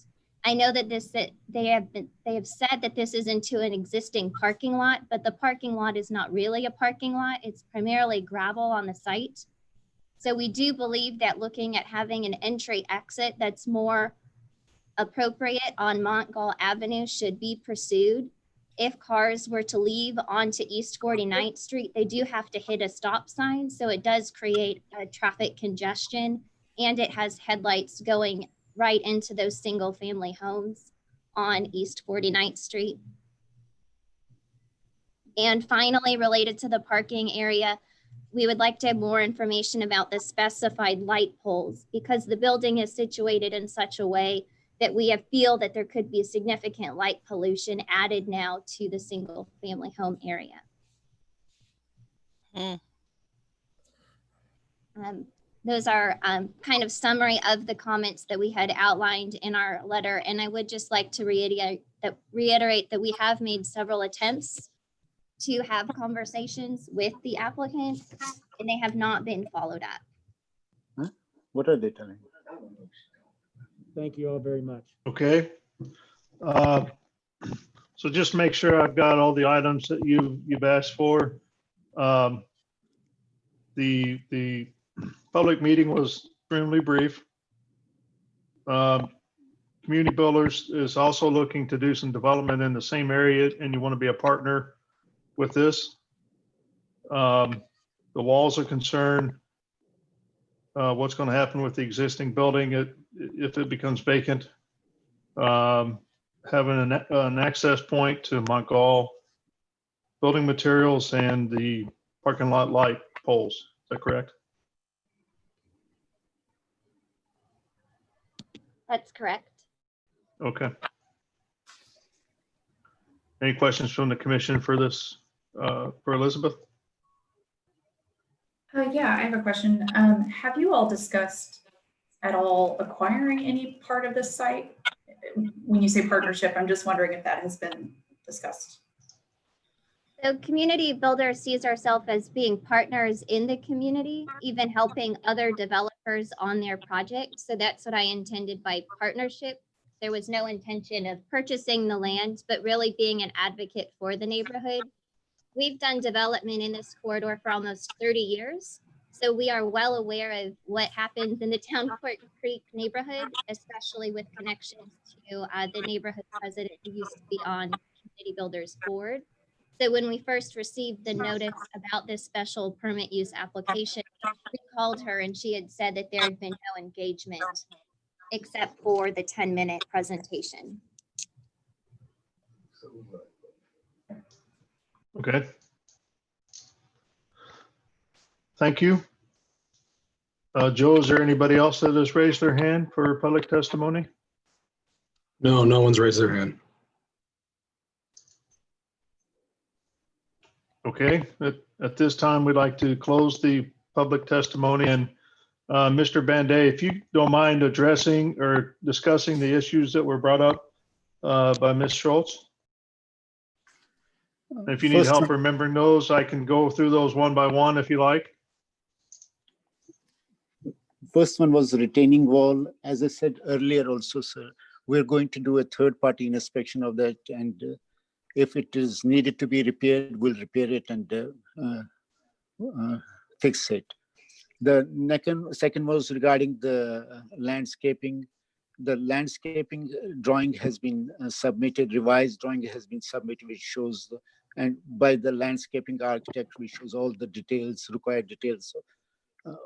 I know that they have said that this is into an existing parking lot, but the parking lot is not really a parking lot. It's primarily gravel on the site. So we do believe that looking at having an entry exit that's more appropriate on Montgall Avenue should be pursued. If cars were to leave onto East 49th Street, they do have to hit a stop sign. So it does create a traffic congestion, and it has headlights going right into those single family homes on East 49th Street. And finally, related to the parking area, we would like to have more information about the specified light poles because the building is situated in such a way that we feel that there could be significant light pollution added now to the single family home area. Those are kind of summary of the comments that we had outlined in our letter. And I would just like to reiterate that we have made several attempts to have conversations with the applicant, and they have not been followed up. Huh? What are they telling? Thank you all very much. Okay. So just make sure I've got all the items that you've asked for. The public meeting was extremely brief. Community Builders is also looking to do some development in the same area, and you want to be a partner with this. The walls are concerned. What's going to happen with the existing building if it becomes vacant? Having an access point to Montgall, building materials, and the parking lot light poles. Is that correct? That's correct. Okay. Any questions from the commission for this, for Elizabeth? Yeah, I have a question. Have you all discussed at all acquiring any part of this site? When you say partnership, I'm just wondering if that has been discussed. So Community Builder sees ourselves as being partners in the community, even helping other developers on their projects. So that's what I intended by partnership. There was no intention of purchasing the land, but really being an advocate for the neighborhood. We've done development in this corridor for almost 30 years. So we are well aware of what happens in the Town Court Creek neighborhood, especially with connections to the neighborhood president who used to be on Community Builders board. So when we first received the notice about this special permit use application, we called her and she had said that there had been no engagement except for the 10-minute presentation. Okay. Thank you. Joe, is there anybody else that has raised their hand for public testimony? No, no one's raised their hand. Okay, at this time, we'd like to close the public testimony. And Mr. Banday, if you don't mind addressing or discussing the issues that were brought up by Ms. Schultz. If you need help remembering those, I can go through those one by one if you like. First one was retaining wall. As I said earlier also, sir, we're going to do a third-party inspection of that, and if it is needed to be repaired, we'll repair it and fix it. The second was regarding the landscaping. The landscaping drawing has been submitted, revised drawing has been submitted, which shows, and by the landscaping architect, which shows all the details, required details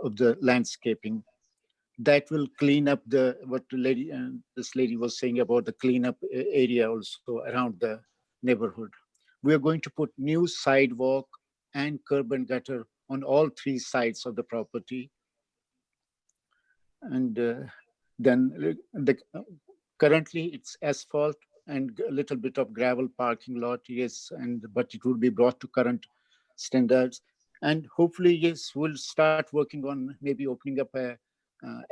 of the landscaping. That will clean up what this lady was saying about the cleanup area also around the neighborhood. We are going to put new sidewalk and curb and gutter on all 3 sides of the property. And then currently it's asphalt and a little bit of gravel parking lot, yes, but it will be brought to current standards. And hopefully, yes, we'll start working on maybe opening up a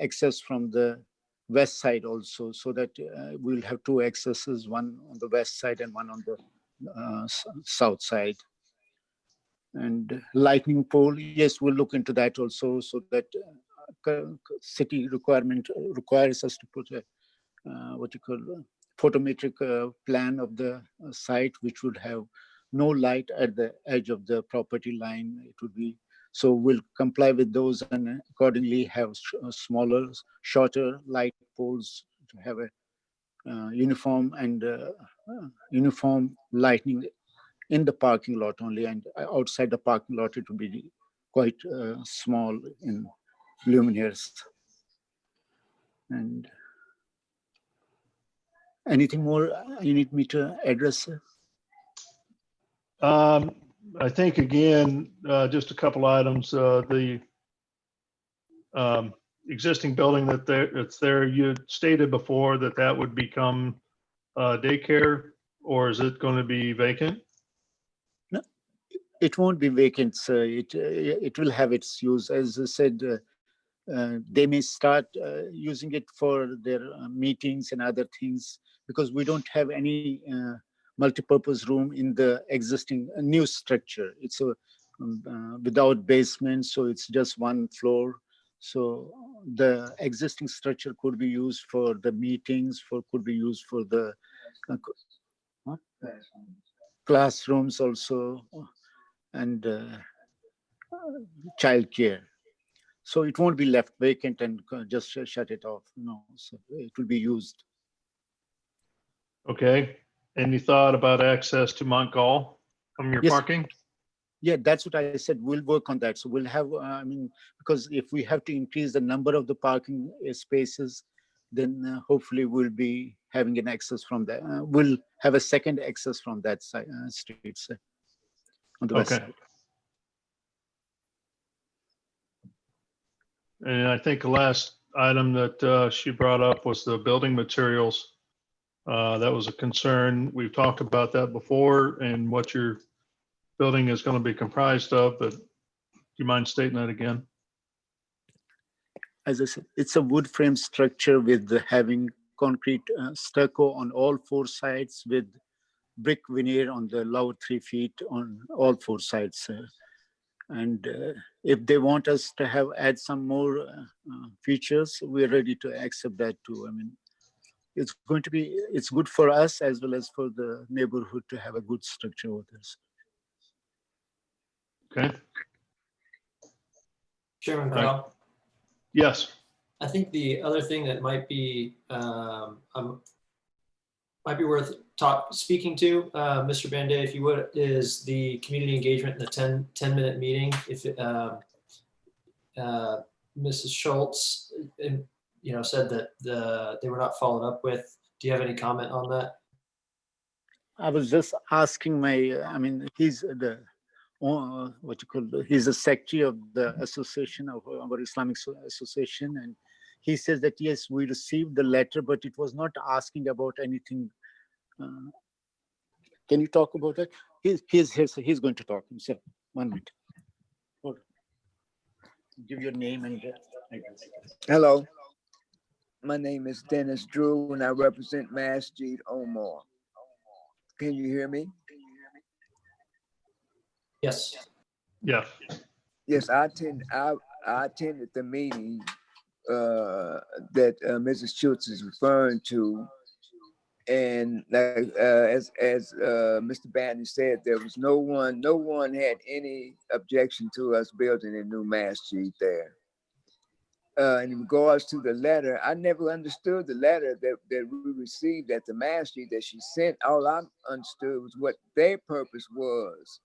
access from the west side also, so that we'll have 2 accesses, one on the west side and one on the south side. And lightning pole, yes, we'll look into that also, so that city requirement requires us to put a photometric plan of the site, which would have no light at the edge of the property line. It would be, so we'll comply with those and accordingly have smaller, shorter light poles to have a uniform and uniform lighting in the parking lot only, and outside the parking lot it would be quite small in luminaires. And anything more you need me to address? I think again, just a couple items. The existing building that's there, you stated before that that would become daycare, or is it going to be vacant? No, it won't be vacant, sir. It will have its use. As I said, they may start using it for their meetings and other things, because we don't have any multipurpose room in the existing new structure. It's a without basement, so it's just one floor. So the existing structure could be used for the meetings, could be used for the classrooms also, and childcare. So it won't be left vacant and just shut it off. No, so it will be used. Okay. Any thought about access to Montgall from your Yes. parking? Yeah, that's what I said. We'll work on that. So we'll have, I mean, because if we have to increase the number of the parking spaces, then hopefully we'll be having an access from that. We'll have a second access from that side, street side, on the west Okay. side. And I think the last item that she brought up was the building materials. That was a concern. We've talked about that before and what your building is going to be comprised of, but do you mind stating that again? As I said, it's a wood frame structure with having concrete stucco on all four sides with brick veneer on the lower 3 feet on all four sides. And if they want us to add some more features, we're ready to accept that too. I mean, it's good for us as well as for the neighborhood to have a good structure with us. Okay. Chairman All right. Crowell? Yes. I think the other thing that might be worth speaking to, Mr. Banday, if you would, is the community engagement in the 10-minute meeting. If Mrs. Schultz, said that they were not followed up with. Do you have any comment on that? I was just asking he's the, he's the secretary of the association of our Islamic association. And he says that, yes, we received the letter, but it was not asking about anything. Can you talk about that? He's going to talk himself. 1 minute. Hold on. Give your name and Hello, my name is Dennis Drew and I represent Masjid Omar. Can you hear me? Yes. Yeah. Yes, I attended the meeting that Mrs. Schultz is referring to, and as Mr. Banton said, there was no one had any objection to us building a new masjid there. In regards to the letter, I never understood the letter that we received at the masjid that she sent. All I understood was what their purpose was.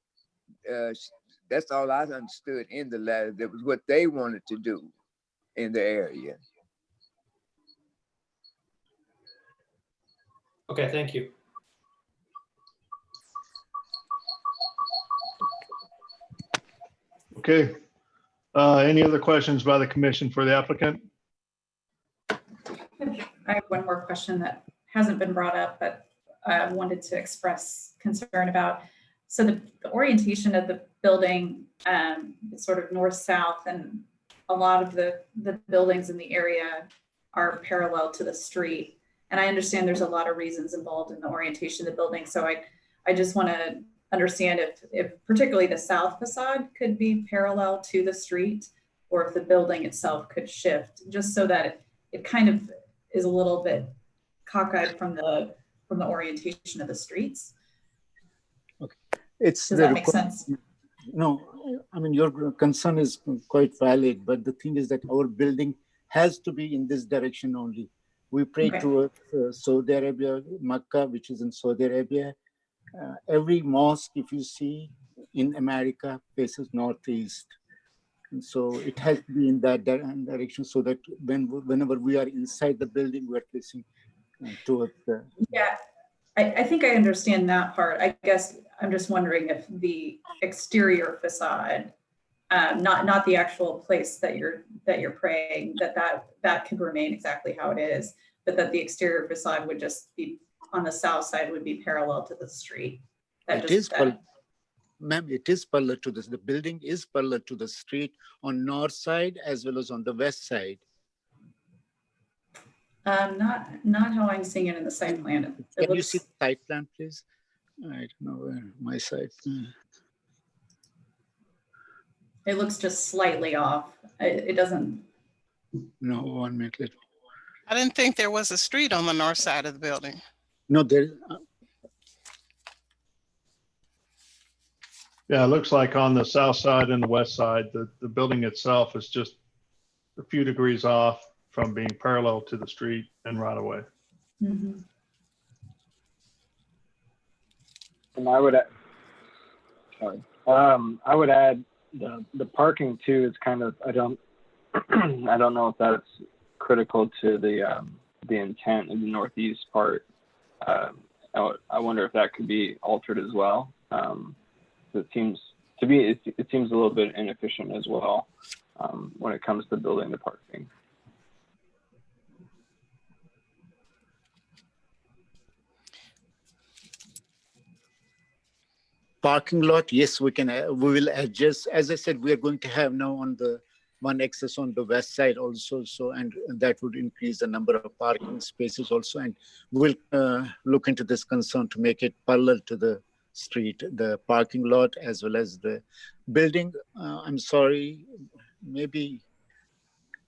That's all I understood in the letter. That was what they wanted to do in the area. Okay, thank you. Okay. Any other questions by the commission for the applicant? I have one more question that hasn't been brought up, but I wanted to express concern about. So the orientation of the building is sort of north-south, and a lot of the buildings in the area are parallel to the street. And I understand there's a lot of reasons involved in the orientation of the building. So I just want to understand if particularly the south facade could be parallel to the street, or if the building itself could shift, just so that it kind of is a little bit cockeyed from the orientation of the streets. Okay. Does that make sense? No, I mean, your concern is quite valid, but the thing is that our building has to be in this direction only. We pray towards Saudi Arabia, Makkah, which is in Saudi Arabia. Every mosque, if you see in America, faces northeast. And so it has to be in that direction, so that whenever we are inside the building, we're facing towards the... Yeah, I think I understand that part. I guess I'm just wondering if the exterior facade not the actual place that you're praying, that could remain exactly how it is, but that the exterior facade would just be on the south side would be parallel to the street. Ma'am, it is parallel to this. The building is parallel to the street on north side as well as on the west side. Not how I'm seeing it in the site plan. Can you see the site plan, please? I don't know where my site. It looks just slightly off. It doesn't. No, 1 minute. I didn't think there was a street on the north side of the building. No, there. Yeah, it looks like on the south side and the west side, the building itself is just a few degrees off from being parallel to the street and right away. Mm-hmm. And I would add the parking too is kind of, I don't know if that's critical to the intent in the northeast part. I wonder if that could be altered as well. It seems to be, it seems a little bit inefficient as well when it comes to building the parking. Parking lot, yes, we will adjust. As I said, we are going to have now on the one access on the west side also, so and that would increase the number of parking spaces also, and we'll look into this concern to make it parallel to the street, the parking lot as well as the building. I'm sorry, maybe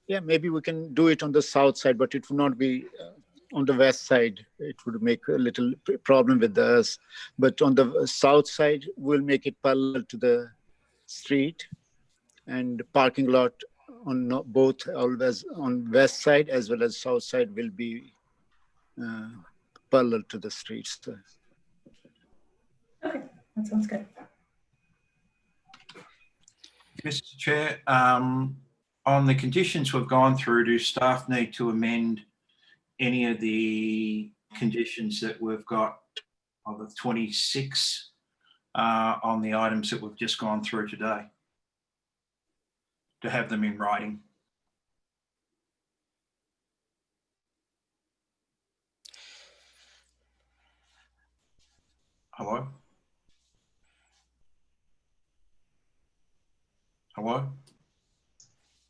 we can do it on the south side, but it will not be on the west side. It would make a little problem with us, but on the south side, we'll make it parallel to the street, and the parking lot on both, always on west side as well as south side will be parallel to the streets. Okay, that sounds good. Mr. Chair, on the conditions we've gone through, do staff need to amend any of the conditions that we've got of the 26 on the items that we've just gone through today, to have them in writing? Hello? Hello?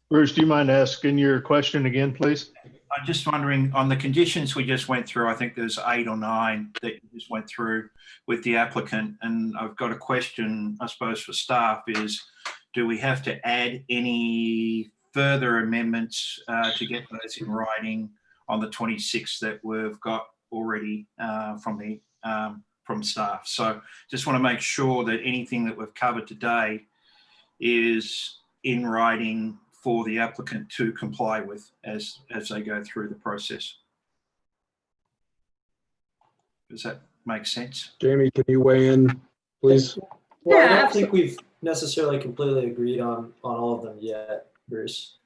Bruce, do you mind asking your question again, please? I'm just wondering, on the conditions we just went through, I think there's 8 or 9 that you just went through with the applicant. And I've got a question, I suppose, for staff is, do we have to add any further amendments to get those in writing on the 26th that we've got already from staff? So just want to make sure that anything that we've covered today is in writing for the applicant to comply with as they go through the process. Does that make sense? Jamie, can you weigh in, please? Well, I don't think we've necessarily completely agreed on all of them yet, Bruce.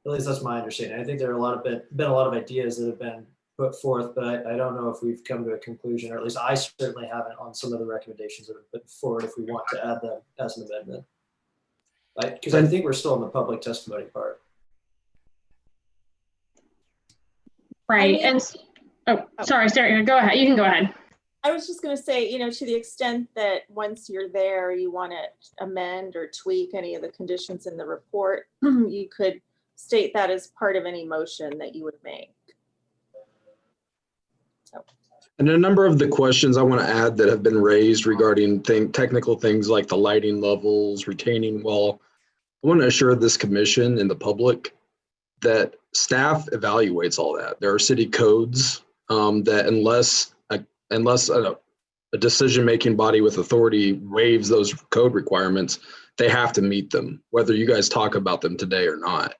At least that's my understanding. I think there are been a lot of ideas that have been put forth, but I don't know if we've come to a conclusion, or at least I certainly haven't, on some of the recommendations that have been put forward if we want to add them as an amendment. Because I think we're still in the public testimony part. Right. Sorry, Sarah, go ahead. You can go ahead. I was just going to say, to the extent that once you're there, you want to amend or tweak any of the conditions in the report, you could state that as part of any motion that you would make. So. And a number of the questions I want to add that have been raised regarding technical things like the lighting levels, retaining wall, I want to assure this commission and the public that staff evaluates all that. There are city codes that unless a decision-making body with authority waives those code requirements, they have to meet them, whether you guys talk about them today or not.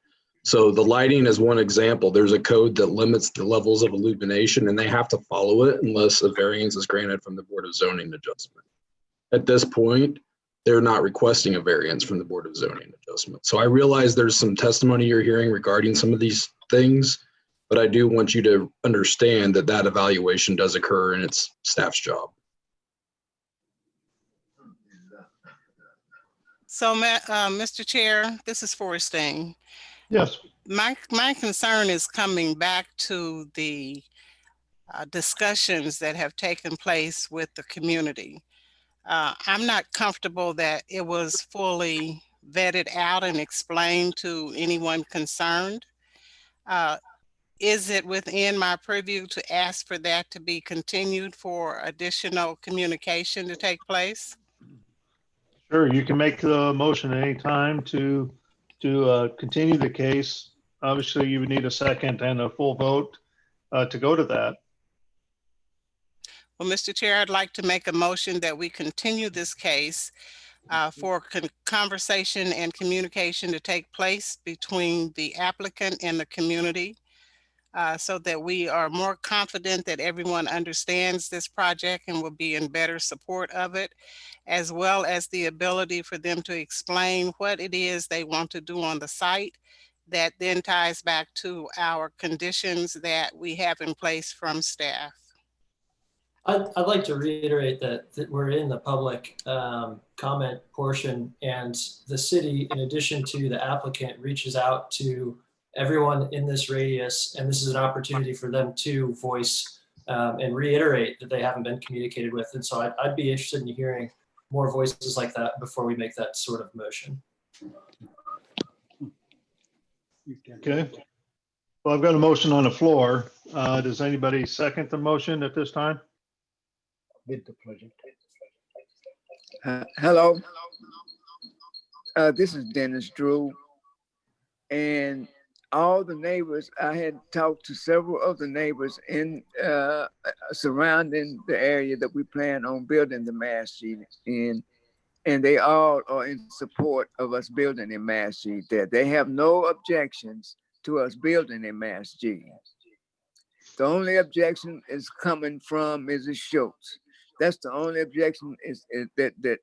So the lighting is one example. There's a code that limits the levels of illumination, and they have to follow it unless a variance is granted from the Board of Zoning Adjustment. At this point, they're not requesting a variance from the Board of Zoning Adjustment. So I realize there's some testimony you're hearing regarding some of these things, but I do want you to understand that that evaluation does occur and it's staff's job. So, Mr. Chair, this is Forresting. Yes. My concern is coming back to the discussions that have taken place with the community. I'm not comfortable that it was fully vetted out and explained to anyone concerned. Is it within my purview to ask for that to be continued for additional communication to take place? Sure, you can make the motion at any time to continue the case. Obviously, you would need a second and a full vote to go to that. Well, Mr. Chair, I'd like to make a motion that we continue this case for conversation and communication to take place between the applicant and the community so that we are more confident that everyone understands this project and will be in better support of it, as well as the ability for them to explain what it is they want to do on the site that then ties back to our conditions that we have in place from staff. I'd like to reiterate that we're in the public comment portion, and the city, in addition to the applicant, reaches out to everyone in this radius, and this is an opportunity for them to voice and reiterate that they haven't been communicated with. And so I'd be interested in hearing more voices like that before we make that sort of motion. Okay. Well, I've got a motion on the floor. Does anybody second the motion at this time? With the project. Hello. This is Dennis Drew. And all the neighbors, I had talked to several of the neighbors in surrounding the area that we plan on building the masjid in, and they all are in support of us building a masjid there. They have no objections to us building a masjid. The only objection is coming from Mrs. Schultz. That's the only objection that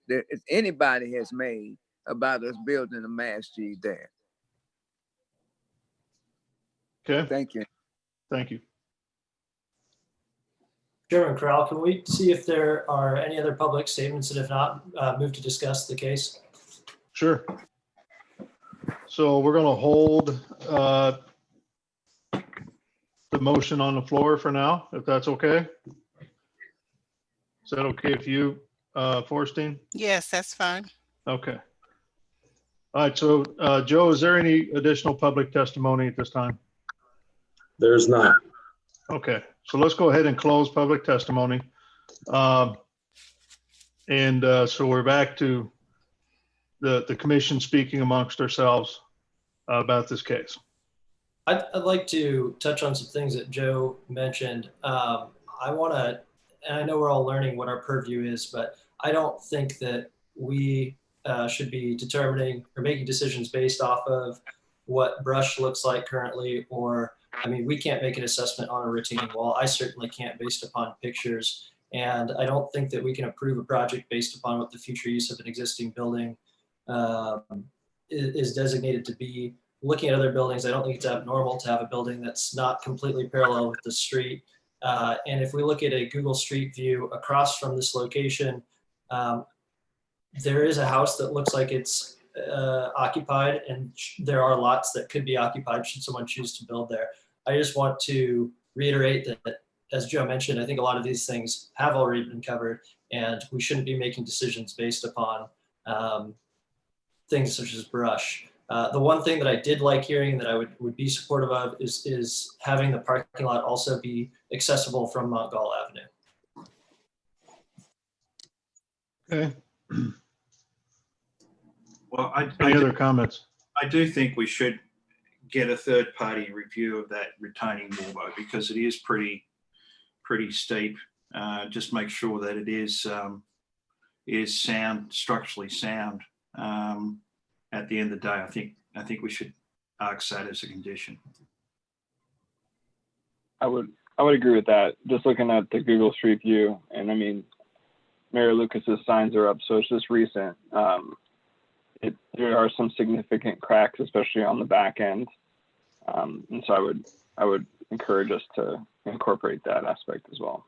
anybody has made about us building a masjid there. Okay. Thank you. Thank you. Chairman Corral, can we see if there are any other public statements, and if not, move to discuss the case? Sure. So we're going to hold the motion on the floor for now, if that's okay. Is that okay if you, Forstein? Yes, that's fine. Okay. All right. So, Joe, is there any additional public testimony at this time? There's not. Okay. So let's go ahead and close public testimony. So we're back to the commission speaking amongst ourselves about this case. I'd like to touch on some things that Joe mentioned. I want to, and I know we're all learning what our purview is, but I don't think that we should be determining or making decisions based off of what brush looks like currently, or, I mean, we can't make an assessment on a retaining wall. I certainly can't based upon pictures. And I don't think that we can approve a project based upon what the future use of an existing building is designated to be. Looking at other buildings, I don't think it's abnormal to have a building that's not completely parallel with the street. And if we look at a Google Street View across from this location, there is a house that looks like it's occupied, and there are lots that could be occupied should someone choose to build there. I just want to reiterate that, as Joe mentioned, I think a lot of these things have already been covered, and we shouldn't be making decisions based upon things such as brush. The one thing that I did like hearing that I would be supportive of is having the parking lot also be accessible from Montgall Avenue. Okay. Well, Any other comments? I do think we should get a third-party review of that retaining wall, though, because it is pretty steep. Just make sure that it is sound, structurally sound. At the end of the day, I think we should ask that as a condition. I would agree with that. Just looking at the Google Street View, and I mean, Mary Lucas's signs are up, so it's just recent. There are some significant cracks, especially on the back end, and so I would encourage us to incorporate that aspect as well.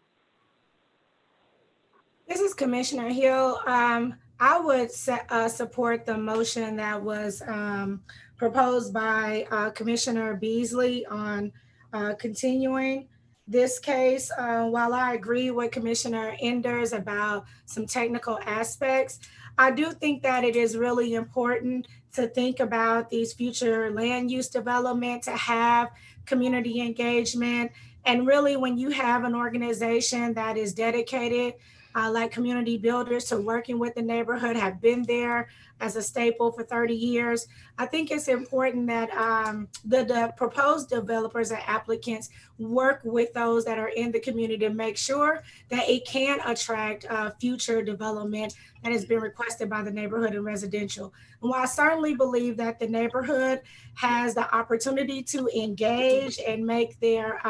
This is Commissioner Hill. I would support the motion that was proposed by Commissioner Beasley on continuing this case. While I agree with Commissioner Enders about some technical aspects, I do think that it is really important to think about these future land use development, to have community engagement. And really, when you have an organization that is dedicated like Community Builders to working with the neighborhood, have been there as a staple for 30 years. I think it's important that the proposed developers and applicants work with those that are in the community to make sure that it can attract future development that has been requested by the neighborhood and residential. And while I certainly believe that the neighborhood has the opportunity to engage and make their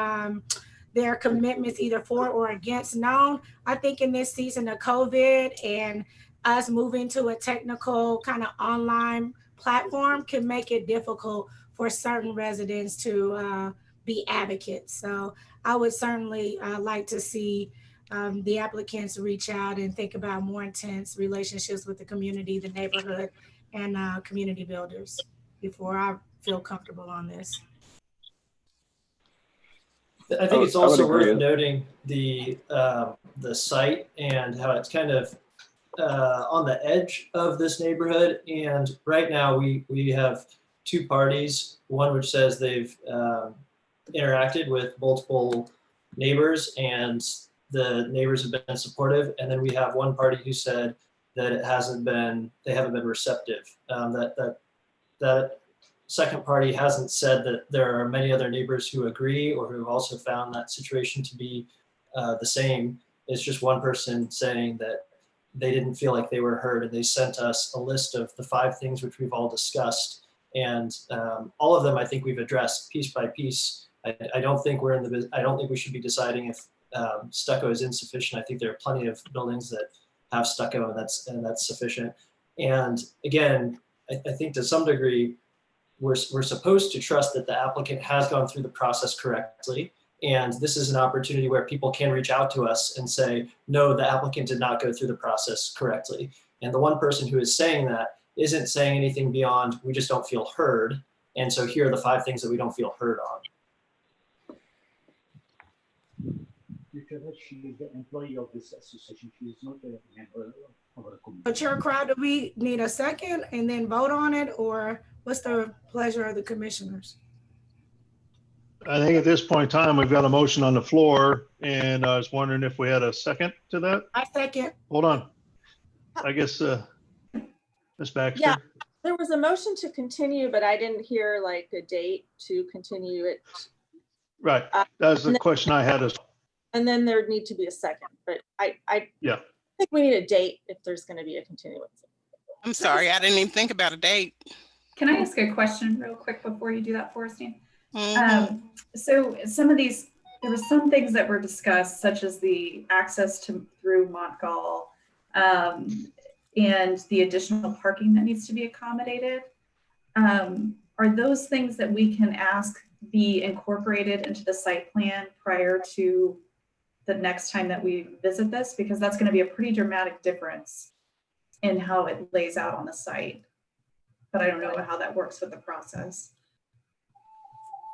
commitments either for or against known, I think in this season of COVID and us moving to a technical kind of online platform can make it difficult for certain residents to be advocates. So I would certainly like to see the applicants reach out and think about more intense relationships with the community, the neighborhood, and community builders before I feel comfortable on this. I think it's also worth noting the site and how it's kind of on the edge of this neighborhood. And right now we have two parties, one which says they've interacted with multiple neighbors and the neighbors have been supportive. And then we have one party who said that they haven't been receptive. That second party hasn't said that there are many other neighbors who agree or who have also found that situation to be the same. It's just one person saying that they didn't feel like they were heard, and they sent us a list of the 5 things which we've all discussed. And all of them, I think we've addressed piece by piece. I don't think we should be deciding if stucco is insufficient. I think there are plenty of buildings that have stucco, and that's sufficient. And again, I think to some degree, we're supposed to trust that the applicant has gone through the process correctly. And this is an opportunity where people can reach out to us and say, no, the applicant did not go through the process correctly. And the one person who is saying that isn't saying anything beyond, we just don't feel heard. And so here are the 5 things that we don't feel heard on. She is the employee of this association. She is not a member of our community. But Chair Crowd, do we need a second and then vote on it, or what's the pleasure of the commissioners? I think at this point in time, we've got a motion on the floor, and I was wondering if we had a second to that. I second. Hold on. I guess, Ms. Baxter. Yeah, there was a motion to continue, but I didn't hear like a date to continue it. Right. That's the question I had. And then there'd need to be a second, but I think we need a date if there's going to be a continuance. I'm sorry, I didn't even think about a date. Can I ask a question real quick before you do that, Forrestine? So some of these, there were some things that were discussed, such as the access through Montgall and the additional parking that needs to be accommodated. Are those things that we can ask be incorporated into the site plan prior to the next time that we visit this? Because that's going to be a pretty dramatic difference in how it lays out on the site. But I don't know how that works with the process.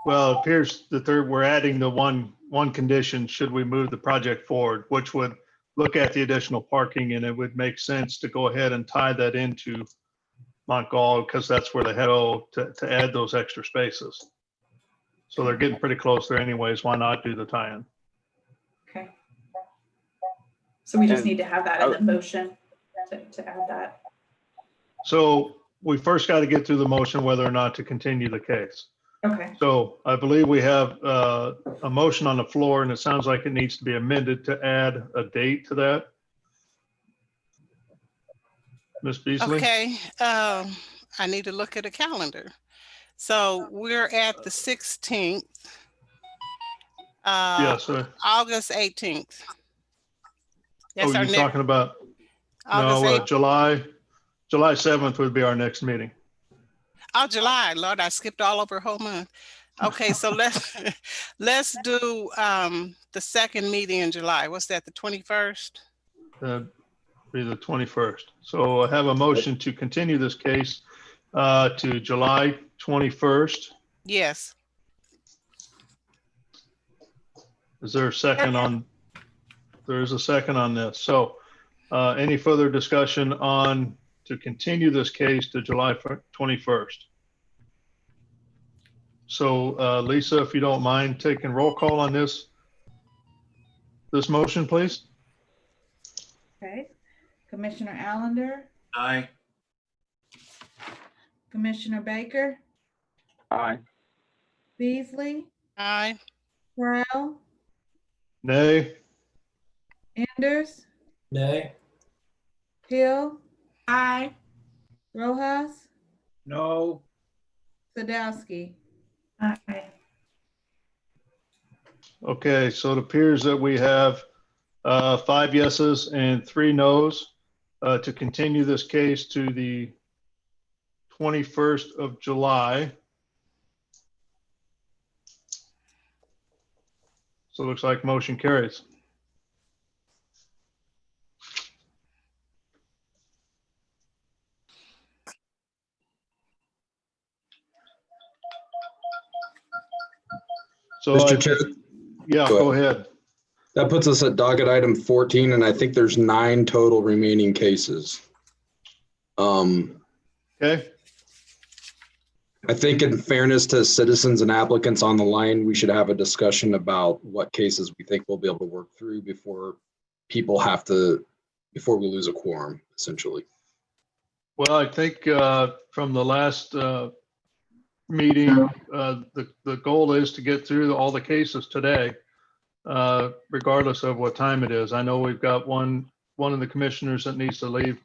Well, it appears that we're adding the one condition, should we move the project forward, which would look at the additional parking, and it would make sense to go ahead and tie that into Montgall, because that's where they head to add those extra spaces. So they're getting pretty close there anyways. Why not do the tie-in? Okay. So we just need to have that in the motion to add that. So we first got to get through the motion whether or not to continue the case. Okay. So I believe we have a motion on the floor, and it sounds like it needs to be amended to add a date to that. Ms. Beasley? Okay, I need to look at a calendar. So we're at the 16th. Yes, sir. August 18th. That's you're talking about, no, July 7th would be our next meeting. Oh, July, Lord, I skipped all over a whole month. Okay, so let's do the second meeting in July. What's that, the 21st? Be the 21st. So I have a motion to continue this case to July 21st. Yes. Is there a second on? There is a second on this. So any further discussion on to continue this case to July 21st? So Lisa, if you don't mind taking roll call on this motion, please. Okay. Commissioner Allender, Aye. Commissioner Baker, Aye. Beasley, Aye. Corral, Nay. Enders, Nay. Hill, Aye. Rojas, No. Sadowski. Aye. Okay, so it appears that we have 5 yeses and 3 nos to continue this case to the 21st of July. So it looks like motion carries. So Mr. Chair, yeah, go ahead. that puts us at docket item 14, and I think there's 9 total remaining cases. Okay. I think in fairness to citizens and applicants on the line, we should have a discussion about what cases we think we'll be able to work through before people have to, before we lose a quorum, essentially. Well, I think from the last meeting, the goal is to get through all the cases today, regardless of what time it is. I know we've got one of the commissioners that needs to leave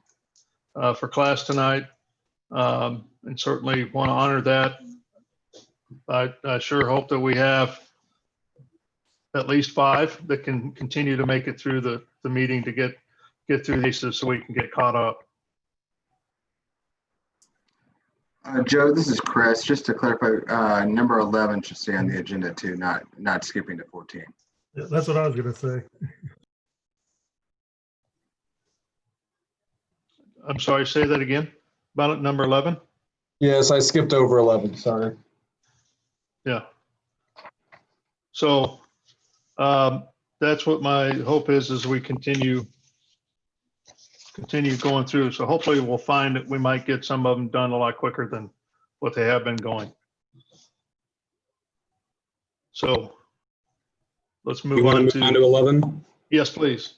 for class tonight, and certainly want to honor that. I sure hope that we have at least 5 that can continue to make it through the meeting to get through these so we can get caught up. Joe, this is Chris. Just to clarify, number 11 should stay on the agenda too, not skipping to 14. Yeah, that's what I was going to say. I'm sorry, say that again. About number 11? Yes, I skipped over 11, sorry. Yeah. So that's what my hope is as we continue going through. So hopefully we'll find that we might get some of them done a lot quicker than what they have been going. So let's move on to 11. Yes, please.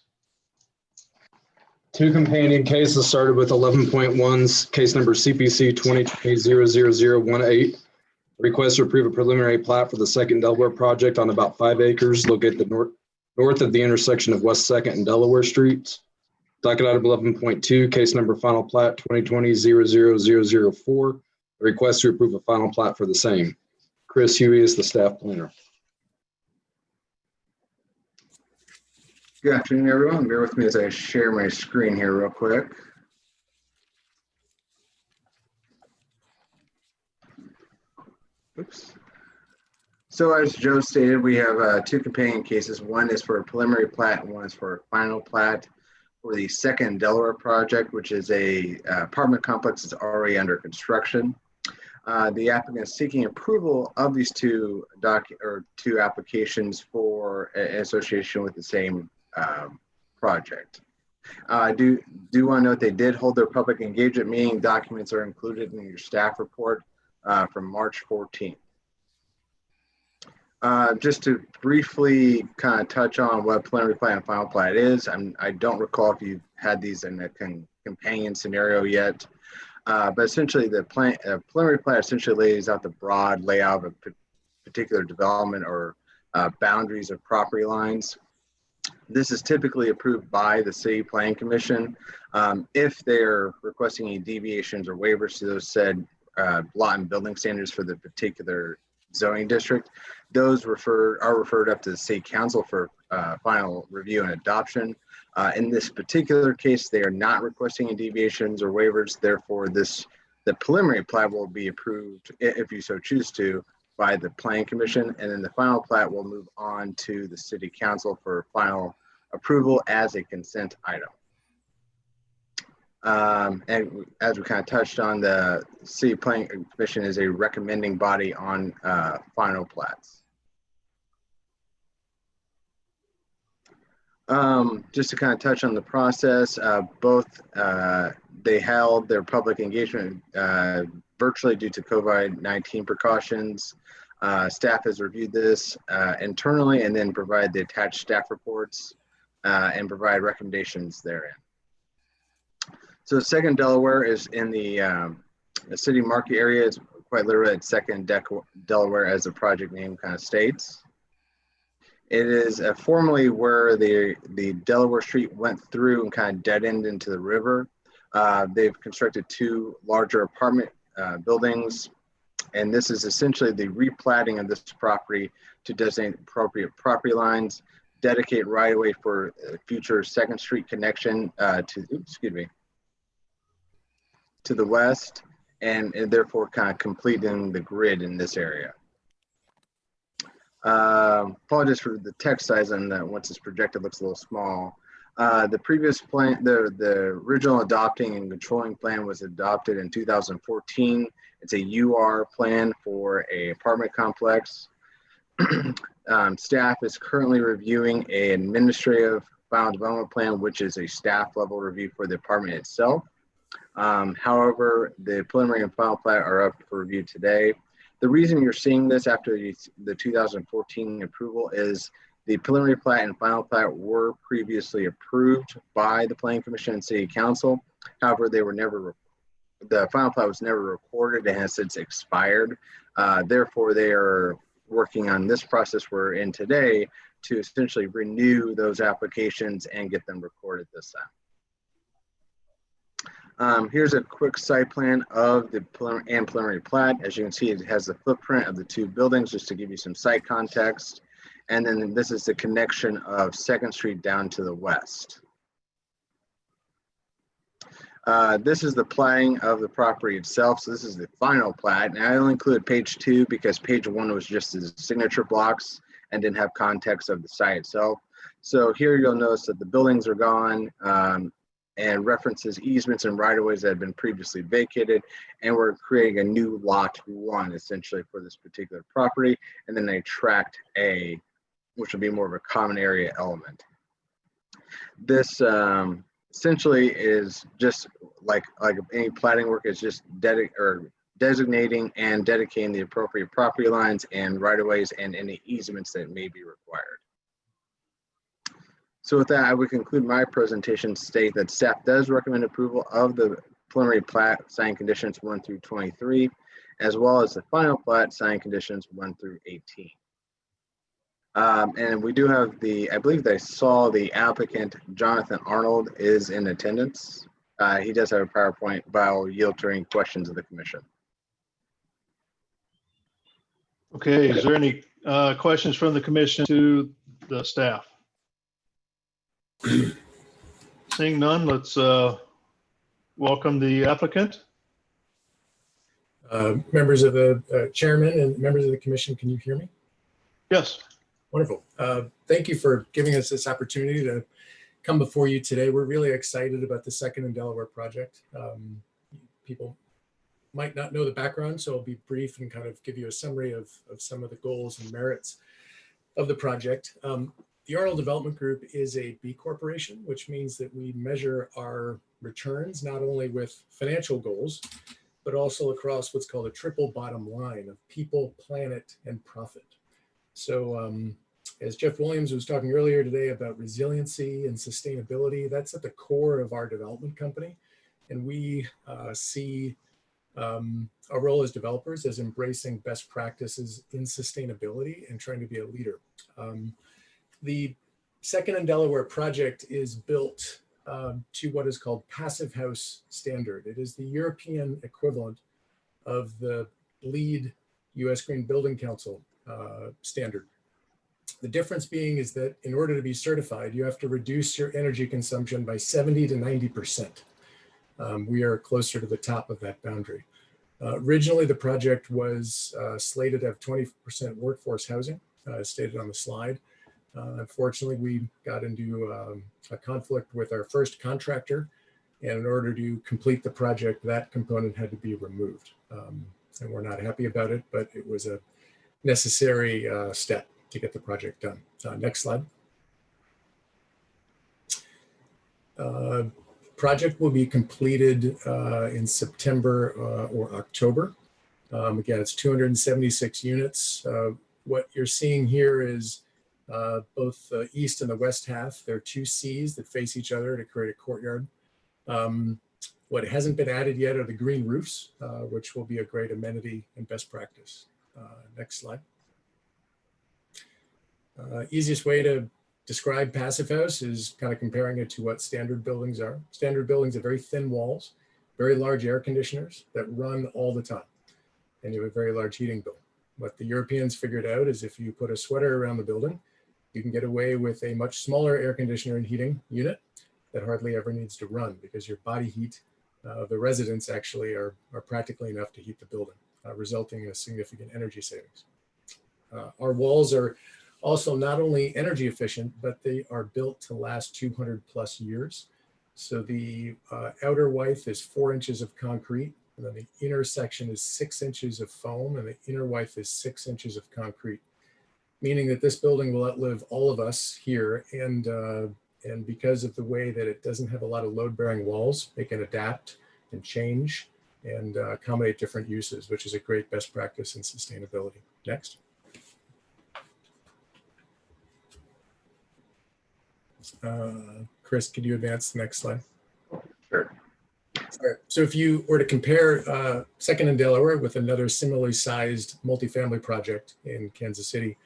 2 companion cases started with 11.1's case number CPC 2020-00018. Request to approve a preliminary plat for the second Delaware project on about 5 acres located north of the intersection of West 2nd and Delaware Streets. Docket item 11.2, case number final plat 2020-00004. Request to approve a final plat for the same. Chris Huey is the staff planner. Good afternoon, everyone. Bear with me as I share my screen here real quick. Oops. So as Joe stated, we have 2 companion cases. One is for a preliminary plat and one is for a final plat for the second Delaware project, which is a apartment complex that's already under construction. The applicant is seeking approval of these 2 applications for an association with the same project. I do want to note they did hold their public engagement meeting. Documents are included in your staff report from March 14th. Just to briefly kind of touch on what preliminary plat and final plat is, I don't recall if you've had these in a companion scenario yet, but essentially the preliminary plat essentially lays out the broad layout of a particular development or boundaries of property lines. This is typically approved by the City Planning Commission. If they're requesting any deviations or waivers to those said lot and building standards for the particular zoning district, those are referred up to the City Council for final review and adoption. In this particular case, they are not requesting any deviations or waivers. Therefore, the preliminary plat will be approved, if you so choose to, by the Planning Commission, and then the final plat will move on to the City Council for final approval as a consent item. And as we kind of touched on, the City Planning Commission is a recommending body on final plats. Just to kind of touch on the process, both they held their public engagement virtually due to COVID-19 precautions. Staff has reviewed this internally and then provide the attached staff reports and provide recommendations therein. So Second Delaware is in the city market area. It's quite literally at Second Delaware, as the project name kind of states. It is formerly where the Delaware Street went through and kind of dead end into the river. They've constructed 2 larger apartment buildings, and this is essentially the replatting of this property to designate appropriate property lines, dedicate right-of-way for future Second Street connection to the west, and therefore kind of completing the grid in this area. Apologies for the text size on that. Once it's projected, looks a little small. The previous plan, the original adopting and controlling plan was adopted in 2014. It's a UR plan for a apartment complex. Staff is currently reviewing an administrative final development plan, which is a staff level review for the apartment itself. However, the preliminary and final plat are up for review today. The reason you're seeing this after the 2014 approval is the preliminary plat and final plat were previously approved by the Planning Commission and City Council. However, they were never, the final plat was never recorded and has since expired. Therefore, they are working on this process we're in today to essentially renew those applications and get them recorded this time. Here's a quick site plan of the preliminary plat. As you can see, it has the footprint of the 2 buildings, just to give you some site context. And then this is the connection of 2nd Street down to the west. This is the platting of the property itself. So this is the final plat. And I only included page 2 because page 1 was just the signature blocks and didn't have context of the site itself. So here you'll notice that the buildings are gone, and references easements and right-of-ways that have been previously vacated. And we're creating a new lot 1 essentially for this particular property. And then a tract A, which will be more of a common area element. This essentially is just like any platting work, is just designating and dedicating the appropriate property lines and right-of-ways and any easements that may be required. So with that, I would conclude my presentation to state that staff does recommend approval of the preliminary plat sign conditions 1 through 23, as well as the final plat sign conditions 1 through 18. And we do have I believe I saw the applicant, Jonathan Arnold, is in attendance. He does have a PowerPoint, but I'll yield to any questions of the commission. Okay, is there any questions from the commission to the staff? Seeing none, let's welcome the applicant. Members of the chairman and members of the commission, can you hear me? Yes. Wonderful. Thank you for giving us this opportunity to come before you today. We're really excited about the Second and Delaware project. People might not know the background, so I'll be brief and kind of give you a summary of some of the goals and merits of the project. The Arnold Development Group is a B Corporation, which means that we measure our returns not only with financial goals, but also across what's called a triple bottom line of people, planet, and profit. So as Jeff Williams was talking earlier today about resiliency and sustainability, that's at the core of our development company. And we see our role as developers as embracing best practices in sustainability and trying to be a leader. The Second and Delaware project is built to what is called Passive House Standard. It is the European equivalent of the LEED US Green Building Council standard. The difference being is that in order to be certified, you have to reduce your energy consumption by 70 to 90%. We are closer to the top of that boundary. Originally, the project was slated to have 20% workforce housing, as stated on the slide. Unfortunately, we got into a conflict with our first contractor And in order to complete the project, that component had to be removed. And we're not happy about it, but it was a necessary step to get the project done. Next slide. Project will be completed in September or October. Again, it's 276 units. What you're seeing here is both the east and the west half. There are two Cs that face each other to create a courtyard. What hasn't been added yet are the green roofs, which will be a great amenity and best practice. Next slide. Easiest way to describe Passive House is kind of comparing it to what standard buildings are. Standard buildings have very thin walls, very large air conditioners that run all the time, and you have a very large heating bill. What the Europeans figured out is if you put a sweater around the building, you can get away with a much smaller air conditioner and heating unit that hardly ever needs to run, because your body heat of the residents actually are practically enough to heat the building, resulting in a significant energy savings. Our walls are also not only energy efficient, but they are built to last 200+ years. So the outer width is 4 inches of concrete, and then the inner section is 6 inches of foam, and the inner width is 6 inches of concrete, meaning that this building will outlive all of us here. And because of the way that it doesn't have a lot of load-bearing walls, it can adapt and change and accommodate different uses, which is a great best practice in sustainability. Next. Chris, could you advance the next slide? Sure. All right. So if you were to compare Second and Delaware with another similarly sized multifamily project in Kansas City,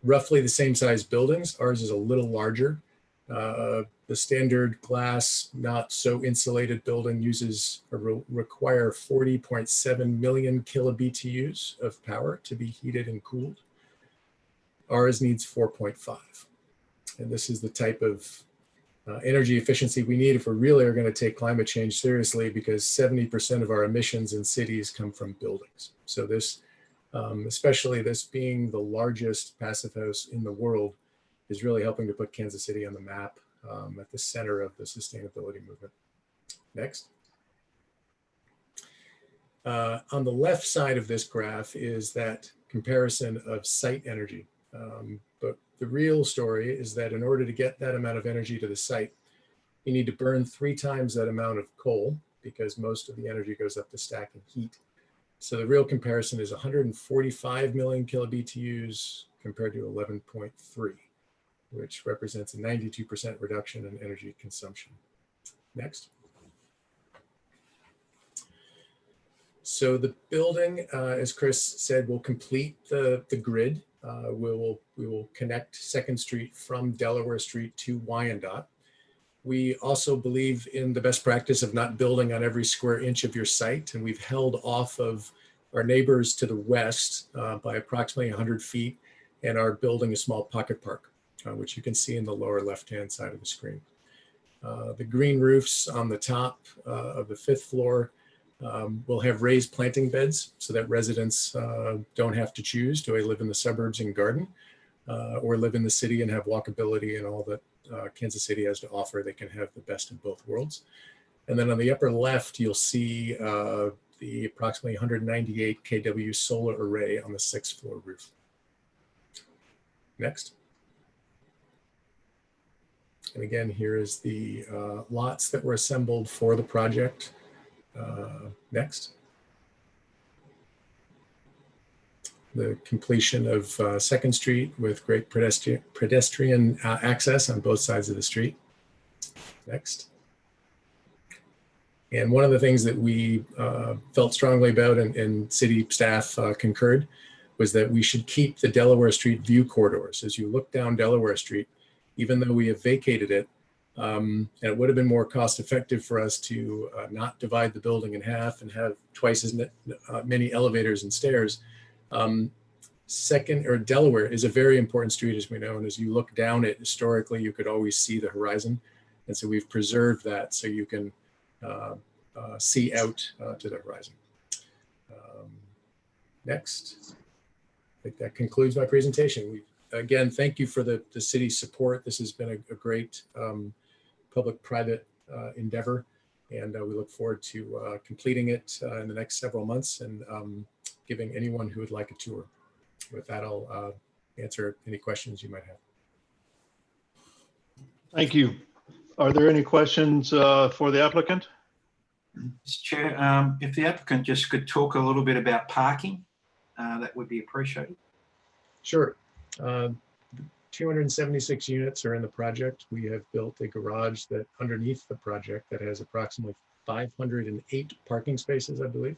roughly the same size buildings. Ours is a little larger. The standard glass, not so insulated building uses or require 40.7 million kilobTUs of power to be heated and cooled. Ours needs 4.5. And this is the type of energy efficiency we need if we really are going to take climate change seriously, because 70% of our emissions in cities come from buildings. So this, especially this being the largest passive house in the world, is really helping to put Kansas City on the map at the center of the sustainability movement. Next. On the left side of this graph is that comparison of site energy. But the real story is that in order to get that amount of energy to the site, you need to burn 3 times that amount of coal, because most of the energy goes up to stacking heat. So the real comparison is 145 million kilobTUs compared to 11.3, which represents a 92% reduction in energy consumption. Next. So the building, as Chris said, will complete the grid. We will connect 2nd Street from Delaware Street to Wyandotte. We also believe in the best practice of not building on every square inch of your site, and we've held off of our neighbors to the west by approximately 100 feet, and are building a small pocket park, which you can see in the lower left-hand side of the screen. The green roofs on the top of the 5th floor will have raised planting beds so that residents don't have to choose, do I live in the suburbs and garden or live in the city and have walkability and all that Kansas City has to offer. They can have the best of both worlds. And then on the upper left, you'll see the approximately 198 kW solar array on the 6th floor roof. Next. And again, here is the lots that were assembled for the project. Next. The completion of 2nd Street with great pedestrian access on both sides of the street. Next. And one of the things that we felt strongly about and city staff concurred was that we should keep the Delaware Street view corridors. As you look down Delaware Street, even though we have vacated it, and it would have been more cost effective for us to not divide the building in half and have twice as many elevators and stairs. Delaware is a very important street, as we know, and as you look down it historically, you could always see the horizon. And so we've preserved that so you can see out to the horizon. Next. I think that concludes my presentation. Again, thank you for the city's support. This has been a great public-private endeavor. And we look forward to completing it in the next several months and giving anyone who would like a tour. With that, I'll answer any questions you might have. Thank you. Are there any questions for the applicant? Mr. Chair, if the applicant just could talk a little bit about parking, that would be appreciated. Sure. 276 units are in the project. We have built a garage that underneath the project that has approximately 508 parking spaces, I believe.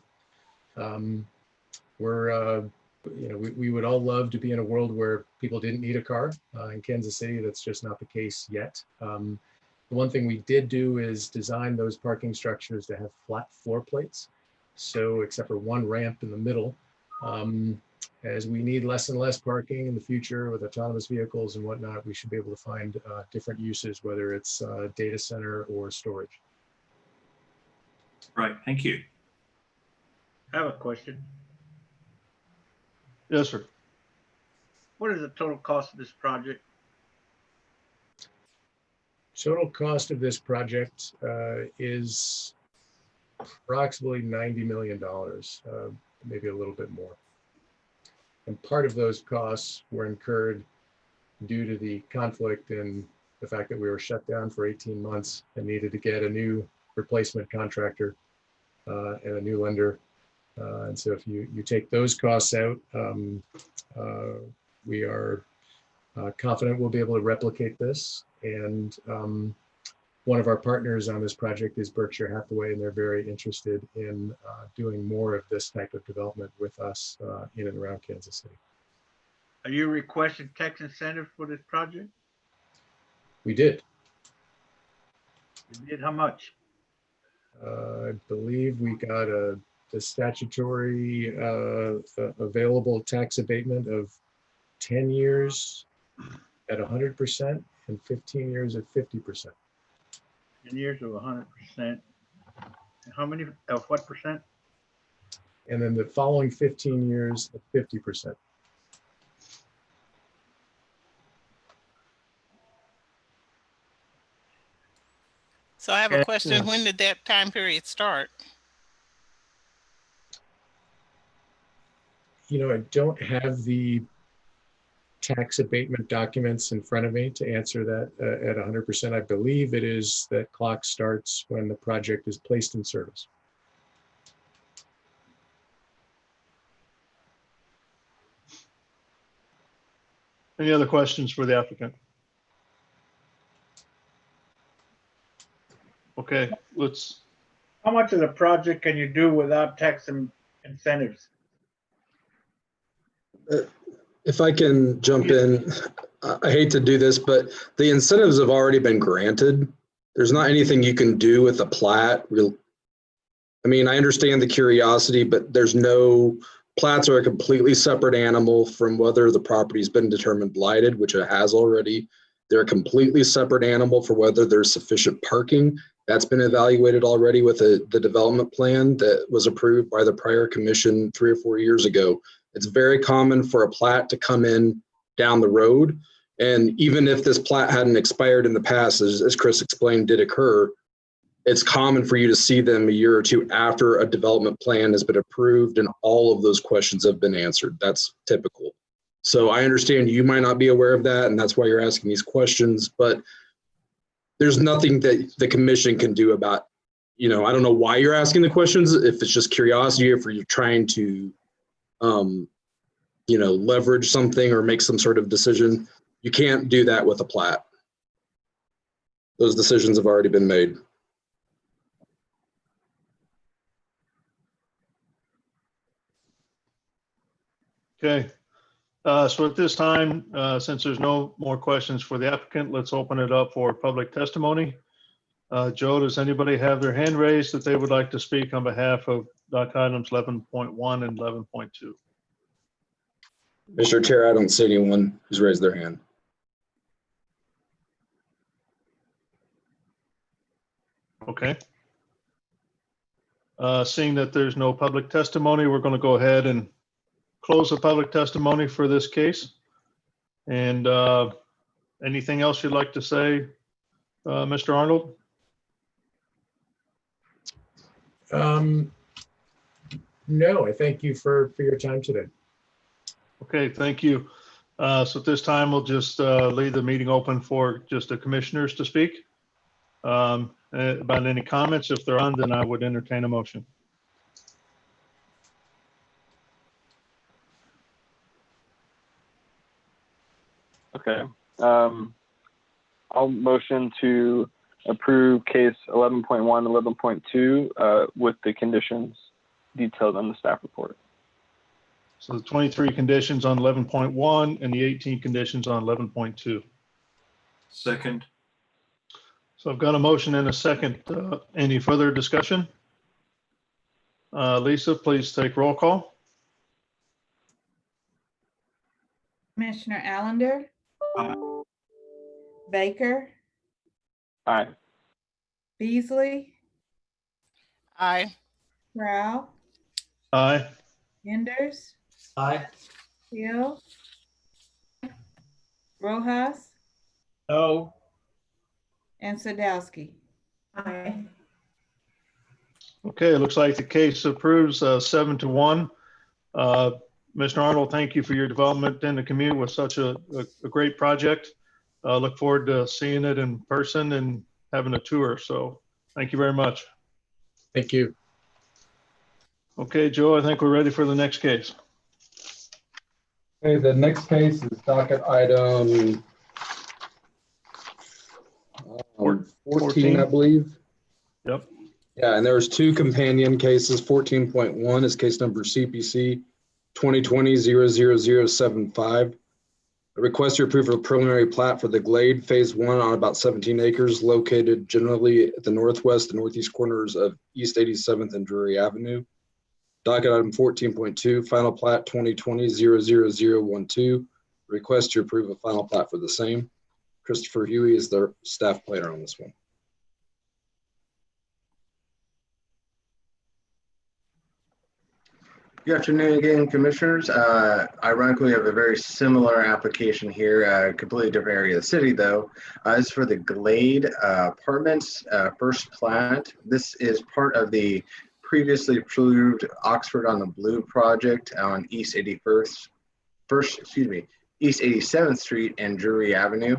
We would all love to be in a world where people didn't need a car. In Kansas City, that's just not the case yet. The one thing we did do is design those parking structures to have flat floor plates. So except for one ramp in the middle, as we need less and less parking in the future with autonomous vehicles and whatnot, we should be able to find different uses, whether it's data center or storage. Right, thank you. I have a question. Yes, sir. What is the total cost of this project? Total cost of this project is approximately $90 million, maybe a little bit more. And part of those costs were incurred due to the conflict and the fact that we were shut down for 18 months and needed to get a new replacement contractor and a new lender. And so if you take those costs out, we are confident we'll be able to replicate this. And one of our partners on this project is Berkshire Hathaway, and they're very interested in doing more of this type of development with us in and around Kansas City. Are you requesting tax incentives for this project? We did. You did how much? I believe we got the statutory available tax abatement of 10 years at 100% and 15 years at 50%. 10 years of 100%. How many of what percent? And then the following 15 years at 50%. So I have a question. When did that time period start? You know, I don't have the tax abatement documents in front of me to answer that at 100%. I believe it is that clock starts when the project is placed in service. Any other questions for the applicant? Okay, let's. How much of the project can you do without tax incentives? If I can jump in, I hate to do this, but the incentives have already been granted. There's not anything you can do with the plat. I mean, I understand the curiosity, but there's no, plats are a completely separate animal from whether the property's been determined blighted, which it has already. They're a completely separate animal for whether there's sufficient parking. That's been evaluated already with the development plan that was approved by the prior commission 3 or 4 years ago. It's very common for a plat to come in down the road. And even if this plat hadn't expired in the past, as Chris explained, did occur, it's common for you to see them a year or two after a development plan has been approved and all of those questions have been answered. That's typical. So I understand you might not be aware of that, and that's why you're asking these questions, but there's nothing that the commission can do about, you know, I don't know why you're asking the questions, if it's just curiosity, if you're trying to, you know, leverage something or make some sort of decision. You can't do that with a plat. Those decisions have already been made. Okay. So at this time, since there's no more questions for the applicant, let's open it up for public testimony. Joe, does anybody have their hand raised that they would like to speak on behalf of doc items 11.1 and 11.2? Mr. Chair, I don't see anyone who's raised their hand. Okay. Seeing that there's no public testimony, we're going to go ahead and close the public testimony for this case. And anything else you'd like to say, Mr. Arnold? No, I thank you for your time today. Okay, thank you. So at this time, we'll just leave the meeting open for just the commissioners to speak. About any comments, if there aren't, then I would entertain a motion. Okay. I'll motion to approve case 11.1, 11.2 with the conditions detailed on the staff report. So the 23 conditions on 11.1 and the 18 conditions on 11.2. Second. So I've got a motion and a second. Any further discussion? Lisa, please take roll call. Commissioner Allender? Aye. Baker? Aye. Beasley? Aye. Rao? Aye. Enders? Aye. Hill? Rojas? No. And Sadowski. Aye. Okay, it looks like the case approves 7-1. Mr. Arnold, thank you for your development in the community with such a great project. Look forward to seeing it in person and having a tour. So thank you very much. Thank you. Okay, Joe, I think we're ready for the next case. Okay, the next case is docket item 14, I believe. Yep. Yeah, and there's two companion cases. 14.1 is case number CPC 2020-00075. A request to approve a preliminary plat for the Glade Phase 1 on about 17 acres located generally at the northwest and northeast corners of East 87th and Drury Avenue. Docket item 14.2, final plat 2020-00012. Request to approve a final plat for the same. Christopher Huey is the staff planner on this one. Good afternoon again, commissioners. Ironically, we have a very similar application here, completely different area of the city though. This is for the Glade Apartments first plat. This is part of the previously approved Oxford on the Blue project on East 87th Street and Drury Avenue.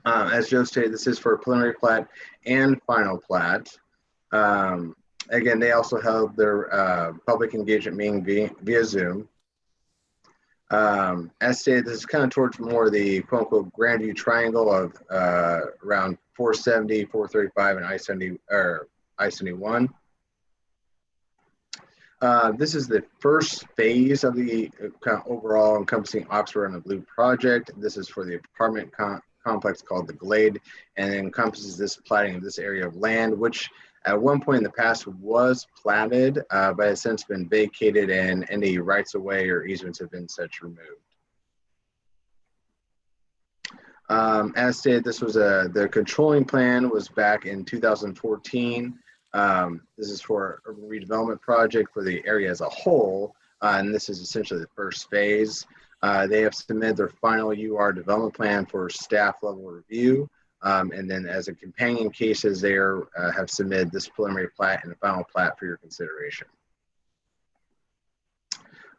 As Joe stated, this is for a preliminary plat and final plat. Again, they also held their public engagement meeting via Zoom. As stated, this is kind of towards more of the quote unquote Grandview Triangle of around 470, 435, and I-70 or I-71. This is the first phase of the kind of overall encompassing Oxford on the Blue project. This is for the apartment complex called the Glade, and it encompasses this platting of this area of land, which at one point in the past was platted, but has since been vacated and any rights of way or easements have been such removed. As stated, this was the controlling plan was back in 2014. This is for urban redevelopment project for the area as a whole, and this is essentially the first phase. They have submitted their final UR development plan for staff level review. And then as a companion cases, they have submitted this preliminary plat and the final plat for your consideration.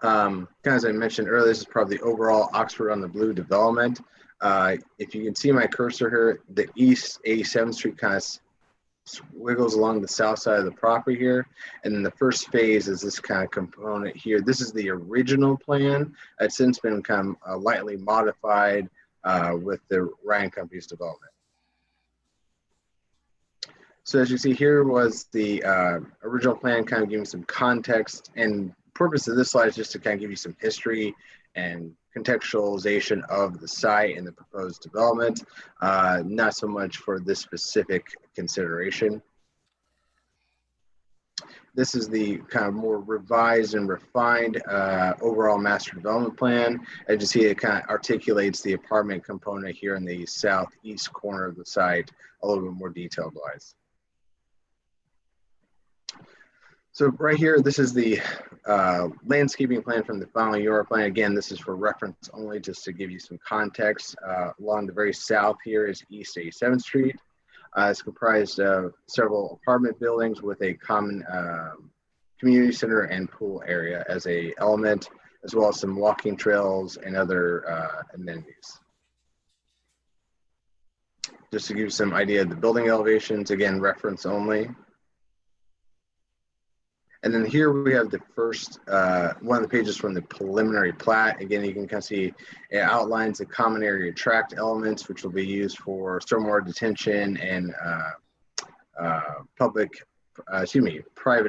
Kind of as I mentioned earlier, this is probably the overall Oxford on the Blue development. If you can see my cursor here, the East 87th Street kind of wiggles along the south side of the property here. And then the first phase is this kind of component here. This is the original plan. It's since been kind of lightly modified with the Ryan Company's development. So as you see here was the original plan, kind of giving some context, and purpose of this slide is just to kind of give you some history and contextualization of the site and the proposed development, not so much for this specific consideration. This is the kind of more revised and refined overall master development plan. As you see, it kind of articulates the apartment component here in the southeast corner of the site a little bit more detailed wise. So right here, this is the landscaping plan from the final UR plan. Again, this is for reference only, just to give you some context. Along the very south here is East 87th Street. It's comprised of several apartment buildings with a common community center and pool area as a element, as well as some walking trails and other amenities. Just to give you some idea of the building elevations, again, reference only. And then here we have the first, one of the pages from the preliminary plat. Again, you can kind of see it outlines the common area tract elements, which will be used for stormwater detention and private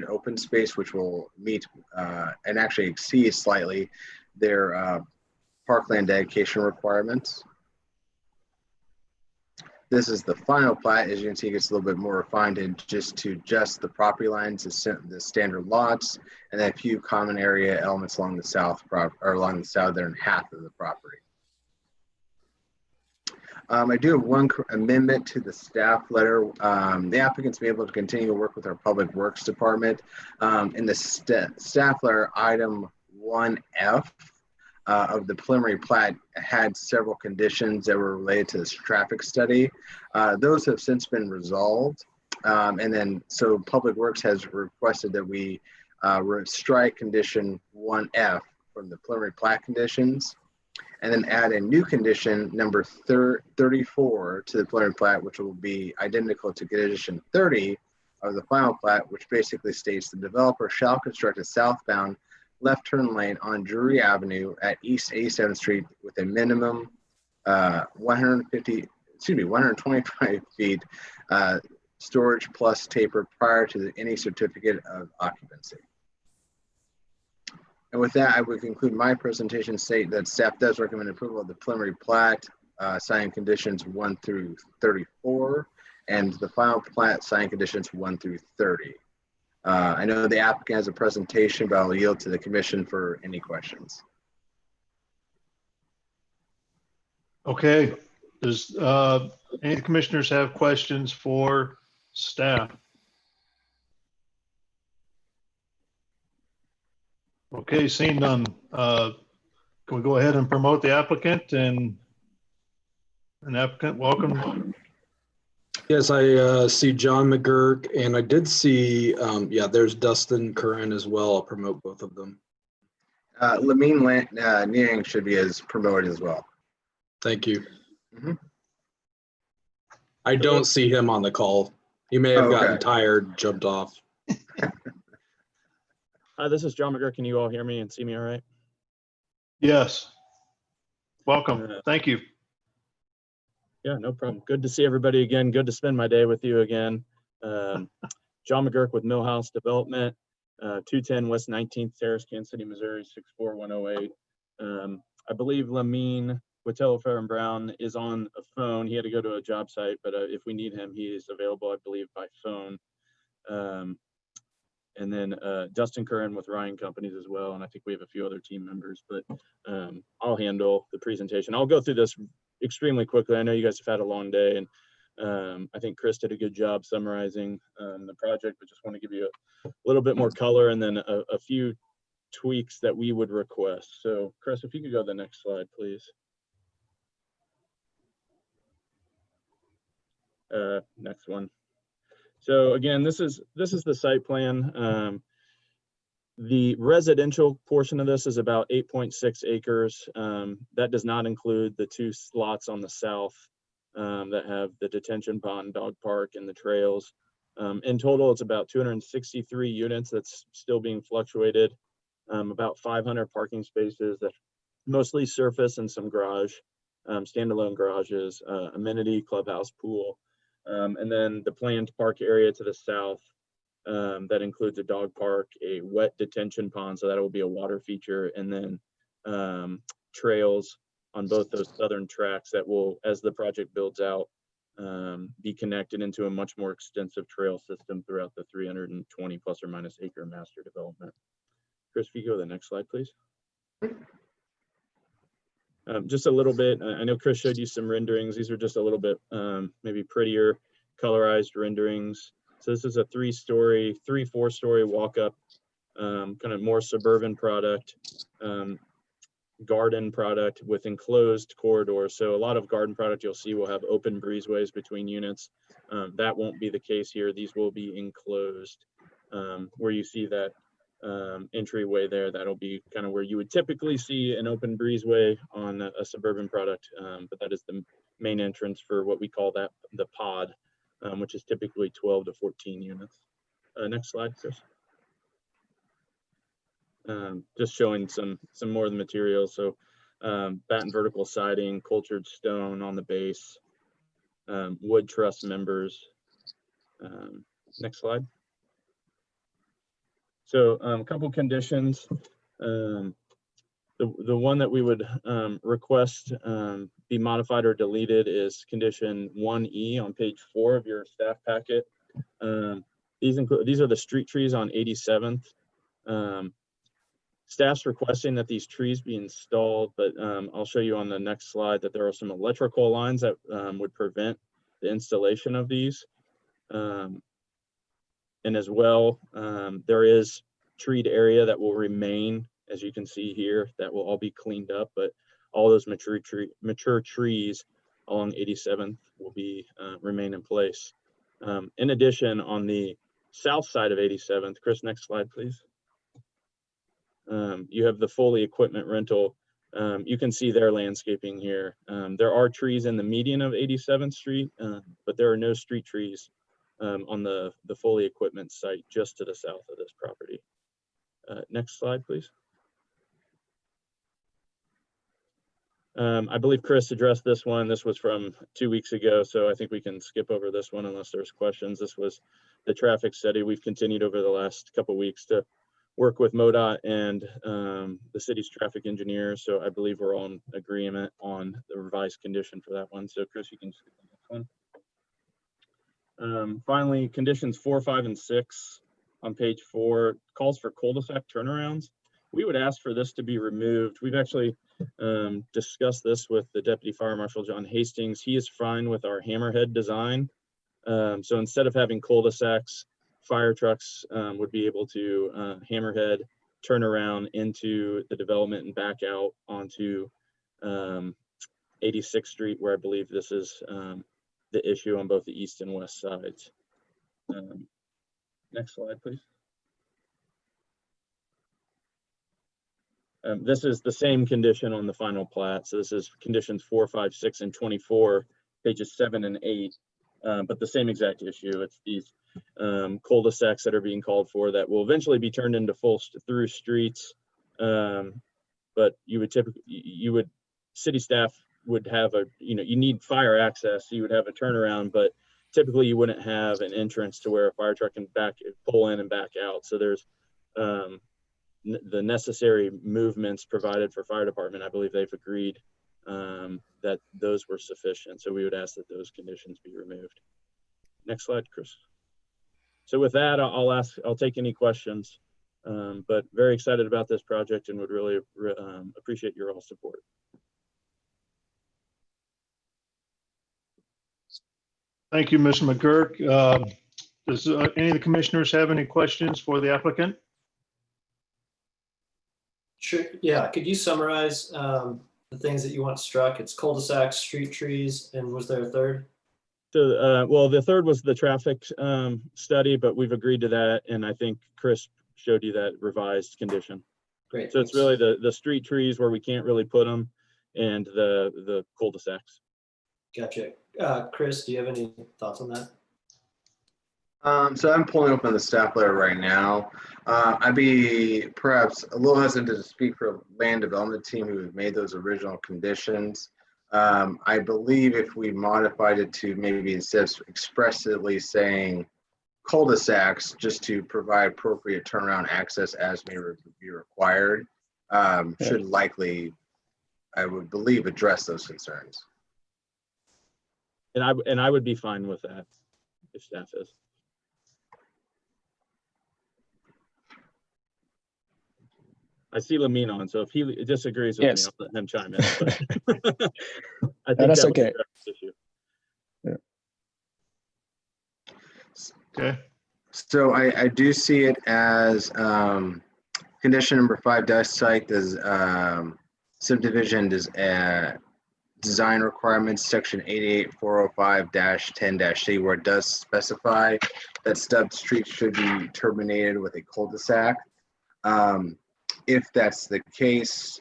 open space, which will meet and actually exceed slightly their parkland dedication requirements. This is the final plat. As you can see, it gets a little bit more refined in just the property lines, the standard lots, and then a few common area elements along the southern half of the property. I do have one amendment to the staff letter. The applicants be able to continue to work with our Public Works Department. In the staff letter, item 1F, of the preliminary plat had several conditions that were related to this traffic study. Those have since been resolved. And then, so Public Works has requested that we strike condition 1F from the preliminary plat conditions, and then add a new condition, number 34, to the preliminary plat, which will be identical to condition 30 of the final plat, which basically states the developer shall construct a southbound left turn lane on Drury Avenue at East 87th Street with a minimum 125 feet storage plus taper prior to any certificate of occupancy. And with that, I would conclude my presentation, state that staff does recommend approval of the preliminary plat, signing conditions 1 through 34, and the final plat signing conditions 1 through 30. I know the applicant has a presentation, but I'll yield to the commission for any questions. Okay, does any commissioners have questions for staff? Okay, seeing none, can we go ahead and promote the applicant and an applicant? Welcome. Yes, I see John McGurk, and I did see, yeah, there's Dustin Curran as well. I'll promote both of them. Lamine Niang should be as promoted as well. Thank you. I don't see him on the call. He may have gotten tired, jumped off. Hi, this is John McGurk. Can you all hear me and see me all right? Yes. Welcome. Thank you. Yeah, no problem. Good to see everybody again. Good to spend my day with you again. John McGurk with Millhouse Development, 210 West 19th Terrace, Kansas City, Missouri, 64108. I believe Lamine with Telefair and Brown is on a phone. He had to go to a job site, but if we need him, he is available, I believe, by phone. And then Dustin Curran with Ryan Companies as well. And I think we have a few other team members, but I'll handle the presentation. I'll go through this extremely quickly. I know you guys have had a long day, and I think Chris did a good job summarizing the project, but just want to give you a little bit more color and then a few tweaks that we would request. So Chris, if you could go to the next slide, please. Next one. So again, this is the site plan. The residential portion of this is about 8.6 acres. That does not include the 2 slots on the south that have the detention pond, dog park, and the trails. In total, it's about 263 units that's still being fluctuated. About 500 parking spaces, that mostly surface and some garage, standalone garages, amenity, clubhouse, pool. And then the planned park area to the south, that includes a dog park, a wet detention pond, so that will be a water feature, and then trails on both those southern tracks that will, as the project builds out, be connected into a much more extensive trail system throughout the 320 plus or minus acre master development. Chris, if you go to the next slide, please. Just a little bit, I know Chris showed you some renderings. These are just a little bit maybe prettier colorized renderings. So this is a 4-story walk-up, kind of more suburban product. garden product with enclosed corridors. So a lot of garden product you'll see will have open breezeways between units. That won't be the case here. These will be enclosed. Where you see that entryway there, that'll be kind of where you would typically see an open breezeway on a suburban product, but that is the main entrance for what we call that the pod, which is typically 12 to 14 units. Next slide, Chris. Just showing some more of the materials. So batten vertical siding, cultured stone on the base, wood truss members. Next slide. So a couple conditions. The one that we would request be modified or deleted is condition 1E on page 4 of your staff packet. These are the street trees on 87th. Staff's requesting that these trees be installed, but I'll show you on the next slide that there are some electrical lines that would prevent the installation of these. And as well, there is treed area that will remain, as you can see here, that will all be cleaned up, but all those mature trees along 87th will be remain in place. In addition, on the south side of 87th, Chris, next slide, please. You have the Foley equipment rental. You can see their landscaping here. There are trees in the median of 87th Street, but there are no street trees on the Foley equipment site just to the south of this property. Next slide, please. I believe Chris addressed this one. This was from 2 weeks ago, so I think we can skip over this one unless there's questions. This was the traffic study. We've continued over the last couple of weeks to work with MoDOT and the city's traffic engineers. So I believe we're all in agreement on the revised condition for that one. So Chris, you can skip the next one. Finally, conditions 4, 5, and 6 on page 4 calls for cul-de-sac turnarounds. We would ask for this to be removed. We've actually discussed this with the Deputy Fire Marshal, John Hastings. He is fine with our hammerhead design. So instead of having cul-de-sacs, fire trucks would be able to hammerhead, turn around into the development and back out onto 86th Street, where I believe this is the issue on both the east and west sides. Next slide, please. This is the same condition on the final plat. So this is conditions 4, 5, 6, and 24, pages 7 and 8, but the same exact issue. It's these cul-de-sacs that are being called for that will eventually be turned into full through streets. But you would city staff would have you need fire access. So you would have a turnaround, but typically you wouldn't have an entrance to where a fire truck can pull in and back out. So there's the necessary movements provided for fire department. I believe they've agreed that those were sufficient. So we would ask that those conditions be removed. Next slide, Chris. So with that, I'll take any questions, but very excited about this project and would really appreciate your all support. Thank you, Mr. McGurk. Does any of the commissioners have any questions for the applicant? Sure. Yeah. Could you summarize the things that you want struck? It's cul-de-sacs, street trees, and was there a third? So, well, the third was the traffic study, but we've agreed to that, and I think Chris showed you that revised condition. Great. So thanks. It's really the street trees where we can't really put them, and the cul-de-sacs. Gotcha. Chris, do you have any thoughts on that? So I'm pulling open the staff letter right now. I'd be perhaps a little hesitant to speak for the land development team who have made those original conditions. I believe if we modified it to maybe instead of expressly saying cul-de-sacs, just to provide appropriate turnaround access as may be required, should likely, I would believe, address those concerns. And I would be fine with that if staff is. I see Lamine on, so if he disagrees with me, I'll let him chime in. But I think that's okay. Yeah. Okay. So I do see it as condition number 5 does cite this subdivision design requirements, section 88405-10-C, where it does specify that stub streets should be terminated with a cul-de-sac. If that's the case,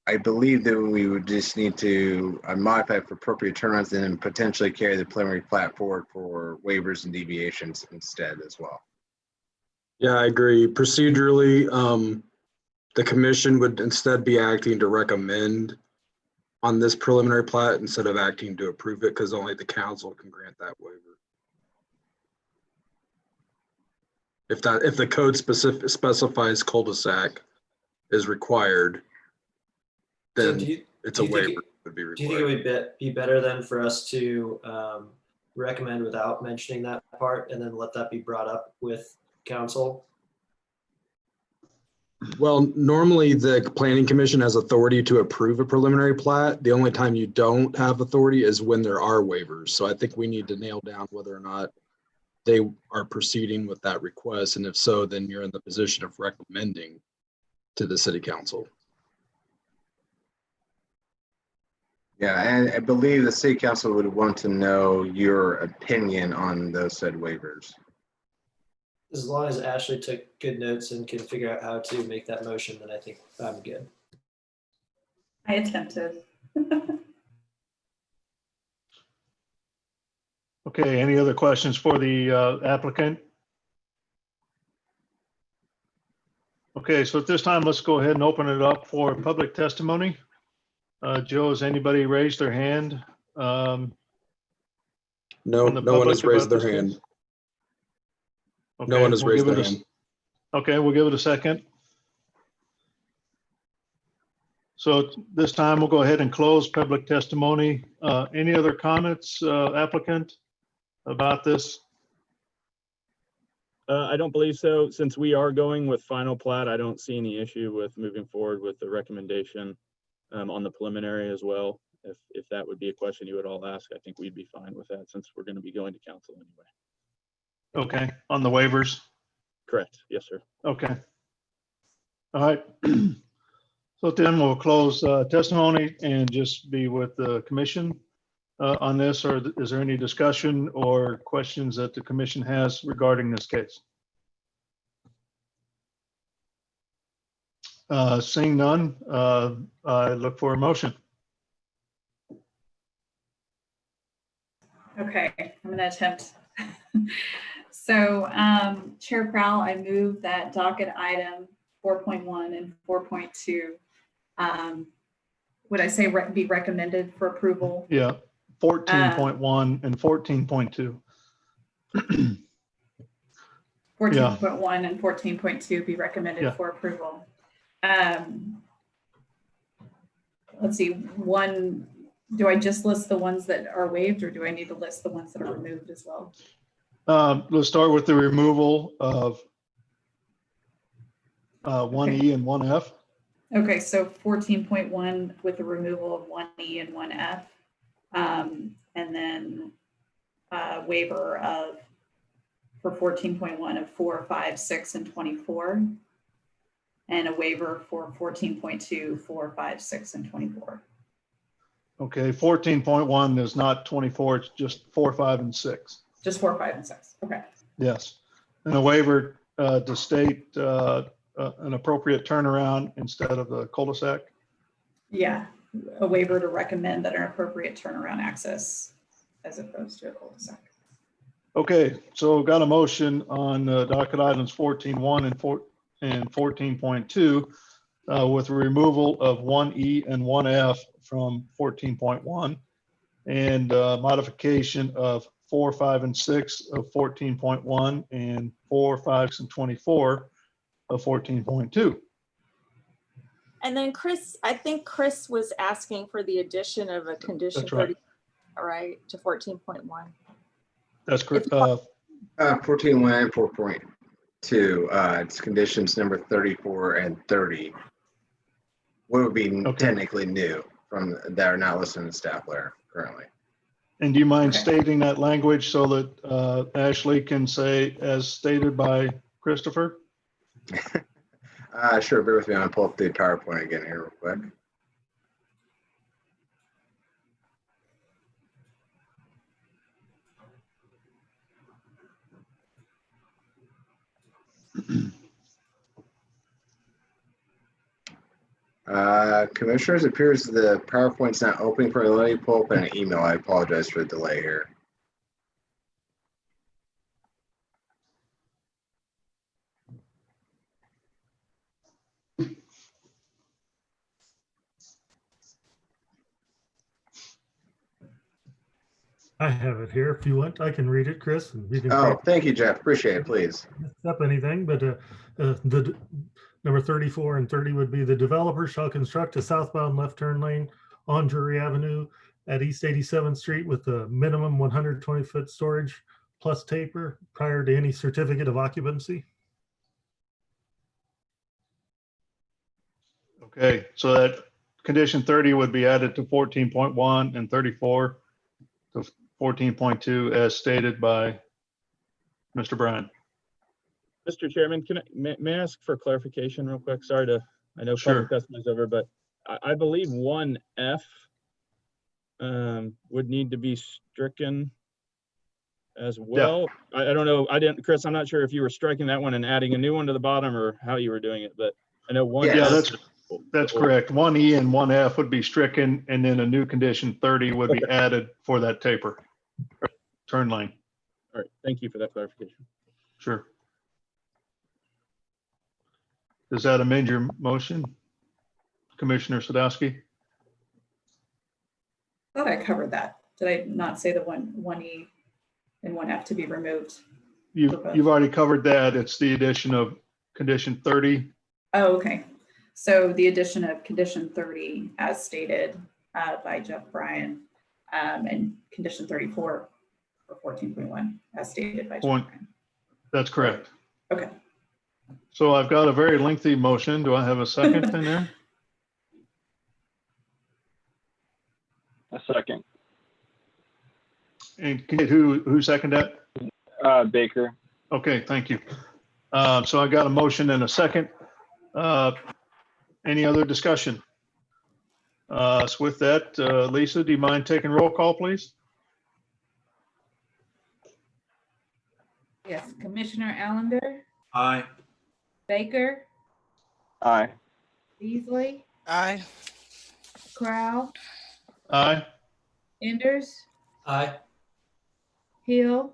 I believe that we would just need to modify it for appropriate turnarounds and then potentially carry the preliminary plat forward for waivers and deviations instead as well. Yeah, I agree. Procedurally, the commission would instead be acting to recommend on this preliminary plat instead of acting to approve it, because only the council can grant that waiver. If the code specifies cul-de-sac is required, then it's a waiver would be required. Do you think it would be better then for us to recommend without mentioning that part and then let that be brought up with council? Well, normally the planning commission has authority to approve a preliminary plat. The only time you don't have authority is when there are waivers. So I think we need to nail down whether or not they are proceeding with that request. And if so, then you're in the position of recommending to the city council. Yeah, and I believe the city council would want to know your opinion on those said waivers. As long as Ashley took good notes and can figure out how to make that motion, then I think I'm good. I attempted. Okay, any other questions for the applicant? Okay, so at this time, let's go ahead and open it up for public testimony. Joe, has anybody raised their hand? No, no one has raised their hand. Okay, no one has raised their hand. Okay, we'll give it a second. So this time we'll go ahead and close public testimony. Any other comments, applicant, about this? I don't believe so. Since we are going with final plat, I don't see any issue with moving forward with the recommendation on the preliminary as well. If that would be a question you would all ask, I think we'd be fine with that since we're going to be going to council anyway. Okay, on the waivers? Correct. Yes, sir. Okay. All right. So then we'll close testimony and just be with the commission on this, or is there any discussion or questions that the commission has regarding this case? Seeing none, I look for a motion. Okay, I'm going to attempt. So, Chair Prowl, I move that docket item 4.1 and 4.2, would I say be recommended for approval? Yeah, 14.1 and 14.2. 14.1 and 14.2 be recommended for approval. Let's see, do I just list the ones that are waived or do I need to list the ones that are removed as well? Let's start with the removal of 1E and 1F. Okay, so 14.1 with the removal of 1E and 1F, and then waiver of for 14.1 of 4, 5, 6, and 24, and a waiver for 14.2, 4, 5, 6, and 24. Okay, 14.1 is not 24, it's just 4, 5, and 6. Just 4, 5, and 6. Okay. Yes, and a waiver to state an appropriate turnaround instead of the cul-de-sac. Yeah, a waiver to recommend that an appropriate turnaround access as opposed to a cul-de-sac. Okay, so got a motion on docket items 14.1 and 14.2 with removal of 1E and 1F from 14.1 and modification of 4, 5, and 6 of 14.1 and 4, 5, and 24 of 14.2. And then Chris, I think Chris was asking for the addition of a condition. That's right. 30, right, to 14.1. That's correct. 14.1 and 4.2, it's conditions number 34 and 30. What would be technically new from that are not listed in the staff layer currently? And do you mind stating that language so that Ashley can say as stated by Christopher? Sure, bear with me. I'm gonna pull up the PowerPoint again here real quick. Commissioners, it appears the PowerPoint's not opening for me. Let me pull up an email. I apologize for the delay here. I have it here. If you want, I can read it, Chris. And you can Oh, thank you, Jeff. Appreciate it, please. up anything, but the number 34 and 30 would be the developer shall construct a southbound left turn lane on Drury Avenue at East 87th Street with a minimum 120-foot storage plus taper prior to any certificate of occupancy. Okay, so that condition 30 would be added to 14.1 and 34 to 14.2 as stated by Mr. Bryan. Mr. Chairman, may I ask for clarification real quick? Sorry to, I know Sure. public testimony is over, but I believe 1F would need to be stricken as well. Yeah. I don't know. Chris, I'm not sure if you were striking that one and adding a new one to the bottom or how you were doing it, but I know one. Yeah, that's correct. 1E and 1F would be stricken, and then a new condition 30 would be added for that taper turn lane. All right. Thank you for that clarification. Sure. Does that amend your motion, Commissioner Sadowski? I thought I covered that. Did I not say the 1E and 1F to be removed? You've already covered that. It's the addition of condition 30. Oh, okay. So the addition of condition 30 as stated by Jeff Bryan and condition 34 for 14.1 as stated by Jeff Bryan. That's correct. Okay. So I've got a very lengthy motion. Do I have a second in there? A second. And who seconded that? Baker. Okay, thank you. So I got a motion and a second. Any other discussion? So with that, Lisa, do you mind taking roll call, please? Yes, Commissioner Allender, Aye. Baker, Aye. Beasley, Aye. Crowell, Aye. Enders, Aye. Hill,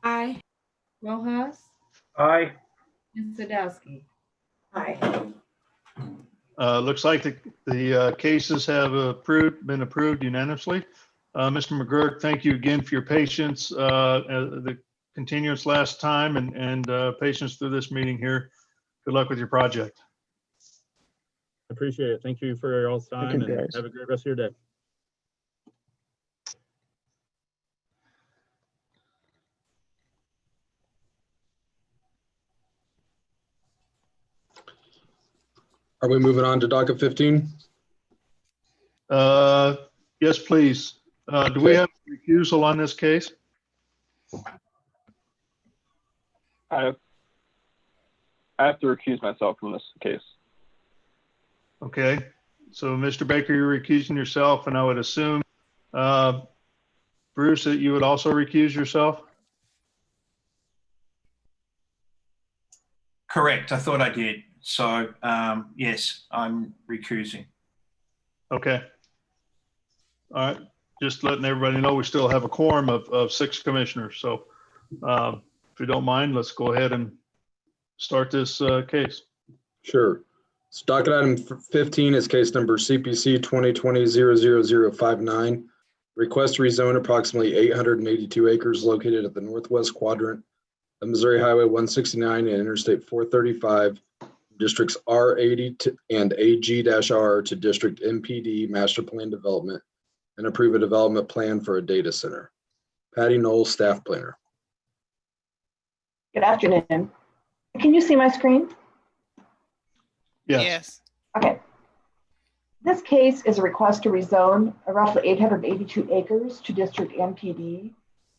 Aye. Rojas, Aye. and Sadowski. Aye. Looks like the cases have been approved unanimously. Mr. McGurk, thank you again for your patience, the continuance last time and patience through this meeting here. Good luck with your project. Appreciate it. Thank you for your all's time and have a great rest of your day. Are we moving on to docket 15? Yes, please. Do we have a recusal on this case? I have to recuse myself from this case. Okay. So Mr. Baker, you're recusing yourself, and I would assume, Bruce, that you would also recuse yourself? Correct. I thought I did. So yes, I'm recusing. Okay. All right. Just letting everybody know we still have a quorum of 6 commissioners. So if you don't mind, let's go ahead and start this case. Sure. So docket item 15 is case number CPC 2020-00059. Request to rezone approximately 882 acres located at the northwest quadrant of Missouri Highway 169 and Interstate 435, districts R80 and AG-R to district MPD master plan development and approve a development plan for a data center. Patty Knoll, staff planner. Good afternoon. Can you see my screen? Yes. Okay. This case is a request to rezone roughly 882 acres to district MPD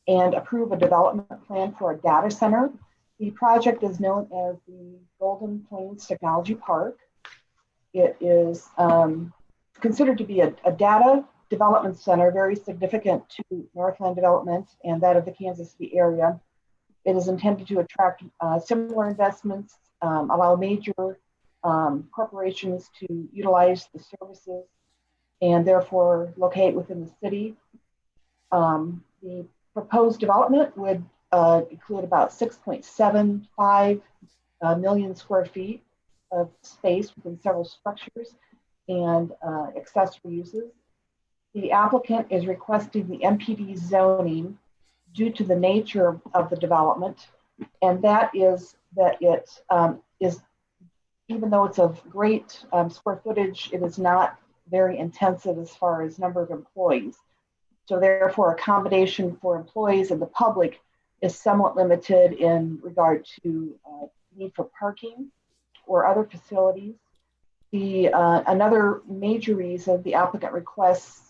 and approve a development plan for a data center The project is known as the Golden Plains Technology Park. It is considered to be a data development center, very significant to Northland development and that of the Kansas City area. It is intended to attract similar investments, allow major corporations to utilize the services and therefore locate within the city. The proposed development would include about 6.75 million square feet of space within several structures and accessory uses. The applicant is requesting the MPD zoning due to the nature of the development, and that is that it is, even though it's of great square footage, it is not very intensive as far as number of employees. So therefore, accommodation for employees and the public is somewhat limited in regard to need for parking or other facilities. Another major reason the applicant requests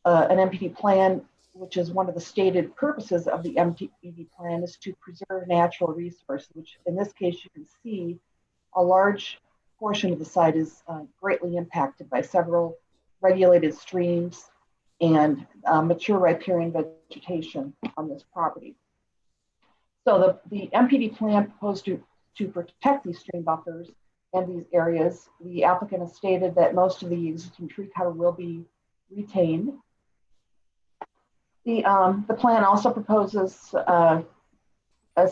an MPD plan, which is one of the stated purposes of the MPD plan, is to preserve natural resources, which in this case you can see a large portion of the site is greatly impacted by several regulated streams and mature riparian vegetation on this property. So the MPD plan proposed to protect these stream buffers and these areas. The applicant has stated that most of the existing tree cover will be retained. The plan also proposes a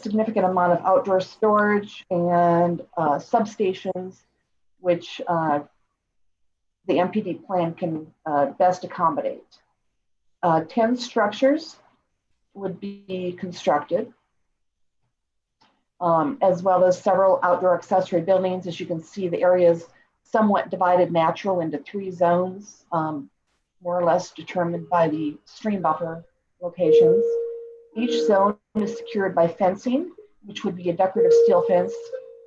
significant amount of outdoor storage and substations, which the MPD plan can best accommodate. 10 structures would be constructed, as well as several outdoor accessory buildings. As you can see, the area is somewhat divided natural into 3 zones, more or less determined by the stream buffer locations. Each zone is secured by fencing, which would be a decorative steel fence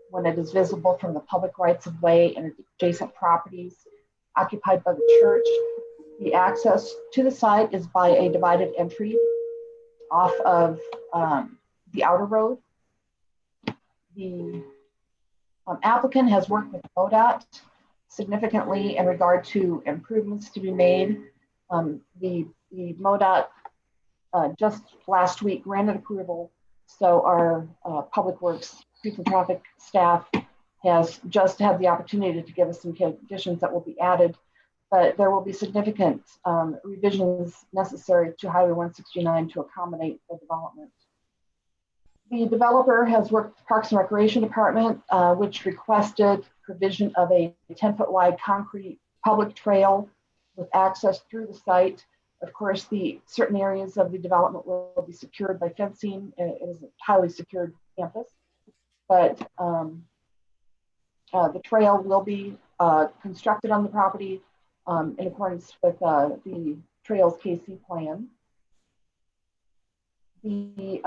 when it is visible from the public rights of way and adjacent properties occupied by the church. The access to the site is by a divided entry off of the outer road. The applicant has worked with ODOT significantly in regard to improvements to be made. The MoDOT just last week granted approval, so our Public Works Streets and Traffic staff has just had the opportunity to give us some conditions that will be added, but there will be significant revisions necessary to Highway 169 to accommodate the development. The developer has worked with Parks and Recreation Department, which requested provision of a 10-foot wide concrete public trail with access through the site. Of course, the certain areas of the development will be secured by fencing. It is a highly secured campus, but the trail will be constructed on the property in accordance with the Trails KC plan. The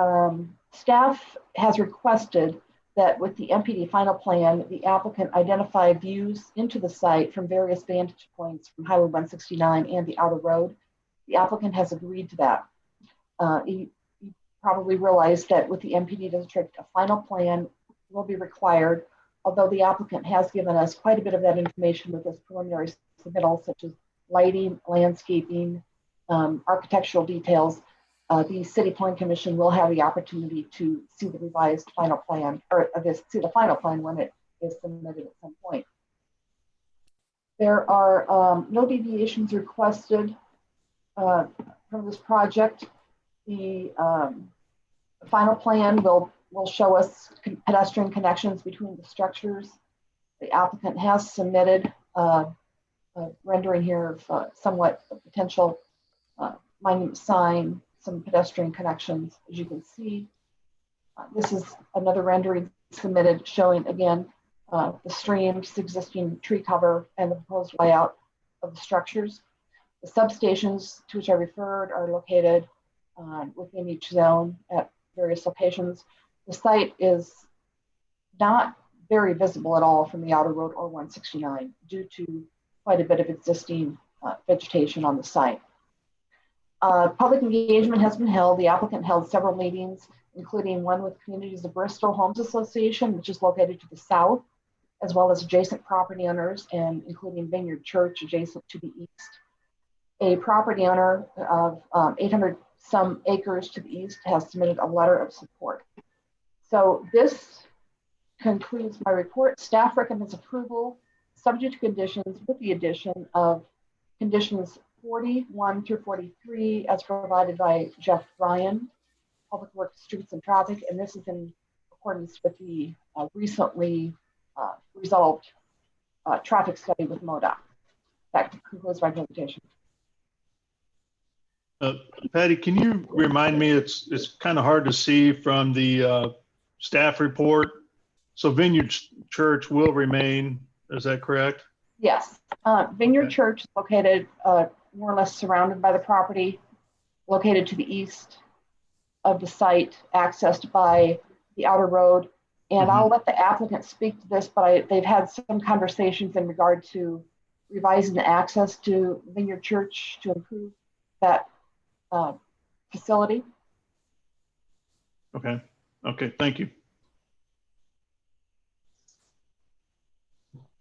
staff has requested that with the MPD final plan, the applicant identify views into the site from various vantage points from Highway 169 and the outer road. The applicant has agreed to that. You probably realize that with the MPD district, a final plan will be required, although the applicant has given us quite a bit of that information with this preliminary submittal, such as lighting, landscaping, architectural details. The City Plan Commission will have the opportunity to see the revised final plan, or see the final plan when it is submitted at some point. There are no deviations requested from this project. The final plan will show us pedestrian connections between the structures. The applicant has submitted a rendering here of somewhat potential monument sign, some pedestrian connections, as you can see. This is another rendering submitted showing, again, the streams, existing tree cover, and the proposed layout of the structures. The substations to which I referred are located within each zone at various locations. The site is not very visible at all from the outer road or 169 due to quite a bit of existing vegetation on the site. Public engagement has been held. The applicant held several meetings, including one with Communities of Bristol Homes Association, which is located to the south, as well as adjacent property owners, and including Vineyard Church adjacent to the east. A property owner of 800 some acres to the east has submitted a letter of support. So this concludes my report. Staff recommends approval, subject to conditions, with the addition of conditions 41 through 43 as provided by Jeff Bryan, Public Works, Streets and Traffic, and this is in accordance with the recently resolved traffic study with MoDOT. That concludes my presentation. Patty, can you remind me, it's kind of hard to see from the staff report. So Vineyard Church will remain, is that correct? Yes, Vineyard Church is located more or less surrounded by the property, located to the east of the site, accessed by the outer road. And I'll let the applicant speak to this, but they've had some conversations in regard to revising the access to Vineyard Church to improve that facility. Okay, thank you.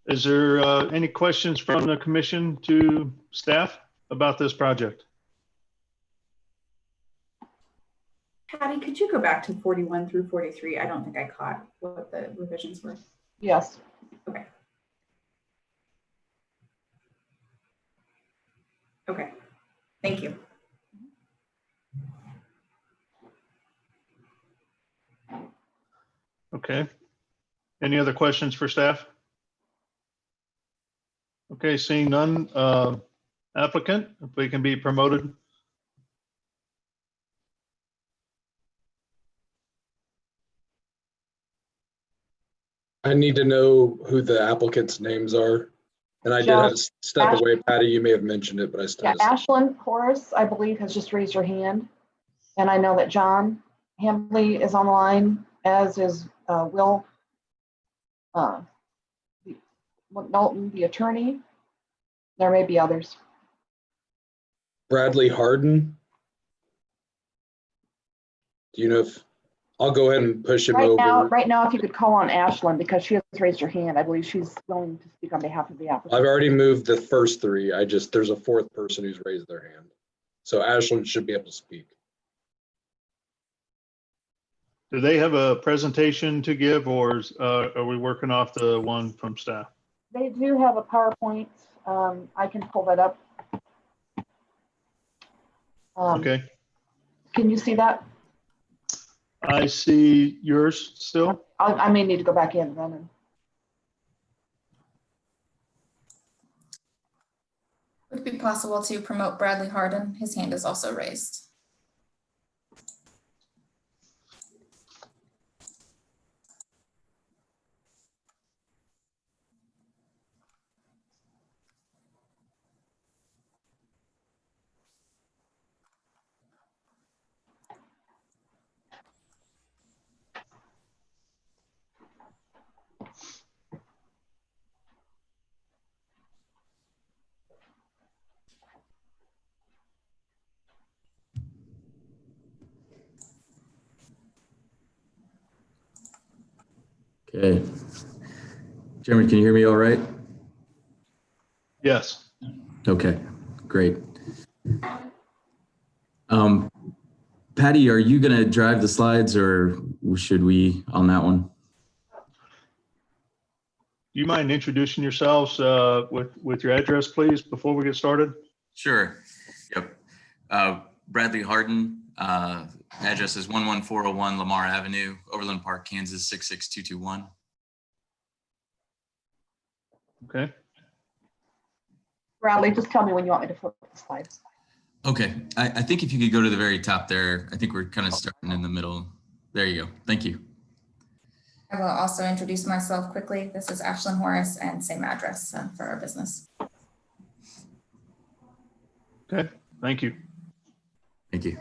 Is there any questions from the commission to staff about this project? Patty, could you go back to 41 through 43? I don't think I caught what the revisions were. Yes. Okay. Okay, thank you. Okay. Any other questions for staff? Okay, seeing none, applicant, if we can be promoted. I need to know who the applicants' names are. And I did have to step away. Patty, you may have mentioned it, but I still. Yeah, Ashlyn Horace, I believe, has just raised her hand. And I know that John Hambley is online, as is Will Knowlton, the attorney. There may be others. Bradley Harden. Do you know if, I'll go ahead and push him over. Right now, if you could call on Ashlyn, because she has raised her hand. I believe she's willing to speak on behalf of the applicant. I've already moved the first three. There's a fourth person who's raised their hand. So Ashlyn should be able to speak. Do they have a presentation to give, or are we working off the one from staff? They do have a PowerPoint. I can pull that up. Okay. Can you see that? I see yours still. I may need to go back in then. Would it be possible to promote Bradley Harden? His hand is also raised. Okay. Jeremy, can you hear me all right? Yes. Okay, great. Patty, are you going to drive the slides, or should we on that one? Do you mind introducing yourselves with your address, please, before we get started? Sure. Yep. Bradley Harden. Address is 11401 Lamar Avenue, Overland Park, Kansas 66221. Okay. Bradley, just tell me when you want me to flip the slides. Okay. I think if you could go to the very top there, I think we're kind of starting in the middle. There you go. Thank you. I will also introduce myself quickly. This is Ashlyn Horace, and same address for our business. Okay. Thank you. Thank you.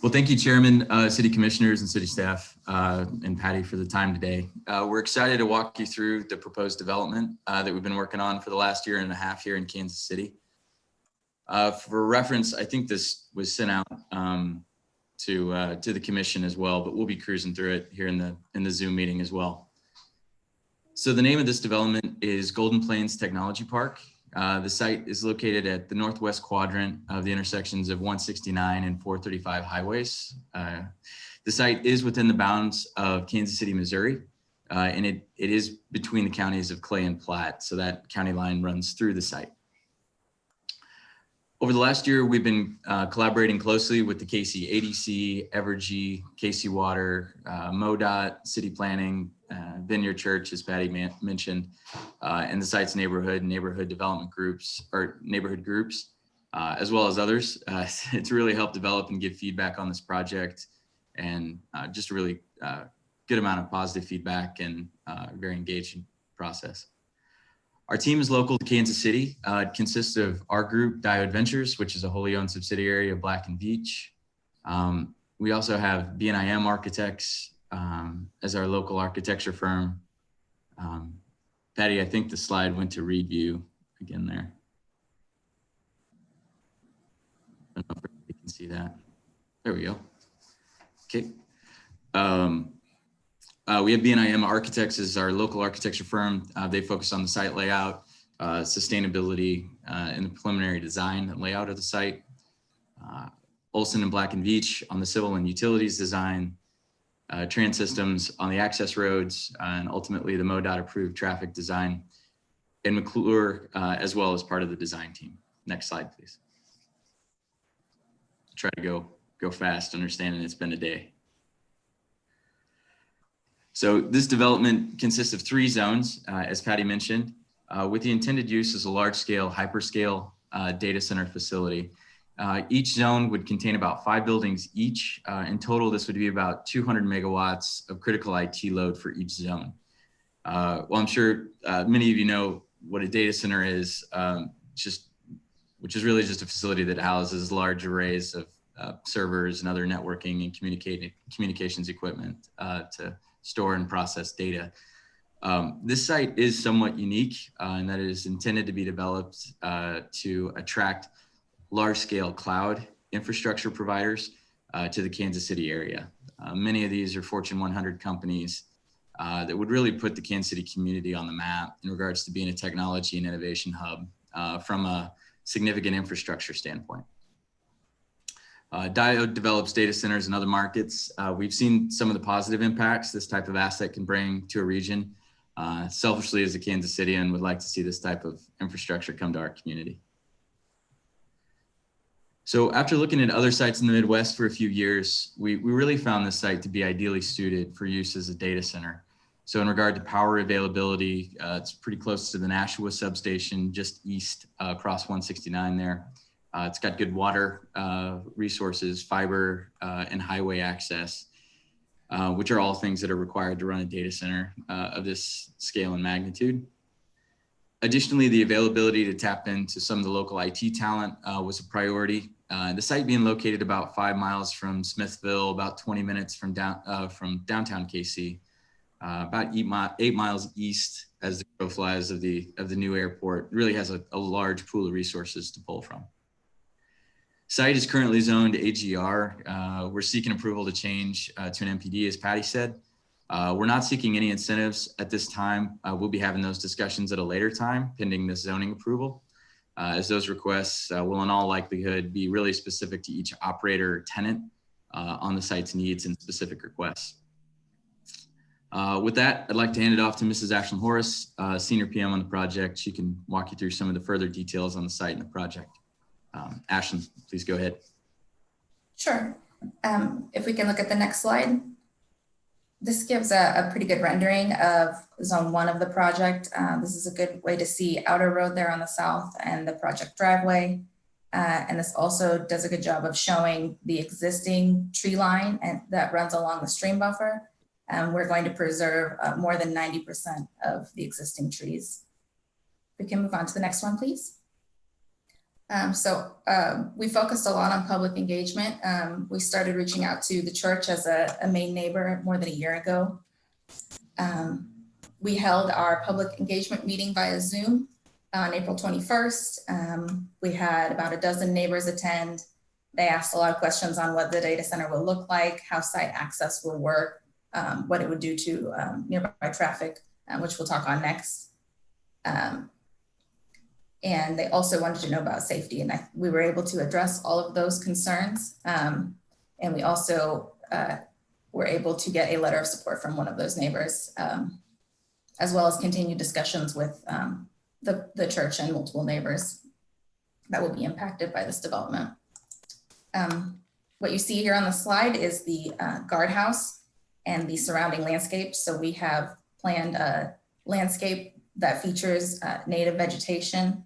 Well, thank you, Chairman, City Commissioners, and City staff, and Patty for the time today. We're excited to walk you through the proposed development that we've been working on for the last year and a half here in Kansas City. For reference, I think this was sent out to the commission as well, but we'll be cruising through it here in the Zoom meeting as well. So the name of this development is Golden Plains Technology Park. The site is located at the northwest quadrant of the intersections of 169 and 435 highways. The site is within the bounds of Kansas City, Missouri, and it is between the counties of Clay and Platte, so that county line runs through the site. Over the last year, we've been collaborating closely with the KC ADC, Evergy, KC Water, MoDOT, City Planning, Vineyard Church, as Patty mentioned, and the site's neighborhood development groups, or neighborhood groups, as well as others. It's really helped develop and give feedback on this project, and just a really good amount of positive feedback and very engaging process. Our team is local to Kansas City. It consists of our group, Diode Ventures, which is a wholly owned subsidiary of Black & Veatch. We also have B&IM Architects as our local architecture firm. Patty, I think the slide went to Reed View again there. I don't know if you can see that. There we go. Okay. We have B&IM Architects as our local architecture firm. They focus on the site layout, sustainability, and the preliminary design and layout of the site. Olson and Black & Veatch on the civil and utilities design, trans systems on the access roads, and ultimately the MoDOT approved traffic design, and McClure as well as part of the design team. Next slide, please. Try to go fast, understanding it's been a day. So this development consists of 3 zones, as Patty mentioned, with the intended use as a large-scale hyperscale data center facility. Each zone would contain about 5 buildings each. In total, this would be about 200 megawatts of critical IT load for each zone. Well, I'm sure many of you know what a data center is, which is really just a facility that houses large arrays of servers and other networking and communications equipment to store and process data. This site is somewhat unique in that it is intended to be developed to attract large-scale cloud infrastructure providers to the Kansas City area. Many of these are Fortune 100 companies that would really put the Kansas City community on the map in regards to being a technology and innovation hub from a significant infrastructure standpoint. Diode develops data centers in other markets. We've seen some of the positive impacts this type of asset can bring to a region. Selfishly, as a Kansas Citian, would like to see this type of infrastructure come to our community. So after looking at other sites in the Midwest for a few years, we really found this site to be ideally suited for use as a data center. So in regard to power availability, it's pretty close to the Nashua substation, just east across 169 there. It's got good water resources, fiber, and highway access, which are all things that are required to run a data center of this scale and magnitude. Additionally, the availability to tap into some of the local IT talent was a priority. The site being located about 5 miles from Smithville, about 20 minutes from downtown KC, about 8 miles east as the crow flies of the new airport, really has a large pool of resources to pull from. Site is currently zoned AGR. We're seeking approval to change to an MPD, as Patty said. We're not seeking any incentives at this time. We'll be having those discussions at a later time, pending this zoning approval, as those requests will in all likelihood be really specific to each operator or tenant on the site's needs and specific requests. With that, I'd like to hand it off to Mrs. Ashlyn Horace, Senior PM on the project. She can walk you through some of the further details on the site and the project. Ashlyn, please go ahead. Sure. If we can look at the next slide. This gives a pretty good rendering of zone 1 of the project. This is a good way to see Outer Road there on the south and the project driveway. And this also does a good job of showing the existing tree line that runs along the stream buffer. We're going to preserve more than 90% of the existing trees. We can move on to the next one, please. We focused a lot on public engagement. We started reaching out to the church as a main neighbor more than a year ago. We held our public engagement meeting via Zoom. On April 21st, we had about a dozen neighbors attend. They asked a lot of questions on what the data center will look like, how site access will work, what it would do to nearby traffic, which we'll talk on next. And they also wanted to know about safety, and we were able to address all of those concerns. And we also were able to get a letter of support from one of those neighbors, as well as continued discussions with the church and multiple neighbors that will be impacted by this development. What you see here on the slide is the guardhouse and the surrounding landscape. So we have planned a landscape that features native vegetation.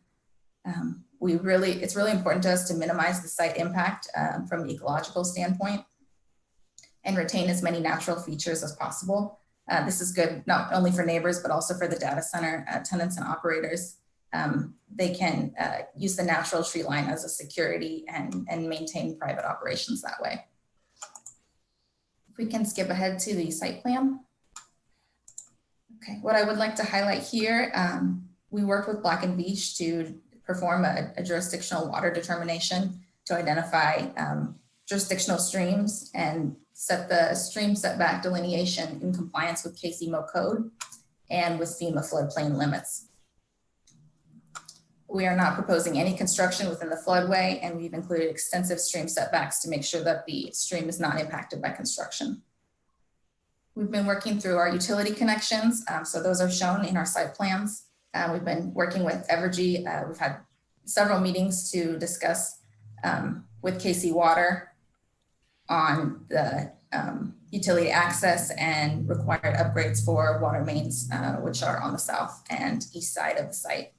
It's really important to us to minimize the site impact from an ecological standpoint and retain as many natural features as possible. This is good not only for neighbors, but also for the data center tenants and operators. They can use the natural tree line as a security and maintain private operations that way. If we can skip ahead to the site plan. Okay, what I would like to highlight here, we worked with Black & Veatch to perform a jurisdictional water determination to identify jurisdictional streams and set the stream setback delineation in compliance with KCMO code and with FEMA floodplain limits. We are not proposing any construction within the floodway, and we've included extensive stream setbacks to make sure that the stream is not impacted by construction. We've been working through our utility connections, so those are shown in our site plans. We've been working with Evergy. We've had several meetings to discuss with KC Water on the utility access and required upgrades for water mains, which are on the south and east side of the site.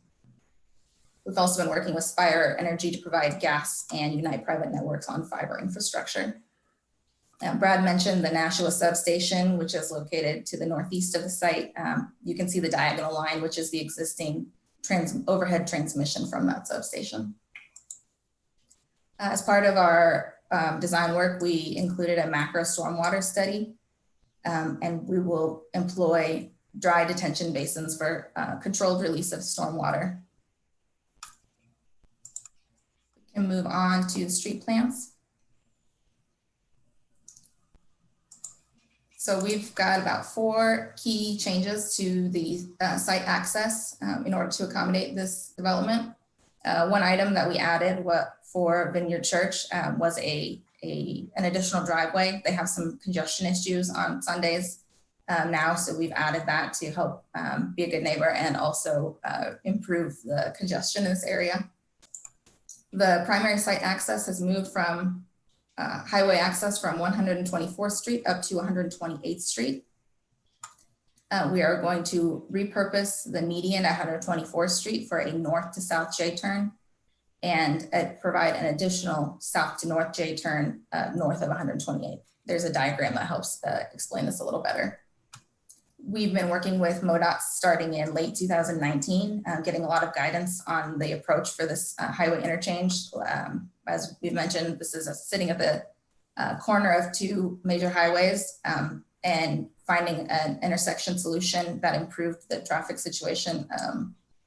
We've also been working with Spire Energy to provide gas and Unite Private Networks on fiber infrastructure. Brad mentioned the Nashua substation, which is located to the northeast of the site. You can see the diagonal line, which is the existing overhead transmission from that substation. As part of our design work, we included a macro stormwater study, and we will employ dry detention basins for controlled release of stormwater. We can move on to the street plans. So we've got about 4 key changes to the site access in order to accommodate this development. One item that we added for Vineyard Church was an additional driveway. They have some congestion issues on Sundays now, so we've added that to help be a good neighbor and also improve the congestion in this area. The primary site access has moved from highway access from 124th Street up to 128th Street. We are going to repurpose the median at 124th Street for a north to south J-turn and provide an additional south to north J-turn north of 128th. There's a diagram that helps explain this a little better. We've been working with MoDOT starting in late 2019, getting a lot of guidance on the approach for this highway interchange. As we've mentioned, this is sitting at the corner of 2 major highways, and finding an intersection solution that improved the traffic situation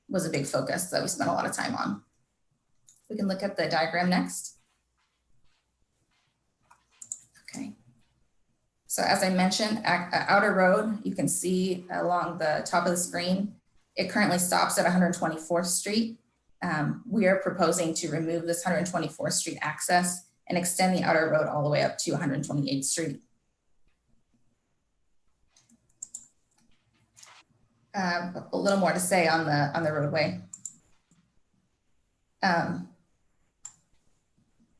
was a big focus that we spent a lot of time on. We can look at the diagram next. Okay. So as I mentioned, Outer Road, you can see along the top of the screen, it currently stops at 124th Street. We are proposing to remove this 124th Street access and extend the Outer Road all the way up to 128th Street. A little more to say on the roadway.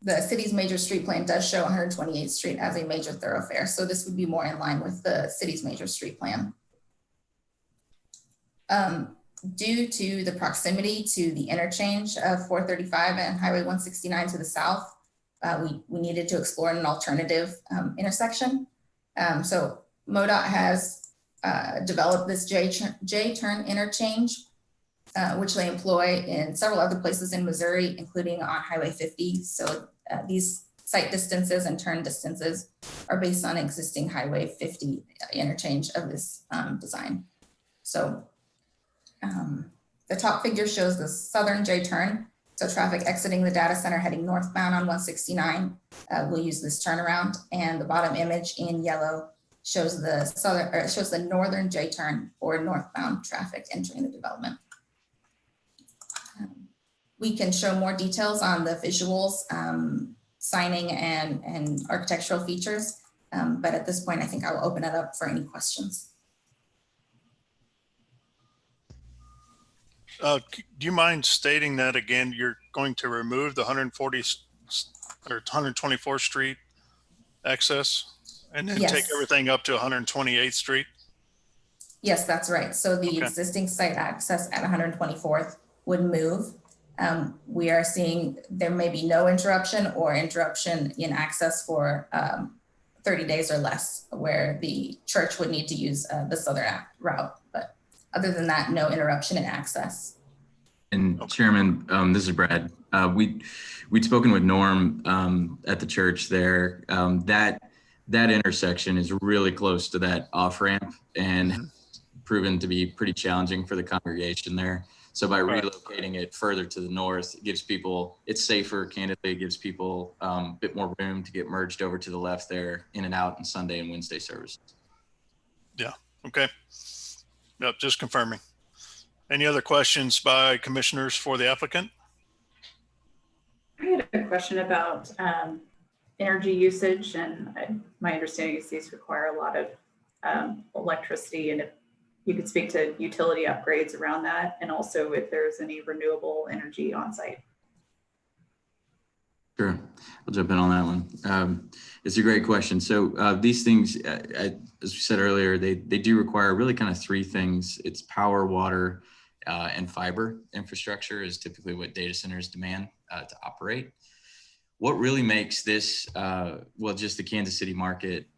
The city's major street plan does show 128th Street as a major thoroughfare, so this would be more in line with the city's major street plan. Due to the proximity to the interchange of 435 and Highway 169 to the south, we needed to explore an alternative intersection. So MoDOT has developed this J-turn interchange, which they employ in several other places in Missouri, including on Highway 50. So these site distances and turn distances are based on existing Highway 50 interchange of this design. So The top figure shows the southern J-turn. So traffic exiting the data center heading northbound on 169 will use this turnaround. And the bottom image in yellow shows the northern J-turn or northbound traffic entering the development. We can show more details on the visuals, signing and architectural features. But at this point, I think I will open it up for any questions. Do you mind stating that again? You're going to remove the 140th or 124th Street access and then take everything up to 128th Street? Yes, that's right. So the existing site access at 124th would move. We are seeing there may be no interruption or interruption in access for 30 days or less, where the church would need to use the southern route. But other than that, no interruption in access. And Chairman, this is Brad. We'd spoken with Norm at the church there. That intersection is really close to that off ramp and proven to be pretty challenging for the congregation there. So by relocating it further to the north, it gives people, it's safer, candidly, it gives people a bit more room to get merged over to the left there, in and out on Sunday and Wednesday services. Yeah, okay. Yep, just confirming. Any other questions by commissioners for the applicant? I had a question about energy usage, and my understanding is these require a lot of electricity, and if you could speak to utility upgrades around that, and also if there's any renewable energy on site. Sure, I'll jump in on that one. It's a great question. So these things, as we said earlier, they do require really kind of three things. It's power, water, and fiber infrastructure is typically what data centers demand to operate. What really makes this, well, just the Kansas City market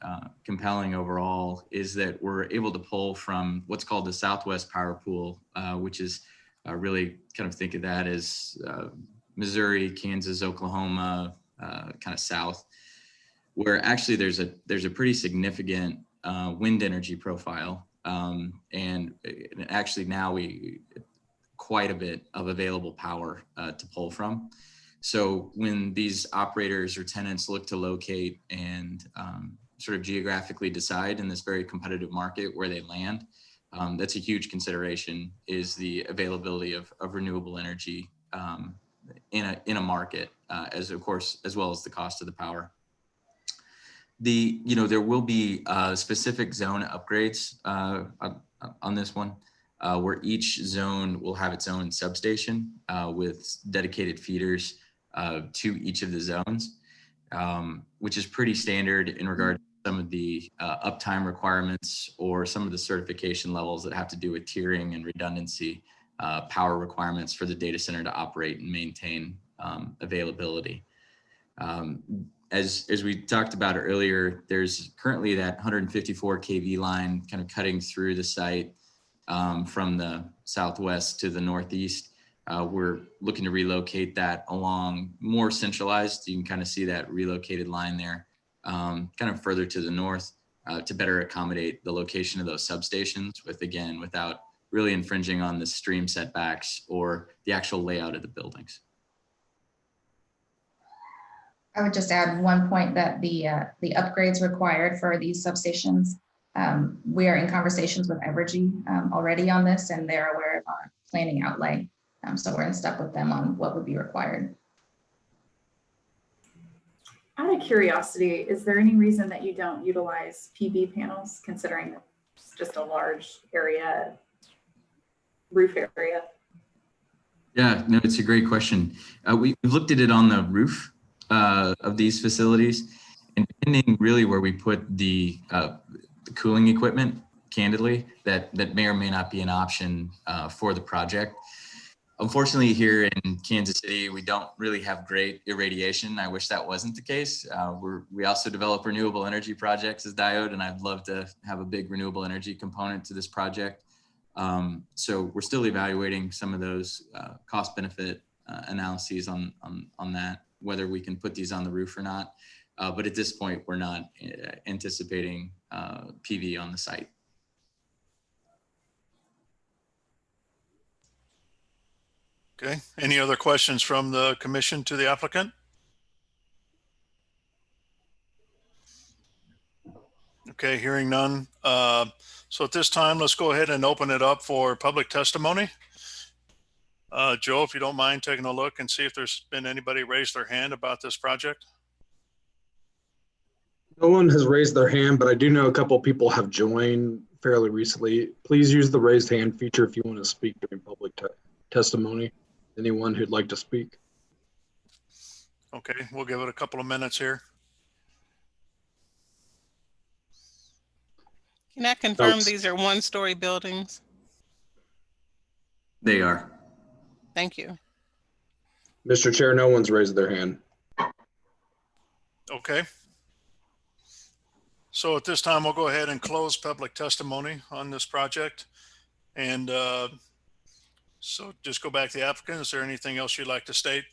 compelling overall is that we're able to pull from what's called the Southwest Power Pool, which is really kind of think of that as Missouri, Kansas, Oklahoma, kind of south, where actually there's a pretty significant wind energy profile. And actually now quite a bit of available power to pull from. So when these operators or tenants look to locate and sort of geographically decide in this very competitive market where they land, that's a huge consideration, is the availability of renewable energy in a market, as well as the cost of the power. There will be specific zone upgrades on this one, where each zone will have its own substation with dedicated feeders to each of the zones, which is pretty standard in regard to some of the uptime requirements or some of the certification levels that have to do with tiering and redundancy, power requirements for the data center to operate and maintain availability. As we talked about earlier, there's currently that 154 kV line kind of cutting through the site from the southwest to the northeast. We're looking to relocate that along more centralized. You can kind of see that relocated line there, kind of further to the north to better accommodate the location of those substations without really infringing on the stream setbacks or the actual layout of the buildings. I would just add one point that the upgrades required for these substations, we are in conversations with Evergy already on this, and they're aware of our planning outlay. So we're in step with them on what would be required. Out of curiosity, is there any reason that you don't utilize PV panels, considering it's just a large area, roof area? Yeah, no, it's a great question. We've looked at it on the roof of these facilities, and depending really where we put the cooling equipment, candidly, that may or may not be an option for the project. Unfortunately, here in Kansas City, we don't really have great irradiation. I wish that wasn't the case. We also develop renewable energy projects as Diode, and I'd love to have a big renewable energy component to this project. So we're still evaluating some of those cost benefit analyses on that, whether we can put these on the roof or not. But at this point, we're not anticipating PV on the site. Okay, any other questions from the commission to the applicant? Okay, hearing none. So at this time, let's go ahead and open it up for public testimony. Joe, if you don't mind taking a look and see if there's been anybody raise their hand about this project. No one has raised their hand, but I do know a couple of people have joined fairly recently. Please use the raised hand feature if you want to speak during public testimony. Anyone who'd like to speak. Okay, we'll give it a couple of minutes here. Can I confirm these are one-story buildings? They are. Thank you. Mr. Chair, no one's raised their hand. Okay. So at this time, we'll go ahead and close public testimony on this project. And so just go back to the applicant. Is there anything else you'd like to state?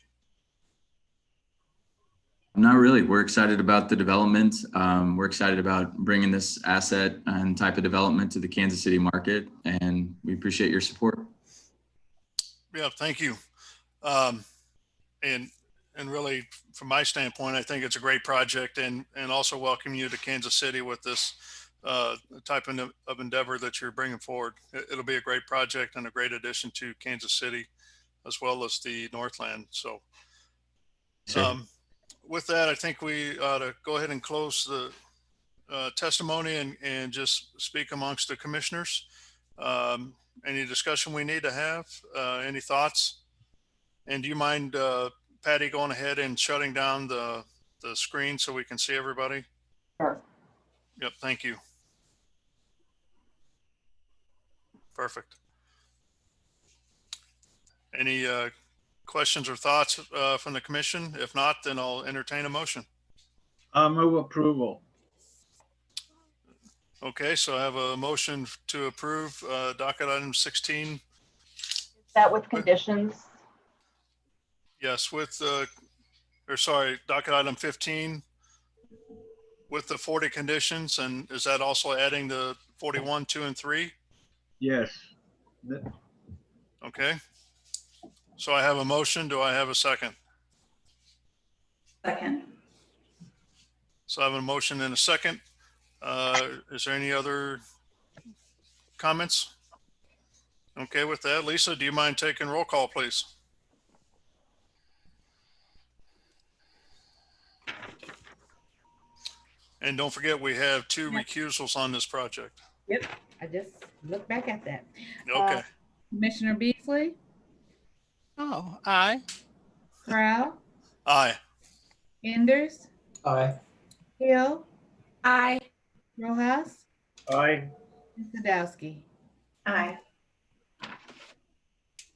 Not really. We're excited about the development. We're excited about bringing this asset and type of development to the Kansas City market, and we appreciate your support. Yeah, thank you. And really, from my standpoint, I think it's a great project, and also welcome you to Kansas City with this type of endeavor that you're bringing forward. It'll be a great project and a great addition to Kansas City, as well as the Northland. So with that, I think we ought to go ahead and close the testimony and just speak amongst the commissioners. Any discussion we need to have? Any thoughts? And do you mind, Patty, going ahead and shutting down the screen so we can see everybody? Sure. Yep, thank you. Perfect. Any questions or thoughts from the commission? If not, then I'll entertain a motion. Move approval. Okay, so I have a motion to approve docket item 16. Is that with conditions? Yes, with docket item 15 with the 40 conditions. And is that also adding the 41, 2, and 3? Yes. Okay. So I have a motion. Do I have a second? Second. So I have a motion and a second. Is there any other comments? Okay, with that, Lisa, do you mind taking roll call, please? And don't forget, we have 2 recusals on this project. Yep, I just looked back at that. Okay. Commissioner Beasley, Oh, aye. Crowell, Aye. Enders, Aye. Hill, Aye. Rojas, Aye. and Sadowski. Aye.